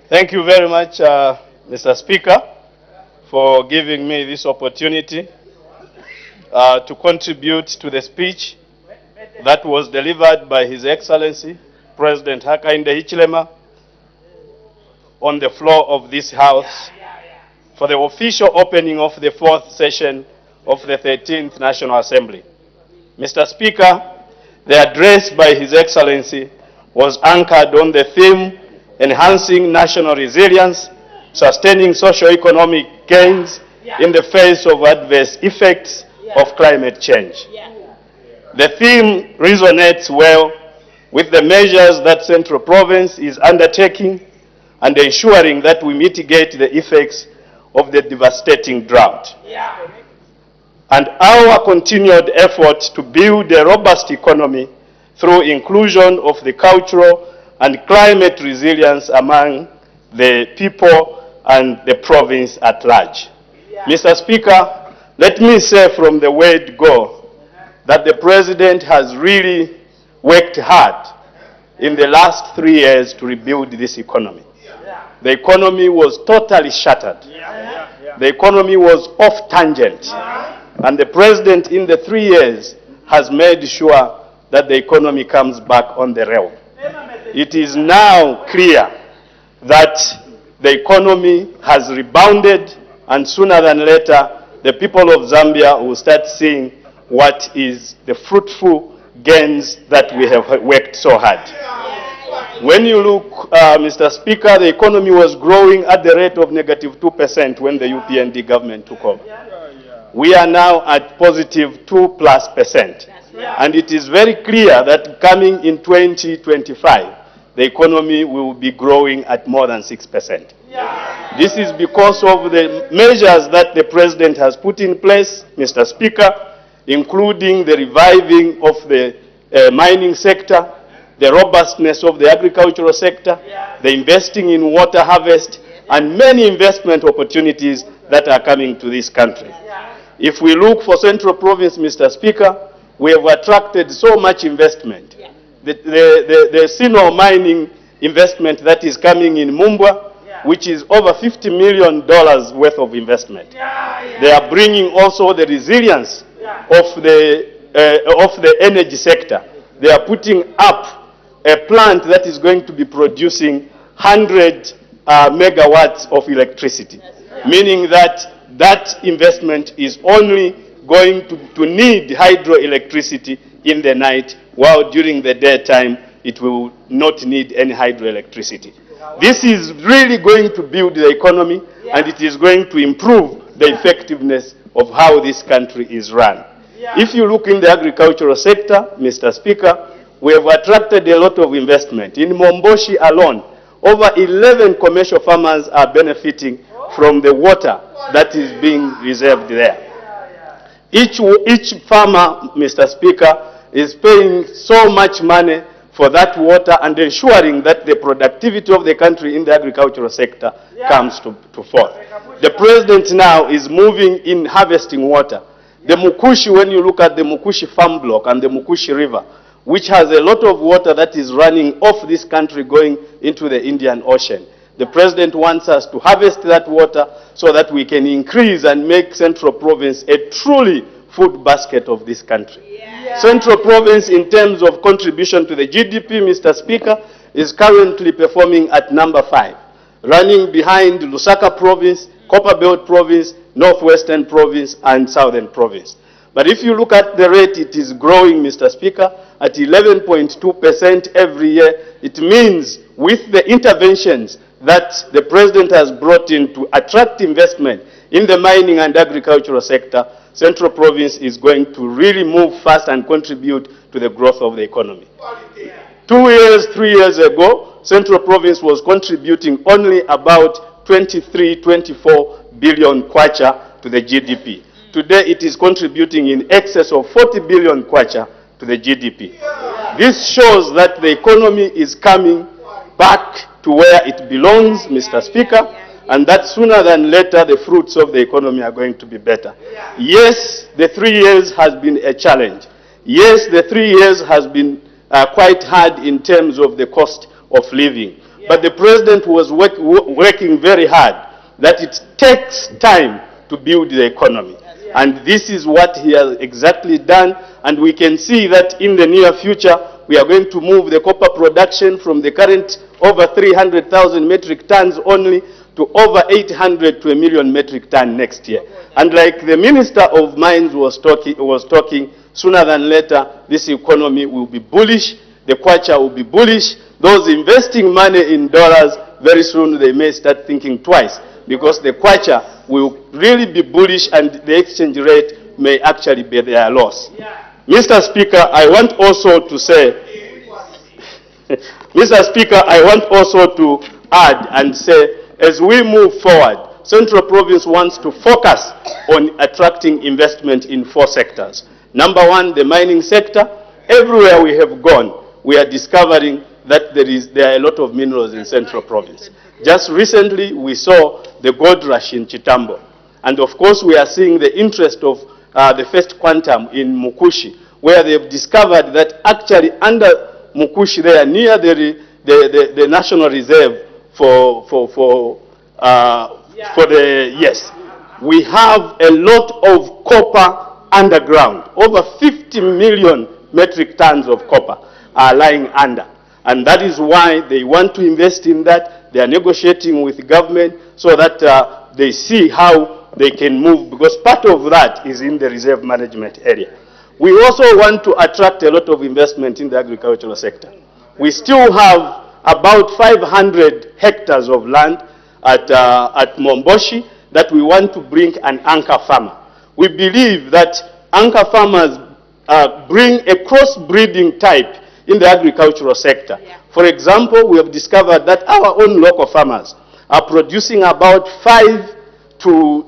Thank you very much, Mr. Speaker, for giving me this opportunity to contribute to the speech that was delivered by His Excellency, President Hakainde Hichilema, on the floor of this House for the official opening of the 4th session of the 13th National Assembly. Mr. Speaker, the address by His Excellency was anchored on the theme enhancing national resilience, sustaining socio-economic gains in the face of adverse effects of climate change. The theme resonates well with the measures that Central Province is undertaking and ensuring that we mitigate the effects of the devastating drought. And our continued effort to build a robust economy through inclusion of the cultural and climate resilience among the people and the province at large. Mr. Speaker, let me say from the word go that the President has really worked hard in the last 3 years to rebuild this economy. The economy was totally shattered. The economy was off tangent. And the President in the 3 years has made sure that the economy comes back on the rail. It is now clear that the economy has rebounded, and sooner than later, the people of Zambia will start seeing what is the fruitful gains that we have worked so hard. When you look, Mr. Speaker, the economy was growing at the rate of -2% when the UPND government took over. We are now at +2+%. And it is very clear that coming in 2025, the economy will be growing at more than 6%. This is because of the measures that the President has put in place, Mr. Speaker, including the reviving of the mining sector, the robustness of the agricultural sector, the investing in water harvest, and many investment opportunities that are coming to this country. If we look for Central Province, Mr. Speaker, we have attracted so much investment. The Sino mining investment that is coming in Mumbwa, which is over $50 million worth of investment. They are bringing also the resilience of the energy sector. They are putting up a plant that is going to be producing 100 megawatts of electricity, meaning that that investment is only going to need hydroelectricity in the night, while during the daytime it will not need any hydroelectricity. This is really going to build the economy, and it is going to improve the effectiveness of how this country is run. If you look in the agricultural sector, Mr. Speaker, we have attracted a lot of investment. In Momboshi alone, over 11 commercial farmers are benefiting from the water that is being reserved there. Each farmer, Mr. Speaker, is paying so much money for that water and ensuring that the productivity of the country in the agricultural sector comes to forth. The President now is moving in harvesting water. The Mukushi, when you look at the Mukushi farm block and the Mukushi River, which has a lot of water that is running off this country going into the Indian Ocean, the President wants us to harvest that water so that we can increase and make Central Province a truly food basket of this country. Central Province, in terms of contribution to the GDP, Mr. Speaker, is currently performing at number 5, running behind Lusaka Province, Copperbelt Province, Northwestern Province, and Southern Province. But if you look at the rate, it is growing, Mr. Speaker, at 11.2% every year. It means with the interventions that the President has brought in to attract investment in the mining and agricultural sector, Central Province is going to really move fast and contribute to the growth of the economy. 2 years, 3 years ago, Central Province was contributing only about 23, 24 billion kwacha to the GDP. Today it is contributing in excess of 40 billion kwacha to the GDP. This shows that the economy is coming back to where it belongs, Mr. Speaker, and that sooner than later the fruits of the economy are going to be better. Yes, the 3 years has been a challenge. Yes, the 3 years has been quite hard in terms of the cost of living. But the President was working very hard that it takes time to build the economy. And this is what he has exactly done. And we can see that in the near future, we are going to move the copper production from the current over 300,000 metric tons only to over 800 to 1 million metric ton next year. And like the Minister of Mines was talking, sooner than later, this economy will be bullish, the kwacha will be bullish. Those investing money in dollars, very soon they may start thinking twice, because the kwacha will really be bullish and the exchange rate may actually be their loss. Mr. Speaker, I want also to say, Mr. Speaker, I want also to add and say, as we move forward, Central Province wants to focus on attracting investment in 4 sectors. Number 1, the mining sector. Everywhere we have gone, we are discovering that there are a lot of minerals in Central Province. Just recently, we saw the gold rush in Chitambo. And of course, we are seeing the interest of the first quantum in Mukushi, where they've discovered that actually under Mukushi there, near the National Reserve yes, we have a lot of copper underground. Over 50 million metric tons of copper are lying under. And that is why they want to invest in that. They are negotiating with the government so that they see how they can move, because part of that is in the reserve management area. We also want to attract a lot of investment in the agricultural sector. We still have about 500 hectares of land at Momboshi that we want to bring an anchor farmer. We believe that anchor farmers bring a cross-breeding type in the agricultural sector. For example, we have discovered that our own local farmers are producing about 5 to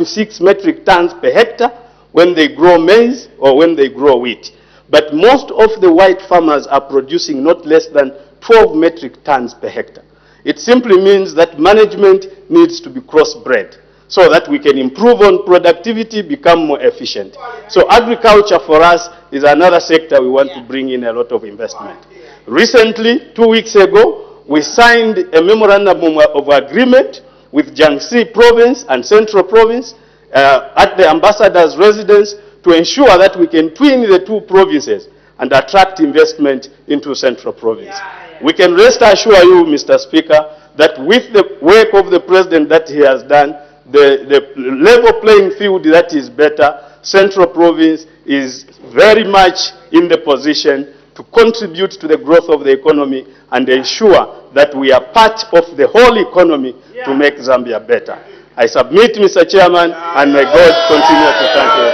6 metric tons per hectare when they grow maize or when they grow wheat. But most of the white farmers are producing not less than 12 metric tons per hectare. It simply means that management needs to be crossbred so that we can improve on productivity, become more efficient. So agriculture for us is another sector we want to bring in a lot of investment. Recently, 2 weeks ago, we signed a memorandum of agreement with Jiangxi Province and Central Province at the ambassador's residence to ensure that we can twin the 2 provinces and attract investment into Central Province. We can rest assure you, Mr. Speaker, that with the work of the President that he has done, the level playing field that is better, Central Province is very much in the position to contribute to the growth of the economy and ensure that we are part of the whole economy to make Zambia better. I submit, Mr. Chairman, and may God continue to thank you.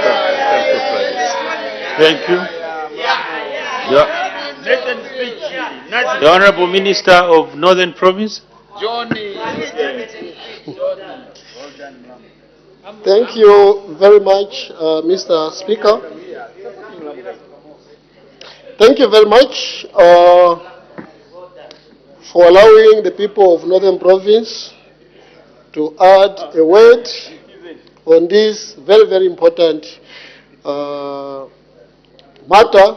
Thank you. The Honorable Minister of Northern Province. Thank you very much, Mr. Speaker. Thank you very much for allowing the people of Northern Province to add a word on this very, very important matter.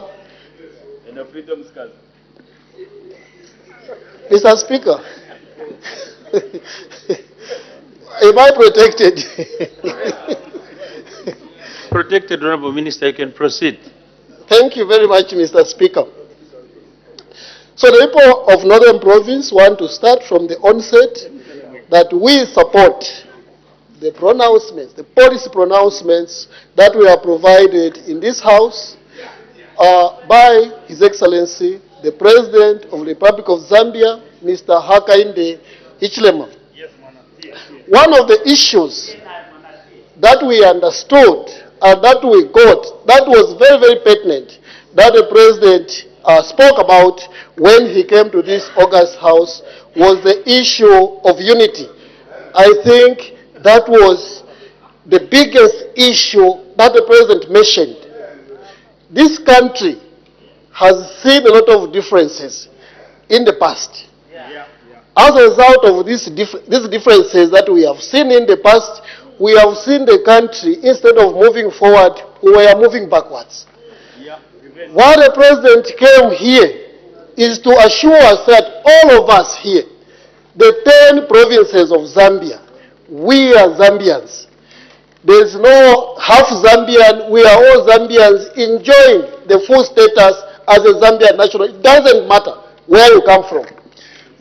Mr. Speaker, am I protected? Protected, Honorable Minister, you can proceed. Thank you very much, Mr. Speaker. So the people of Northern Province want to start from the onset that we support the pronouncements, the policy pronouncements that were provided in this House by His Excellency, the President of the Republic of Zambia, Mr. Hakainde Hichilema. One of the issues that we understood and that we got, that was very, very pertinent, that the President spoke about when he came to this August House was the issue of unity. I think that was the biggest issue that the President mentioned. This country has seen a lot of differences in the past. As a result of these differences that we have seen in the past, we have seen the country, instead of moving forward, we are moving backwards. What the President came here is to assure us that all of us here, the 10 provinces of Zambia, we are Zambians. There's no half Zambian, we are all Zambians enjoying the full status as a Zambian national. It doesn't matter where you come from.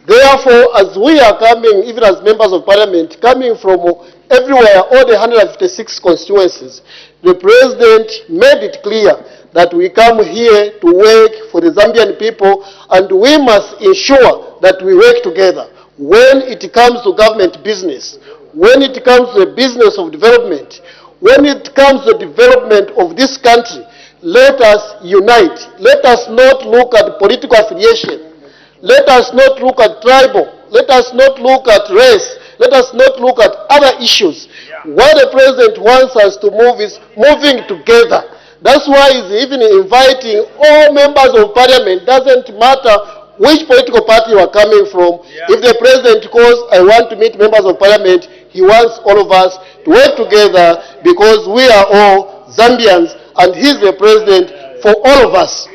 Therefore, as we are coming, even as members of parliament, coming from everywhere, all the 156 constituencies, the President made it clear that we come here to work for the Zambian people, and we must ensure that we work together. When it comes to government business, when it comes to the business of development, when it comes to the development of this country, let us unite. Let us not look at political affiliation. Let us not look at tribal. Let us not look at race. Let us not look at other issues. What the President wants us to move is moving together. That's why he's even inviting all members of parliament. Doesn't matter which political party you are coming from. If the President calls, I want to meet members of parliament, he wants all of us to work together because we are all Zambians and he's the President for all of us.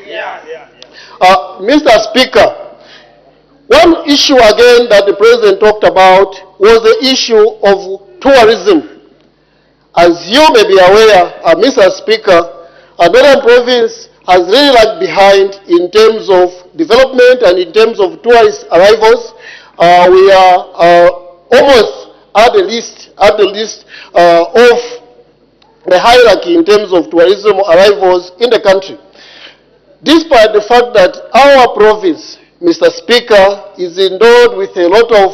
Mr. Speaker, one issue again that the President talked about was the issue of tourism. As you may be aware, Mr. Speaker, Northern Province has really lagged behind in terms of development and in terms of tourist arrivals. We are almost at the list of the hierarchy in terms of tourism arrivals in the country. Despite the fact that our province, Mr. Speaker, is endowed with a lot of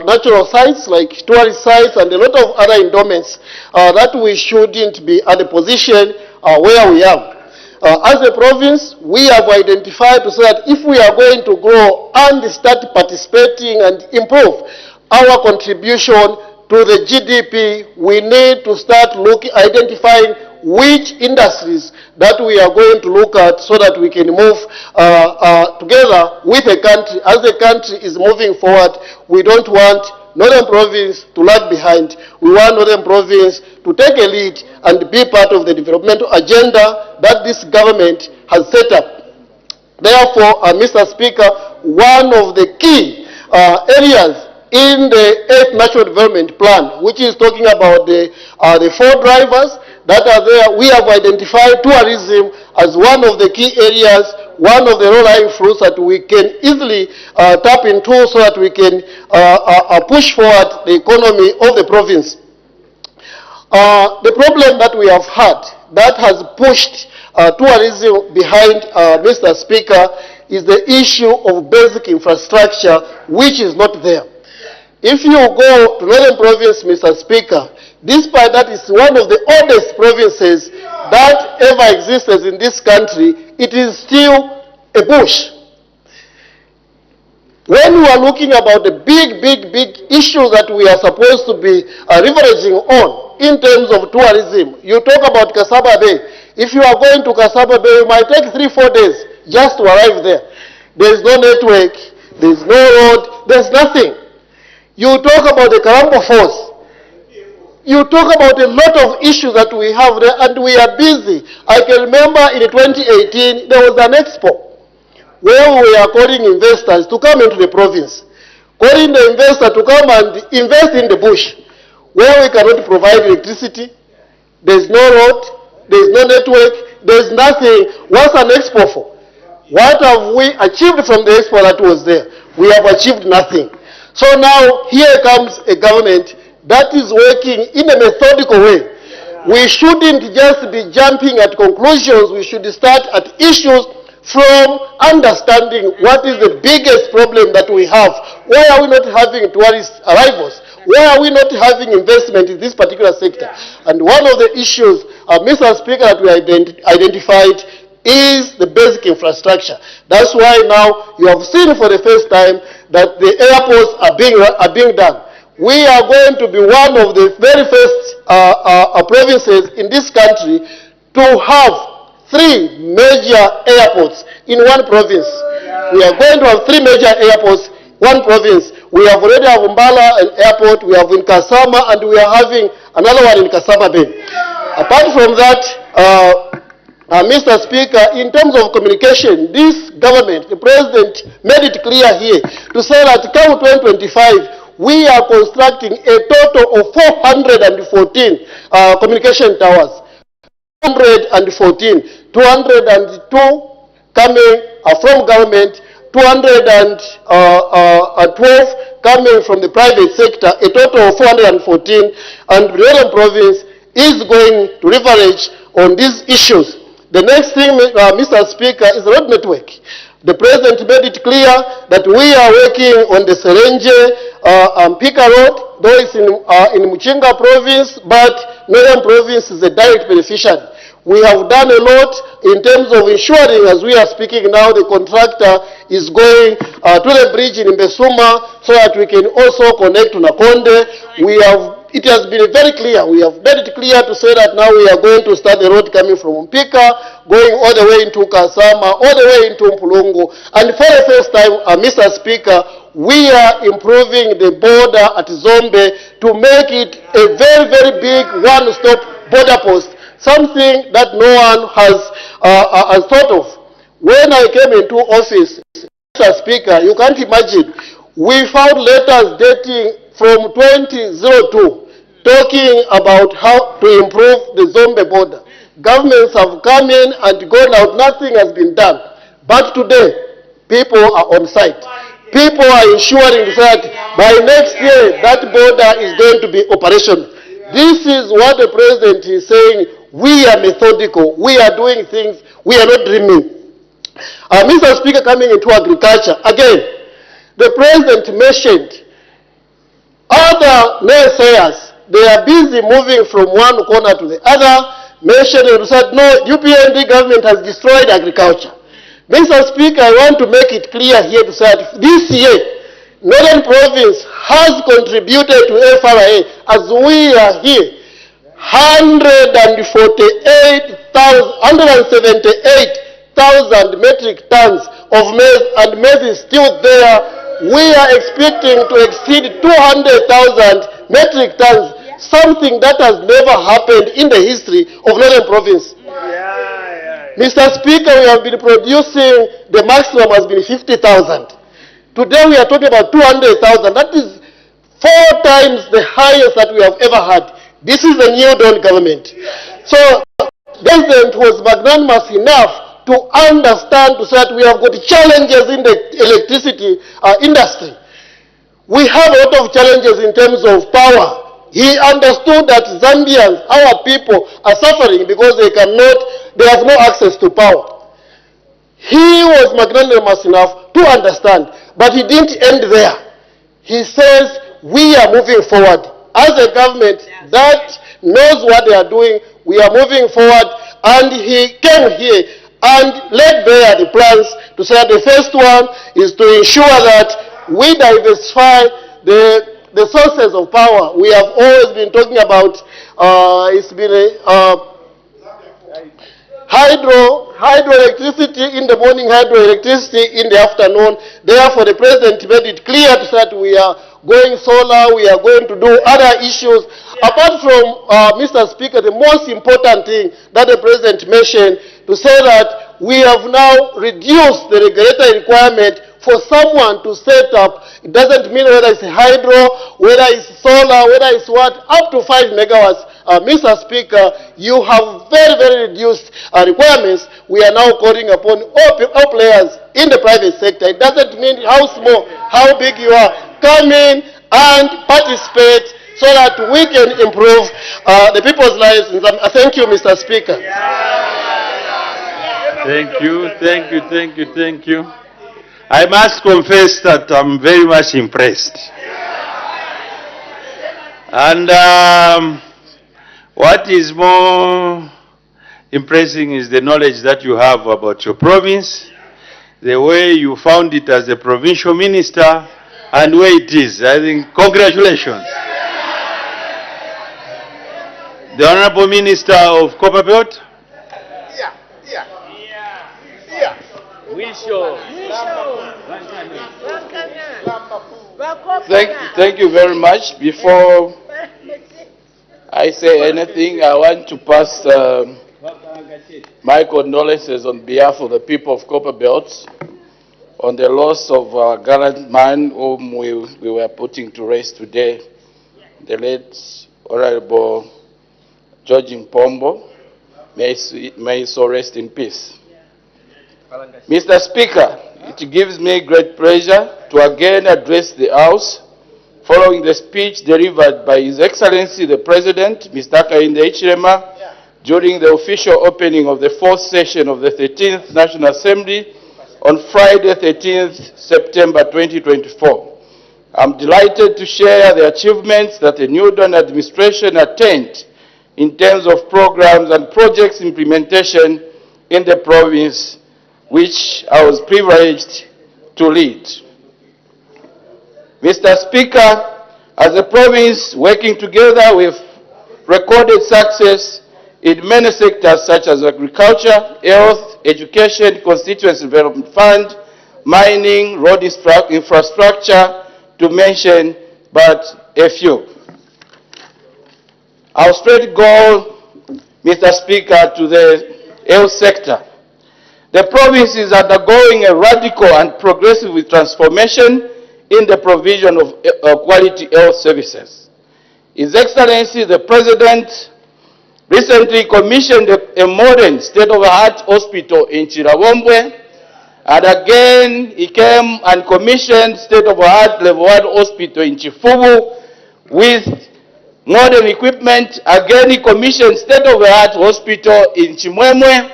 natural sites like tourist sites and a lot of other endowments that we shouldn't be at the position where we are. As a province, we have identified so that if we are going to grow and start participating and improve our contribution to the GDP, we need to start identifying which industries that we are going to look at so that we can move together with the country. As the country is moving forward, we don't want Northern Province to lag behind. We want Northern Province to take a lead and be part of the developmental agenda that this government has set up. Therefore, Mr. Speaker, one of the key areas in the 8th National Development Plan, which is talking about the 4 drivers that are there, we have identified tourism as one of the key areas, one of the low-lying fruits that we can easily tap into so that we can push forward the economy of the province. The problem that we have had that has pushed tourism behind, Mr. Speaker, is the issue of basic infrastructure, which is not there. If you go to Northern Province, Mr. Speaker, despite that it's one of the oldest provinces that ever existed in this country, it is still a bush. When we are looking about the big issues that we are supposed to be leveraging on in terms of tourism, you talk about Kasaba Bay. If you are going to Kasaba Bay, it might take 3-4 days just to arrive there. There is no network, there is no road, there is nothing. You talk about the Karambo Falls. You talk about a lot of issues that we have there, and we are busy. I can remember in 2018, there was an expo where we were calling investors to come into the province, calling the investor to come and invest in the bush, where we cannot provide electricity, there's no road, there's no network, there's nothing. What's an expo for? What have we achieved from the expo that was there? We have achieved nothing. So now here comes a government that is working in a methodical way. We shouldn't just be jumping at conclusions. We should start at issues from understanding what is the biggest problem that we have. Why are we not having tourist arrivals? Why are we not having investment in this particular sector? And one of the issues Mr. Speaker, that we identified is the basic infrastructure. That's why now you have seen for the first time that the airports are being done. We are going to be one of the very first provinces in this country to have 3 major airports in one province. We are going to have 3 major airports, one province. We have already have Umbala an airport, we have in Kasama, and we are having another one in Kasaba Bay. Apart from that, Mr. Speaker, in terms of communication, this government, the President made it clear here to say that come 2025, we are constructing a total of 414 communication towers. 114, 202 coming from government, 212 coming from the private sector, a total of 414, and the Northern Province is going to leverage on these issues. The next thing, Mr. Speaker, is the road network. The President made it clear that we are working on the Serenge Mpika Road, though it's in Muchinga Province, but Northern Province is a direct beneficiary. We have done a lot in terms of ensuring, as we are speaking now, the contractor is going to the bridge in Mbesuma so that we can also connect to Nakonde. It has been very clear. We have made it clear to say that now we are going to start the road coming from Mpika, going all the way into Kasama, all the way into Mpulungu. And for the first time, Mr. Speaker, we are improving the border at Zombe to make it a very, very big one-stop border post, something that no one has thought of. When I came into office, Mr. Speaker, you can't imagine, we found letters dating from 2002 talking about how to improve the Zombe border. Governments have come in and gone out, nothing has been done. But today, people are on site. People are ensuring that by next year, that border is going to be operational. This is what the President is saying. We are methodical. We are doing things. We are not dreaming. Mr. Speaker, coming into agriculture, again, the President mentioned other naysayers. They are busy moving from one corner to the other, mentioning and said, no, UPND government has destroyed agriculture. Mr. Speaker, I want to make it clear here to say that this year, Northern Province has contributed to FRA, as we are here, 178,000 metric tons of maize, and maize is still there. We are expecting to exceed 200,000 metric tons, something that has never happened in the history of Northern Province. Mr. Speaker, we have been producing, the maximum has been 50,000. Today we are talking about 200,000. That is 4 times the highest that we have ever had. This is the new Dawn government. So, the President was magnanimous enough to understand to say that we have got challenges in the electricity industry. We have a lot of challenges in terms of power. He understood that Zambians, our people, are suffering because they have no access to power. He was magnanimous enough to understand, but he didn't end there. He says, we are moving forward. As a government that knows what they are doing, we are moving forward, and he came here and laid bare the plans to say that the first one is to ensure that we diversify the sources of power. We have always been talking about, it's been hydroelectricity in the morning, hydroelectricity in the afternoon. Therefore, the President made it clear that we are going solar, we are going to do other issues. Apart from, Mr. Speaker, the most important thing that the President mentioned, to say that we have now reduced the regulatory requirement for someone to set up. It doesn't mean whether it's hydro, whether it's solar, whether it's what, up to 5 megawatts. Mr. Speaker, you have very, very reduced requirements. We are now calling upon all players in the private sector. It doesn't mean how small, how big you are. Come in and participate so that we can improve the people's lives. Thank you, Mr. Speaker. Thank you, thank you, thank you, thank you. I must confess that I'm very much impressed. And What is more impressing is the knowledge that you have about your province, the way you found it as a provincial minister, and where it is. I think, congratulations. The Honorable Minister of Copperbelt. Thank you very much. Before I say anything, I want to pass my condolences on behalf of the people of Copperbelt on the loss of our gallant man whom we were putting to rest today, the late Honorable George Mpombo. May he so rest in peace. Mr. Speaker, it gives me great pleasure to again address the House following the speech delivered by His Excellency the President, Mr. Hakainde Hichilema, during the official opening of the fourth session of the 13th National Assembly on Friday, 13th September 2024. I'm delighted to share the achievements that the New Dawn administration attained in terms of programs and projects implementation in the province, which I was privileged to lead. Mr. Speaker, as a province working together, we've recorded success in many sectors such as agriculture, health, education, constituency development fund, mining, road infrastructure, to mention but a few. Our straight goal, Mr. Speaker, to the health sector. The province is undergoing a radical and progressive transformation in the provision of quality health services. His Excellency the President recently commissioned a modern state-of-the-art hospital in Chirawombwe, and again he came and commissioned state-of-the-art level 1 hospital in Chifubu with modern equipment. Again he commissioned state-of-the-art hospital in Chimwemwe.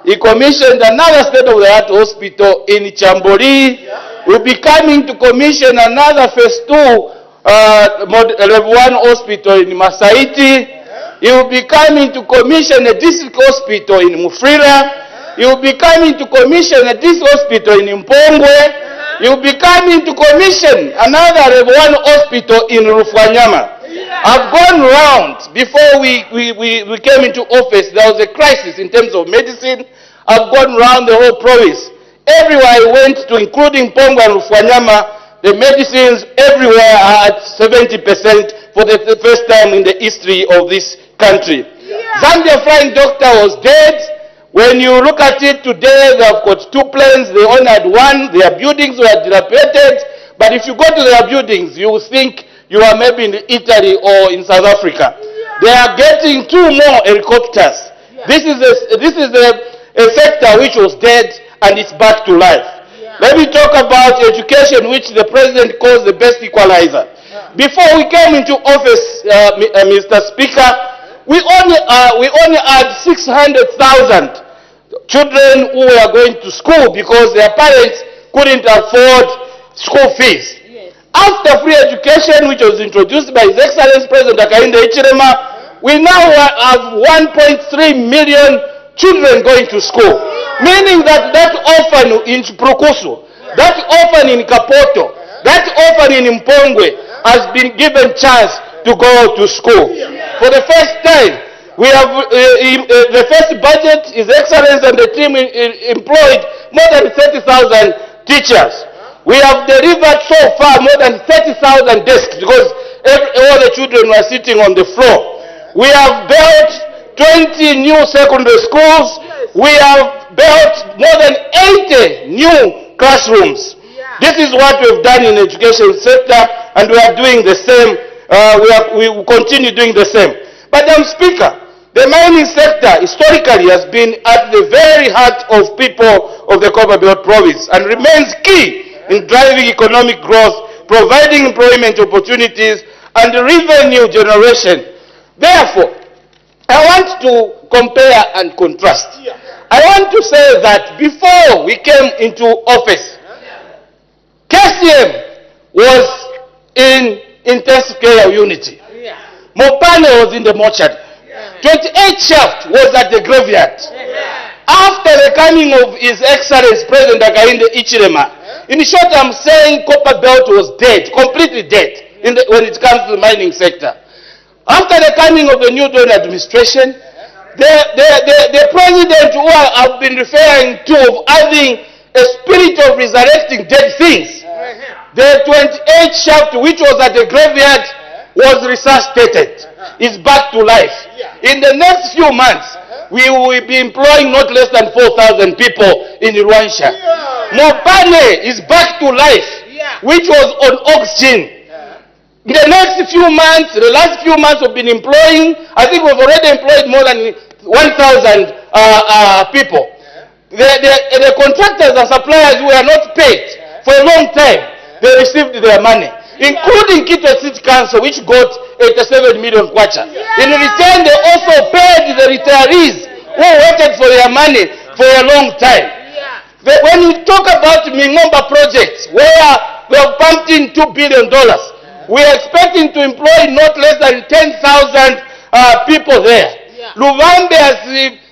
He commissioned another state-of-the-art hospital in Chambori. We'll be coming to commission another phase 2 level 1 hospital in Masaiti. He will be coming to commission a district hospital in Mufrira. He will be coming to commission a district hospital in Mpongwe. He will be coming to commission another level 1 hospital in Rufwanyama. I've gone round. Before we came into office, there was a crisis in terms of medicine. I've gone round the whole province. Everywhere I went to, including Pongo and Rufwanyama, the medicines everywhere are at 70% for the first time in the history of this country. Zambia Flying Doctor was dead. When you look at it today, they have got 2 planes. They only had 1. Their buildings were dilapidated. But if you go to their buildings, you will think you are maybe in Italy or in South Africa. They are getting 2 more helicopters. This is a sector which was dead and it's back to life. Let me talk about education, which the President calls the best equalizer. Before we came into office, Mr. Speaker, we only had 600,000 children who were going to school because their parents couldn't afford school fees. After free education, which was introduced by His Excellency President Hakainde Hichilema, we now have 1.3 million children going to school. Meaning that orphan in Prukusu, that orphan in Kapoto, that orphan in Mpongwe has been given chance to go to school. For the first time, we have the first budget, His Excellency and the team employed more than 30,000 teachers. We have delivered so far more than 30,000 desks because all the children were sitting on the floor. We have built 20 new secondary schools. We have built more than 80 new classrooms. This is what we've done in the education sector, and we are doing the same. We will continue doing the same. But Speaker, the mining sector historically has been at the very heart of people of the Copperbelt province and remains key in driving economic growth, providing employment opportunities, and revenue generation. Therefore, I want to compare and contrast. I want to say that before we came into office, KCM was in intensive care unity. Mopane was in the mortuary. 28 shaft was at the graveyard. After the coming of His Excellency President Hakainde Hichilema, in short, I'm saying Copper Belt was dead, completely dead, when it comes to the mining sector. After the coming of the new Dawn administration, the president who I've been referring to of having a spirit of resurrecting dead things, the 28 shaft which was at the graveyard was resuscitated, is back to life. In the next few months, we will be employing not less than 4,000 people in Rwanda. Mopane is back to life, which was on oxygen. In the next few months, the last few months we've been employing, I think we've already employed more than 1,000 people. The contractors and suppliers who are not paid for a long time, they received their money, including Kitwe City Council, which got 87 million kwacha. In return, they also paid the retirees who waited for their money for a long time. When we talk about Mingomba projects, where we have pumped in $2 billion, we are expecting to employ not less than 10,000 people there. Luvambe has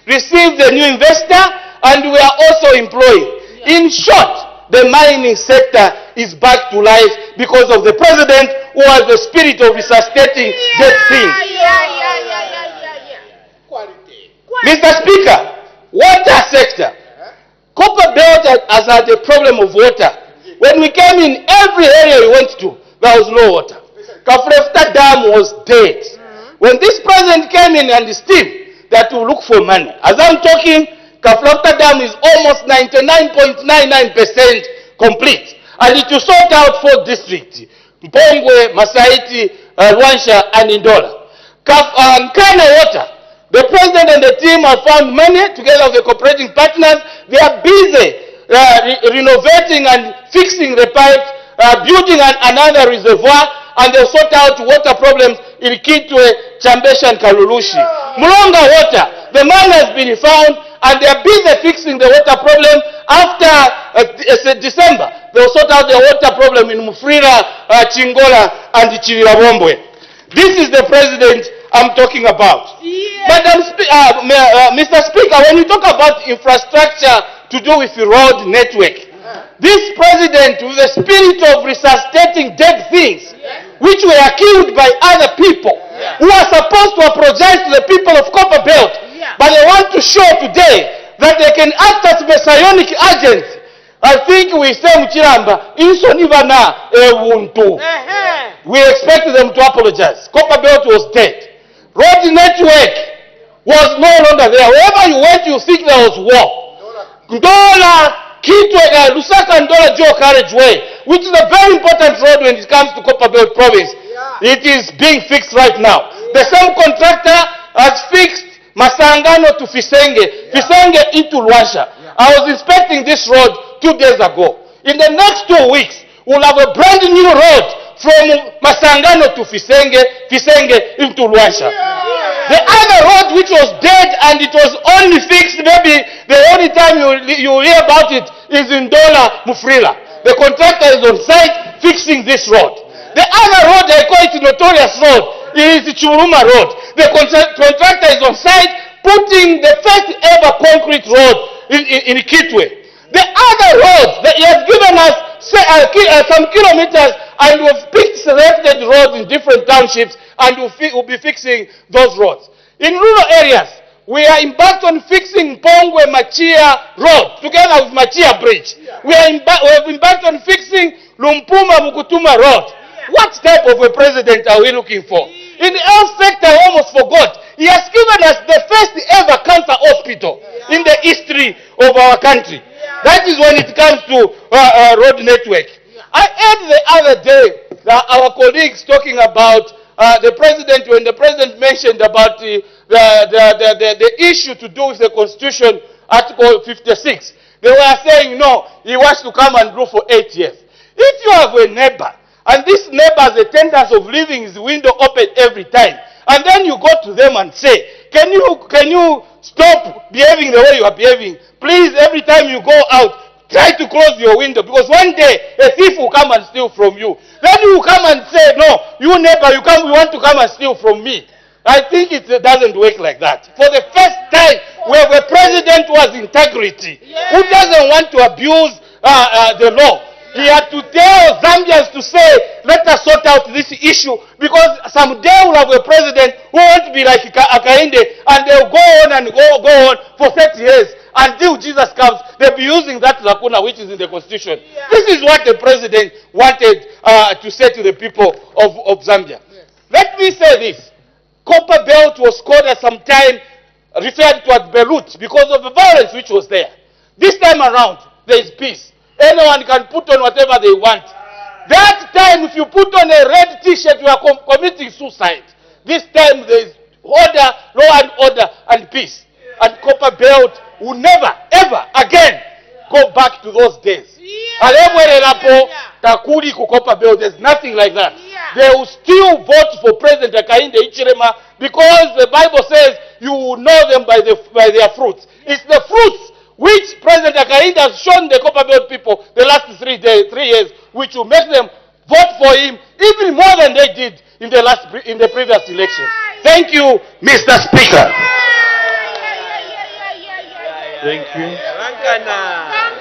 received a new investor, and we are also employing. In short, the mining sector is back to life because of the president who has the spirit of resuscitating dead things. Mr. Speaker, water sector. Copper Belt has had a problem of water. When we came in, every area we went to, there was no water. Kafrefta Dam was dead. When this president came in and steamed that to look for money, as I'm talking, Kafrefta Dam is almost 99.99% complete. And it will sort out 4 districts: Mpongwe, Masaiti, Rwansha, and Indola. Nkana water. The president and the team have found money together with the cooperating partners. They are busy renovating and fixing the pipes, building another reservoir, and they'll sort out water problems in Kitwe, Chambesha, and Kalulushi. Mulonga water, the man has been found, and they are busy fixing the water problem. After December, they'll sort out the water problem in Mufrira, Chingola, and Chiriabombwe. This is the president I'm talking about. Mr. Speaker, when you talk about infrastructure to do with the road network, this president, with the spirit of resuscitating dead things, which were killed by other people, who are supposed to apologize to the people of Copper Belt, but they want to show today that they can act as messianic agents. I think we say Mchiramba, Insonivana Ewuntu. We expect them to apologize. Copper Belt was dead. Road network was no longer there. Wherever you went, you think there was war. Ndola, Kitwe, Lusaka, Ndola, Joe Carriageway, which is a very important road when it comes to Copper Belt province. It is being fixed right now. The same contractor has fixed Masangano to Fisenge, Fisenge into Rwansha. I was inspecting this road 2 days ago. In the next 2 weeks, we'll have a brand new road from Masangano to Fisenge, Fisenge into Rwansha. The other road which was dead and it was only fixed, maybe the only time you hear about it is in Dola, Mufrila. The contractor is on site fixing this road. The other road, I call it notorious road, is the Churuma Road. The contractor is on site putting the first ever concrete road in Kitwe. The other roads that he has given us some kilometers, and we've picked selected roads in different townships, and we'll be fixing those roads. In rural areas, we are embarked on fixing Pongwe Machia Road together with Machia Bridge. We have embarked on fixing Lumpuma Mukutuma Road. What type of a president are we looking for? In the health sector, I almost forgot. He has given us the first ever cancer hospital in the history of our country. That is when it comes to road network. I heard the other day that our colleagues talking about the president, when the president mentioned about the issue to do with the Constitution, Article 56. They were saying, no, he wants to come and rule for 8 years. If you have a neighbor, and this neighbor has a tendency of leaving his window open every time, and then you go to them and say, can you stop behaving the way you are behaving? Please, every time you go out, try to close your window, because one day a thief will come and steal from you. Then you will come and say, no, you neighbor, you want to come and steal from me. I think it doesn't work like that. For the first time, we have a president who has integrity, who doesn't want to abuse the law. He had to tell Zambians to say, let us sort out this issue, because someday we'll have a president who won't be like Akainde, and they'll go on and go on for 30 years. Until Jesus comes, they'll be using that lacuna which is in the constitution. This is what the president wanted to say to the people of Zambia. Let me say this. Copper Belt was called at some time, referred to as Beirut, because of the violence which was there. This time around, there is peace. Anyone can put on whatever they want. That time, if you put on a red t-shirt, you are committing suicide. This time, there is order, law and order, and peace. And Copper Belt will never, ever again go back to those days. There's nothing like that. They will still vote for President Akainde Hichilema, because the Bible says you will know them by their fruits. It's the fruits which President Akainde has shown the Copper Belt people the last 3 years, which will make them vote for him even more than they did in the previous election. Thank you, Mr. Speaker. Thank you.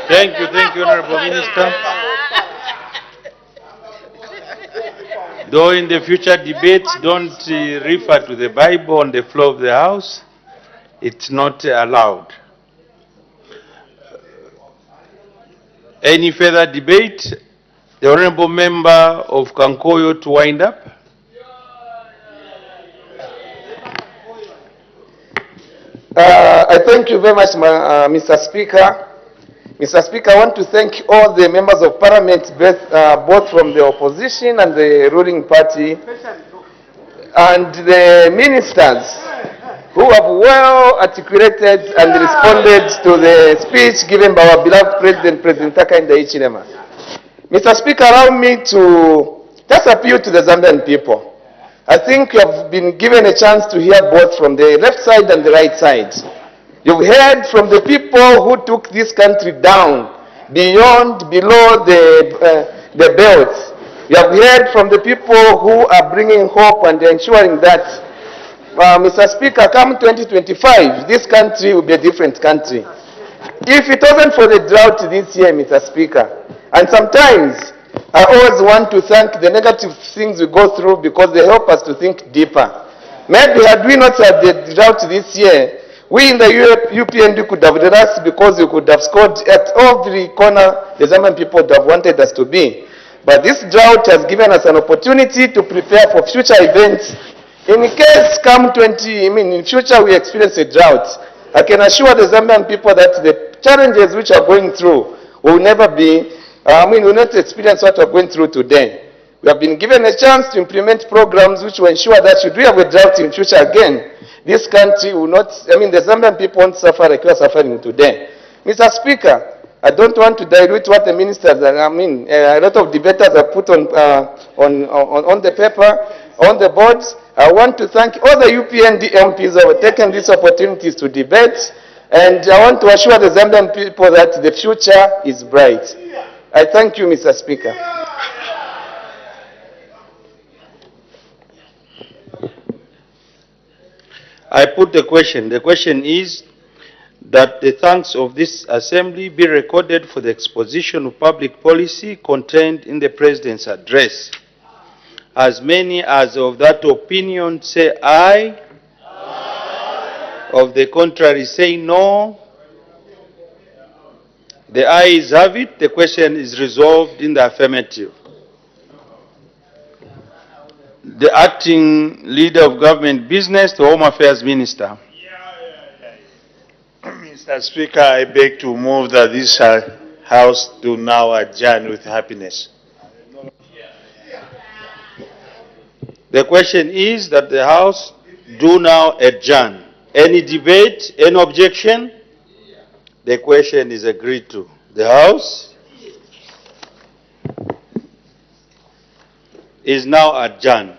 Thank you, Honorable Minister. Though in the future debates don't refer to the Bible on the floor of the House, it's not allowed. Any further debate? The Honorable Member of Kankoyo to wind up. I thank you very much, Mr. Speaker. Mr. Speaker, I want to thank all the members of Parliament, both from the opposition and the ruling party, and the ministers who have well articulated and responded to the speech given by our beloved President, President Akainde Hichilema. Mr. Speaker, allow me to just appeal to the Zambian people. I think you have been given a chance to hear both from the left side and the right side. You've heard from the people who took this country down, below the belt. You have heard from the people who are bringing hope and ensuring that, Mr. Speaker, come 2025, this country will be a different country. If it wasn't for the drought this year, Mr. Speaker, and sometimes I always want to thank the negative things we go through because they help us to think deeper. Maybe had we not had the drought this year, we in the UPND could have done us, because we could have scored at every corner the Zambian people would have wanted us to be. But this drought has given us an opportunity to prepare for future events. In case in future we experience a drought, I can assure the Zambian people that the challenges which are going through will never be, will not experience what we're going through today. We have been given a chance to implement programs which will ensure that should we have a drought in future again, this country will not, the Zambian people won't suffer like we are suffering today. Mr. Speaker, I don't want to dilute what the ministers, a lot of debaters have put on the paper, on the boards. I want to thank all the UPND MPs who have taken these opportunities to debate, and I want to assure the Zambian people that the future is bright. I thank you, Mr. Speaker. I put the question. The question is that the thanks of this assembly be recorded for the exposition of public policy contained in the President's address. As many as of that opinion say aye. Aye. Of the contrary say no. The ayes have it. The question is resolved in the affirmative. The acting leader of government business, the Home Affairs Minister. Mr. Speaker, I beg to move that this House do now adjourn with happiness. The question is that the House do now adjourn. Any debate, any objection? The question is agreed to. The House is now adjourned.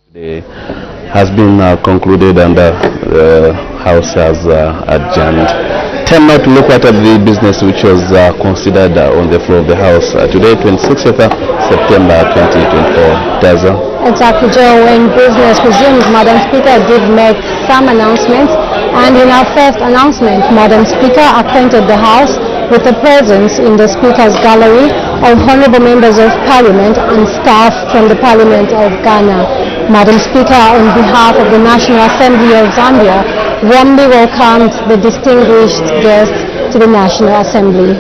has been concluded and the House has adjourned. Time now to look at the business which was considered on the floor of the House today, 26th of September 2024. Daza. Exactly, Joe. When business resumed, Madam Speaker did make some announcements, and in our first announcement, Madam Speaker acquainted the House with the presence in the Speaker's gallery of honourable members of Parliament and staff from the Parliament of Ghana. Madam Speaker, on behalf of the National Assembly of Zambia, warmly welcomed the distinguished guests to the National Assembly.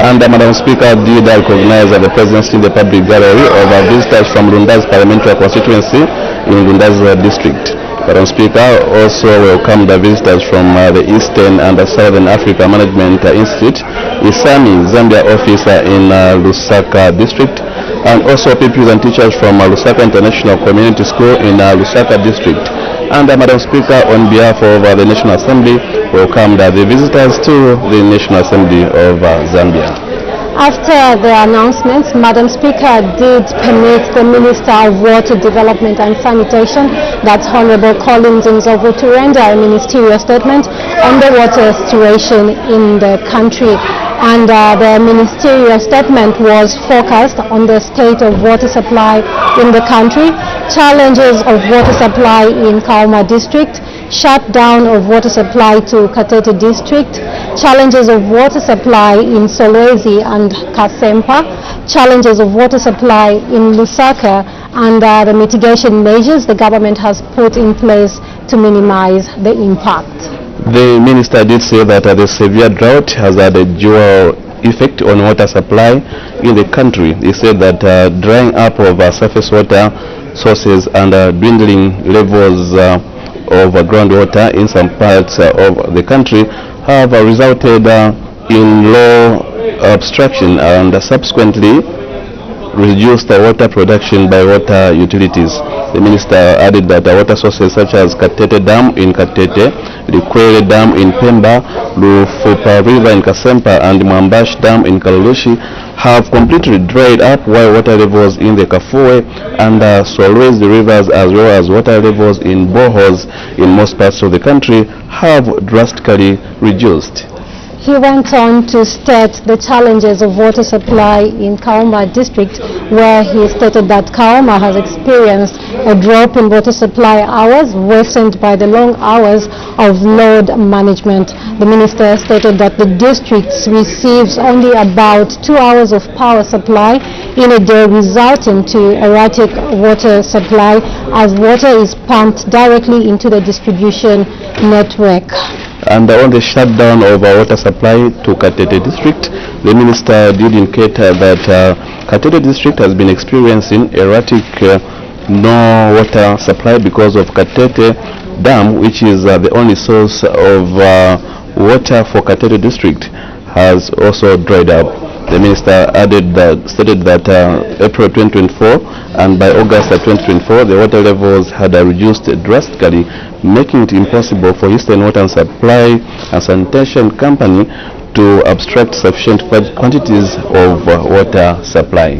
And Madam Speaker did recognize the presence in the public gallery of visitors from Lunda's Parliamentary constituency in Lunda's district. Madam Speaker also welcomed the visitors from the Eastern and Southern Africa Management Institute, ISAMI Zambia office in Lusaka district, and also pupils and teachers from Lusaka International Community School in Lusaka district. And Madam Speaker, on behalf of the National Assembly, welcomed the visitors to the National Assembly of Zambia. After the announcements, Madam Speaker did permit the Minister of Water Development and Sanitation, that's Honourable Collins Nzovu, to render a ministerial statement on the water situation in the country. And the ministerial statement was focused on the state of water supply in the country, challenges of water supply in Kauma district, shutdown of water supply to Katete district, challenges of water supply in Solwezi and Kasempa, challenges of water supply in Lusaka, and the mitigation measures the government has put in place to minimize the impact. The minister did say that the severe drought has had a dual effect on water supply in the country. He said that drying up of surface water sources and dwindling levels of groundwater in some parts of the country have resulted in low abstraction and subsequently reduced water production by water utilities. The minister added that water sources such as Katete Dam in Katete, Likwele Dam in Pemba, Lufupa River in Kasempa, and Mwambash Dam in Kalulushi have completely dried up, while water levels in the Kafue and Solwezi rivers, as well as water levels in boreholes in most parts of the country, have drastically reduced. He went on to state the challenges of water supply in Kauma district, where he stated that Kauma has experienced a drop in water supply hours worsened by the long hours of load management. The minister stated that the district receives only about 2 hours of power supply in a day, resulting to erratic water supply as water is pumped directly into the distribution network. And on the shutdown of water supply to Katete district, the minister did indicate that Katete district has been experiencing erratic no water supply because of Katete Dam, which is the only source of water for Katete district, has also dried up. The minister stated that April 2024 and by August 2024, the water levels had reduced drastically, making it impossible for Eastern Water and Supply and Sanitation Company to abstract sufficient quantities of water supply.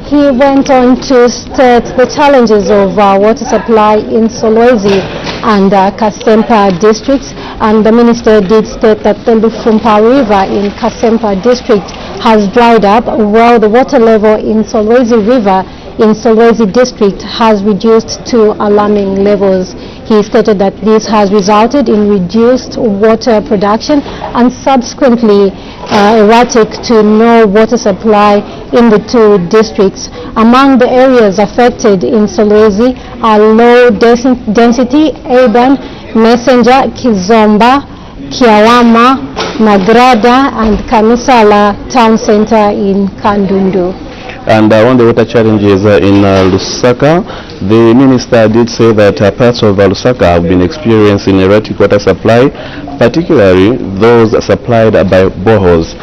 He went on to state the challenges of water supply in Solwezi and Kasempa districts, and the minister did state that the Lufumpa River in Kasempa district has dried up, while the water level in Solwezi River in Solwezi district has reduced to alarming levels. He stated that this has resulted in reduced water production and subsequently erratic to no water supply in the two districts. Among the areas affected in Solwezi are low density, urban, Messenger, Kizomba, Kiawama, Nagrada and Kamisala town center in Kandundu. And on the water challenges in Lusaka, the minister did say that parts of Lusaka have been experiencing erratic water supply, particularly those supplied by boreholes.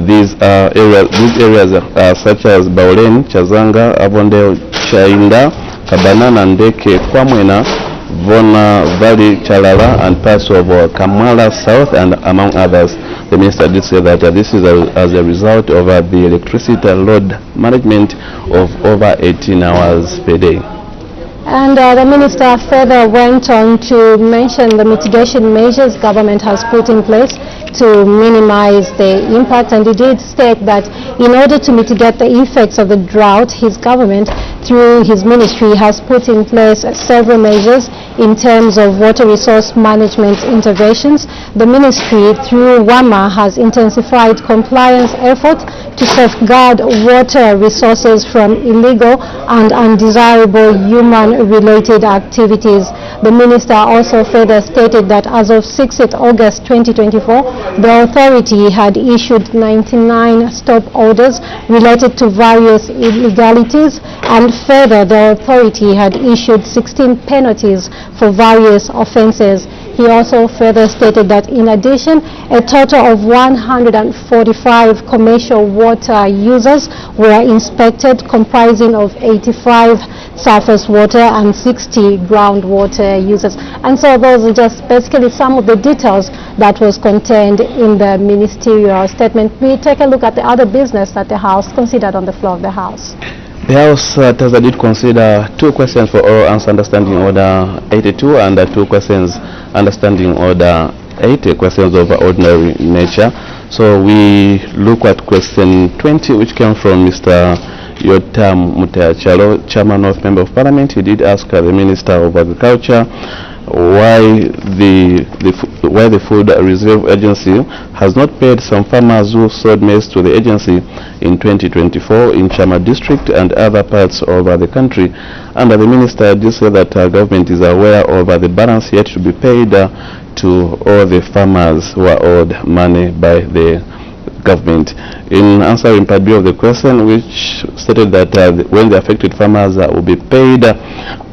These areas are such as Baulen, Chazanga, Avonde, Chainda, Kabanana, Ndeke, Kwamwena, Vona Valley, Chalala, and parts of Kamala South, and among others. The minister did say that this is as a result of the electricity load management of over 18 hours per day. And the minister further went on to mention the mitigation measures government has put in place to minimize the impact, and he did state that in order to mitigate the effects of the drought, his government, through his ministry, has put in place several measures in terms of water resource management interventions. The ministry, through WAMA, has intensified compliance efforts to safeguard water resources from illegal and undesirable human-related activities. The minister also further stated that as of 6th August 2024, the authority had issued 99 stop orders related to various illegalities, and further the authority had issued 16 penalties for various offences. He also further stated that in addition, a total of 145 commercial water users were inspected, comprising of 85 surface water and 60 groundwater users. And so those are just basically some of the details that was contained in the ministerial statement. We take a look at the other business that the House considered on the floor of the House. The House did consider 2 questions for oral answer understanding order 82 and 2 questions understanding order 80, questions of ordinary nature. So we look at question 20, which came from Mr. Yotam Mutachalo, Chairman of Member of Parliament. He did ask the Minister of Agriculture why the Food Reserve Agency has not paid some farmers who sold maize to the agency in 2024 in Chama district and other parts of the country. And the minister did say that government is aware of the balance yet to be paid to all the farmers who are owed money by the government. In answering part B of the question, which stated that when the affected farmers will be paid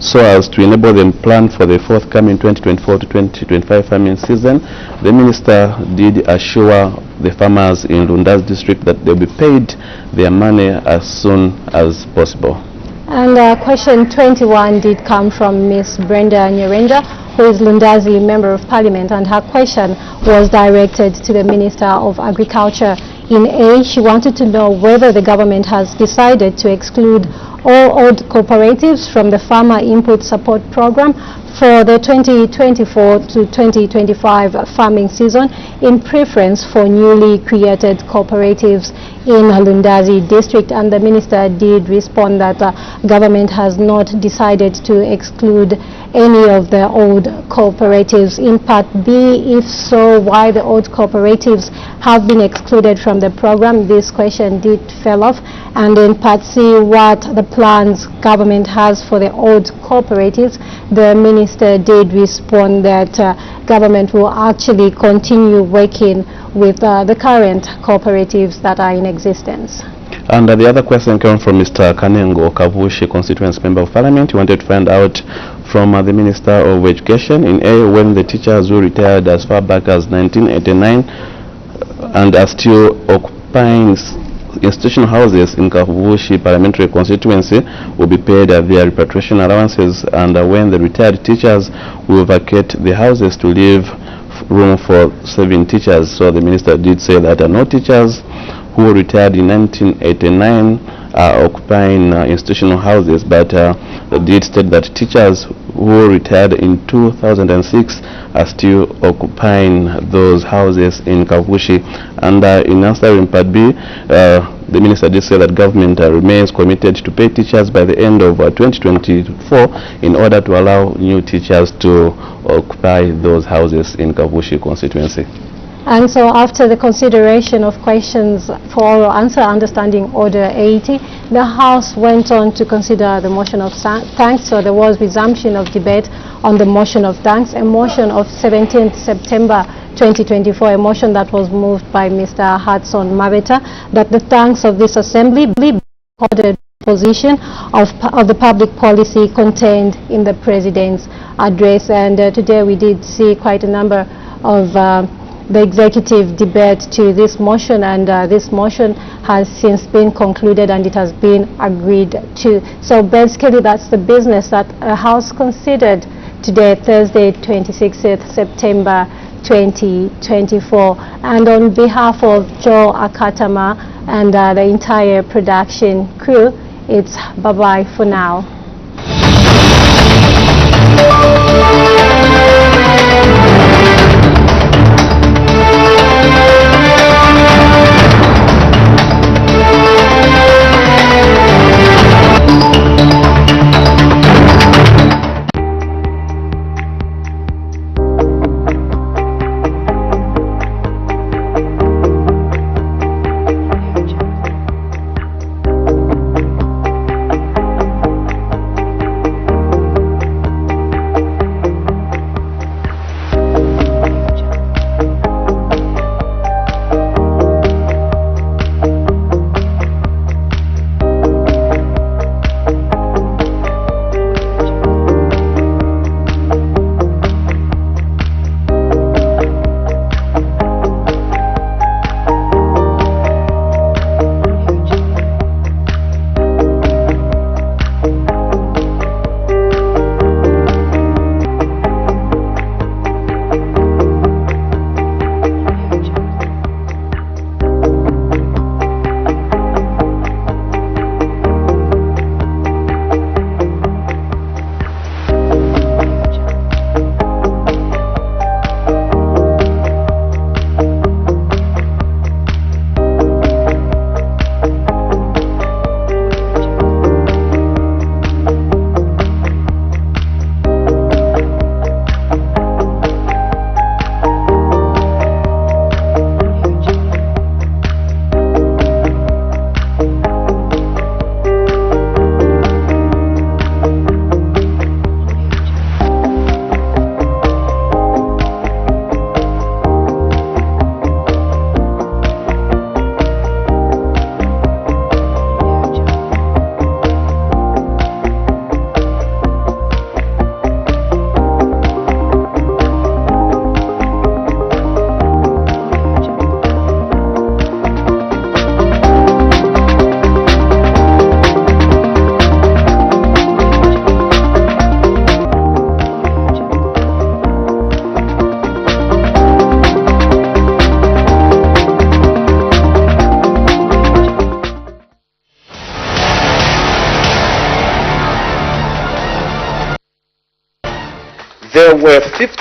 so as to enable them plan for the forthcoming 2024 to 2025 farming season, the minister did assure the farmers in Lundazi district that they'll be paid their money as soon as possible. And question 21 did come from Ms. Brenda Nyerenja, who is Lundazi Member of Parliament, and her question was directed to the Minister of Agriculture. In A, she wanted to know whether the government has decided to exclude all old cooperatives from the Farmer Input Support Program for the 2024 to 2025 farming season in preference for newly created cooperatives in Lundazi district. And the minister did respond that government has not decided to exclude any of the old cooperatives. In part B, if so, why the old cooperatives have been excluded from the program? This question did fell off. And in part C, what the plans government has for the old cooperatives, the minister did respond that government will actually continue working with the current cooperatives that are in existence. And the other question came from Mr. Kanengo Kavushi, constituency member of Parliament. He wanted to find out from the Minister of Education, in A, when the teachers who retired as far back as 1989 and are still occupying institutional houses in Kavushi Parliamentary constituency will be paid their repatriation allowances, and when the retired teachers will vacate the houses to leave room for serving teachers. So the minister did say that no teachers who retired in 1989 are occupying institutional houses, but did state that teachers who retired in 2006 are still occupying those houses in Kavushi. And in answering part B, the minister did say that government remains committed to pay teachers by the end of 2024 in order to allow new teachers to occupy those houses in Kavushi constituency. And so after the consideration of questions for oral answer understanding order 80, the House went on to consider the motion of thanks. So there was resumption of debate on the motion of thanks, a motion of 17th September 2024, a motion that was moved by Mr. Hudson Maveta, that the thanks of this assembly be accorded position of the public policy contained in the President's address. And today we did see quite a number of the executive debate to this motion, and this motion has since been concluded and it has been agreed to. So basically that's the business that the House considered today, Thursday, 26th September 2024. And on behalf of Joe Akatama and the entire production crew, it's bye-bye for now. where 50